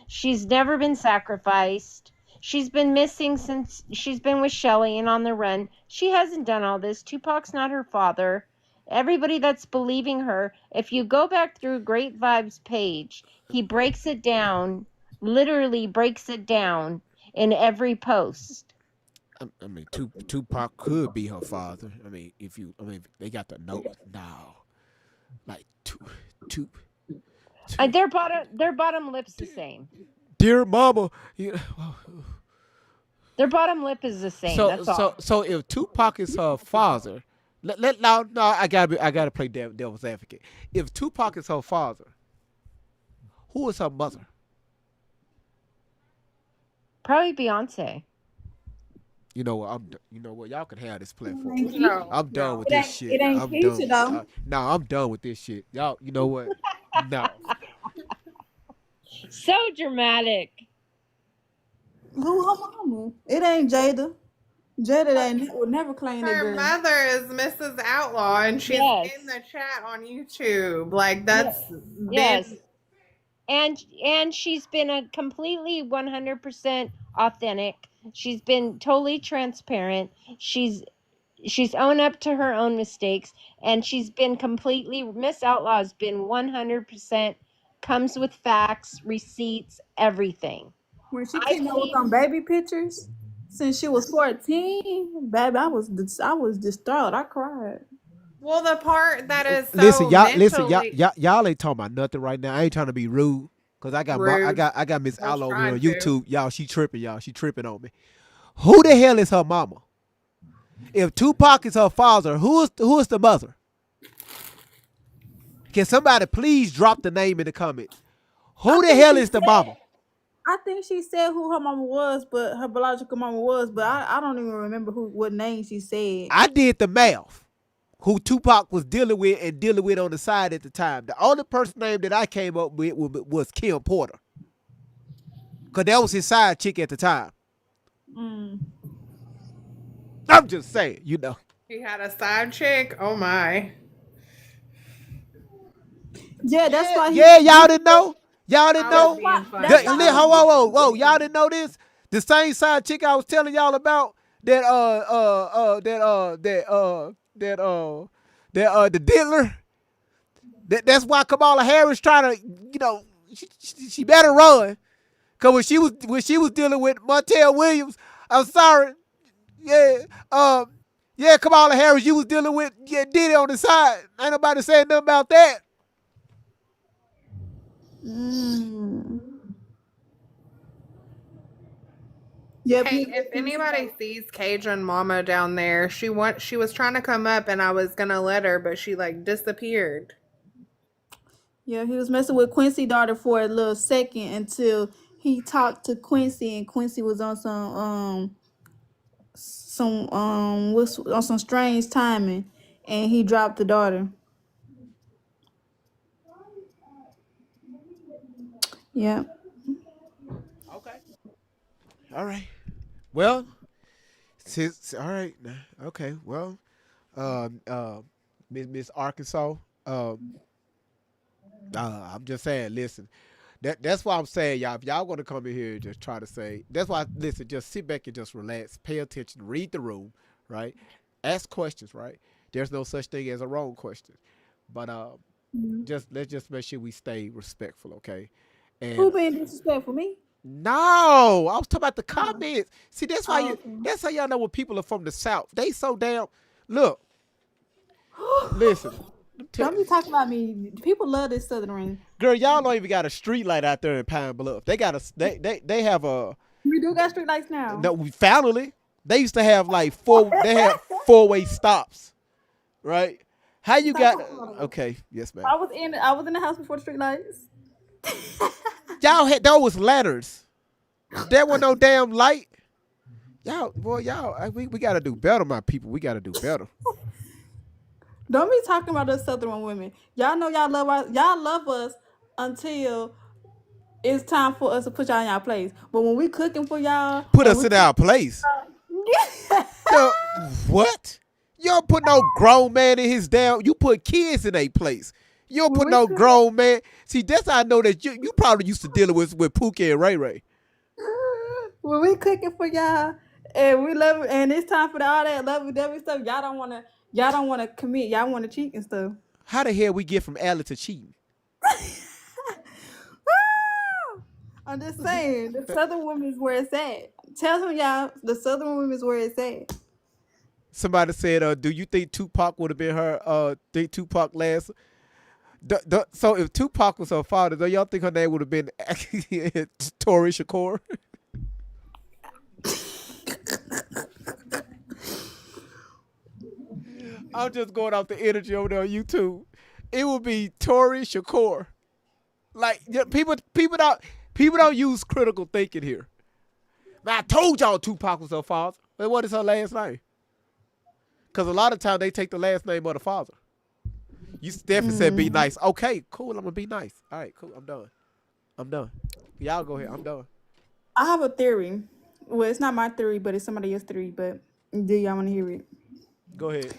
She's never been sacrificed. She's been missing since she's been with Shelly and on the run. She hasn't done all this. Tupac's not her father. Everybody that's believing her, if you go back through Great Vibes page, he breaks it down, literally breaks it down in every post. I mean, Tupac could be her father. I mean, they got the note now. Like, their bottom lip's the same. Dear Mama, their bottom lip is the same. That's all. So if Tupac is her father, I gotta play devil's advocate. If Tupac is her father, who is her mother? Probably Beyonce. You know what? Y'all can have this platform. No, I'm done with this shit. It ain't Keisha though. No, I'm done with this shit. Y'all, you know what? No. So dramatic. Who her mama? It ain't Jada. Jada would never claim that Her girl. mother is Mrs. Outlaw, and she's in the chat on YouTube. Like that's yes. And she's been a completely 100% authentic. She's been totally transparent. She's owned up to her own mistakes, and she's been completely, Miss Outlaw's been 100%, comes with facts, receipts, everything. When she came out with them baby pictures since she was 14, baby, I was distraught. I cried. Well, the part that is so Listen, mentally y'all ain't talking about nothing right now. I ain't trying to be rude, cause I got rude. I got Miss I was Outlaw over here on trying to. YouTube. Y'all, she tripping. Y'all, she tripping on me. Who the hell is her mama? If Tupac is her father, who is the mother? Can somebody please drop the name in the comments? Who the hell is the mama? I think she said who her mama was, but her biological mama was, but I don't even remember what name she said. I did the math. Who Tupac was dealing with on the side at the time. The only person name that I came up with was Kim Porter. Because that was his side chick at the time. I'm just saying, you know. He had a side chick. Oh my. Yeah, that's why. Yeah, y'all didn't know. Y'all didn't know. Whoa, y'all didn't know this. The same side chick I was telling y'all about that the diddler. That's why Kamala Harris trying to, you know, she better run. Cause when she was dealing with Montel Williams, I'm sorry. Yeah, Kamala Harris, you was dealing with Diddy on the side. Ain't nobody saying nothing about that. Yeah, hey, if anybody sees Cajun Mama down there, she was trying to come up and I was gonna let her, but she like disappeared. Yeah, he was messing with Quincy's daughter for a little second until he talked to Quincy, and Quincy was on on some strange timing, and he dropped the daughter. Yeah. Okay. All right. Well, all right. Okay. Well, Miss Arkansas. I'm just saying. Listen, that's why I'm saying, y'all. If y'all want to come in here and just try to say, that's why. Listen, just sit back and just relax, pay attention, read the room, right? Ask questions, right? There's no such thing as a wrong question, but let's just make sure we stay respectful, okay? And Who being disrespectful? Me? no, I was talking about the comments. See, that's why that's how y'all know when people are from the South. They so damn. Look, listen. Don't be talking about me. People love this Southern ring. Girl, y'all don't even got a street light out there in Pine Bluff. They got they have a. We do got street lights now. No, we finally. They used to have like four-way stops, right? How you got? Okay, yes, ma'am. I was in the house before the street lights. Y'all had those ladders. There was no damn light. Y'all, we gotta do better, my people. We gotta do better. Don't be talking about us Southern women. Y'all know y'all love us until it's time for us to put y'all in y'all place. But when we cooking for y'all, put us in our place. What? You don't put no grown man in his damn. You put kids in a place. You don't put no grown man. See, that's how I know that you probably used to dealing with Pookie and Ray Ray. When we cooking for y'all and we love, and it's time for all that lovey-dovey stuff, y'all don't wanna commit. Y'all wanna cheat and stuff. How the hell we get from Allie to cheating? I'm just saying, the Southern woman is where it's at. Tell them, y'all, the Southern woman is where it's at. Somebody said, "Do you think Tupac would have been her? Think Tupac last?" So if Tupac was her father, do y'all think her name would have been Tori Shakur? I'm just going off the energy over there on YouTube. It would be Tori Shakur. Like people don't use critical thinking here. Now, I told y'all Tupac was her father. But what is her last name? Because a lot of times they take the last name of the father. You definitely said be nice. Okay, cool. I'm gonna be nice. All right, cool. I'm done. Y'all go ahead. I'm done. I have a theory. Well, it's not my theory, but it's somebody else's theory. But do y'all want to hear it? Go ahead.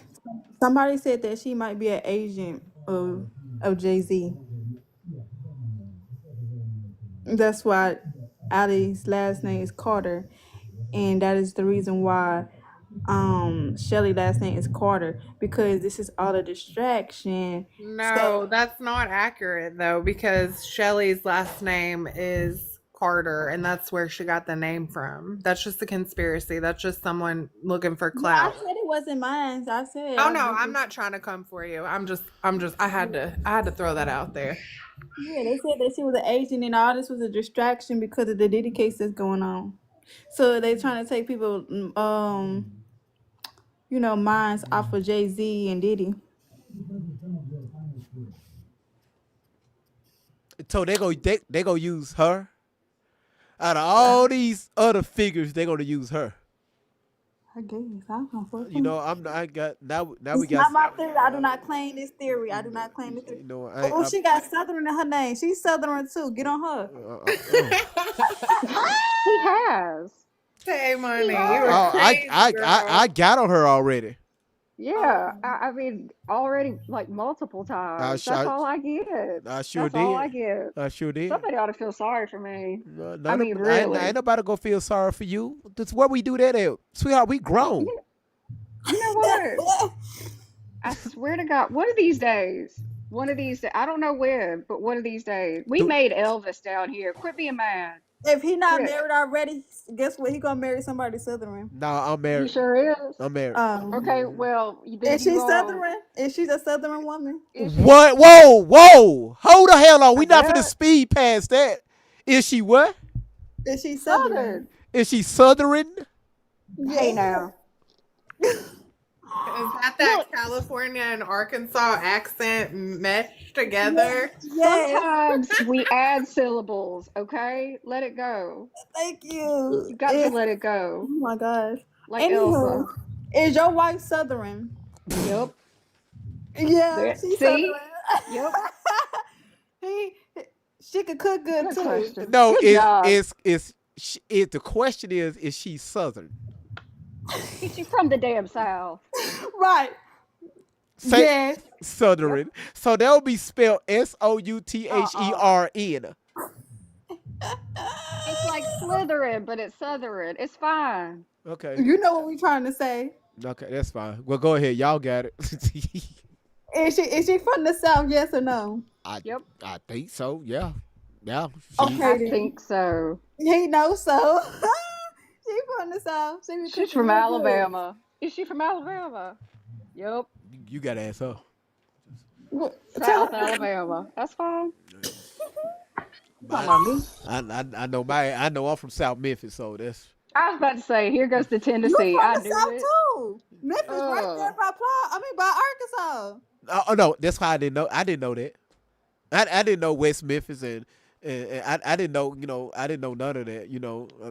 Somebody said that she might be an agent of Jay-Z. That's why Allie's last name is Carter, and that is the reason why Shelly last name is Carter, because this is all a distraction. No, that's not accurate though, because Shelly's last name is Carter, and that's where she got the name from. That's just a conspiracy. That's just someone looking for clout. I said it wasn't mine. I said. Oh no, I'm not trying to come for you. I had to throw that out there. Yeah, they said that she was an agent and all this was a distraction because of the Diddy case that's going on. So they trying to take people, minds off of Jay-Z and Diddy. So they go use her. Out of all these other figures, they're gonna use her. I guess I don't know. You know, I got now we It's got. not my theory. I do not claim this theory. I do not claim this theory. You know, Oh, she got Southern in her name. She's Southern too. Get on her. He has. Hey, money. I got on her already. Yeah, I mean, already like multiple times. That's all I get. I sure That's did. all I get. I sure did. Somebody ought to feel sorry for me. I mean, really. Ain't nobody gonna feel sorry for you. That's where we do that at, sweetheart. We grown. You know what? I swear to God, one of these days, I don't know when, but one of these days, we made Elvis down here. Quit being mad. If he not married already, guess what? He gonna marry somebody Southern. No, I'm married. He sure is. I'm married. Okay, well, is she Southern? Is she a Southern woman? What? Whoa! Hold the hell on. We not finna speed past that. Is she what? Is she Southern? Is she Southern? Hey now. Is that California and Arkansas accent meshed together? Sometimes we add syllables, okay? Let it go. Thank you. You got to let it go. Oh my gosh. Like Elsa. Is your wife Southern? Yep. Yeah, she's See? Southern. Yep. She could cook good too. Question. No, Good the question is she Southern? She's from the damn South. Right. Say yes. Southern. So that would be spelled Southern. It's like Slytherin, but it's Southern. It's fine. Okay. You know what we're trying to say. Okay, that's fine. Well, go ahead. Y'all got it. Is she from the South? Yes or no? I think so. Yeah. Yeah. Okay. I think so. He knows so. She from the South. She's from Alabama. Is she from Alabama? Yep. You gotta ask her. South Alabama. That's fine. I know I'm from South Memphis, so that's. I was about to say, here goes to Tennessee. You're from I the knew South it. too. Memphis right there by Arkansas. Oh no, that's why I didn't know. I didn't know that. I didn't know West Memphis and I didn't know. I didn't know none of that.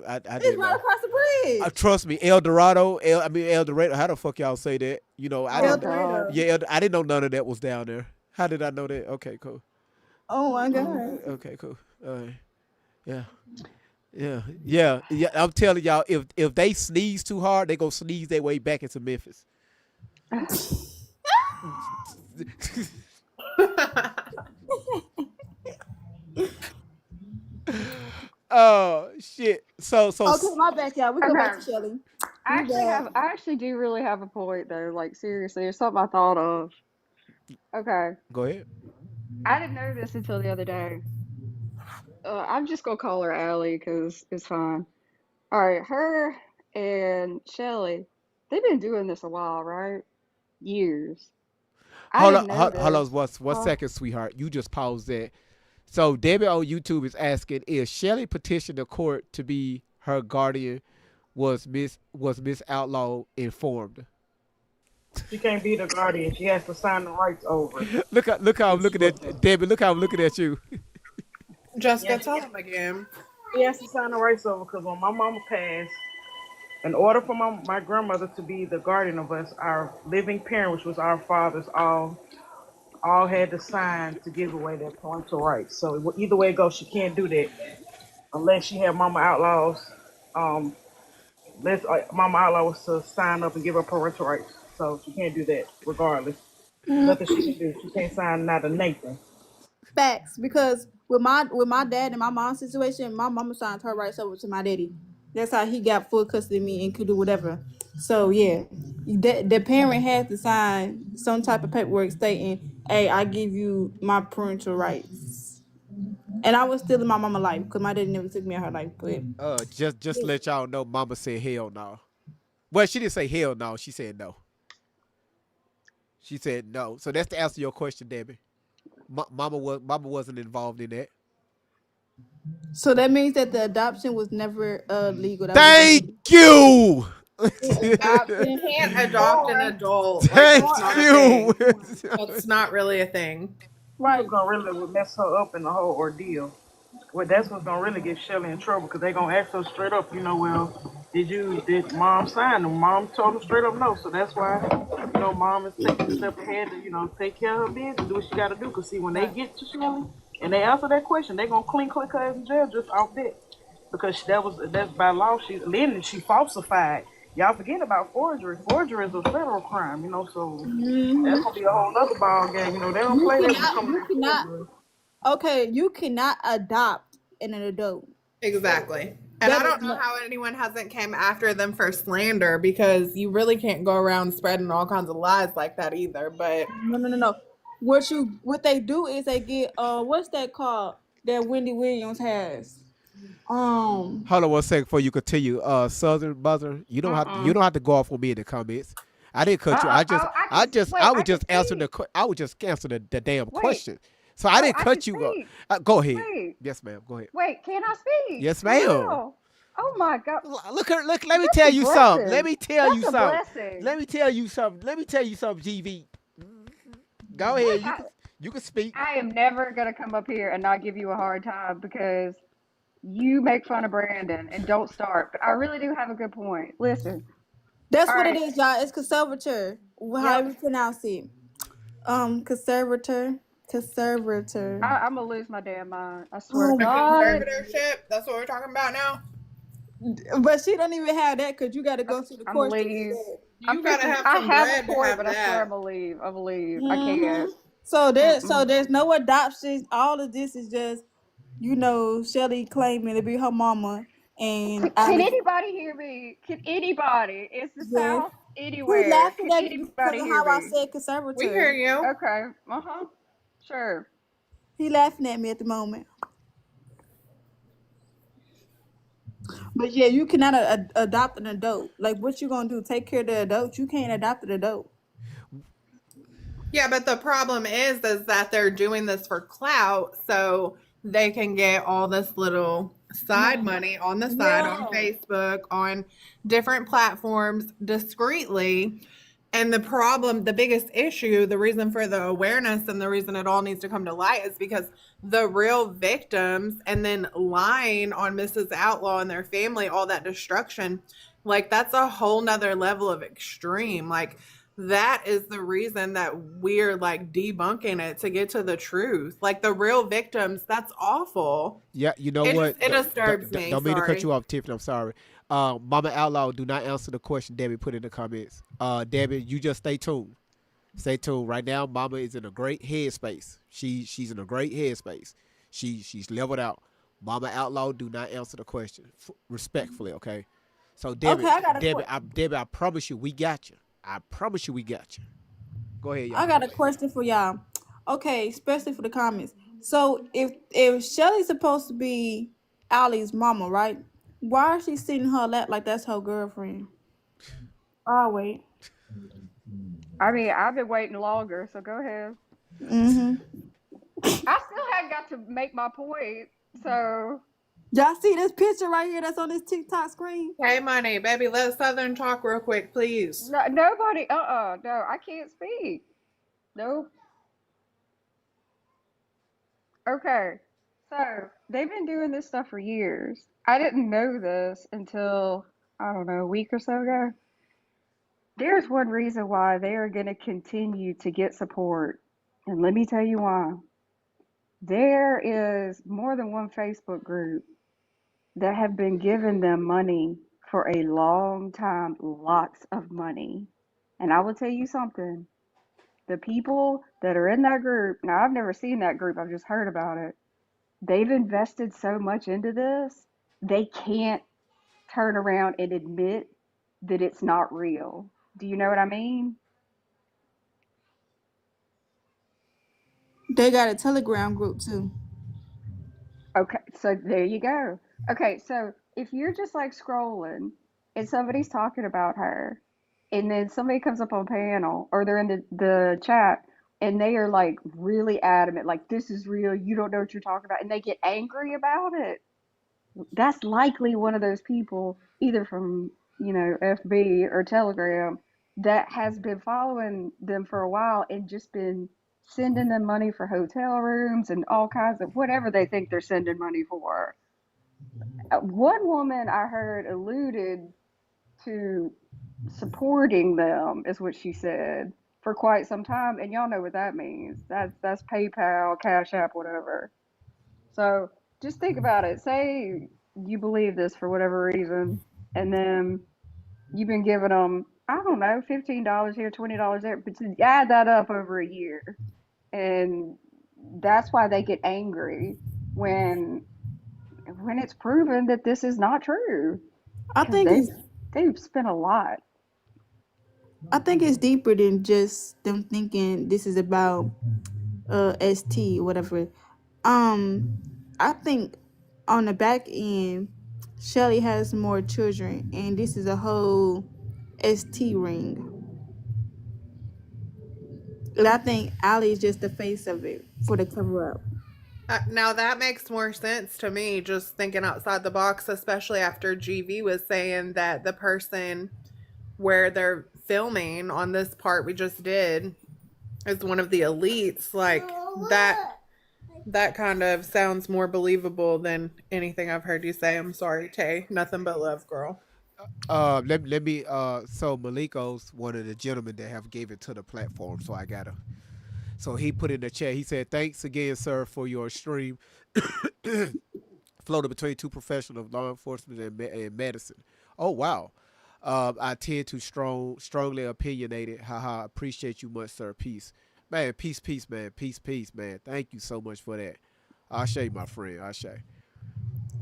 I It's didn't right know. across the bridge. Trust me, El Dorado. El Dorado. How the fuck y'all say that? I El didn't. Dorado. Yeah, I didn't know none of that was down there. How did I know that? Okay, cool. Oh my God. Okay, cool. All right. Yeah. I'm telling y'all, if they sneeze too hard, they gonna sneeze their way back into Memphis. Oh shit! So. Okay, my bad, y'all. We go back to Shelly. I actually do really have a point though. Like seriously, it's something I thought of. Okay. Go ahead. I didn't know this until the other day. I'm just gonna call her Allie because it's fine. All right, her and Shelly, they've been doing this a while, right? Years. Hold on, one second, sweetheart. You just paused that. So Debbie on YouTube is asking, is Shelly petitioned the court to be her guardian? Was Miss Outlaw informed? She can't be the guardian. She has to sign the rights over. Look how I'm looking at Debbie. Look how I'm looking at you. Jessica, tell him again. She has to sign the rights over because when my mama passed, in order for my grandmother to be the guardian of us, our living parent, which was our fathers, all had to sign to give away their parental rights. So either way it goes, she can't do that unless she had Mama Outlaw's. Mama Outlaw was to sign up and give her parental rights. So she can't do that regardless. Nothing she can do. She can't sign not a Nathan. Facts, because with my dad and my mom's situation, my mama signed her rights over to my daddy. That's how he got full custody of me and could do whatever. So yeah, the parent has to sign some type of paperwork stating, "Hey, I give you my parental rights." And I was still in my mama's life because my daddy never took me out her life. But Just to let y'all know, Mama said hell no. Well, she didn't say hell no. She said no. She said no. So that's the answer to your question, Debbie. Mama wasn't involved in that. So that means that the adoption was never legal. That was Thank you. You can't adopt an Or adult. Like Thank that's not a you. thing. That's not really a thing. he was gonna really mess her up in the whole ordeal. Well, that's what's gonna really get Shelly in trouble because they gonna ask her straight up. Well, did mom sign them? Mom told them straight up no. So that's why mom is taking a step ahead to take care of her business, do what she got to do. Cause see, when they get to Shelly and they answer that question, they gonna clean click her in jail just off that because that's by law. She falsified. Y'all forget about forgery. Forgery is a federal crime, so that's gonna be a whole other ball game. They don't play that when it comes to forgery. Okay, you cannot adopt an adult. Exactly. And I don't know how anyone hasn't came after them for slander because you really can't go around spreading all kinds of lies like that either. But no. What they do is they get what's that called that Wendy Williams has? Hold on one second before you continue. Southern Mother, you don't have to go off on me in the comments. I didn't cut you. I was just answering the damn question. So I didn't cut you. Go ahead. Wait. Yes, ma'am. Go ahead. Wait, can I speak? Yes, ma'am. Wow. Oh my God. Look. Let me tell you something. Let me tell you That's a something. blessing. Let me tell you something, GV. Go ahead. You can speak. I am never gonna come up here and not give you a hard time because you make fun of Brandon and don't start. But I really do have a good point. Listen. That's All what right. it is, y'all. It's conservator. How do you pronounce it? Conservator. I'm gonna lose my damn mind. I swear to the God. conservatorship, that's what we're talking about now. But she don't even have that because you got to go through the course. You gotta have I some have bread a to point, have but I swear that. I'm gonna leave. I believe. I can't. So there's no adoptions. All of this is just, Shelly claiming to be her mama. And Can anybody hear me? Can anybody? Is the South He's anywhere? laughing Can at me because anybody of hear how I me? said conservator. We hear you. Okay. Sure. He laughing at me at the moment. But yeah, you cannot adopt an adult. Like, what you gonna do? Take care of the adult? You can't adopt an adult. Yeah, but the problem is that they're doing this for clout, so they can get all this little side money on the side on Facebook, on different platforms discreetly. And the biggest issue, the reason for the awareness and the reason it all needs to come to light is because the real victims and then lying on Mrs. Outlaw and their family, all that destruction, like that's a whole nother level of extreme. Like that is the reason that we're like debunking it to get to the truth. Like the real victims, that's awful. Yeah, you know It what? disturbs me. Don't mean to cut you off, Tiffany. I'm sorry. Mama Outlaw, do not answer the question Debbie put in the comments. Debbie, you just stay tuned. Stay tuned. Right now, Mama is in a great headspace. She's in a great headspace. She's leveled out. Mama Outlaw, do not answer the question respectfully, okay? So Debbie, Debbie, I promise you, we got you. I promise you, we got you. Go ahead, y'all. I got a question for y'all. Okay, especially for the comments. So if Shelly's supposed to be Allie's mama, right? Why is she sitting her lap like that's her girlfriend? Oh wait. I mean, I've been waiting longer, so go ahead. Mm-hmm. I still haven't got to make my point, so. Y'all see this picture right here that's on this TikTok screen? Hey, money, baby, let Southern talk real quick, please. No, nobody, no, I can't speak. Nope. Okay, so they've been doing this stuff for years. I didn't know this until, I don't know, a week or so ago. There's one reason why they are going to continue to get support, and let me tell you why. There is more than one Facebook group that have been giving them money for a long time, lots of money. And I will tell you something. The people that are in that group, now I've never seen that group, I've just heard about it. They've invested so much into this, they can't turn around and admit that it's not real. Do you know what I mean? They got a Telegram group too. Okay, so there you go. Okay, so if you're just like scrolling and somebody's talking about her and then somebody comes up on panel or they're in the chat and they are like really adamant, like this is real, you don't know what you're talking about, and they get angry about it. That's likely one of those people, either from, FB or Telegram, that has been following them for a while and just been sending them money for hotel rooms and all kinds of whatever they think they're sending money for. One woman I heard alluded to supporting them, is what she said, for quite some time, and y'all know what that means. That's PayPal, Cash App, whatever. So just think about it. Say you believe this for whatever reason, and then you've been giving them, I don't know, $15 here, $20 there, but you add that up over a year, and that's why they get angry when it's proven that this is not true. I Because think it's they've spent a lot. I think it's deeper than just them thinking this is about ST whatever. I think on the back end, Shelly has more children, and this is a whole ST ring. And I think Ali is just the face of it for the cover up. Now that makes more sense to me, just thinking outside the box, especially after GV was saying that the person where they're filming on this part we just did is one of the elites. Like that kind of sounds more believable than anything I've heard you say. I'm sorry, Tay. Nothing but love, girl. Let me so Maliko's one of the gentlemen that have gave it to the platform, so I gotta. So he put in the chat. He said, "Thanks again, sir, for your stream floated between two professionals of law enforcement and medicine." Oh wow. I tend to strongly opinionated. Haha. Appreciate you much, sir. Peace, man. Peace, man. Peace, man. Thank you so much for that. Ashe, my friend. Ashe.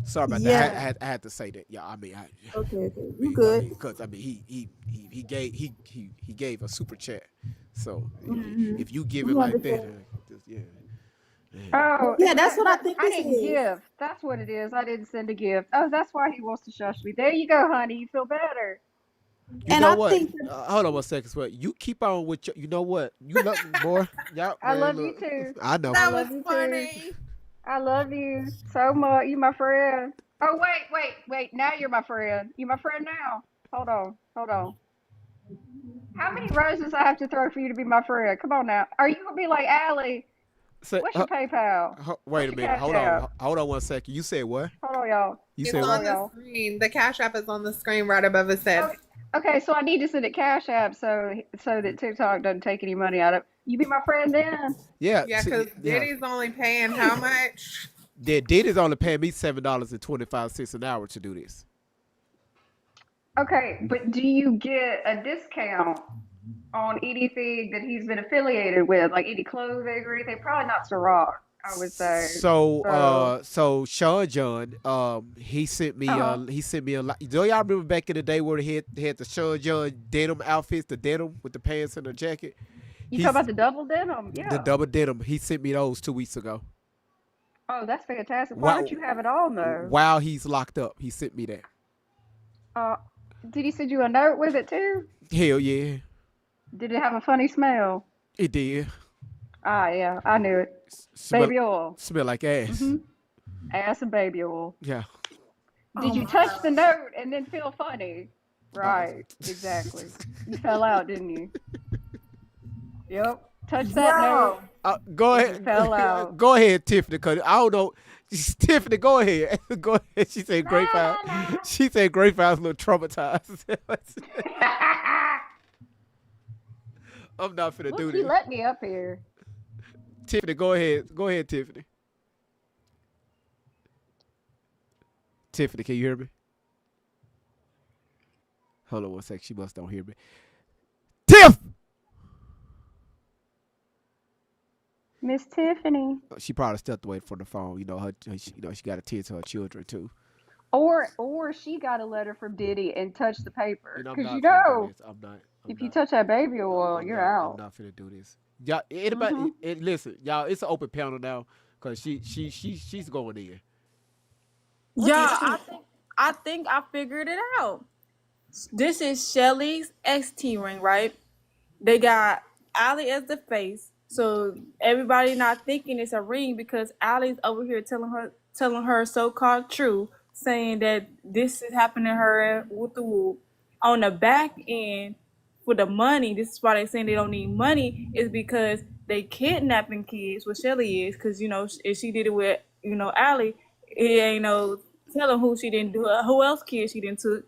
Sorry about that. I had to say that. Yeah, I mean, Okay, you good? Because I mean, he gave a super chat. So if you give it We like that, understand. yeah. Oh, Yeah, that's what I think I this didn't is. gift. That's what it is. I didn't send a gift. Oh, that's why he wants to shush me. There you go, honey. You feel better. You And know I what? think Hold on one second, sweat. You keep on with you know what? You love me, boy. Y'all, I man, love you look. too. I know. I That was love you too. funny. I love you so much. You my friend. Oh, wait. Now you're my friend. You my friend now. Hold on. How many roses I have to throw for you to be my friend? Come on now. Are you gonna be like Allie? Say, What's your PayPal? wait What's a your minute. Cash App? Hold on one second. You said what? Hold on, y'all. You It's said on what? the screen. The Cash App is on the screen right above his head. Okay, so I need to send a Cash App so that TikTok doesn't take any money out of it. You be my friend then? Yeah. Yeah, because Diddy's only paying how much? Diddy's only paying me $7.25 an hour to do this. Okay, but do you get a discount on anything that he's been affiliated with, like any clothing or anything? Probably not Ciroc, I would say. So Sean John, he sent me a lot. Do y'all remember back in the day where he had the Sean John denim outfits, the denim with the pants and the jacket? You talk about the double denim? Yeah. The double denim. He sent me those 2 weeks ago. Oh, that's fantastic. Why don't you have it on though? While he's locked up, he sent me that. Did he send you a note with it too? Hell yeah. Did it have a funny smell? It did. Ah, yeah, I knew it. Baby oil. Smell like ass. Ass and baby oil. Yeah. Did you touch the note and then feel funny? Right, exactly. You fell out, didn't you? Yep. Touch that note. Go ahead. Fell out. Go ahead, Tiffany, because I don't know. Tiffany, go ahead. Go ahead. She said Grapevine. She said Grapevine's a little traumatized. I'm not finna do this. He let me up here. Tiffany, go ahead. Go ahead, Tiffany. Tiffany, can you hear me? Hold on one sec. She must don't hear me. Tiff! Miss Tiffany. She probably stepped away from the phone. You know, she got to tend to her children too. Or she got a letter from Diddy and touched the paper. Because if you touch that baby oil, you're out. I'm not finna do this. Y'all, anybody? Listen, y'all. It's an open panel now because she's going in. Yeah, I think I figured it out. This is Shelly's XT ring, right? They got Allie as the face, so everybody not thinking it's a ring because Allie's over here telling her so-called truth, saying that this is happening to her with the whoop. On the back end, for the money, this is why they saying they don't need money, is because they kidnapping kids. What Shelly is, because if she did it with Allie, it ain't no telling who she didn't do it, who else kids she didn't took.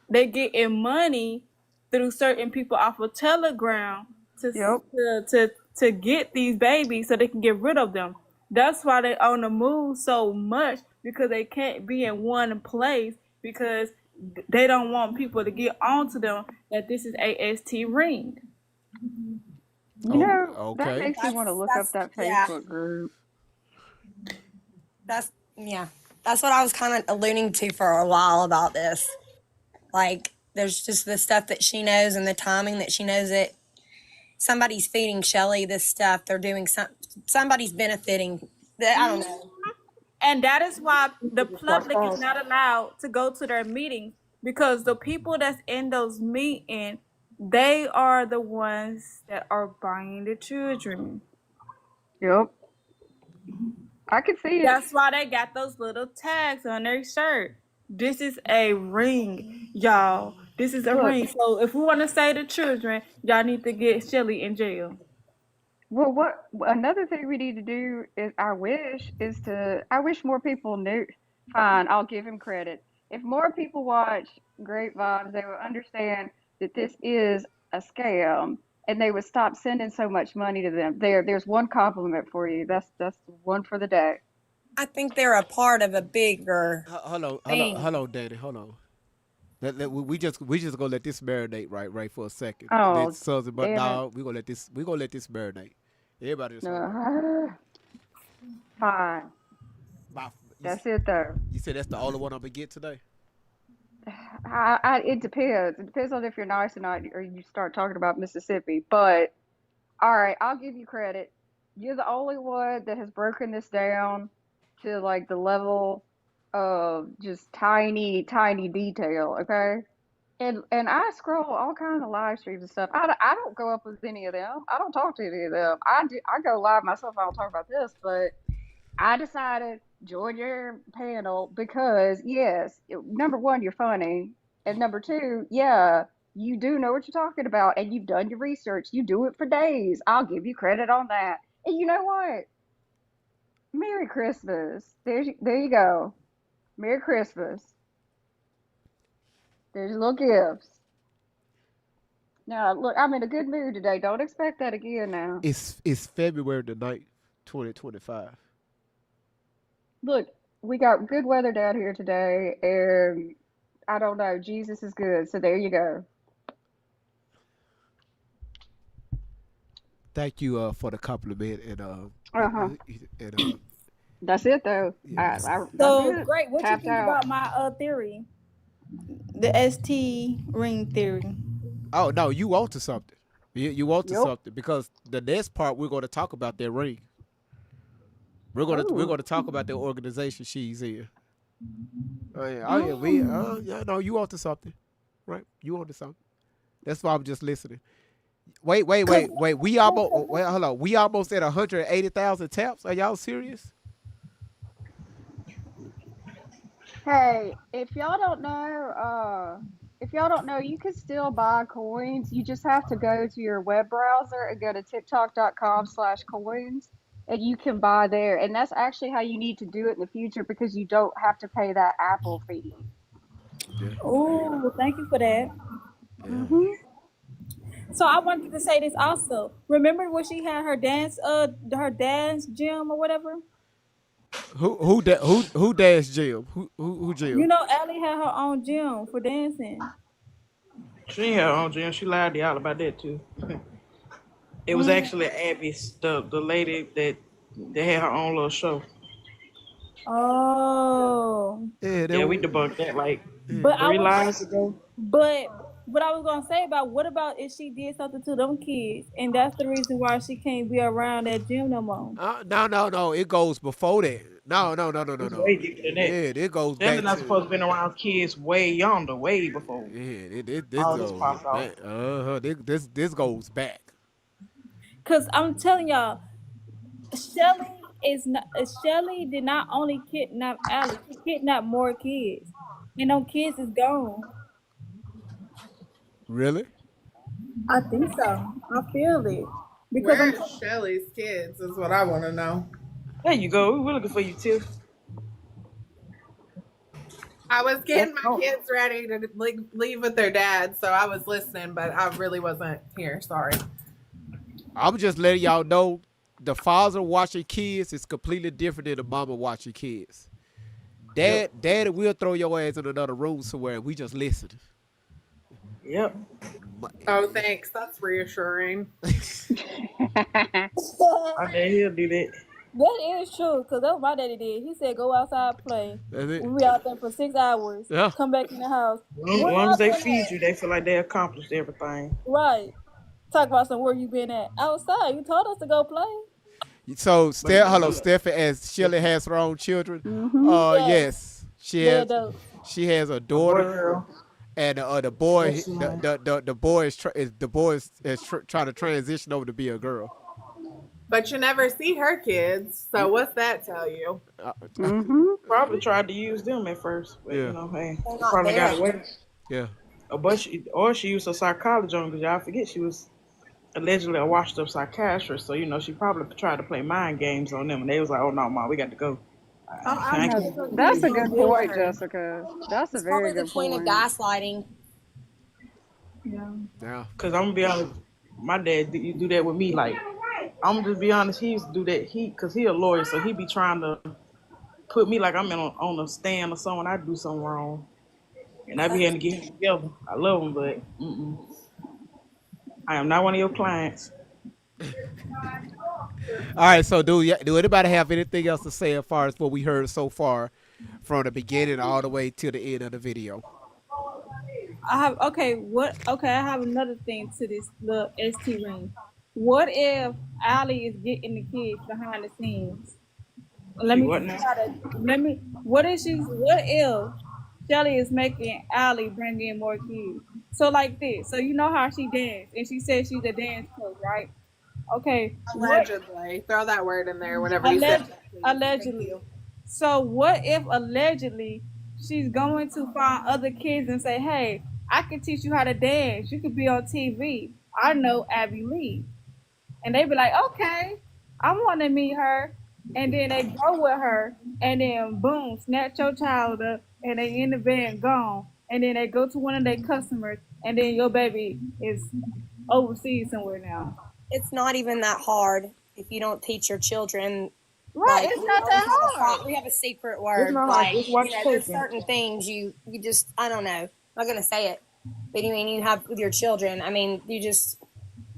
They getting money through certain people off of Telegram to get these babies so they can get rid of them. That's why they on the move so much, because they can't be in one place, because they don't want people to get onto them that this is AST ring. That makes me want to look up that Facebook group. That's what I was kind of alluding to for a while about this. Like, there's just the stuff that she knows and the timing that she knows it. Somebody's feeding Shelly this stuff. They're doing somebody's benefiting. I don't know. And that is why the public is not allowed to go to their meetings, because the people that's in those meetings, they are the ones that are buying the children. Yep. I can see it. That's why they got those little tags on their shirt. This is a ring, y'all. This is a ring. So if we want to say the children, y'all need to get Shelly in jail. Well, another thing we need to do is, I wish more people knew. Fine, I'll give him credit. If more people watch Grapevines, they will understand that this is a scam, and they would stop sending so much money to them. There's one compliment for you. That's one for the day. I think they're a part of a bigger. Hold on, Daddy. Hold on. We just gonna let this marinate right for a second. Oh, but damn no, we gonna let this marinate. Everybody just fine. That's it though. You said that's the only one I'm gonna get today? It depends. It depends on if you're nice or not, or you start talking about Mississippi. But all right, I'll give you credit. You're the only one that has broken this down to like the level of just tiny detail. Okay. And I scroll all kinds of live streams and stuff. I don't go up with any of them. I don't talk to any of them. I go live myself. I don't talk about this, but I decided join your panel because yes, number one, you're funny, and number two, yeah, you do know what you're talking about, and you've done your research. You do it for days. I'll give you credit on that. And you know what? Merry Christmas. There you go. Merry Christmas. There's little gifts. Now, look, I'm in a good mood today. Don't expect that again now. It's February the 9th, 2025. Look, we got good weather down here today, and I don't know, Jesus is good. So there you go. Thank you for the compliment and That's it though. Yeah. So great. What you think about my theory? The ST ring theory. Oh no, you want to something. You want to something, because the next part we're going to talk about that ring. We're going to talk about the organization she's in. No, you want to something, right? You want to something. That's why I'm just listening. Wait. We almost at 180,000 taps. Are y'all serious? Hey, if y'all don't know, you can still buy coins. You just have to go to your web browser and go to tiktok.com/coins, and you can buy there. And that's actually how you need to do it in the future, because you don't have to pay that Apple fee. Yeah. Oh, thank you for that. Yeah. Mm-hmm. So I wanted to say this also. Remember when she had her dance gym or whatever? Who dance gym? Who gym? You know, Allie had her own gym for dancing. She ain't her own gym. She lied to y'all about that too. It was actually Abby's, the lady that had her own little show. Oh. Yeah, we debunked that like 3 lives ago. But what I was gonna say what about if she did something to them kids, and that's the reason why she can't be around that gym no more? No. It goes before that. No. It's way deeper than that. Yeah, it goes Shelly back not supposed to. to been around kids way yonder, way before Yeah, this all this goes popped off. back. This goes back. Cause I'm telling y'all, Shelly is not. Shelly did not only kidnap Alex; she kidnapped more kids, and them kids is gone. Really? I think so. I feel it because I'm. Where's Shelly's kids is what I want to know. There you go. We're looking for you, Tiff. I was getting my kids ready to leave with their dad, so I was listening, but I really wasn't here. Sorry. I'm just letting y'all know the father watching kids is completely different than the mama watching kids. Daddy will throw your ass in another room somewhere and we just listen. Yep. Oh, thanks. That's reassuring. I bet he'll do that. That is true, because that's what my daddy did. He said, go outside play. That's it. We be out there for 6 hours. Yeah. Come back in the house. As long as they feed you, they feel like they accomplished everything. Right. Talk about where you been at. Outside. You told us to go play. So, Stephen, as Shelly has her own children. Yes. She has a daughter. And the boy, the boy is trying to transition over to be a girl. But you never see her kids, so what's that tell you? Probably tried to use them at first, but Yeah. you know, hey, probably got away. Yeah. Or she used a psychology on because y'all forget she was allegedly a washed-up psychiatrist, so you know she probably tried to play mind games on them, and they was like, "Oh no, Mom, we got to go." That's a good point, Jessica. That's a very good point of point. gaslighting. Yeah. Because I'm gonna be honest, my dad you do that with me. Like, I'm gonna just be honest, he used to do that. Because he a lawyer, so he be trying to put me like I'm on a stand or something. I do something wrong, and I be having to get him together. I love him, but I am not one of your clients. All right, so do anybody have anything else to say as far as what we heard so far from the beginning all the way to the end of the video? I have I have another thing to this little ST ring. What if Allie is getting the kids behind the scenes? What if Shelly is making Allie bring in more kids? So like this. So you know how she danced and she said she's a dance coach, right? Okay. Allegedly. Throw that word in there whenever you said that. Allegedly. So what if allegedly she's going to find other kids and say, hey, I can teach you how to dance. You could be on TV. I know Abby Lee. And they be like, okay, I want to meet her. And then they go with her. And then boom, snatch your child up. And they in the van gone. And then they go to one of their customers. And then your baby is overseas somewhere now. It's not even that hard if you don't teach your children. Right, like, it's not that hard. We have a secret word. not Like, hard. Just watch there's cooking. certain things you just, I don't know. I'm not going to say it. But I mean, you have with your children. I mean,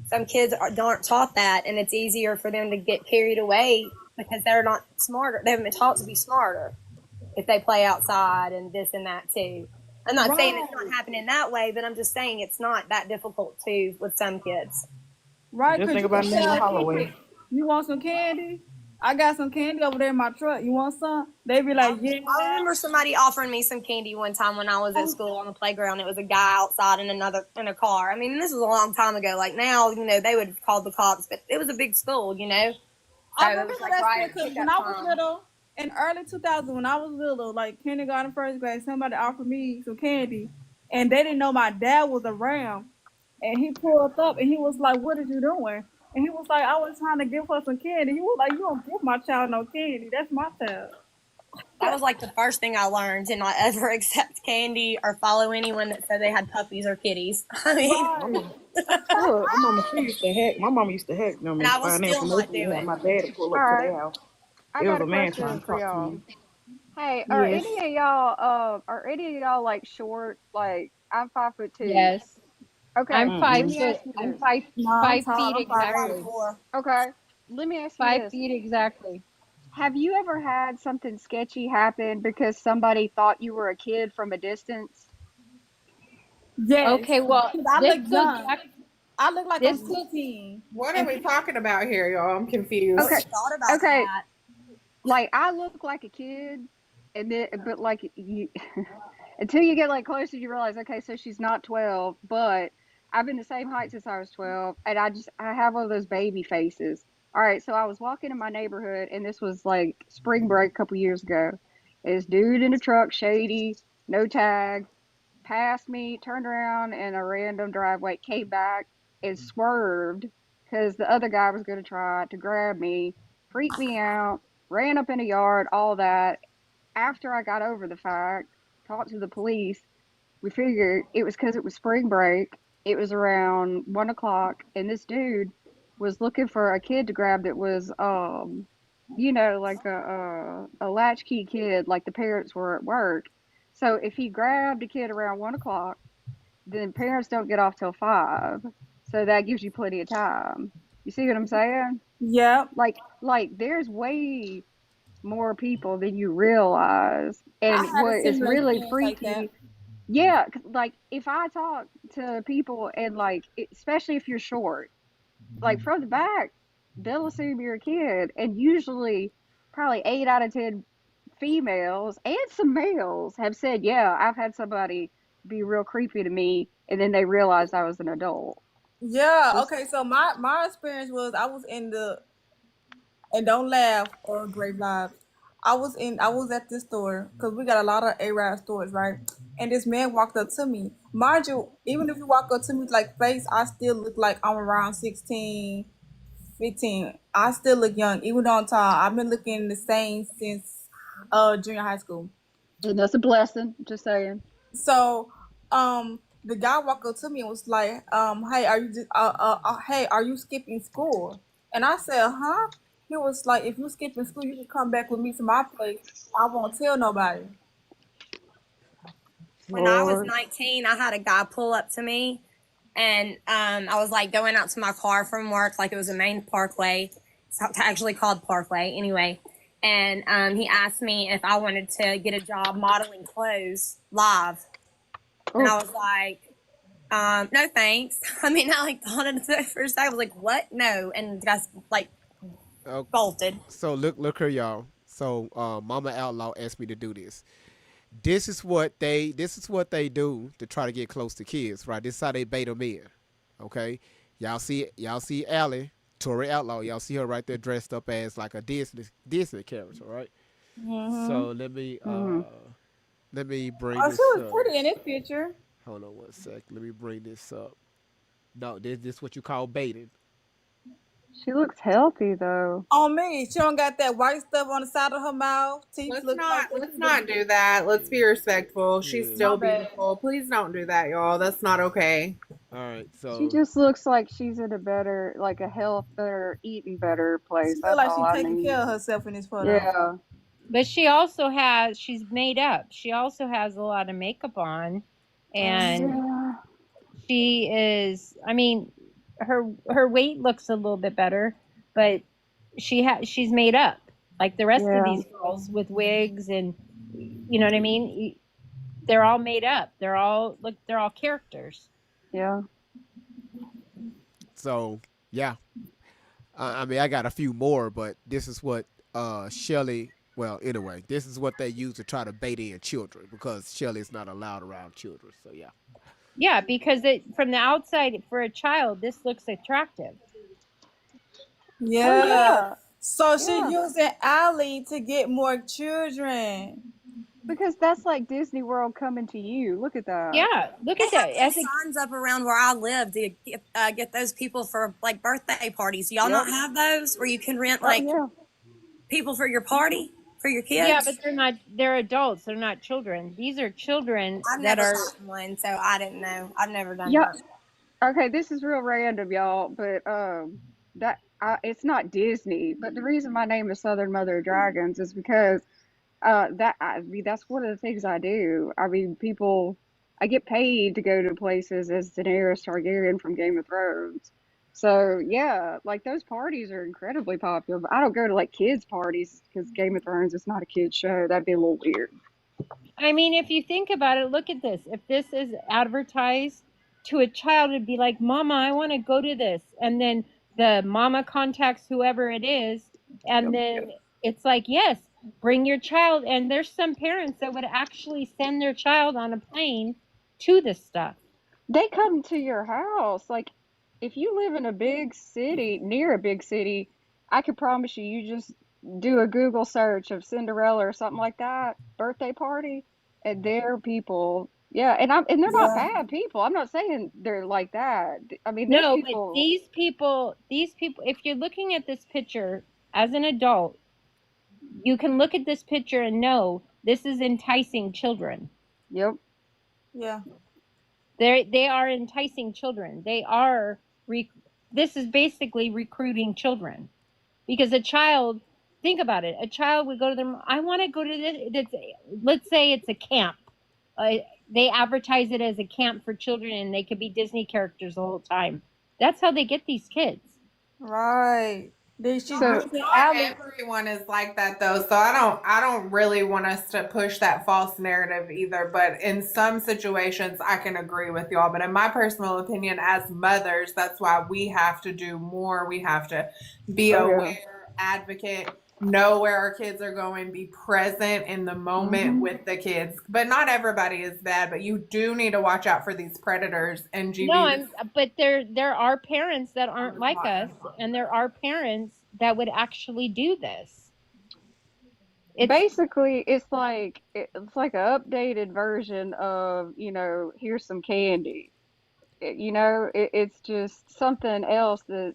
some kids aren't taught that, and it's easier for them to get carried away because they're not smarter. They haven't been taught to be smarter if they play outside and this and that too. I'm not saying it's not happening that way, but I'm just saying it's not that difficult too with some kids. Right, Just think about Nana Holloway. You want some candy? I got some candy over there in my truck. You want some? They be like, yeah. I remember somebody offering me some candy one time when I was at school on the playground. It was a guy outside in a car. I mean, this was a long time ago. Like now, they would have called the cops, but it was a big school, So I it remember was like that because when I was little, in early 2000, when I was little, like kindergarten, first grade, somebody offered me some candy, and they didn't know my dad was around, and he pulled up and he was like, "What are you doing?" And he was like, "I was trying to give her some candy." He was like, "You don't give my child no candy. That's my child." That was like the first thing I learned to not ever accept candy or follow anyone that said they had puppies or kitties. I mean, My mama used to hack. My mama used to hack them and I will find still not information do and have it. my dad to pull up to their house. I It was got a a man trying question to for talk to y'all. me. Hey, are Yes. any of y'all like short? Like I'm 5'2". Yes. Okay. I'm 5 Let me foot. ask you I'm this. five No, I'm 5 tall. feet I'm 5'4". exactly. Okay. Let me ask you 5 this. feet exactly. Have you ever had something sketchy happen because somebody thought you were a kid from a distance? Yes. Okay, well, I this look goes young. back. I look like This I'm 15. What are we talking about here, y'all? I'm confused. Okay. I thought about Okay. that. like I look like a kid, and then but like you until you get like closer, you realize okay, so she's not 12, but I've been the same height since I was 12, and I have one of those baby faces. All right, so I was walking in my neighborhood, and this was like spring break a couple years ago. And this dude in a truck, shady, no tag, passed me, turned around in a random driveway, came back and swerved because the other guy was going to try to grab me, freaked me out, ran up in the yard, all that. After I got over the fact, talked to the police, we figured it was because it was spring break. It was around 1 o'clock, and this dude was looking for a kid to grab that was, like a latchkey kid, like the parents were at work. So if he grabbed a kid around 1 o'clock, then parents don't get off till 5. So that gives you plenty of time. You see what I'm saying? Yeah. Like there's way more people than you realize. I And had a what is similar really experience like that. freaky, yeah, like if I talk to people and like, especially if you're short, like from the back, they'll assume you're a kid. And usually, probably 8 out of 10 females and some males have said, yeah, I've had somebody be real creepy to me, and then they realized I was an adult. Yeah. Just, Okay. So my experience was I was in the and don't laugh or great vibes. I was at this store because we got a lot of Arab stores, right? And this man walked up to me. Mind you, even if you walk up to me like face, I still look like I'm around 16, 15. I still look young, even though I'm tall. I've been looking the same since junior high school. and that's a blessing, just saying. So, the guy walked up to me and was like, hey, are you hey, are you skipping school? And I said, huh? He was like, if you skipping school, you can come back with me to my place. I won't tell nobody. When I was Lord. 19, I had a guy pull up to me, and I was like going out to my car from work, like it was a main parkway. It's actually called Parkway anyway. And he asked me if I wanted to get a job modeling clothes live. And I was like, no thanks. I mean, I like thought of it for a second. I was like, what? No. And the guy's like bolted. So look here, y'all. So Mama Outlaw asked me to do this. This is what they do to try to get close to kids, right? This is how they bait them in. Okay, y'all see Allie, Tori Outlaw. Y'all see her right there dressed up as like a Disney character, right? Mm-hmm. So let me bring Oh, this she was up. pretty in this picture. Hold on one sec. Let me bring this up. No, this is what you call baiting. She looks healthy though. On me, she don't got that white stuff on the side of her mouth. Teeth Let's look not like let's not do that. Let's be respectful. She's still My bad. beautiful. Please don't do that, y'all. That's not okay. All right, She so just looks like she's in a better, like a health better, eating better place. She look That's like all she's I taking need. care of herself in this photo. Yeah. But she's made up. She also has a lot of makeup on, and Yeah. she is, I mean, her weight looks a little bit better, but she's made up like the rest of Yeah. these girls with wigs, and you know what I mean? They're all made up. They're all characters. Yeah. so yeah. I mean, I got a few more, but this is what Shelly. Well, anyway, this is what they use to try to bait in children because Shelly's not allowed around children. So yeah. Yeah, because from the outside for a child, this looks attractive. Yeah. Oh yeah. So she Yeah. using Allie to get more children. Because that's like Disney World coming to you. Look at that. Yeah, look They at have that. those signs up around where I live to get those people for like birthday parties. Do y'all not have those where you can rent like people for your party for your kids? Yeah, but they're adults. They're not children. These are children I've that never are. gotten one, so I didn't know. I've never done Yeah. that. Okay, this is real random, y'all, but it's not Disney. But the reason my name is Southern Mother of Dragons is because that's one of the things I do. I mean, I get paid to go to places as Daenerys Targaryen from Game of Thrones. So yeah, like those parties are incredibly popular. But I don't go to like kids parties because Game of Thrones is not a kids show. That'd be a little weird. I mean, if you think about it, look at this. If this is advertised to a child, it'd be like, "Mama, I want to go to this," and then the mama contacts whoever it is, and then it's like, yes, bring your child. And there's some parents that would actually send their child on a plane to this stuff. They come to your house. Like, if you live in a big city, near a big city, I could promise you, you just do a Google search of Cinderella or something like that, birthday party, and there are people. Yeah, and they're not bad people. I'm not saying they're like that. I mean, there's No, but people. these people, if you're looking at this picture as an adult, you can look at this picture and know this is enticing children. Yep. Yeah. They are enticing children. They are, this is basically recruiting children. Because a child, think about it, a child would go to their, I want to go to this, let's say it's a camp. They advertise it as a camp for children and they could be Disney characters the whole time. That's how they get these kids. Right. Not everyone is like that though, so I don't really want us to push that false narrative either. But in some situations, I can agree with y'all. But in my personal opinion, as mothers, that's why we have to do more. We have to be aware, advocate, know where our kids are going, be present in the moment with the kids. But not everybody is bad. But you do need to watch out for these predators and GVs. No, but there are parents that aren't like us, and there are parents that would actually do this. Basically, it's like an updated version of, here's some candy. It's just something else that's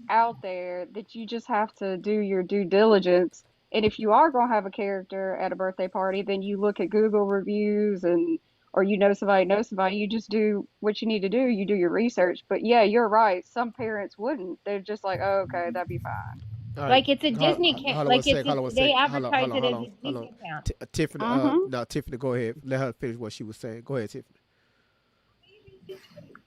out there that you just have to do your due diligence. And if you are going to have a character at a birthday party, then you look at Google reviews or somebody, you just do what you need to do. You do your research. But yeah, you're right. Some parents wouldn't. They're just like, oh, okay, that'd be fine. Like it's a Disney camp. Like they advertise it as a Disney camp. Tiffany, no, Tiffany, go ahead. Let her finish what she was saying. Go ahead, Tiffany.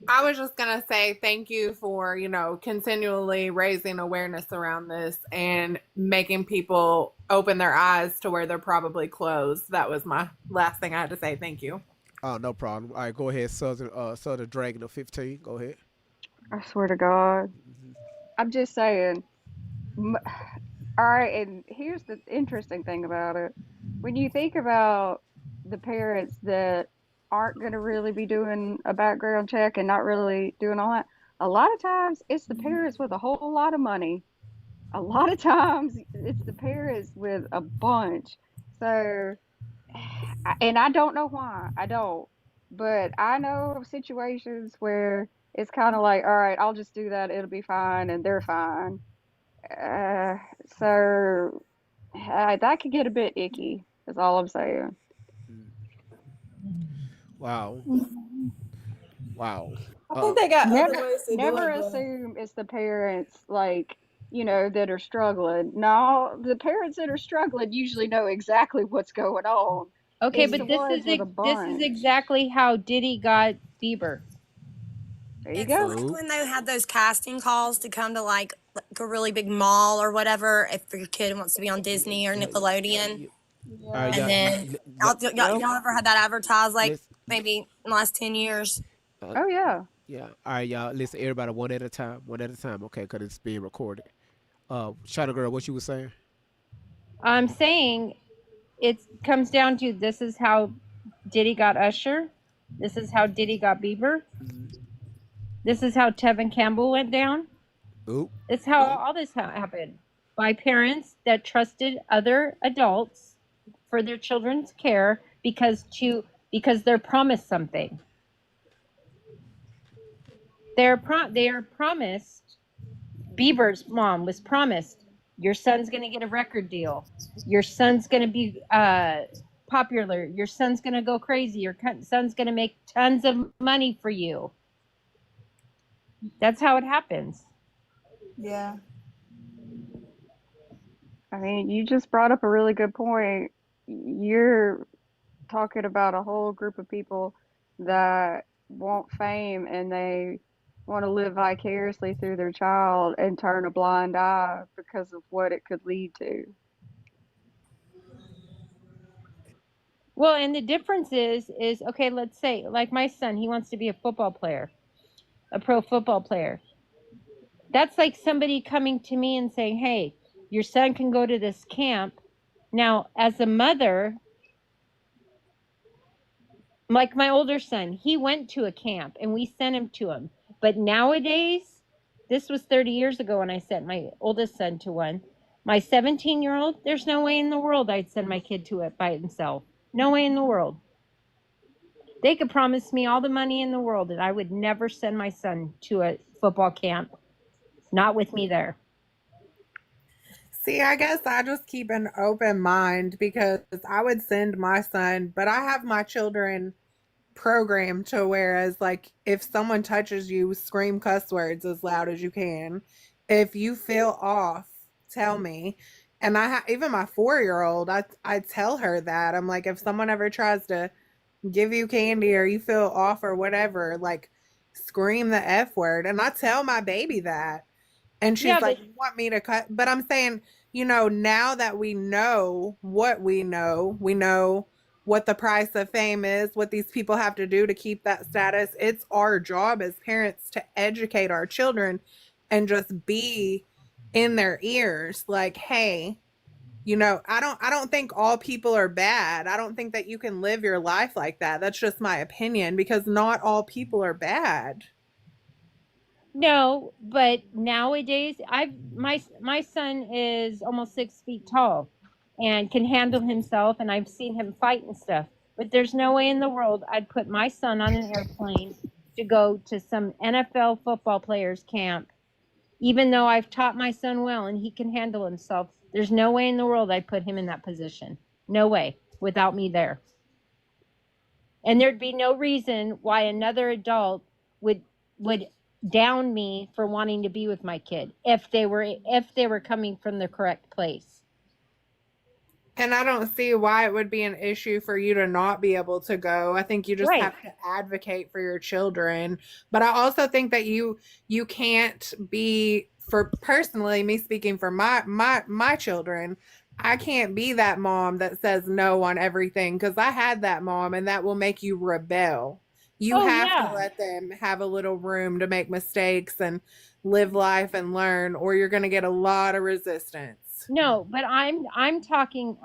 I was just going to say thank you for, continually raising awareness around this and making people open their eyes to where they're probably closed. That was my last thing I had to say. Thank you. Oh, no problem. All right, go ahead, Southern Dragon of 15. Go ahead. I swear to God. I'm just saying. All right, and here's the interesting thing about it. When you think about the parents that aren't going to really be doing a background check and not really doing all that, a lot of times it's the parents with a whole lot of money. A lot of times it's the parents with a bunch. So, and I don't know why. I don't. But I know of situations where it's kind of like, all right, I'll just do that. It'll be fine. And they're fine. So that could get a bit icky, is all I'm saying. Wow. Wow. I think they got other ways to never do it. assume it's the parents that are struggling. No, the parents that are struggling usually know exactly what's going on. Okay, It's but the this ones with a is bunch. exactly how Diddy got Bieber. There you It's go. like when they had those casting calls to come to like a really big mall or whatever, if your kid wants to be on Disney or Nickelodeon. And then y'all ever had that advertised like maybe in the last 10 years? Oh yeah. Yeah. All right, y'all. Listen, everybody, one at a time. Okay, because it's being recorded. China Girl, what you was saying? I'm saying it comes down to this is how Diddy got Usher. This is how Diddy got Bieber. This is how Tevin Campbell went down. Ooh. It's how all this happened. By parents that trusted other adults for their children's care because they're promised something. They are promised. Bieber's mom was promised, your son's going to get a record deal. Your son's going to be popular. Your son's going to go crazy. Your son's going to make tons of money for you. That's how it happens. Yeah. I mean, you just brought up a really good point. You're talking about a whole group of people that want fame and they want to live vicariously through their child and turn a blind eye because of what it could lead to. Well, and the difference is okay, let's say, like my son, he wants to be a football player, a pro football player. That's like somebody coming to me and saying, hey, your son can go to this camp. Now, as a mother, like my older son, he went to a camp and we sent him to him. But nowadays, this was 30 years ago when I sent my oldest son to one. My 17-year-old, there's no way in the world I'd send my kid to it by himself. No way in the world. They could promise me all the money in the world and I would never send my son to a football camp. Not with me there. See, I guess I just keep an open mind because I would send my son, but I have my children programmed to whereas like if someone touches you, scream cuss words as loud as you can. If you feel off, tell me. And even my 4-year-old, I tell her that. I'm like, if someone ever tries to give you candy or you feel off or whatever, like scream the F word. And I tell my baby that. And she's like, you want me to cut? But I'm saying, now that we know what we know what the price of fame is, what these people have to do to keep that status. It's our job as parents to educate our children and just be in their ears. Like, hey, I don't think all people are bad. I don't think that you can live your life like that. That's just my opinion because not all people are bad. No, but nowadays my son is almost 6 feet tall and can handle himself and I've seen him fight and stuff. But there's no way in the world I'd put my son on an airplane to go to some NFL football players camp. Even though I've taught my son well and he can handle himself, there's no way in the world I'd put him in that position. No way, without me there. And there'd be no reason why another adult would down me for wanting to be with my kid if they were coming from the correct place. And I don't see why it would be an issue for you to not be able to go. I think you just have to advocate for your children. But I also think that you can't be, for personally, me speaking for my children, I can't be that mom that says no on everything because I had that mom and that will make you rebel. You have to let them have a little room to make mistakes and live life and learn, or you're going to get a lot of resistance. No, but I'm not talking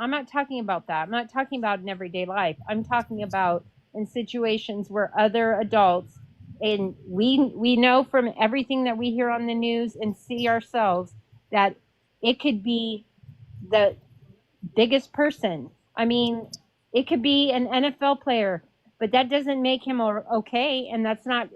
about that. I'm not talking about in everyday life. I'm talking about in situations where other adults, and we know from everything that we hear on the news and see ourselves that it could be the biggest person. I mean, it could be an NFL player, but that doesn't make him okay, and that's not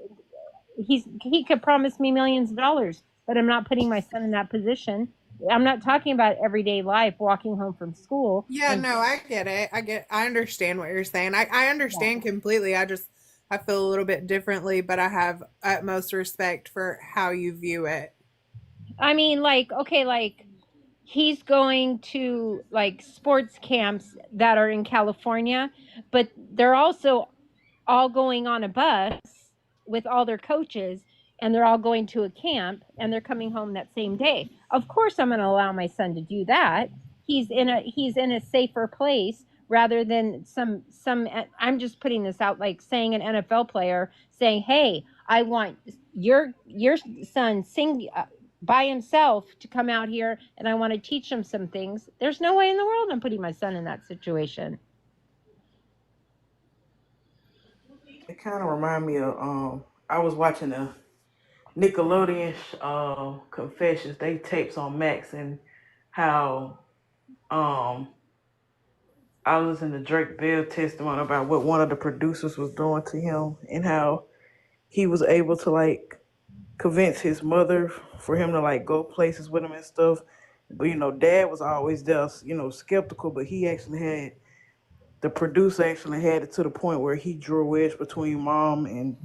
he could promise me millions of dollars, but I'm not putting my son in that position. I'm not talking about everyday life, walking home from school. Yeah, no, I get it. I understand what you're saying. I understand completely. I feel a little bit differently, but I have utmost respect for how you view it. I mean, like, okay, like he's going to like sports camps that are in California, but they're also all going on a bus with all their coaches and they're all going to a camp and they're coming home that same day. Of course I'm going to allow my son to do that. He's in a safer place rather than some I'm just putting this out, like saying an NFL player saying, "Hey, I want your son by himself to come out here and I want to teach him some things." There's no way in the world I'm putting my son in that situation. It kind of remind me of I was watching a Nickelodeon Confessions. They tapes on Max and how I was in the Drake Bell testimony about what one of the producers was doing to him and how he was able to like convince his mother for him to like go places with him and stuff. But dad was always there, skeptical, but the producer actually had it to the point where he drew a wedge between mom and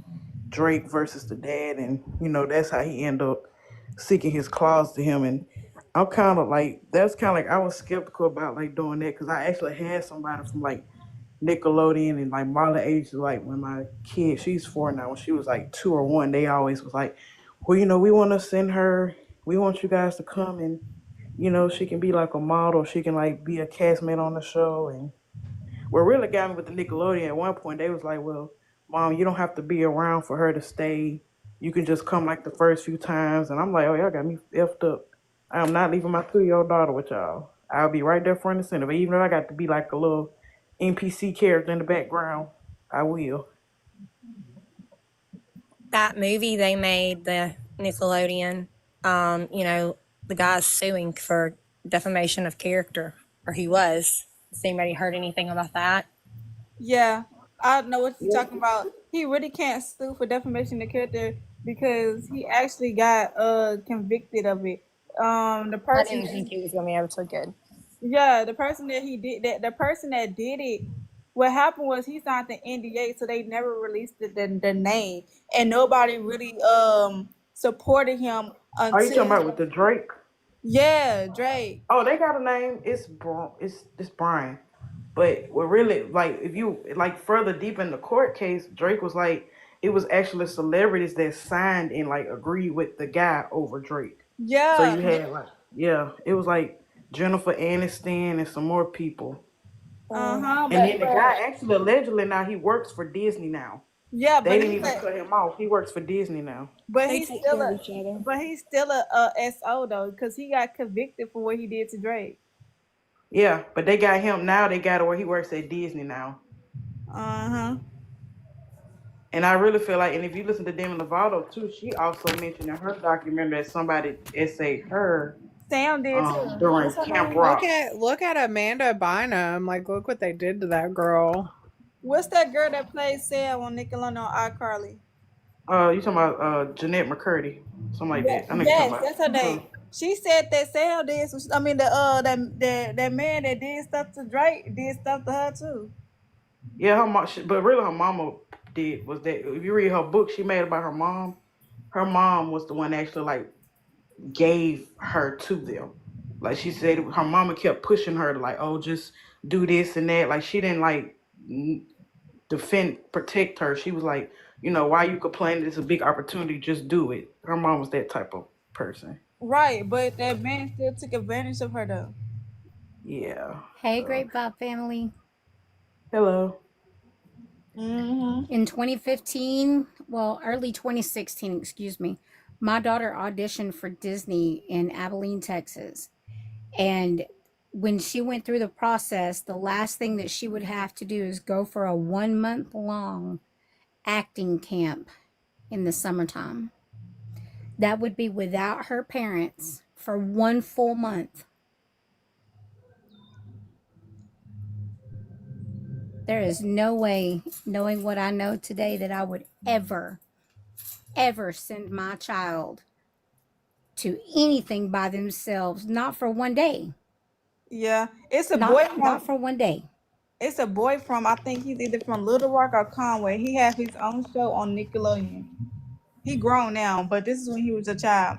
Drake versus the dad, and that's how he ended up seeking his claws to him. And I'm kind of like I was skeptical about like doing that because I actually had somebody from like Nickelodeon and like Marla age, like when my kid, she's 4 now, when she was like 2 or 1, they always was like, well, we want to send her, we want you guys to come and she can be like a model, she can like be a castmate on the show. And what really got me with the Nickelodeon at one point, they was like, well, Mom, you don't have to be around for her to stay. You can just come like the first few times. And I'm like, oh, y'all got me effed up. I am not leaving my 2-year-old daughter with y'all. I'll be right there front and center. But even if I got to be like a little NPC character in the background, I will. That movie they made, the Nickelodeon, the guy's suing for defamation of character, or he was. Has anybody heard anything about that? Yeah, I know what you're talking about. He really can't sue for defamation of character because he actually got convicted of it. The I person, didn't think he was going to be able to. Good. yeah, the person that he did that, the person that did it. What happened was he signed the NDA, so they never released the name, and nobody really supported him Are you talking until about with the Drake? yeah, Drake. Oh, they got a name. It's Brian. But what really, like, if you like further deep in the court case, Drake was like, it was actually celebrities that signed and like agreed with the guy over Drake. So Yeah. you had like, yeah, it was like Jennifer Aniston and some more people. Uh-huh. And then the guy actually allegedly now he works for Disney now. Yeah, They but didn't he even said, cut him off. He works for Disney now. but They he's take still care a of each other. but he's still a SO though, because he got convicted for what he did to Drake. Yeah, but they got him now. They got it where he works at Disney now. Uh-huh. And I really feel like, and if you listen to Demi Lovato too, she also mentioned in her documentary that somebody essayed her Sam did too. during What's her Camp name? Rock. Look at Amanda Bynum. Like, look what they did to that girl. What's that girl that plays Sam on Nickelodeon on iCarly? You talking about Jeanette McCurdy, something like Yeah, that. I know you're yes, talking that's her name. about. She said that Sam did some. I mean, that man that did stuff to Drake did stuff to her too. Yeah, her mom, but really her mama did was that. If you read her book she made about her mom was the one that actually like gave her to them. Like she said, her mama kept pushing her to like, oh, just do this and that. Like she didn't like protect her. She was like, why you complaining? It's a big opportunity. Just do it. Her mom was that type of person. Right, but that man still took advantage of her though. Yeah. Hey, Great Vibe family. Hello. In 2015, well, early 2016, excuse me, my daughter auditioned for Disney in Abilene, Texas. And when she went through the process, the last thing that she would have to do is go for a 1 month long acting camp in the summertime. That would be without her parents for 1 full month. There is no way, knowing what I know today, that I would ever send my child to anything by themselves, not for one day. Yeah, it's a boy from, not for one day. It's a boy from, I think he's either from Little Rock or Conway. He has his own show on Nickelodeon. He grown now, but this is when he was a child.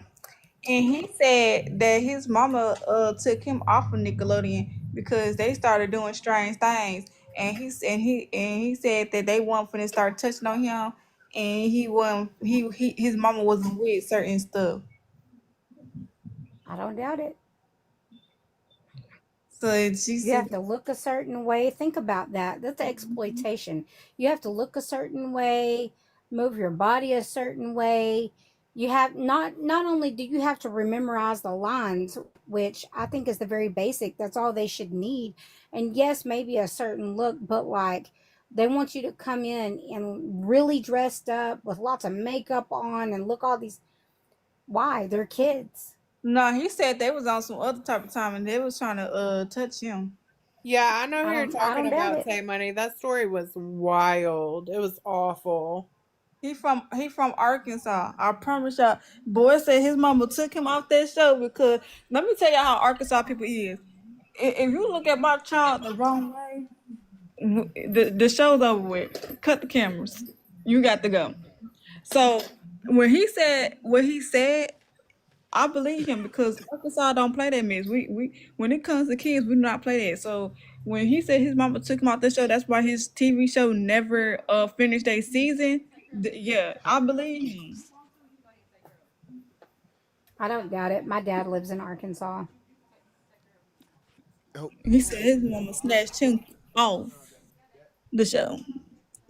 And he said that his mama took him off of Nickelodeon because they started doing strange things. And he said that they weren't finna start touching on him, and his mama wasn't with certain stuff. I don't doubt it. So you have to look a certain way. Think about that. That's exploitation. You have to look a certain way, move your body a certain way. You have not only do you have to memorize the lines, which I think is the very basic. That's all they should need. And yes, maybe a certain look, but like they want you to come in and really dressed up with lots of makeup on and look all these. Why? They're kids. No, he said they was on some other type of time and they was trying to touch him. Yeah, I know who you're talking about, Say Money. That story was wild. It was awful. He from Arkansas. I promise y'all. Boy said his mama took him off that show because let me tell y'all how Arkansas people is. If you look at my child the wrong way, the show's over with. Cut the cameras. You got to go. So when he said what he said, I believe him because Arkansas don't play that mess. We when it comes to kids, we do not play that. So when he said his mama took him off the show, that's why his TV show never finished their season. Yeah, I believe him. I don't doubt it. My dad lives in Arkansas. He said his mama snatched him off the show.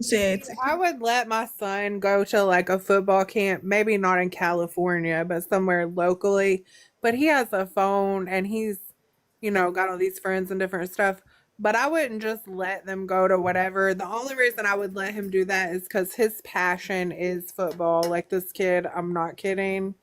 Said I would let my son go to like a football camp, maybe not in California, but somewhere locally, but he has a phone and he's, got all these friends and different stuff. But I wouldn't just let them go to whatever. The only reason I would let him do that is because his passion is football. Like this kid, I'm not kidding,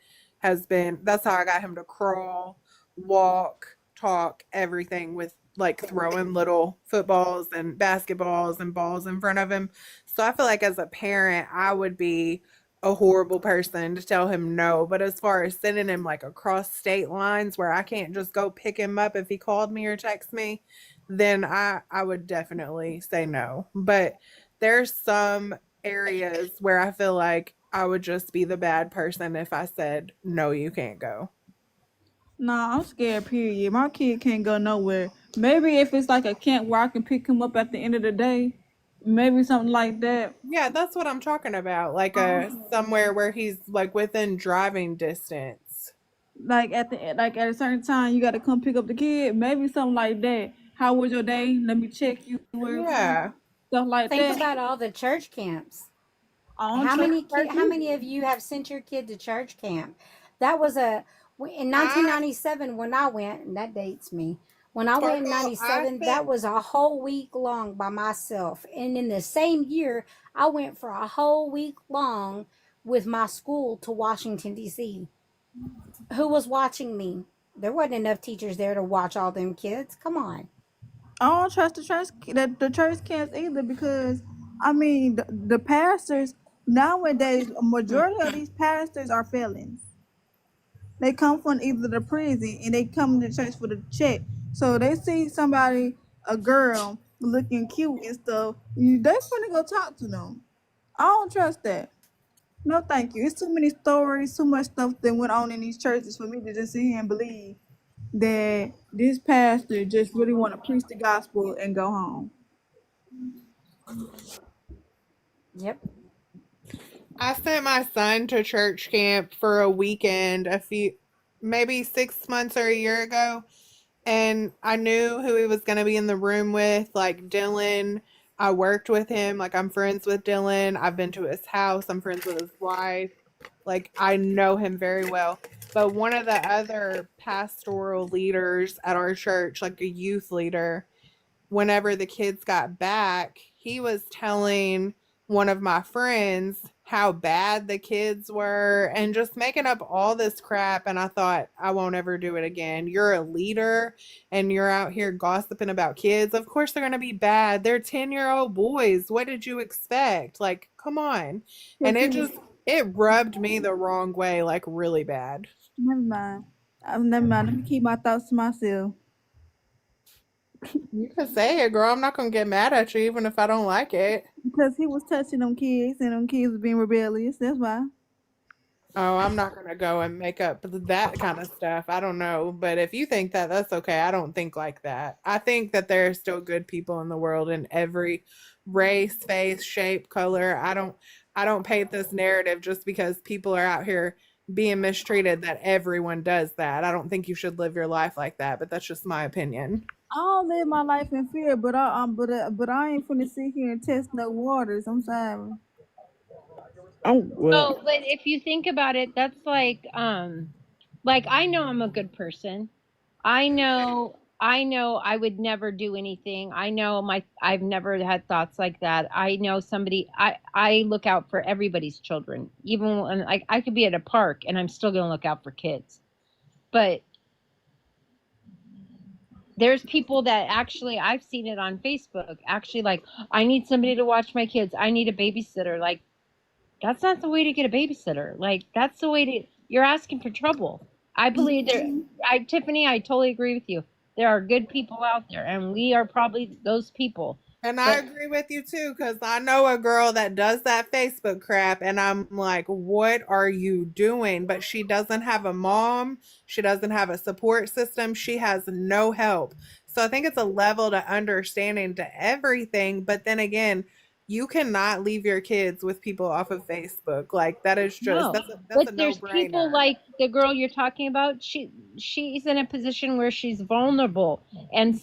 that's how I got him to crawl, walk, talk, everything with like throwing little footballs and basketballs and balls in front of him. So I feel like as a parent, I would be a horrible person to tell him no. But as far as sending him like across state lines where I can't just go pick him up if he called me or text me, then I would definitely say no. But there's some areas where I feel like I would just be the bad person if I said no, you can't go. Nah, I'm scared, period. My kid can't go nowhere. Maybe if it's like a camp where I can pick him up at the end of the day, maybe something like that. Yeah, that's what I'm talking about. Like somewhere where he's like within driving distance. Like at a certain time, you got to come pick up the kid. Maybe something like that. How was your day? Let me check you. Yeah. Stuff like Think that. about all the church camps. On How church how many of you have sent your kid to church camp? That was in 1997 when I went, and that dates me. When I went in 97, that was a whole week long by myself. And in the same year, I went for a whole week long with my school to Washington, D.C. Who was watching me? There wasn't enough teachers there to watch all them kids. Come on. I don't trust the church camps either because I mean the pastors nowadays a majority of these pastors are felons. They come from either the prison and they come to church for the check. So they see somebody, a girl looking cute and stuff, they finna go talk to them. I don't trust that. No, thank you. It's too many stories, too much stuff that went on in these churches for me to just sit here and believe that this pastor just really want to preach the gospel and go home. Yep. I sent my son to church camp for a weekend maybe 6 months or a year ago. And I knew who he was going to be in the room with, like Dylan. I worked with him. Like I'm friends with Dylan. I've been to his house. I'm friends with his wife. Like I know him very well. But one of the other pastoral leaders at our church, like a youth leader, whenever the kids got back, he was telling one of my friends how bad the kids were and just making up all this crap. And I thought, I won't ever do it again. You're a leader and you're out here gossiping about kids. Of course they're going to be bad. They're 10-year-old boys. What did you expect? Like, come on. And it rubbed me the wrong way, like really bad. Never mind. Never mind. Let me keep my thoughts to myself. You can say it, girl. I'm not gonna get mad at you, even if I don't like it. Because he was touching them kids, and them kids was being rebellious. That's why. Oh, I'm not gonna go and make up that kind of stuff. I don't know, but if you think that, that's okay. I don't think like that. I think that there are still good people in the world in every race, face, shape, color. I don't paint this narrative just because people are out here being mistreated that everyone does that. I don't think you should live your life like that, but that's just my opinion. I don't live my life in fear, but I ain't finna sit here and test no waters. I'm sorry. Oh, but if you think about it, that's like I know I'm a good person. I know I would never do anything. I know I've never had thoughts like that. I know I look out for everybody's children. Even when I could be at a park and I'm still gonna look out for kids. But there's people that actually, I've seen it on Facebook, actually like, I need somebody to watch my kids. I need a babysitter. Like, that's not the way to get a babysitter. Like, that's the way you're asking for trouble. I believe Tiffany, I totally agree with you. There are good people out there, and we are probably those people. And I agree with you too, because I know a girl that does that Facebook crap, and I'm like, what are you doing? But she doesn't have a mom. She doesn't have a support system. She has no help. So I think it's a level to understanding to everything. But then again, you cannot leave your kids with people off of Facebook. Like that is just that's a there's no-brainer. People like the girl you're talking about. She's in a position where she's vulnerable, and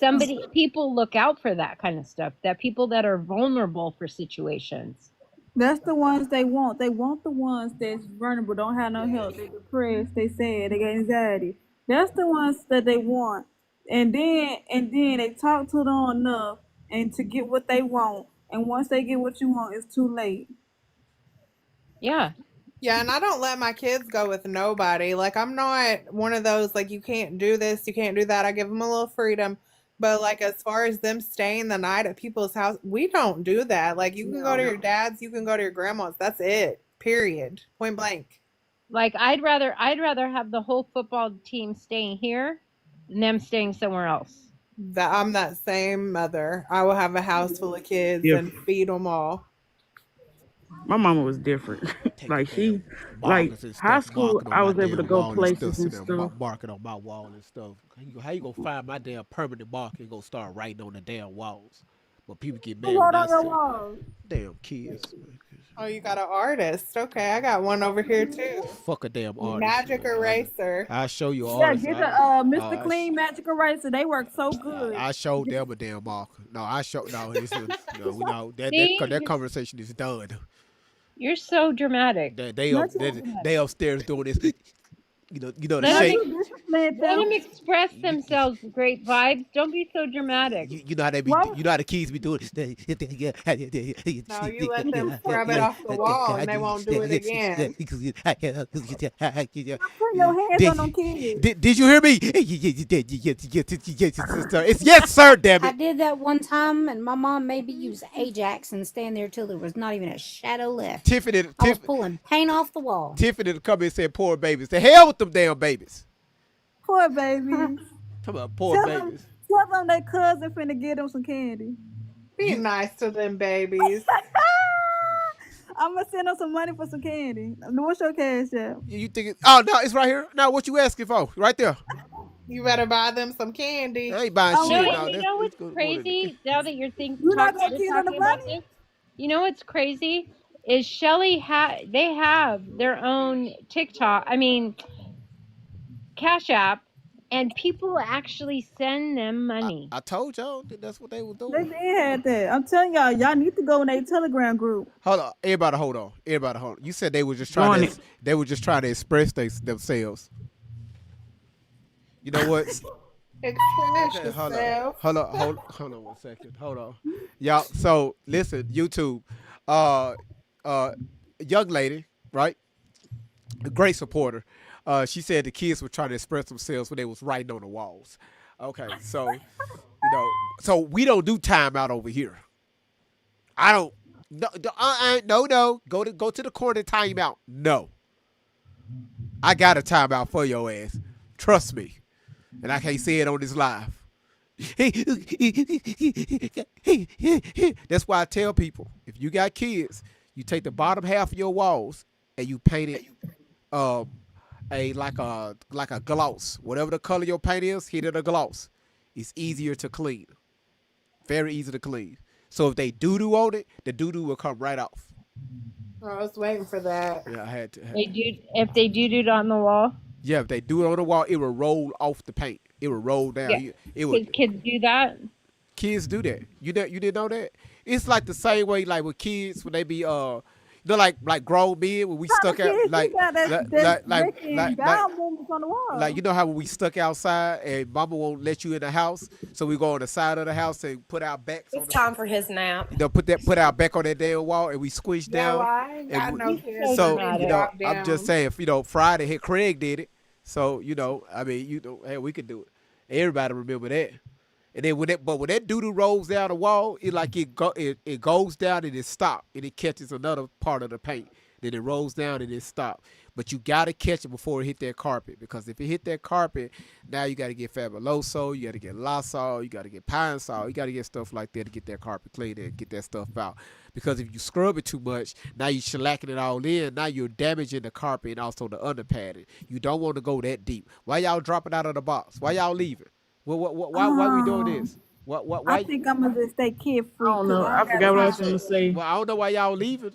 people look out for that kind of stuff. That people that are vulnerable for situations. That's the ones they want. They want the ones that's vulnerable, don't have no help. They're depressed. They sad. They got anxiety. That's the ones that they want. And then they talk to them enough and to get what they want. And once they get what you want, it's too late. Yeah. Yeah, and I don't let my kids go with nobody. Like, I'm not one of those, like, you can't do this, you can't do that. I give them a little freedom. But, like, as far as them staying the night at people's house, we don't do that. Like, you can go to your dad's, you can go to your grandma's. That's it. Period. Point blank. Like I'd rather have the whole football team staying here than them staying somewhere else. I'm that same mother. I will have a house full of kids and feed them all. My mama was different. Like she, like high school, I was able to go places and stuff. Marking on my wall and stuff. How you gonna find my damn permanent marker and go start writing on the damn walls? But people get mad Who when wrote I on your say, wall? damn kids. Oh, you got an artist. Okay, I got one over here too. Fuck a damn artist. Magic eraser. I show you Yeah, artists. get the Mr. Clean Magic Eraser. They work so good. I showed them a damn marker. No, that conversation is done. You're so dramatic. They upstairs doing this. You know the Let shake. Let them express themselves. Great vibes. Don't be so dramatic. You know how they be. You know how the kids be doing. No, you let them grab it off the wall and they won't do it again. Put your hands on them kids. Did you hear me? It's yes, sir. Damn I it. did that one time, and my mom made me use Ajax and stand there till there was not even a shadow left. I was pulling paint off the wall. Tiffany to come and said, "Poor babies." The hell with them damn babies. Poor babies. Talk about poor babies. Tell them their cousin finna get them some candy. Be nice to them babies. I'm gonna send them some money for some candy. What's your cash app? You think it? Oh no, it's right here. Now what you asking for? Right there. You better buy them some candy. I ain't buying shit. You know what's crazy? Now that you're talking about this, you know what's crazy is Shelly they have their own TikTok. I mean, Cash App, and people actually send them money. I told y'all that's what they were doing. They had that. I'm telling y'all need to go in a Telegram group. Hold on, everybody, hold on. You said they were just trying to express themselves. You know what? Express yourself. Hold on 1 second. Hold on, y'all. So listen, YouTube, young lady, right? A great supporter. She said the kids were trying to express themselves when they was writing on the walls. Okay, so so we don't do timeout over here. I don't. No. Go to the corner timeout. No. I got a timeout for your ass. Trust me, and I can't say it on this live. That's why I tell people, if you got kids, you take the bottom half of your walls and you paint it like a gloss. Whatever the color your paint is, hit it a gloss. It's easier to clean. Very easy to clean. So if they doo-doo on it, the doo-doo will come right off. I was waiting for that. Yeah, I had to. If they doo-dooed on the wall? Yeah, if they do it on the wall, it will roll off the paint. It will roll down. Yeah. Kids do that? Kids do that. You didn't know that? It's like the same way like with kids when they be like grown men when we stuck out like you know how when we stuck outside and mama won't let you in the house, so we go on the side of the house and put our backs. It's time for his nap. Put our back on that damn wall and we squish down. So I'm just saying, Friday here Craig did it, so hey, we could do it. Everybody remember that. And then when that doo-doo rolls down the wall, it goes down and it stops, and it catches another part of the paint. Then it rolls down and it stops. But you gotta catch it before it hit that carpet, because if it hit that carpet, now you gotta get Fabuloso, you gotta get Lysol, you gotta get Pine Sol, you gotta get stuff like that to get that carpet clean and get that stuff out. Because if you scrub it too much, now you're shellacking it all in. Now you're damaging the carpet and also the underpadding. You don't want to go that deep. Why y'all dropping out of the box? Why y'all leaving? Why we doing this? Why? I think I'm gonna just stay kid free. I don't know. I forgot what I was gonna say. Well, I don't know why y'all leaving.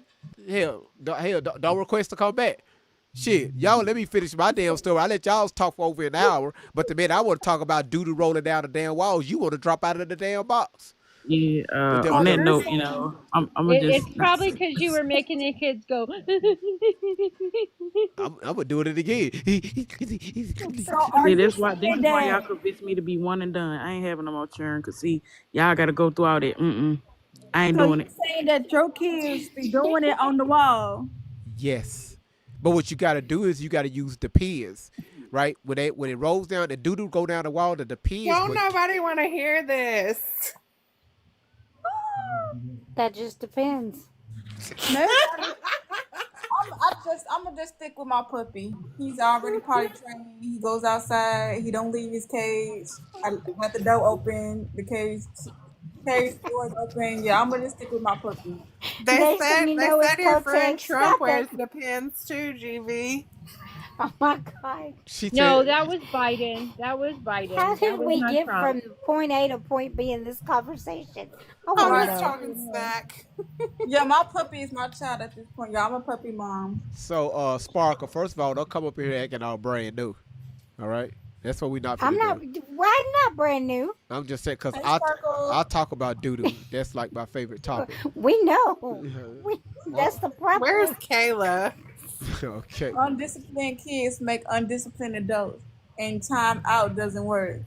Hell, don't request to come back. Shit, y'all, let me finish my damn story. I let y'all talk for over an hour, but the minute I want to talk about doo-doo rolling down the damn walls, you want to drop out of the damn box. Yeah. But On that that, note, I'm gonna just. It's probably because you were making the kids go. I'm gonna do it again. So are See, you this saying is why y'all that? convinced me to be one and done. I ain't having no more churn. Cause see, y'all got to go through all that. I ain't So you doing it. saying that your kids be doing it on the wall? Yes, but what you got to do is you got to use the pins, right? When it rolls down, the doo doo go down the wall. The pins Don't would. nobody want to hear this. That just depends. No, I'm gonna just stick with my puppy. He's already potty trained. He goes outside. He don't leave his cage. I let the door open. The cage door is open. Yeah, I'm gonna just stick with my puppy. Next thing you know, it's your friend protest. Trump Stop it. wears the pins too, GV. Oh my God. She No, said. that was Biden. That was How Biden. That did was we not get Trump. from point A to point B in this conversation? I I'm want to just know. talking smack. Yeah, my puppy is my child at this point. Yeah, I'm a puppy mom. So, Sparkle. First of all, don't come up here acting all brand new. All right, that's what we not I'm finna not. do. Why not brand new? I'm just saying because Hey, I Sparkle. talk about doo doo. That's like my favorite topic. We know. That's Well, the Where's problem. Kayla? okay. Undisciplined kids make undisciplined adults, and time out doesn't work.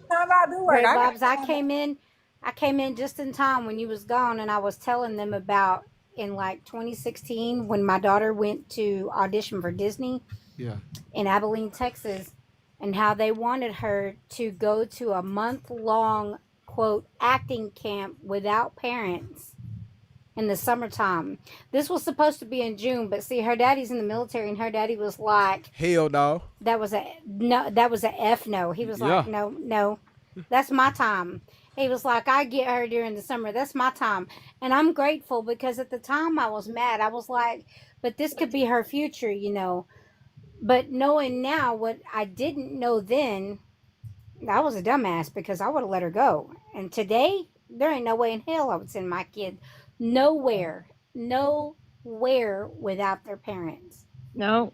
Time out do work. Great I got vibes. I time out. came in. I came in just in time when you was gone, and I was telling them about in like 2016 when my daughter went to audition for Disney Yeah. in Abilene, Texas, and how they wanted her to go to a month-long quote acting camp without parents in the summertime. This was supposed to be in June, but see, her daddy's in the military, and her daddy was like, Hell no. "That was a no. That was a F no." He was like, Yeah. "No, no, that's my time." He was like, "I get her during the summer. That's my time," and I'm grateful because at the time I was mad. I was like, "But this could be her future, you know." But knowing now what I didn't know then, I was a dumbass because I would have let her go. And today, there ain't no way in hell I would send my kid nowhere, nowhere without their parents. No.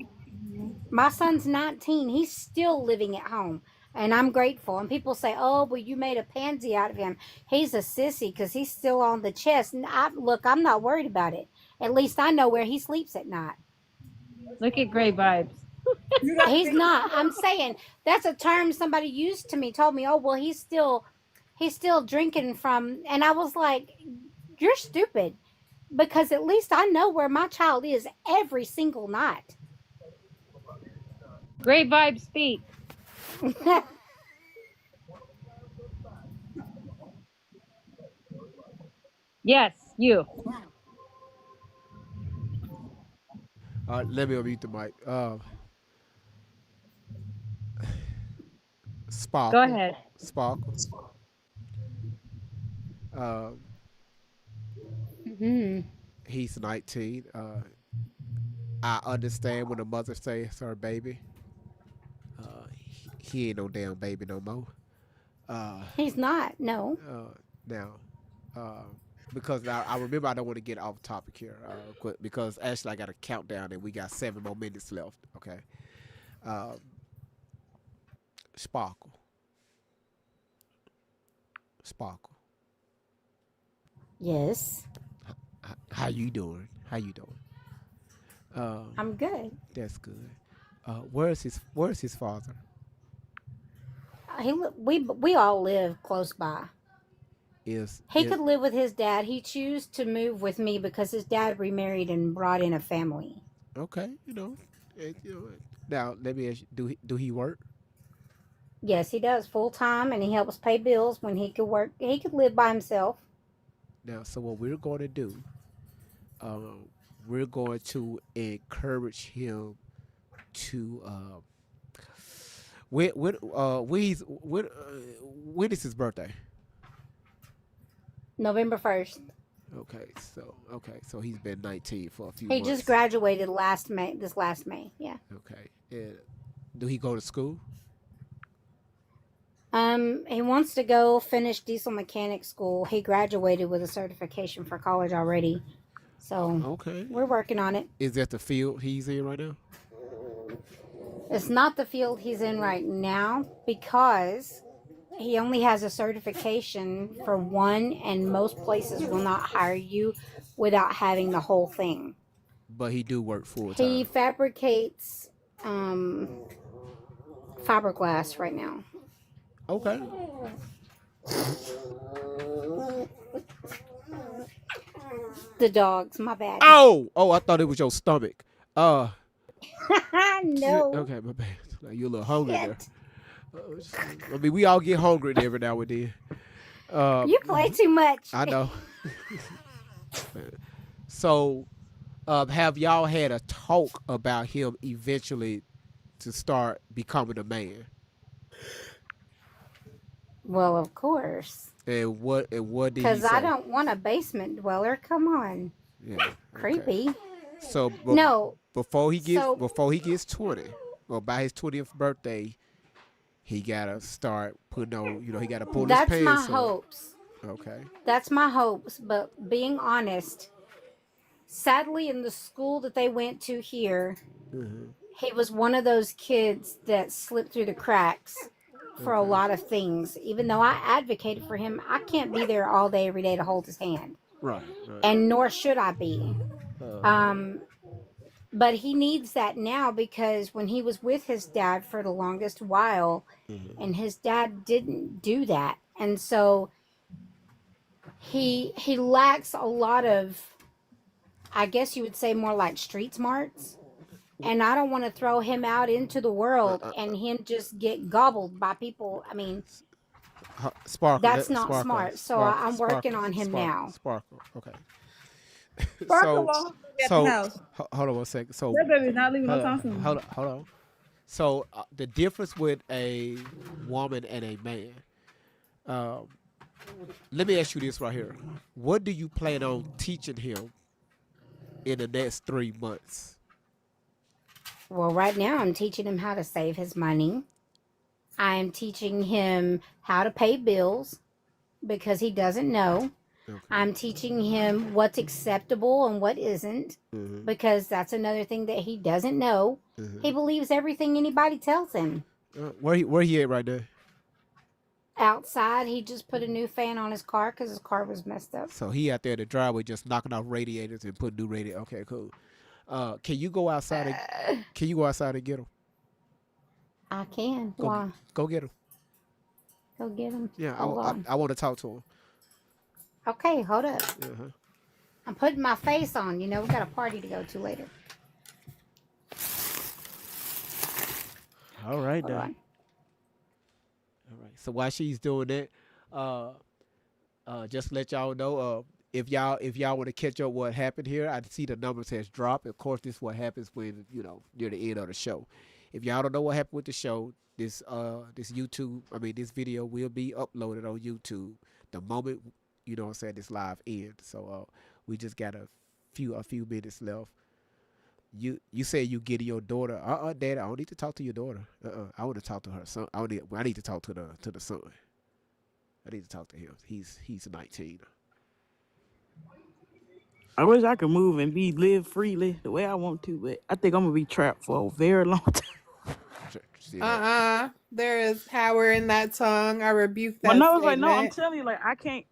My son's 19. He's still living at home. And I'm grateful. And people say, oh, well, you made a pansy out of him. He's a sissy because he's still on the chest. And look, I'm not worried about it. At least I know where he sleeps at night. Look at Gray Vibes. He's not. I'm saying that's a term somebody used to me, told me, oh, well, he's still drinking from. And I was like, you're stupid. Because at least I know where my child is every single night. Gray Vibes speak. Yes, you. All right, let me unmute the mic. Go Sparkle. ahead. Sparkle. Mm-hmm. He's 19. I understand when a mother says her baby. He ain't no damn baby no more. He's not. No. Now, because I remember I don't want to get off topic here, because actually I got a countdown and we got 7 more minutes left. Okay. Sparkle. Sparkle. Yes. How you doing? How you doing? I'm good. That's good. Where's his father? We all live close by. He could live with his dad. He chose to move with me because his dad remarried and brought in a family. Okay, Now let me ask you: do he work? Yes, he does full time, and he helps pay bills when he could work. He could live by himself. Now, so what we're going to do, we're going to encourage him to when is his birthday? November 1st. Okay, so he's been 19 for a few He months. just graduated this last May. Yeah. Okay, and do he go to school? He wants to go finish diesel mechanic school. He graduated with a certification for college already. So okay, we're working on it. Is that the field he's in right now? It's not the field he's in right now because he only has a certification for one, and most places will not hire you without having the whole thing. But he do work full He time. fabricates fiberglass right now. Okay. The dogs, my bad. Oh, I thought it was your stomach. No. Okay, my bad. Like, you're a little hungry there. Shit. I mean, we all get hungry every now and then. You play too much. I know. So, have y'all had a talk about him eventually to start becoming a man? Well, of course. And what did he Because say? I don't want a basement dweller. Come on. Yeah. Okay. Creepy. So No. before he gets 20, or by his 20th birthday, he gotta start putting on. He gotta pull his That's pants my up. hopes. Okay. That's my hopes. But being honest, sadly, in the school that they went to here, he was one of those kids that slipped through the cracks for a lot of things. Even though I advocated for him, I can't be there all day, every day to hold his hand. Right. And nor should I be. But he needs that now because when he was with his dad for the longest while, and his dad didn't do that. And so he lacks a lot of, I guess you would say, more like street smarts. And I don't want to throw him out into the world and him just get gobbled by people. I mean, Sparkle. that's not smart. So I'm working on him now. Sparkle. Okay. Sparkle won't be at the house. Hold on one second. So That baby's not leaving no time soon. Hold on. So the difference with a woman and a man. Let me ask you this right here. What do you plan on teaching him in the next 3 months? Well, right now I'm teaching him how to save his money. I am teaching him how to pay bills because he doesn't know. Okay. I'm teaching him what's acceptable and what isn't because that's another thing that he doesn't know. He believes everything anybody tells him. Where he at right now? Outside, he just put a new fan on his car because his car was messed up. So he out there in the driveway just knocking off radiators and putting new radiators. Okay, cool. Can you go outside? Can you go outside and get him? I can. Why? Go get him. Go get him. Yeah, I want to talk to him. Okay, hold up. I'm putting my face on. We got a party to go to later. All right, then. All right. So while she's doing that, just let y'all know, if y'all want to catch up what happened here, I see the numbers has dropped. Of course, this is what happens when near the end of the show. If y'all don't know what happened with the show, this video will be uploaded on YouTube the moment this live ends. So we just got a few minutes left. You say you get your daughter. Dad, I don't need to talk to your daughter. I want to talk to her son. I need to talk to the son. I need to talk to him. He's 19. I wish I could move and live freely the way I want to, but I think I'm gonna be trapped for a very long time. There is power in that tongue. I rebuke that. But no, it's statement. like, no, I'm telling you, like,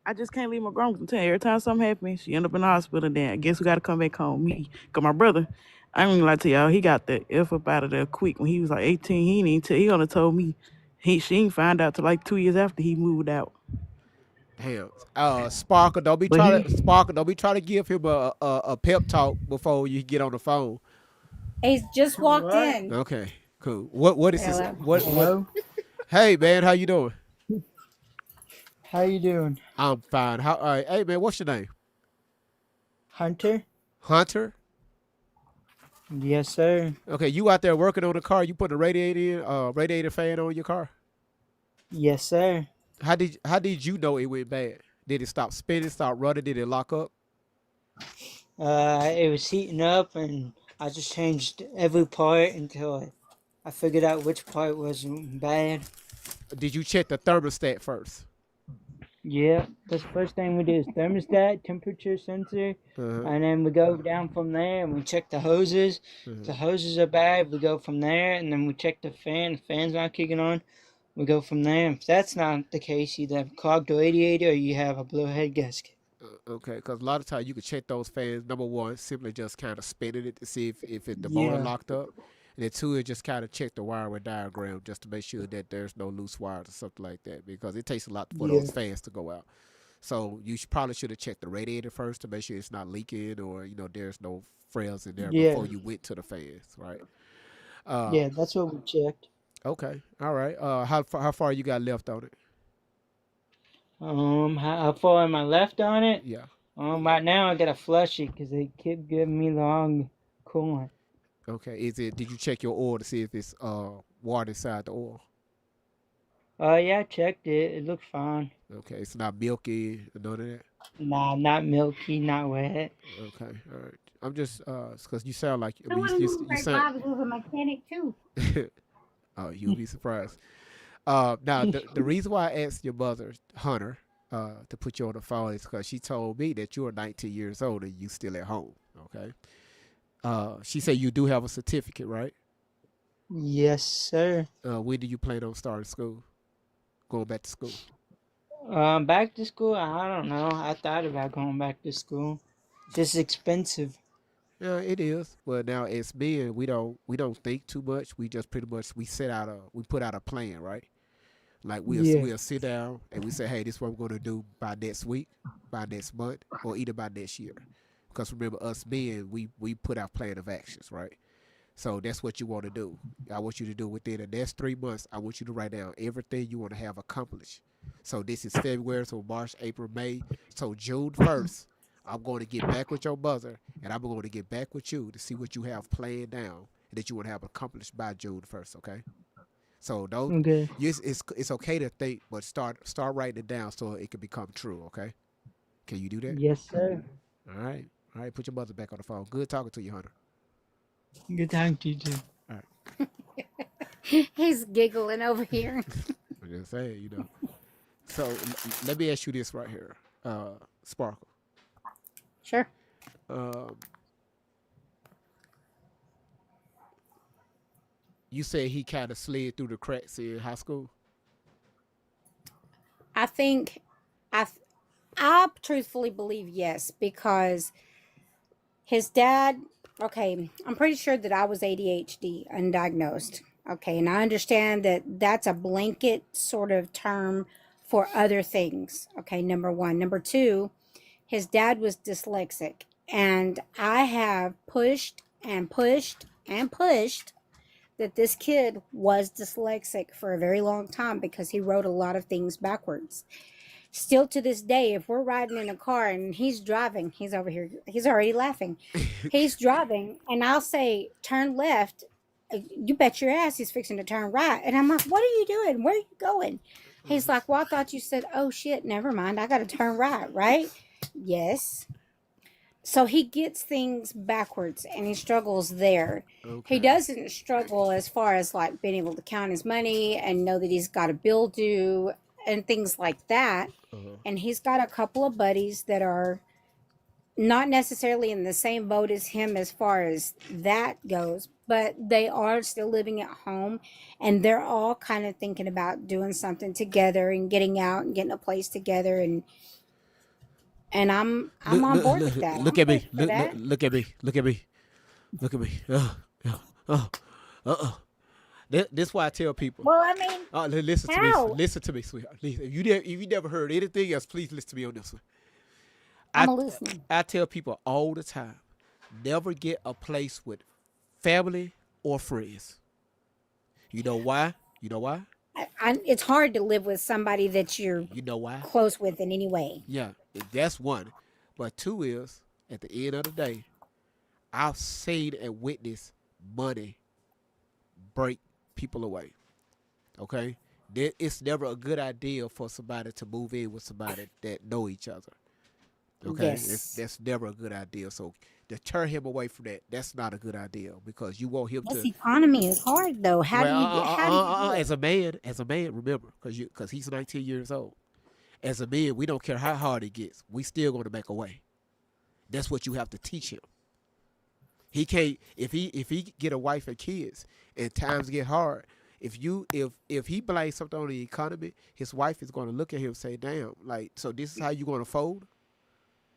I just can't leave my grandma. I'm telling you, every time something happens, she end up in the hospital. Then I guess we got to come back home. Me, cause my brother, I ain't gonna lie to y'all, he got the F up out of there quick when he was like 18. He ain't even tell. He only told me she ain't find out till like 2 years after he moved out. Damn. Sparkle, don't be trying to give him a pep talk before you get on the phone. He's just walked in. Okay, cool. What is this? Hello? Hey man, how you doing? How you doing? I'm fine. Hey man, what's your name? Hunter? Hunter? Yes, sir. Okay, you out there working on the car? You put a radiator fan on your car? Yes, sir. How did you know it went bad? Did it stop spinning, stop running? Did it lock up? It was heating up, and I just changed every part until I figured out which part was bad. Did you check the thermostat first? Yeah, that's the first thing we do is thermostat, temperature sensor, and then we go down from there and we check the hoses. If the hoses are bad, we go from there, and then we check the fan. The fan's not kicking on. we go from there. If that's not the case, either have clogged radiator or you have a blow head gasket. Okay, because a lot of times you can check those fans. Number one, simply just kind of spinning it to see if the motor Yeah. locked up. And then two is just kind of check the wiring diagram just to make sure that there's no loose wires or something like that, because it takes a lot for Yeah. those fans to go out. So you probably should have checked the radiator first to make sure it's not leaking, or there's no frills in there Yeah. before you went to the fans, right? Yeah, that's what we checked. Okay, all right. How far you got left on it? How far am I left on it? Yeah. Right now I gotta flush it because they keep giving me long coolant. Okay. Did you check your oil to see if it's water inside the oil? Yeah, I checked it. It looked fine. Okay, it's not milky, none of that. Nah, not milky, not wet. Okay, all right. I'm just because you sound like I want to know if sound. Bob was a mechanic too. Oh, you'll be surprised. Now the reason why I asked your mother, Hunter, to put you on the phone is because she told me that you are 19 years old and you still at home. Okay. She said you do have a certificate, right? Yes, sir. When do you plan on starting school? Going back to school? Back to school? I don't know. I thought about going back to school. Just expensive. Yeah, it is. Well, now as men, we don't think too much. We just pretty much we put out a plan, right? Like we'll sit down and we say, hey, this is what we're gonna do by next week, by next month, or either by next year. Because remember, us men, we put our plan of actions, right? So that's what you want to do. I want you to do within the next 3 months. I want you to write down everything you want to have accomplished. So this is February, so March, April, May. So June 1st, I'm going to get back with your mother, and I'm going to get back with you to see what you have planned down and that you want to have accomplished by June 1st, okay? So don't. Okay. It's okay to think, but start writing it down so it can become true, okay? Can you do that? Yes, sir. All right. All right, put your mother back on the phone. Good talking to you, Hunter. Good time to you too. All right. He's giggling over here. I'm just saying, So let me ask you this right here, Sparkle. Sure. You said he kind of slid through the cracks in high school. I think I truthfully believe yes, because his dad, okay, I'm pretty sure that I was ADHD undiagnosed. Okay, and I understand that that's a blanket sort of term for other things. Okay, number one. Number two, his dad was dyslexic, and I have pushed and pushed and pushed that this kid was dyslexic for a very long time because he wrote a lot of things backwards. Still to this day, if we're riding in a car and he's driving, he's over here, he's already laughing. He's driving, and I'll say, turn left. You bet your ass he's fixing to turn right. And I'm like, what are you doing? Where are you going? He's like, well, I thought you said, oh shit, never mind. I got to turn right? Yes. So he gets things backwards and he struggles there. Okay. He doesn't struggle as far as like being able to count his money and know that he's got a bill due and things like that. And he's got a couple of buddies that are not necessarily in the same boat as him as far as that goes, but they are still living at home, and they're all kind of thinking about doing something together and getting out and getting a place together, and I'm on board with that. Look at me. Look at me. Look at me. Look at me. This is why I tell people. Well, I mean, listen to how? me. Listen to me, sweetheart. If you never heard anything else, please listen to me on this one. I'm listening. I tell people all the time, never get a place with family or friends. You know why? It's hard to live with somebody that you're why? Close with in any way. Yeah, that's one. But two is, at the end of the day, I've seen and witnessed money break people away. Okay? It's never a good idea for somebody to move in with somebody that know each other. Okay? Yes. That's never a good idea. So to turn him away from that's not a good idea, because you want him This to. economy is hard though. How do you as a man, remember, because he's 19 years old. As a man, we don't care how hard it gets. We still going to make a way. That's what you have to teach him. He can't if he get a wife and kids and times get hard if he blames something on the economy, his wife is going to look at him and say, "Damn, like so this is how you going to fold?"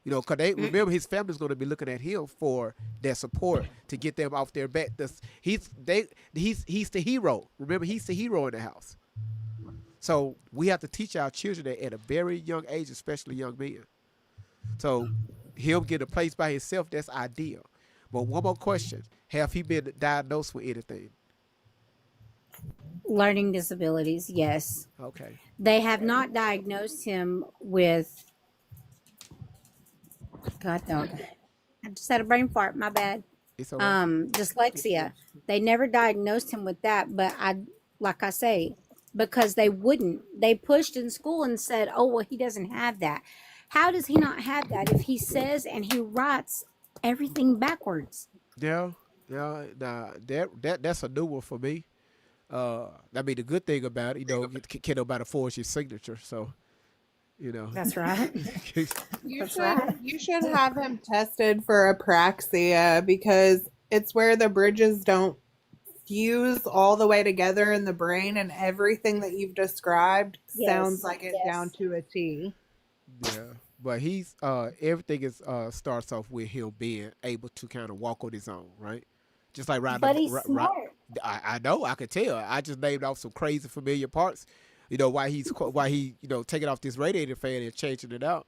You know, because they remember his family's going to be looking at him for their support to get them off their back. He's the hero. Remember, he's the hero in the house. So we have to teach our children that at a very young age, especially young men. So him get a place by himself, that's ideal. But one more question: have he been diagnosed with anything? Learning disabilities, yes. Okay. They have not diagnosed him with, God no, I just had a brain fart, my bad. It's all right. Dyslexia. They never diagnosed him with that, but like I say, because they wouldn't. They pushed in school and said, "Oh, well, he doesn't have that." How does he not have that if he says and he writes everything backwards? Yeah, yeah. Nah, that's a new one for me. I mean, the good thing about it, you know, can nobody forge your signature, so you know. That's right. You should have him tested for apraxia because it's where the bridges don't fuse all the way together in the brain, and everything that you've described sounds like it down to a T. Yeah, but he's everything is starts off with him being able to kind of walk on his own, right? Just like riding. But he's smart. I know, I could tell. I just named off some crazy familiar parts. You know why he taking off this radiator fan and changing it out,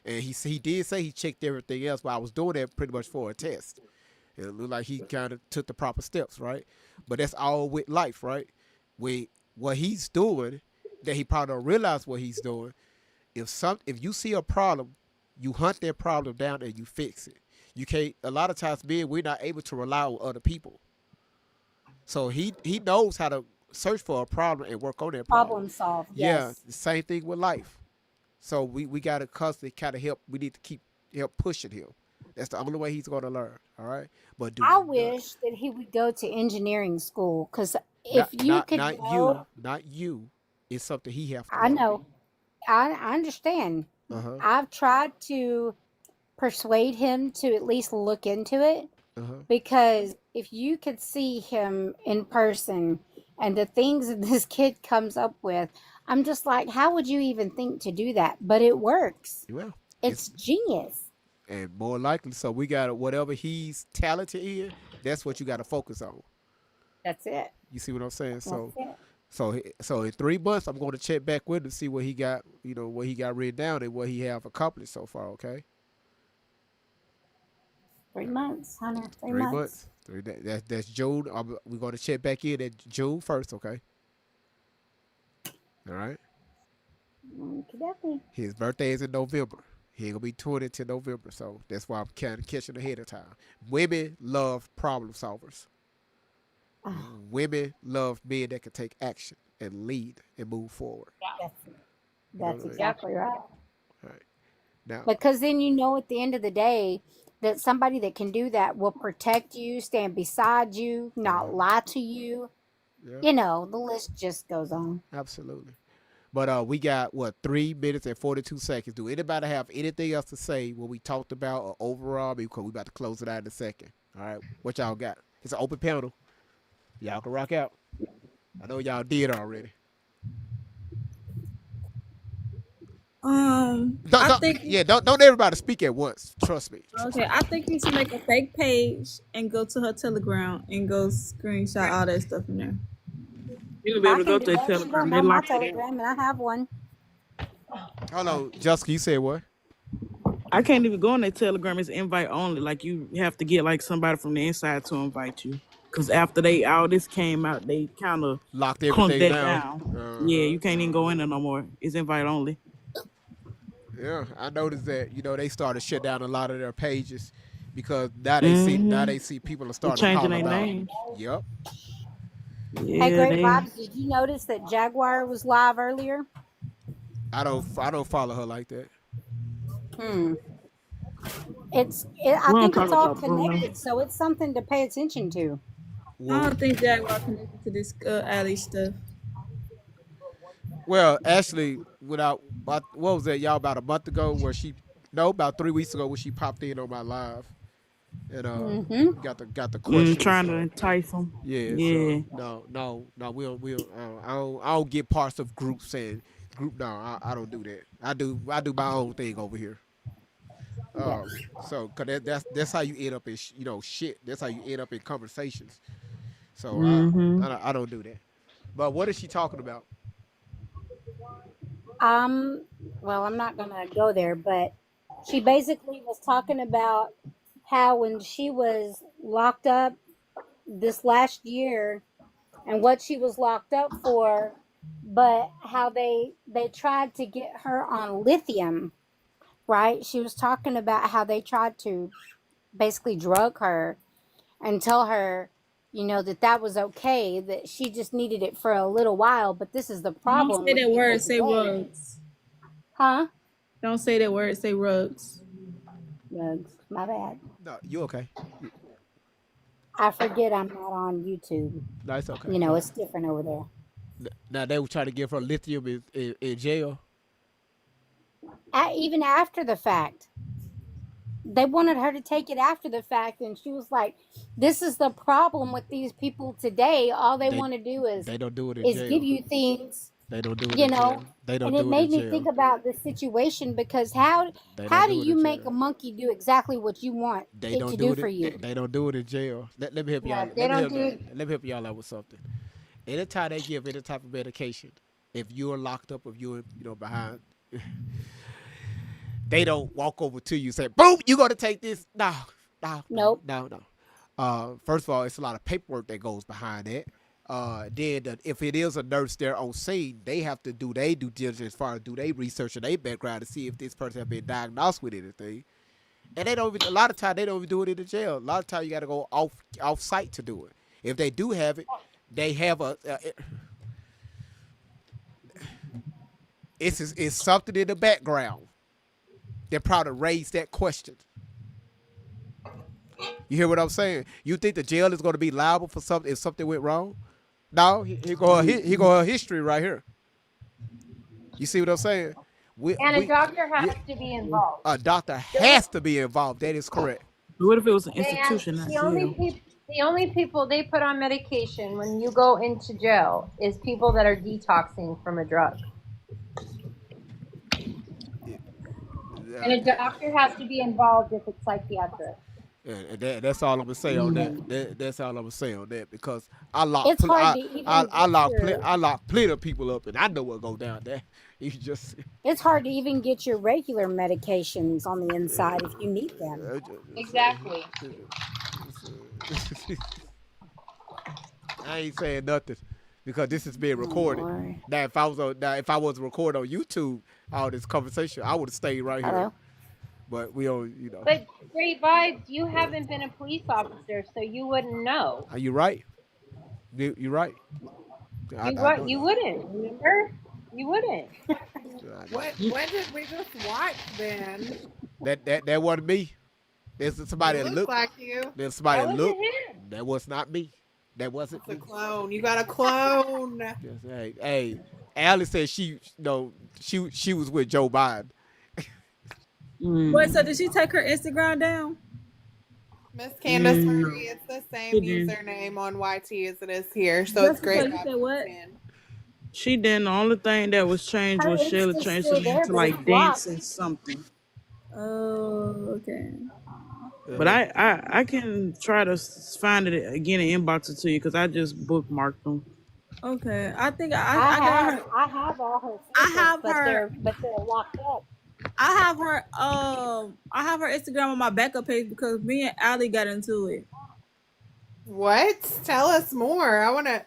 and he did say he checked everything else, but I was doing that pretty much for a test. And it looked like he kind of took the proper steps, right? But that's all with life, right? What he's doing that he probably don't realize what he's doing. If you see a problem, you hunt that problem down and you fix it. You can't. A lot of times, we're not able to rely on other people. So he knows how to search for a problem and work on that problem. Solve. Yeah, Yes. the same thing with life. So we got to constantly kind of help. We need to keep help pushing him. That's the only way he's going to learn. All right. But I wish that he would go to engineering school because if you could not you, it's something he have to. I know. I understand. Uh-huh. I've tried to persuade him to at least look into it because if you could see him in person and the things that this kid comes up with, I'm just like, how would you even think to do that? But it works. Well, it's genius. And more likely, so we got whatever he's talented in, that's what you got to focus on. That's it. You see what I'm saying? That's it. So in 3 months, I'm going to check back with him to see what he got, what he got written down and what he have accomplished so far. Okay. 3 months, Hunter. 3 3 months. months. That's June. We're going to check back in at June 1st. Okay. All right. Definitely. His birthday is in November. He ain't gonna be 20 until November, so that's why I'm kind of catching ahead of time. Women love problem solvers. Women love men that can take action and lead and move forward. That's exactly right. All right. Now, Because then you know at the end of the day that somebody that can do that will protect you, stand beside you, not lie to you. yeah, You know, the list just goes on. absolutely. But we got 3 minutes and 42 seconds. Do anybody have anything else to say what we talked about or overall? Because we about to close it out in a second. All right, what y'all got? It's an open panel. Y'all can rock out. I know y'all did already. Don't everybody speak at once. Trust me. Okay, I think you should make a fake page and go to her Telegram and go screenshot all that stuff in there. You'll be able to go to do the that. She Telegram. don't They have my locked it in. Telegram, and I have one. Hold on, Jessica, you said what? I can't even go on that Telegram. It's invite only. Like you have to get like somebody from the inside to invite you. Cause after all this came out, they kind of locked clumped everything that down. Yeah, you can't even go in there no more. It's invite only. Yeah, I noticed that. They started shut down a lot of their pages because now they see people are starting changing to their call names. Yep. Yeah, Hey, Great Vibes, did you notice that Jaguar was live earlier? I don't follow her like that. I think it's all connected, so it's something to pay attention to. I don't think Jaguar connected to this alley stuff. Well, actually, what was that, y'all, about a month ago about 3 weeks ago when she popped in on my live And Mm-hmm. got the questions. Trying to entice them. Yeah. Yeah. So no, we don't. I don't get parts of groups saying group. No, I don't do that. I do my own thing over here. Yeah. So cause that's how you end up in shit. That's how you end up in conversations. So Mm-hmm. I don't do that. But what is she talking about? Well, I'm not gonna go there, but she basically was talking about how when she was locked up this last year and what she was locked up for, but how they tried to get her on lithium, right? She was talking about how they tried to basically drug her and tell her, that that was okay, that she just needed it for a little while, but this is the Don't problem say with that people word. Say today. rugs. Huh? Don't say that word. Say rugs. Rugs. My bad. No, you okay? I forget I'm not on YouTube. No, it's okay. It's different over there. Now they were trying to give her lithium in jail. Even after the fact, they wanted her to take it after the fact, and she was like, "This is the problem with these people today. All they want to do They don't do it in is give jail. you things, They don't do it you in know." jail. They don't And it do it in made me think jail. about the situation because how They don't how do do it you in make jail. a monkey do exactly what you want They it don't to do do it. for you? They don't do it in jail. Let me help Yeah, y'all. they don't do. Let me help y'all out with something. Anytime they give any type of medication, if you're locked up, if you're behind, they don't walk over to you and say, "Boom, you got to take this." No, no, Nope. no, no. First of all, it's a lot of paperwork that goes behind that. Then if it is a nurse there on scene, they have to do their due diligence as far as do they research in their background to see if this person has been diagnosed with anything. And they don't even, a lot of times they don't even do it in the jail. A lot of times you got to go off site to do it. If they do have it, they have it's something in the background that probably raised that question. You hear what I'm saying? You think the jail is going to be liable for something if something went wrong? No, he go her history right here. You see what I'm saying? And a doctor has Yeah, to be involved. a doctor has to be involved. That is correct. What if it was an And institution, not the only jail? people they put on medication when you go into jail is people that are detoxing from a drug. And a doctor has to be involved if it's psychiatric. And that's all I'm gonna say on that. That's all I'm gonna say on that because It's hard to even I lock plenty of people up and I know what go down there. You just it's hard to even get your regular medications on the inside if you need them. Exactly. I ain't saying nothing because this is being recorded. Boy. Now if I was recorded on YouTube all this conversation, I would have stayed right here. Hello? But we don't, But Great Vibes, you haven't been a police officer, so you wouldn't know. Are you right? You're right. You wouldn't, remember? You wouldn't. What did we just watch then? That wasn't me. There's somebody It that looks looked like you. There's somebody that That looked. wasn't him. That was not me. That wasn't It's a me. clone. You got a clone. Yes, hey, Allie said she was with Joe Biden. Wait, so did she take her Instagram down? Miss Candace Murray, it's the same username on YT as it is here, so it's great. You said what? She didn't. The only thing that was changed Her was Shelly Insta's changed still it there, into but it's like blocked. dancing something. Oh, okay. But I can try to find it again and inbox it to you because I just bookmarked them. Okay, I think I got her. have all her I photos, have but her. they're locked up. I have her. I have her Instagram on my backup page because me and Allie got into it. What? Tell us more. I wanna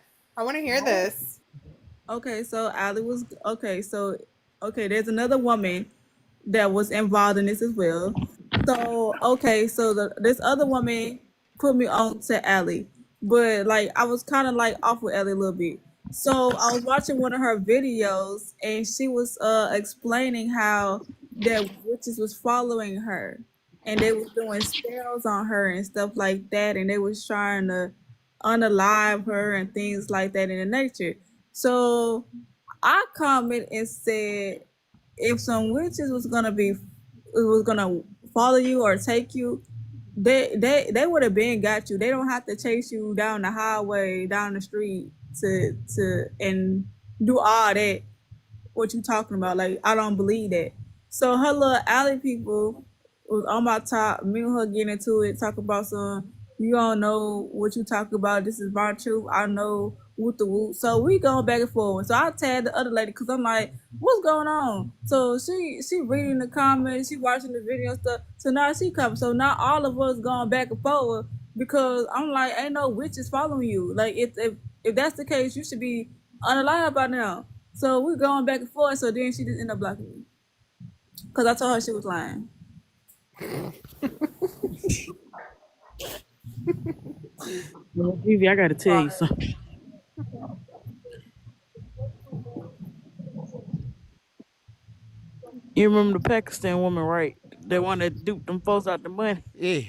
hear this. Okay, so Allie was okay. So there's another woman that was involved in this as well. So this other woman put me on to Allie, but like I was kind of like off with Allie a little bit. So I was watching one of her videos, and she was explaining how that witches was following her, and they was doing spells on her and stuff like that, and they was trying to unalive her and things like that in the nature. So I commented and said, if some witches was gonna follow you or take you, they would have been got you. They don't have to chase you down the highway, down the street to and do all that. What you talking about? Like, I don't believe that. So her little alley people was on my top. Me and her getting into it, talk about some. You don't know what you talking about. This is my truth. I know whoop the whoop. So we going back and forth. So I tagged the other lady because I'm like, what's going on? So she reading the comments, she watching the video and stuff. So now she coming. So now all of us going back and forth because I'm like, ain't no witches following you. Like if that's the case, you should be on the line by now. So we going back and forth. So then she just ended up blocking me because I told her she was lying. Well, Vivi, I gotta tell you something. You remember the Pakistan woman, right? They want to dupe them folks out the money. Yeah.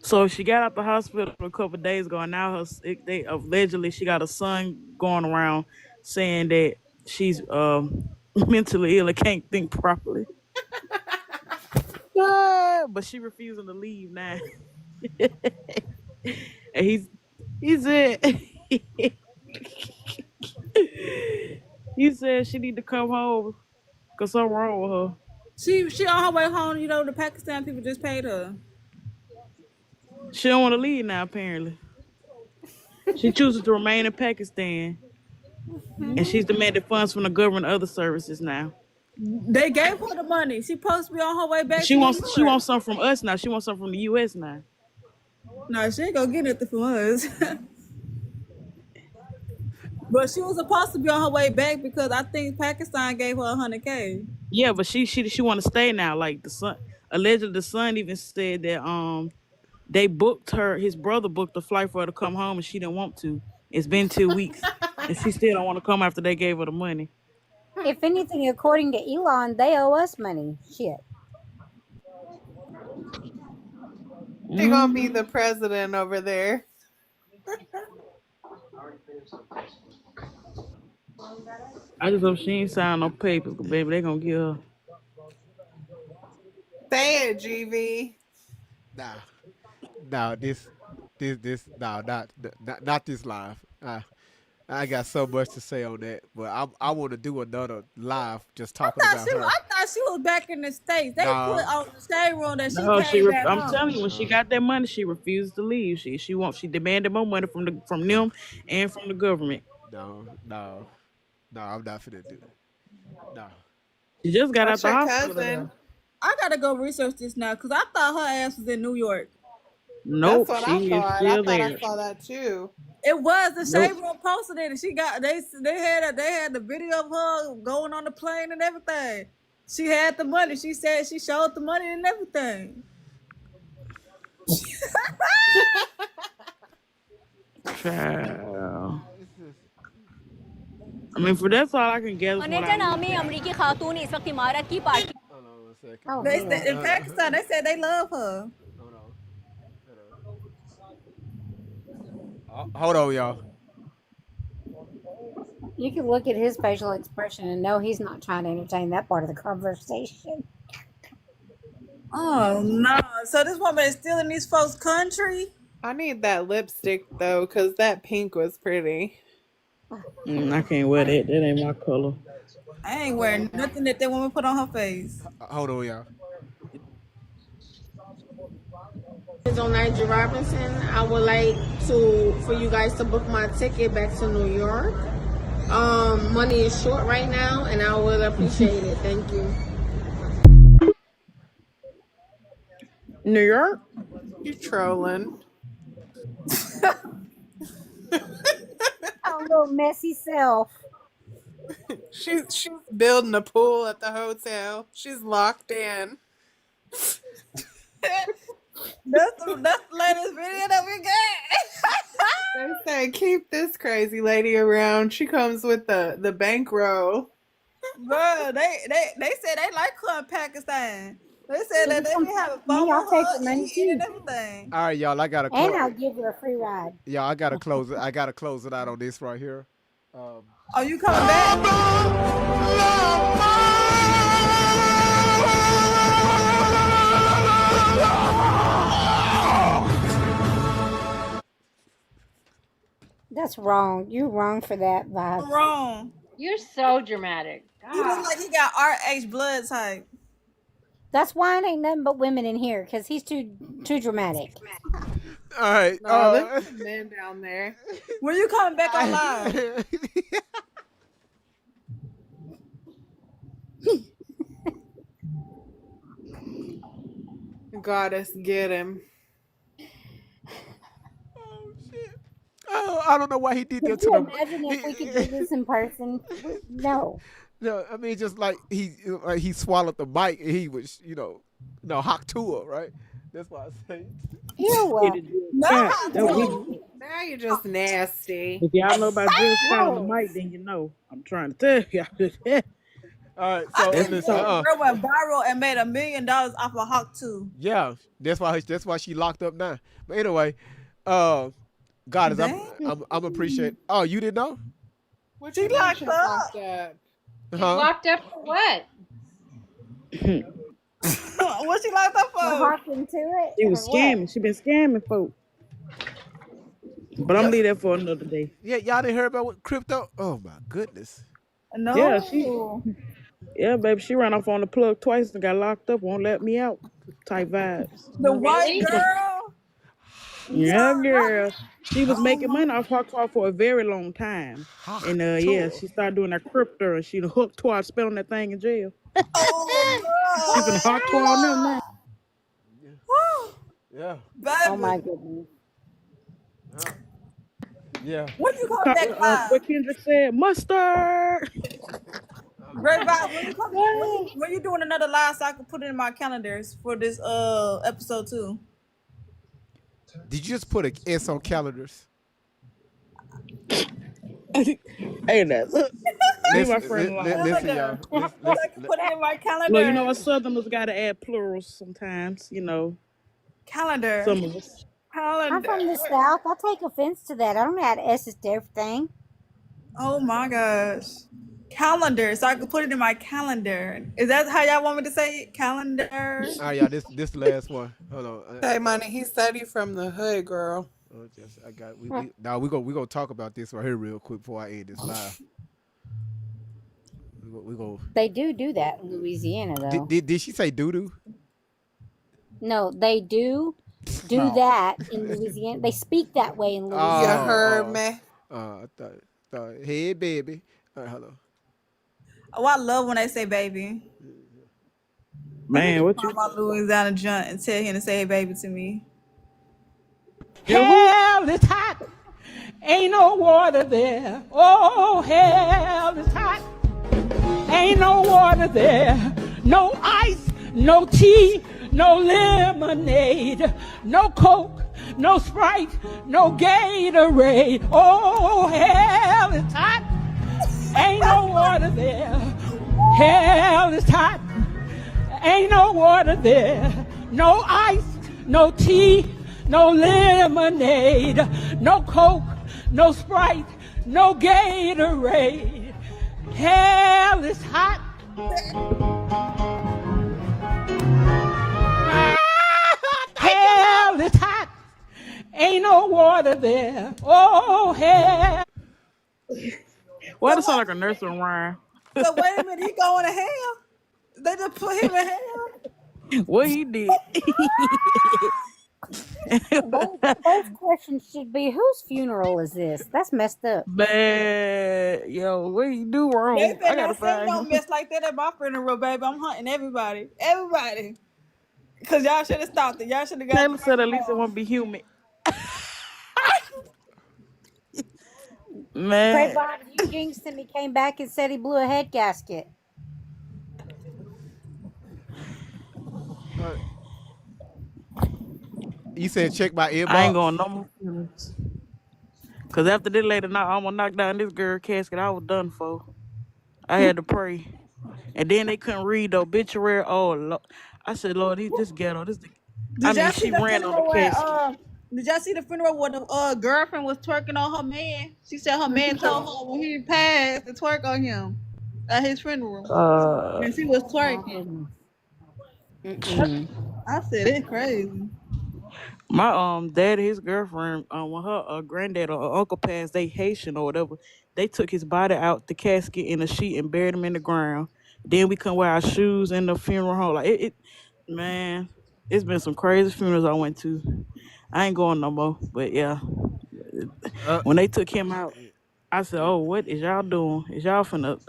So she got out the hospital a couple of days ago, and now they allegedly she got a son going around saying that she's mentally ill and can't think properly. But she refusing to leave now. And he said he said she need to come home because something wrong with her. She on her way home. You know, the Pakistan people just paid her. She don't want to leave now, apparently. She chooses to remain in Pakistan. And she's demanded funds from the government and other services now. They gave her the money. She supposed to be on her way back. She wants something from us now. She wants something from the U.S. now. No, she ain't gonna get nothing from us. But she was supposed to be on her way back because I think Pakistan gave her $100K. Yeah, but she want to stay now. Like the son, allegedly the son even said that they booked her. His brother booked a flight for her to come home, and she didn't want to. It's been 2 weeks, and she still don't want to come after they gave her the money. If anything, according to Elon, they owe us money. Shit. They're gonna be the president over there. I just hope she ain't signed no papers, baby. They gonna get her. Say it, GV. Nah, not this live. I got so much to say on that, but I want to do another live just talking about her. I thought she was back in the States. They put on the shade room that she came back I'm home. telling you, when she got that money, she refused to leave. She demanded more money from them and from the government. No, I'm not finna do it. No. She just got That's out the your hospital. cousin. I gotta go research this now because I thought her ass was in New York. Nope, That's what she I is thought. still I there. thought I saw that too. It was the shade room posted it, and she got they had the video of her going on the plane and everything. She had the money. She said she showed the money and everything. Child. I mean, for that's all I can gather. They said in Pakistan, they said they love her. Hold on, y'all. You can look at his facial expression and know he's not trying to entertain that part of the conversation. Oh no! So this woman is still in these folks' country. I need that lipstick though, cause that pink was pretty. I can't wear that. That ain't my color. I ain't wearing nothing that woman put on her face. Hold on, y'all. On Nigel Robinson, I would like for you guys to book my ticket back to New York. Money is short right now, and I would appreciate it. Thank you. New York? You trolling? Oh, little messy self. She's building a pool at the hotel. She's locked in. That's the latest video that we got. They say keep this crazy lady around. She comes with the bankroll. Bro, they said they like her in Pakistan. They said that they be having fun I'll with take her, the money eating and too. everything. All right, y'all. I gotta And I'll give you a free ride. Y'all, I gotta close it. I gotta close it out on this right here. Are you coming back? That's wrong. You're wrong for that, Vibes. Wrong. You're so dramatic. He look like he got RH blood type. That's why it ain't nothing but women in here, because he's too dramatic. All right. No, there's some men down there. When you coming back on live? Goddess, get him. Oh, I don't know why he did that Could to you them. imagine if we could do this in person? No. No, I mean just like he swallowed the mic and he was hawk to her, right? That's why I say. Ew. Yeah, Now you're just nasty. if y'all know about Jill Scott on the mic, then you know. I'm trying to tell y'all. All right, I so think listen, girl went viral and made $1 million off of Hawk 2. yeah, that's why she locked up now. But anyway, God is I'm appreciate. Oh, you didn't know? What She you locked locked up. up? Huh? Locked up for what? What she locked up for? Hawking to it? She was or what? scamming. She been scamming folk. But I'm gonna leave that for another day. Yeah, y'all didn't hear about what crypto? Oh my goodness. No. Yeah, baby, she ran off on the plug twice and got locked up. Won't let me out. Type vibes. The white girl. Yeah, girl. She was making money off her car for a very long time. And yeah, she started doing that crypto and she hooked twice, spent on that thing in jail. Oh, She's been hot tour on them now. Yeah. Oh my goodness. Yeah. What you call that class? What Kendrick said, mustard. Great vibes. When you doing another live, so I can put it in my calendars for this episode 2. Did you just put an S on calendars? Hey, that's leave my friend alone. Listen, y'all. I can put it in my calendar. Well, you know, us Southerners got to add plurals sometimes, you know. Calendar. Some of us. I'm from the South. I take offense to that. I don't add S's to everything. Oh my gosh. Calendar. So I can put it in my calendar. Is that how y'all want me to say it? Calendar? All right, y'all. This the last one. Hold on. Hey, money. He said he from the hood, girl. Oh, we gonna talk about this right here real quick before I end this live. We go. They do that in Louisiana, though. Did she say doo doo? No, they do that in Louisiana. They speak that way in Louisiana. You heard me? I thought, hey, baby. All right, hello. Oh, I love when they say baby. Man, what you? My Louisiana junk and tell him to say hey, baby to me. Hell is hot. Ain't no water there. Oh, hell is hot. Ain't no water there. No ice, no tea, no lemonade, no Coke, no Sprite, no Gatorade. Oh, hell is hot. Ain't no water there. Hell is hot. Ain't no water there. No ice, no tea, no lemonade, no Coke, no Sprite, no Gatorade. Hell is hot. Hell is hot. Ain't no water there. Oh, hell. Why does it sound like a nursery rhyme? So wait a minute, he going to hell? They just put him in hell? What he did? First question should be, whose funeral is this? That's messed up. Man, yo, what he do wrong? They I said gotta find no him. mess like that at my funeral, baby. I'm hunting everybody. Because y'all should have stopped it. Y'all should have got Taylor said at least it won't be human. Man. Great Bob, you jinxed him. He came back and said he blew a head gasket. You said check my inbox. I ain't going no more funerals. Cause after this lady almost knocked down this girl casket, I was done for. I had to pray. And then they couldn't read the obituary. Oh, Lord. I said, Lord, this ghetto. She ran on the casket. Did y'all see the funeral where the girlfriend was twerking on her man? She said her man told her when he passed to twerk on him at his funeral. And she was twerking. I said, it's crazy. My dad and his girlfriend, when her granddad or uncle passed, they Haitian or whatever. They took his body out the casket in a sheet and buried him in the ground. Then we come wear our shoes in the funeral home. Like man, it's been some crazy funerals I went to. I ain't going no more. But yeah, Uh, when they took him out, I said, "Oh, what is y'all doing? Is y'all finna?"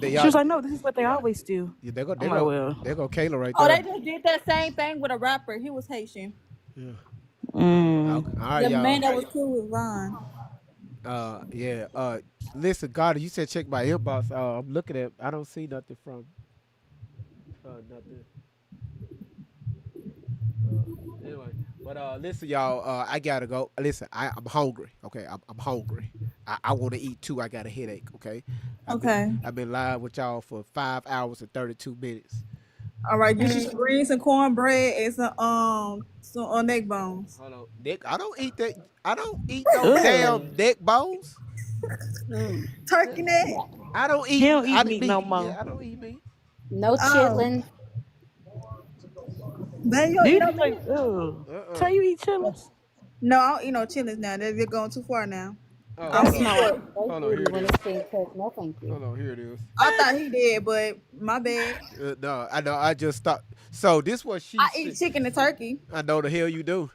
they She y'all, was like, "No, this is what they always do." yeah, they go, I'm like, "Well, Kayla right Oh, there. they just did that same thing with a rapper. He was Haitian. Yeah. mm, Okay. All right, The y'all. man that was cool with Ron. Yeah. Listen, God, you said check my inbox. I'm looking at. I don't see nothing from. Nothing. Anyway, but listen, y'all. I gotta go. Listen, I'm hungry. Okay, I'm hungry. I want to eat too. I got a headache. Okay, Okay. I've been live with y'all for 5 hours and 32 minutes. All right, get you some greens and cornbread and some neck bones. Hold on, Nick. I don't eat that. I don't eat no ugh." damn neck bones. Turkey neck. I don't He eat. don't I eat didn't meat no meat. more. Yeah, I don't eat meat. No Oh, chitlin. then you Do don't eat you no just like, meat? ugh? Uh. Tell you eat chitlins? No, I don't eat no chitlins now. They're going too far now. Oh, I'm That hold eating on. smell like pork. steak Hold on. Here booty it when is. it's been cooked. No, thank you. Hold on. Here it is. I thought he did, but my bad. No, I know. I just stopped. So this what she I eat said. chicken and turkey. I know the hell you do.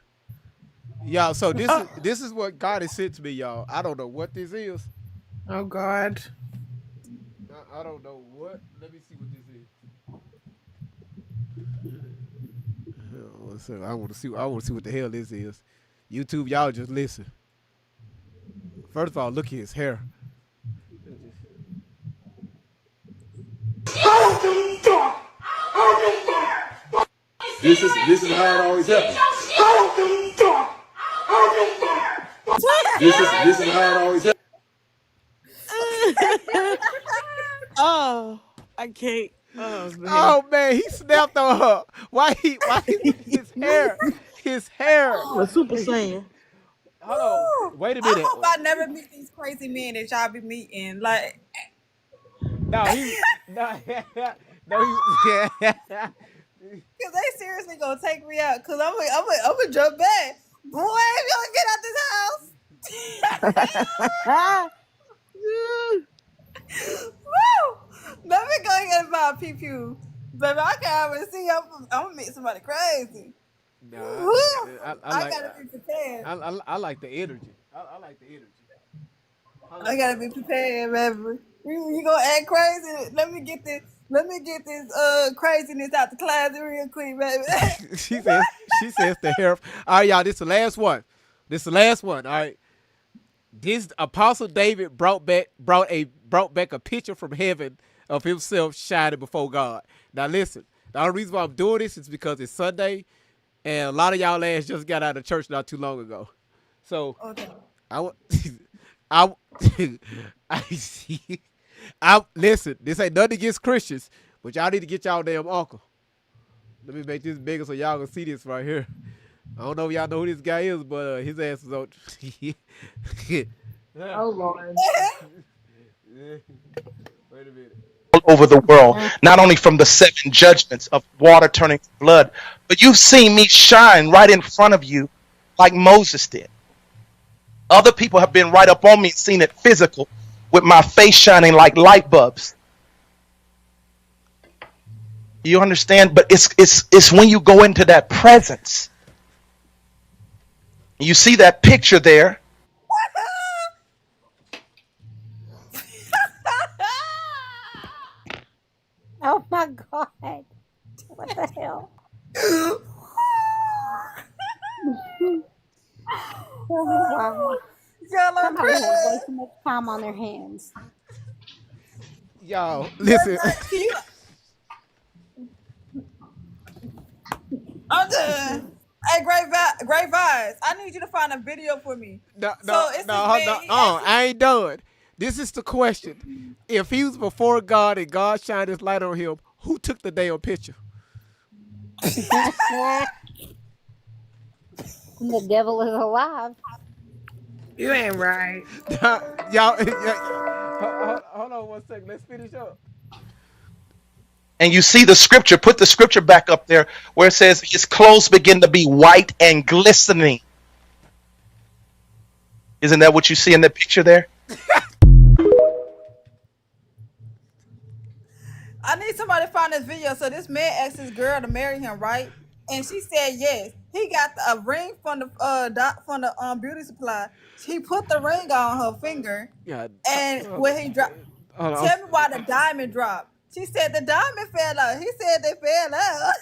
Y'all, so this Uh, is this is what God has sent to me, y'all. I don't know what this is. Oh God. I don't know what. Let me see what this is. I want to see. I want to see what the hell this is. YouTube, y'all just listen. First of all, look at his hair. This is how it always happens. This is how it always happens. oh, I can't. Oh man, Oh man, he snapped on her. Why his hair? His hair. the Super Saiyan. Hold on. Wait a I minute. hope I never meet these crazy men that y'all be meeting. Like, No, he no, no he yeah. cause they seriously gonna take me out. Cause I'm gonna jump back. Boy, if y'all get out this house. Woo! Let me go get my pew pew. Baby, I can't even see. I'm gonna meet somebody crazy. Nah, Woo! I I like gotta be prepared. I like the energy. I like the energy. Hold I on. gotta be prepared, baby. You gonna act crazy? Let me get this. Let me get this craziness out the closet real quick, baby. She says the hair. All right, y'all. This is the last one. This is the last one. All right. This Apostle David brought back a picture from heaven of himself shining before God. Now listen. The only reason why I'm doing this is because it's Sunday, and a lot of y'all ass just got out of church not too long ago. So Okay. I wa- I I see. I listen. This ain't nothing against Christians, but y'all need to get y'all damn uncle. Let me make this bigger so y'all can see this right here. I don't know if y'all know who this guy is, but his ass is on. Oh Lord. Wait a minute. All over the world, not only from the seven judgments of water turning to blood, but you've seen me shine right in front of you like Moses did. Other people have been right up on me, seen it physical, with my face shining like light bulbs. You understand? But it's when you go into that presence. You see that picture there. Oh my God. What the hell? Wow. Y'all are Somebody has way crazy. too much time on their hands. Y'all, listen. Can you? I'm done. Hey, great vibes. I need you to find a video for me. No, So no, it's this no, man. no. He actually. I ain't done. This is the question. If he was before God and God shined his light on him, who took the damn picture? The devil is alive. You ain't right. Y'all, hold on one second. Let's finish up. And you see the scripture, put the scripture back up there where it says his clothes begin to be white and glistening. Isn't that what you see in the picture there? I need somebody to find this video. So this man asked his girl to marry him, right? And she said yes. He got a ring from the beauty supply. He put the ring on her finger, Yeah. and when he dropped, tell me why the diamond dropped. She said the diamond fell out. He said they fell out.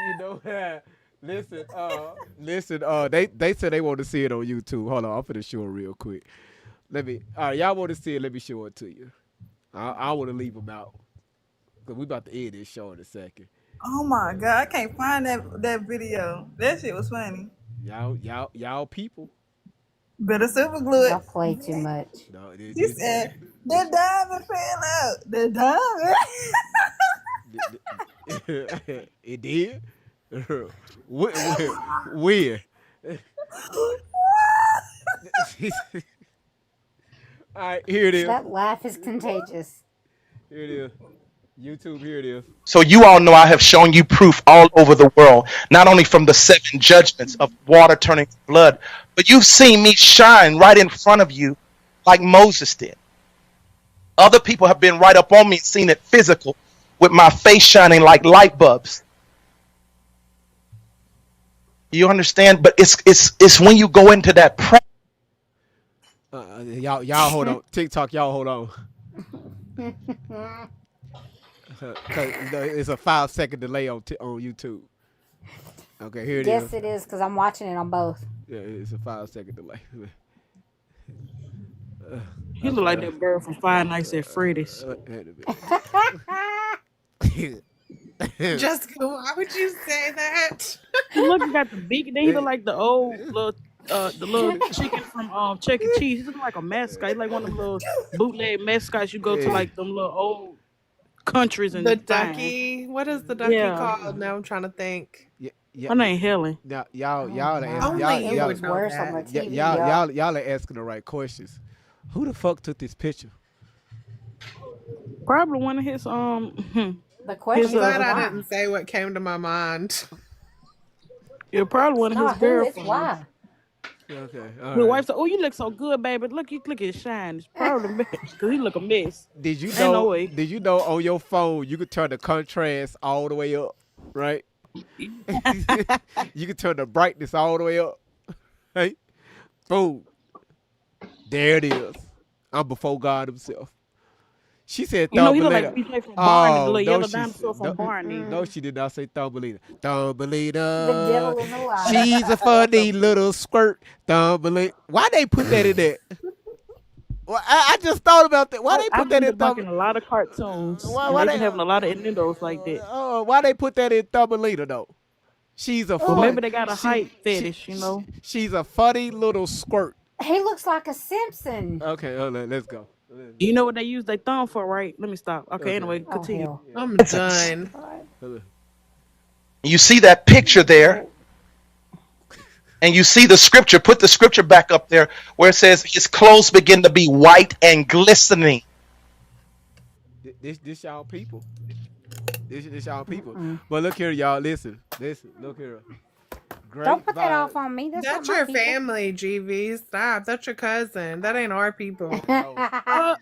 You know, listen. They said they want to see it on YouTube. Hold on, I'm finna show it real quick. All right, y'all want to see it? Let me show it to you. I want to leave them out because we about to end this show in a second. Oh my god, I can't find that video. That shit was funny. Y'all people. Better super glue it. Y'all play too much. No, She said the diamond fell out. The diamond. It did. When? All right, here it is. That laugh is contagious. Here it is. YouTube, here it is. So you all know I have shown you proof all over the world, not only from the 7 judgments of water turning to blood, but you've seen me shine right in front of you like Moses did. Other people have been right up on me and seen it physical with my face shining like light bulbs. You understand? But it's when you go into that y'all hold on. TikTok, y'all hold on. Cause it's a 5-second delay on YouTube. Okay, here it is. Yes, it is because I'm watching it on both. Yeah, it's a 5-second delay. You look like that girl from Five Nights at Freddy's. Jessica, why would you say that? Look, you got the big. Then he look like the old little, the little chicken from Chuck E. Cheese. He look like a mascot. He like one of them little bootleg mascots you go to like them little old countries and the ducky. What is the ducky called? Now I'm trying to think. Yeah, her name Helen. Y'all are asking the right questions. Who the fuck took this picture? Probably one of his The question. I'm glad I didn't say what came to my mind. Yeah, probably one of his girlfriends. Why? Okay. Your wife said, "Oh, you look so good, baby. Look at his shine. It's probably because he look a mess." Did you Ain't know? no way. Did you know on your phone you could turn the contrast all the way up, right? You can turn the brightness all the way up. Hey, boom. There it is. I'm before God himself. She said Thumbelina. He look like from Barney, the little yellow dinosaur from Barney. No, she did not say Thumbelina. Thumbelina. The devil in the lie. She's a funny little squirt. Thumbelina. Why they put that in there? Well, I just thought about that. Why they put that in Thumbelina? A lot of cartoons. Why they having a lot of innuendos like that? Oh, why they put that in Thumbelina though? She's a well, maybe they got a height fetish, you know. She's a funny little squirt. He looks like a Simpson. Okay, let's go. You know what they use their thumb for, right? Let me stop. Okay. Anyway, continue. I'm done. You see that picture there, and you see the scripture. Put the scripture back up there where it says his clothes begin to be white and glistening. This y'all people. This y'all people. But look here, y'all. Listen. Look here. Great Don't put that vibe. off on me. That's your family, GV. Stop. That's your cousin. That ain't our people. I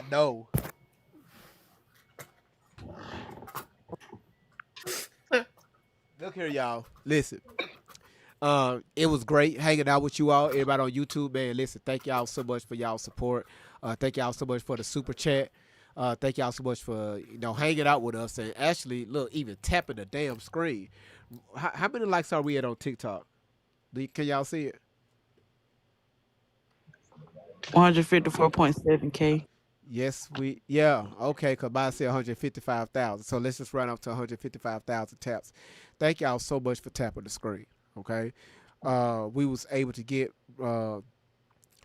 know. Look here, y'all. Listen. It was great hanging out with you all. Everybody on YouTube, man. Listen, thank y'all so much for y'all support. Thank y'all so much for the super chat. Thank y'all so much for hanging out with us and actually look even tapping the damn screen. How many likes are we at on TikTok? Can y'all see it? 154.7K. Yes, okay, because mine said 155,000. So let's just run up to 155,000 taps. Thank y'all so much for tapping the screen. Okay. We was able to get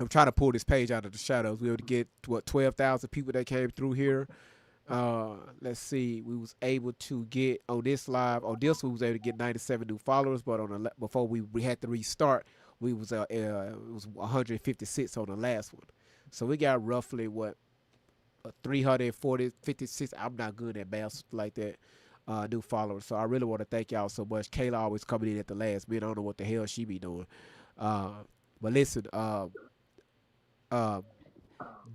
I'm trying to pull this page out of the shadows. We were able to get 12,000 people that came through here. Let's see. We was able to get on this live. On this, we was able to get 97 new followers. But before we had to restart, it was 156 on the last one. So we got roughly 340, 56. I'm not good at math like that. New followers. So I really want to thank y'all so much. Kayla always coming in at the last minute. I don't know what the hell she be doing. But listen, uh,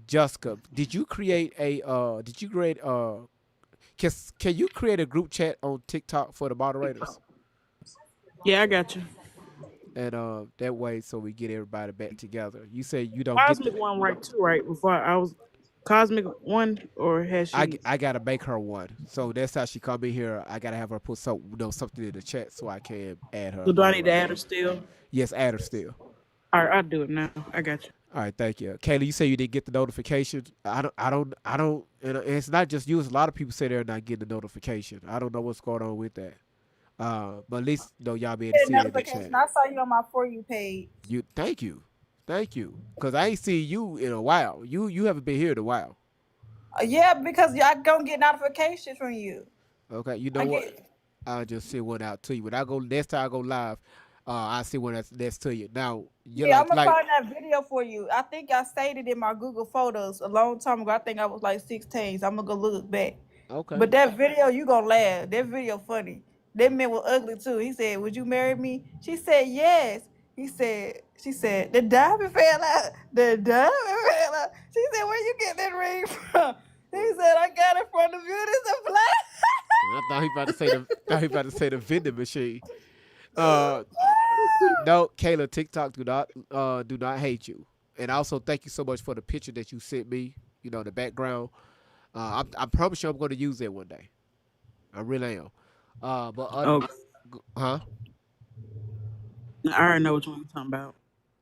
Jessica, did you create a can you create a group chat on TikTok for the moderators? Yeah, I got you. And that way so we get everybody back together. You say you don't get Cosmic one right too, right? Before I was Cosmic one, or has she? I gotta make her one. So that's how she come in here. I gotta have her put something in the chat so I can add her So do I need to moderator. add her still? Yes, add her still. All right, I'll do it now. I got you. All right, thank you. Kayla, you say you didn't get the notification. I don't, and it's not just you. It's a lot of people say they're not getting the notification. I don't know what's going on with that. But at least y'all be able to see it in the chat. I saw you on my For You page. Thank you. Cause I ain't seen you in a while. You haven't been here in a while. Yeah, because I don't get notifications from you. Okay, you know what? I'll just send one out to you. When I go next time I go live, I'll see one that's to you. Now, I'm gonna find that video for you. I think I saved it in my Google Photos a long time ago. I think I was like 16. So I'm gonna go look back. Okay. But that video, you gonna laugh. That video funny. That man was ugly too. He said, "Would you marry me?" She said, "Yes." She said, "The diamond fell out. The diamond fell out." She said, "Where you get that ring from?" He said, "I got it from the beauty supply." I thought he about to say the vending machine. No, Kayla, TikTok do not hate you. And also thank you so much for the picture that you sent me. You know, the background. I promise you I'm going to use it one day. I really am. Huh? I already know which one you're talking about.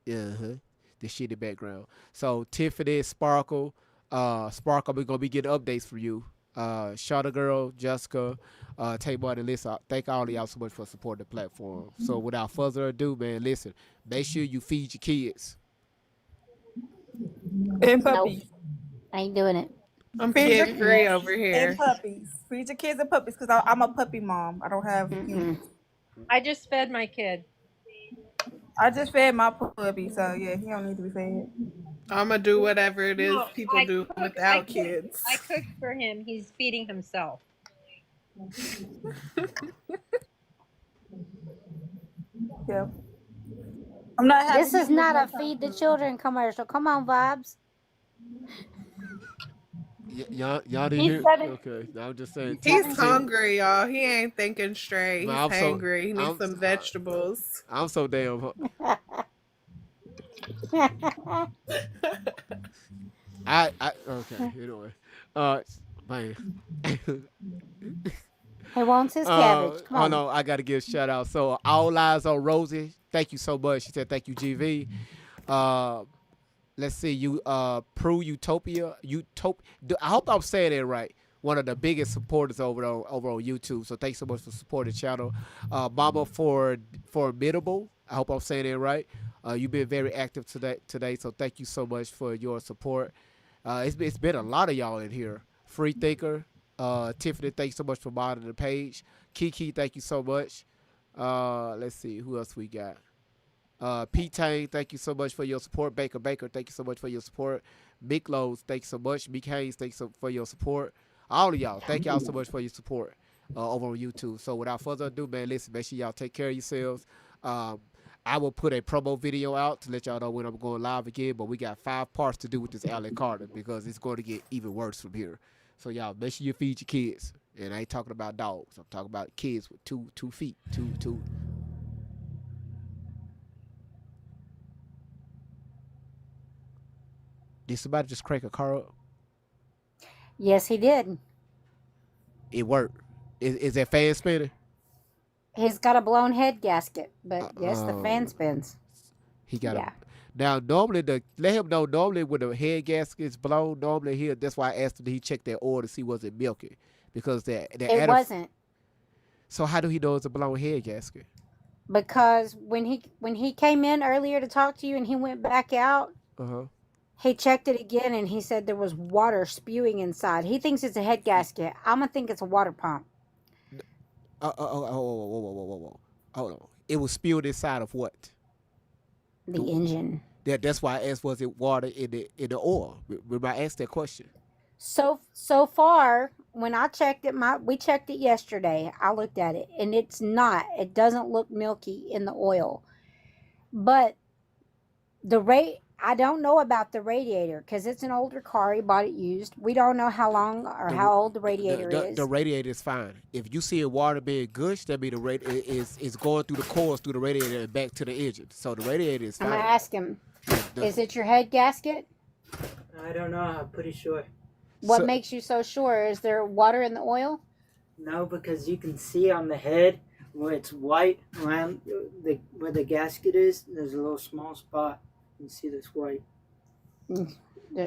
The shitty background. So Tiffany, Sparkle, we're gonna be getting updates for you. Shawty Girl, Jessica, Tamar, and Lisa. Thank all of y'all so much for supporting the platform. So without further ado, man, listen. Make sure you feed your kids. And puppies. Nope. I ain't doing it. I'm kid free over here. And puppies. Feed your kids and puppies because I'm a puppy mom. I don't have humans. I just fed my kid. I just fed my puppy, so yeah, he don't need to be fed. I'm gonna do whatever it is people do without kids. I cooked for him. He's feeding himself. Yeah. I'm not happy. This is not a feed the children commercial. Come on, Vibes. Y'all didn't hear? Okay, now I'm just saying. He's hungry, y'all. He ain't thinking straight. He's Man, hangry. He needs some vegetables. I'm so damn. Okay. Anyway, man. He wants his cabbage. Come on. No, I gotta give a shout out. So all eyes on Rosie. Thank you so much. She said thank you, GV. Let's see you. Prue Utopia. I hope I'm saying it right. One of the biggest supporters over on YouTube. So thanks so much for supporting the channel. Mama Formidable. I hope I'm saying it right. You've been very active today. So thank you so much for your support. It's been a lot of y'all in here. Free Thinker. Tiffany, thanks so much for monitoring the page. Kiki, thank you so much. Let's see who else we got. Pete Tang, thank you so much for your support. Baker, thank you so much for your support. Mick Lowe's, thank you so much. Mick Haynes, thanks for your support. All of y'all, thank y'all so much for your support over on YouTube. So without further ado, man, listen, make sure y'all take care of yourselves. I will put a promo video out to let y'all know when I'm going live again, but we got 5 parts to do with this Alan Carter because it's going to get even worse from here. So y'all, make sure you feed your kids. And I ain't talking about dogs. I'm talking about kids with two feet. Two. Did somebody just crank a car up? Yes, he did. It worked. Is that fan spinning? He's got a blown head gasket, but yes, the fan spins. He got Now, normally, let him know, normally when the head gasket is blown, that's why I asked him, did he check that oil to see was it milky? Because it wasn't. So how do he know it's a blown head gasket? Because when he came in earlier to talk to you and he went back out, he checked it again and he said there was water spewing inside. He thinks it's a head gasket. I'm going to think it's a water pump. Whoa. Hold on. It was spewed inside of what? The engine. That's why I asked, was it water in the oil? Remember I asked that question? So far, when I checked it, we checked it yesterday. I looked at it, and it's not. It doesn't look milky in the oil. But the rate, I don't know about the radiator because it's an older car. He bought it used. We don't know how long or The how old the the, radiator the is. radiator is fine. If you see a water being gushed, that mean the radiator is going through the coils through the radiator and back to the engine. So the radiator is I'm fine. gonna ask him. The- Is it your head gasket? I don't know. I'm pretty sure. What So- makes you so sure? Is there water in the oil? No, because you can see on the head where it's white around where the gasket is. There's a little small spot. You see this white.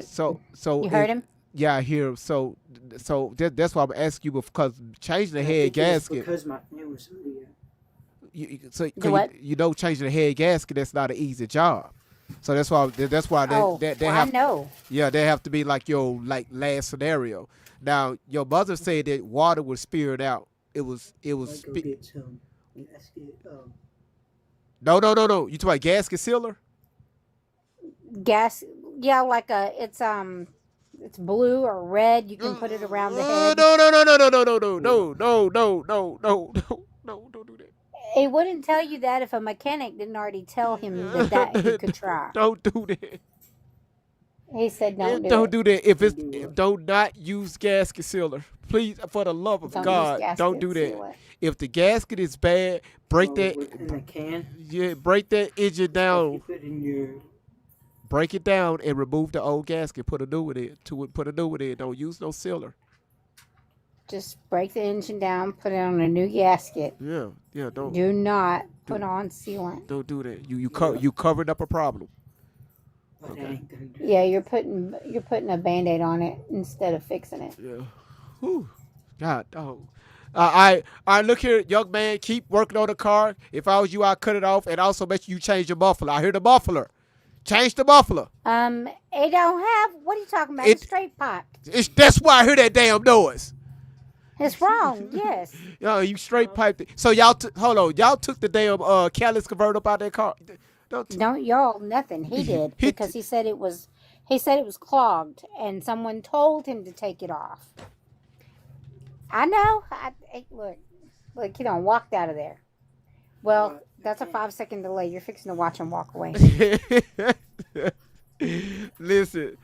So You heard him? Yeah, I hear him. So that's why I'm asking you because changing the head gasket. Because my fan was under here. You know, changing the head gasket, that's not an easy job. So that's why they I know. Yeah, they have to be like your last scenario. Now your mother said that water was spewed out. It was. Go get some gasket. No. You talking about gasket sealer? Gas, yeah, like it's blue or red. You can put it around the head. No, don't do that. He wouldn't tell you that if a mechanic didn't already tell him that he could try. Don't do that. He said don't do that. If it's do not use gasket sealer. Please, for the love of God, don't do that. Sealer. If the gasket is bad, break that. In the can. Yeah, break that engine down. You put in your. Break it down and remove the old gasket. Put a new one in. Put a new one in. Don't use no sealer. Just break the engine down, put it on a new gasket. Yeah. Don't. Do not put on sealant. Don't do that. You covered up a problem. Okay. Yeah, you're putting a Band-Aid on it instead of fixing it. Yeah. Whew. God, dog. I look here, young man. Keep working on the car. If I was you, I'd cut it off, and also make sure you change the muffler. I hear the muffler. Change the muffler. It don't have. What are you talking about? It's straight pipe. That's why I hear that damn noise. It's wrong. Yes. Yo, you straight piped it. So y'all, hold on. Y'all took the damn catalyst converter up out that car. Don't y'all nothing. He did because he said it was. He said it was clogged, and someone told him to take it off. I know. Look. He done walked out of there. Well, that's a 5-second delay. You're fixing to watch him walk away. Listen,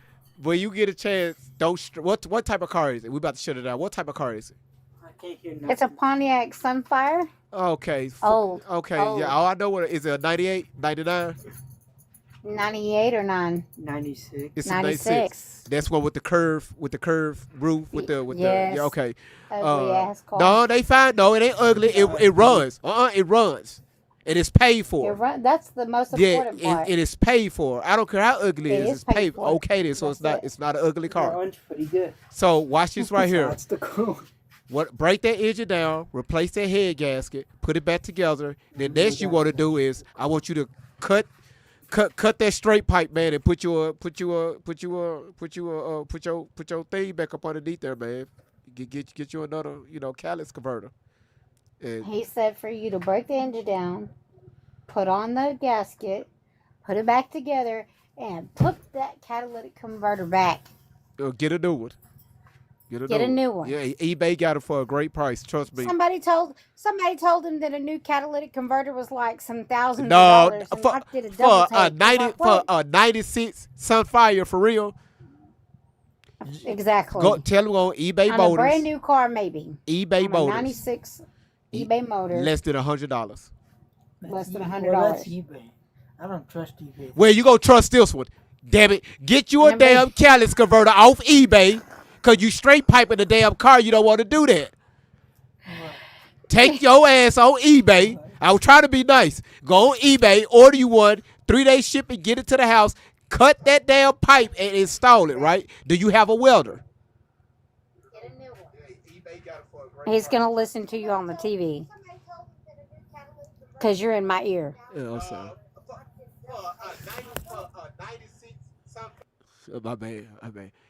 when you get a chance, don't. What type of car is it? We about to shut it down. What type of car is it? I can't hear nothing. It's a Pontiac Sunfire. Okay. Old. Okay. Old. Yeah. All I know is it a 98, 99? 98 or 96. It's 96. That's one with the curve roof with the Yes. yeah, okay. Ugly ass car. No, they fine. No, it ain't ugly. It runs. It runs. And it's paid for. That's the most important part. It is paid for. I don't care how ugly it is. It's paid for. for. Okay, then. So it's not an ugly car. Runs pretty good. So watch this right here. That's the cool. Break that engine down, replace that head gasket, put it back together. Then next you want to do is I want you to cut that straight pipe, man, and put your thing back up underneath there, man. Get you another catalyst converter. And He said for you to break the engine down, put on the gasket, put it back together, and put that catalytic converter back. get a new one. Get a new one. Yeah, eBay got it for a great price. Trust me. Somebody told him that a new catalytic converter was like some thousands No, of dollars. And I did a double take. for a 96 Sunfire for real. Exactly. Go tell them on eBay on Motors. a brand new car, maybe. eBay on Motors. A 96 eBay Motors. Less than $100. Less than Well, $100. that's eBay. I don't trust eBay. Well, you gonna trust this one? Damn it! Get you a damn catalyst converter off eBay, cause you straight piping the damn car. You don't want to do that. Take your ass on eBay. I was trying to be nice. Go on eBay, order you one, 3-day shipping, get it to the house, cut that damn pipe and install it. Right? Do you have a welder? He's gonna listen to you on the TV. Cause you're in my ear. Yeah, I'm sorry. My bad.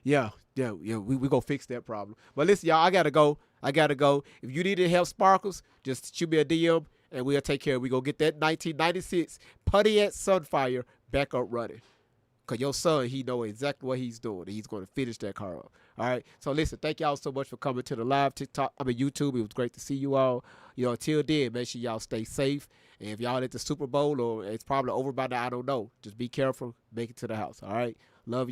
Yeah. We gonna fix that problem. But listen, y'all, I gotta go. If you need to help Sparkles, just shoot me a DM and we'll take care of it. We gonna get that 1996 Pontiac Sunfire back up running. Because your son, he know exactly what he's doing. He's going to finish that car up. All right. So listen, thank y'all so much for coming to the live YouTube. It was great to see you all. Until then, make sure y'all stay safe. And if y'all at the Super Bowl or it's probably over by now, I don't know. Just be careful. Make it to the house. All right. Love you.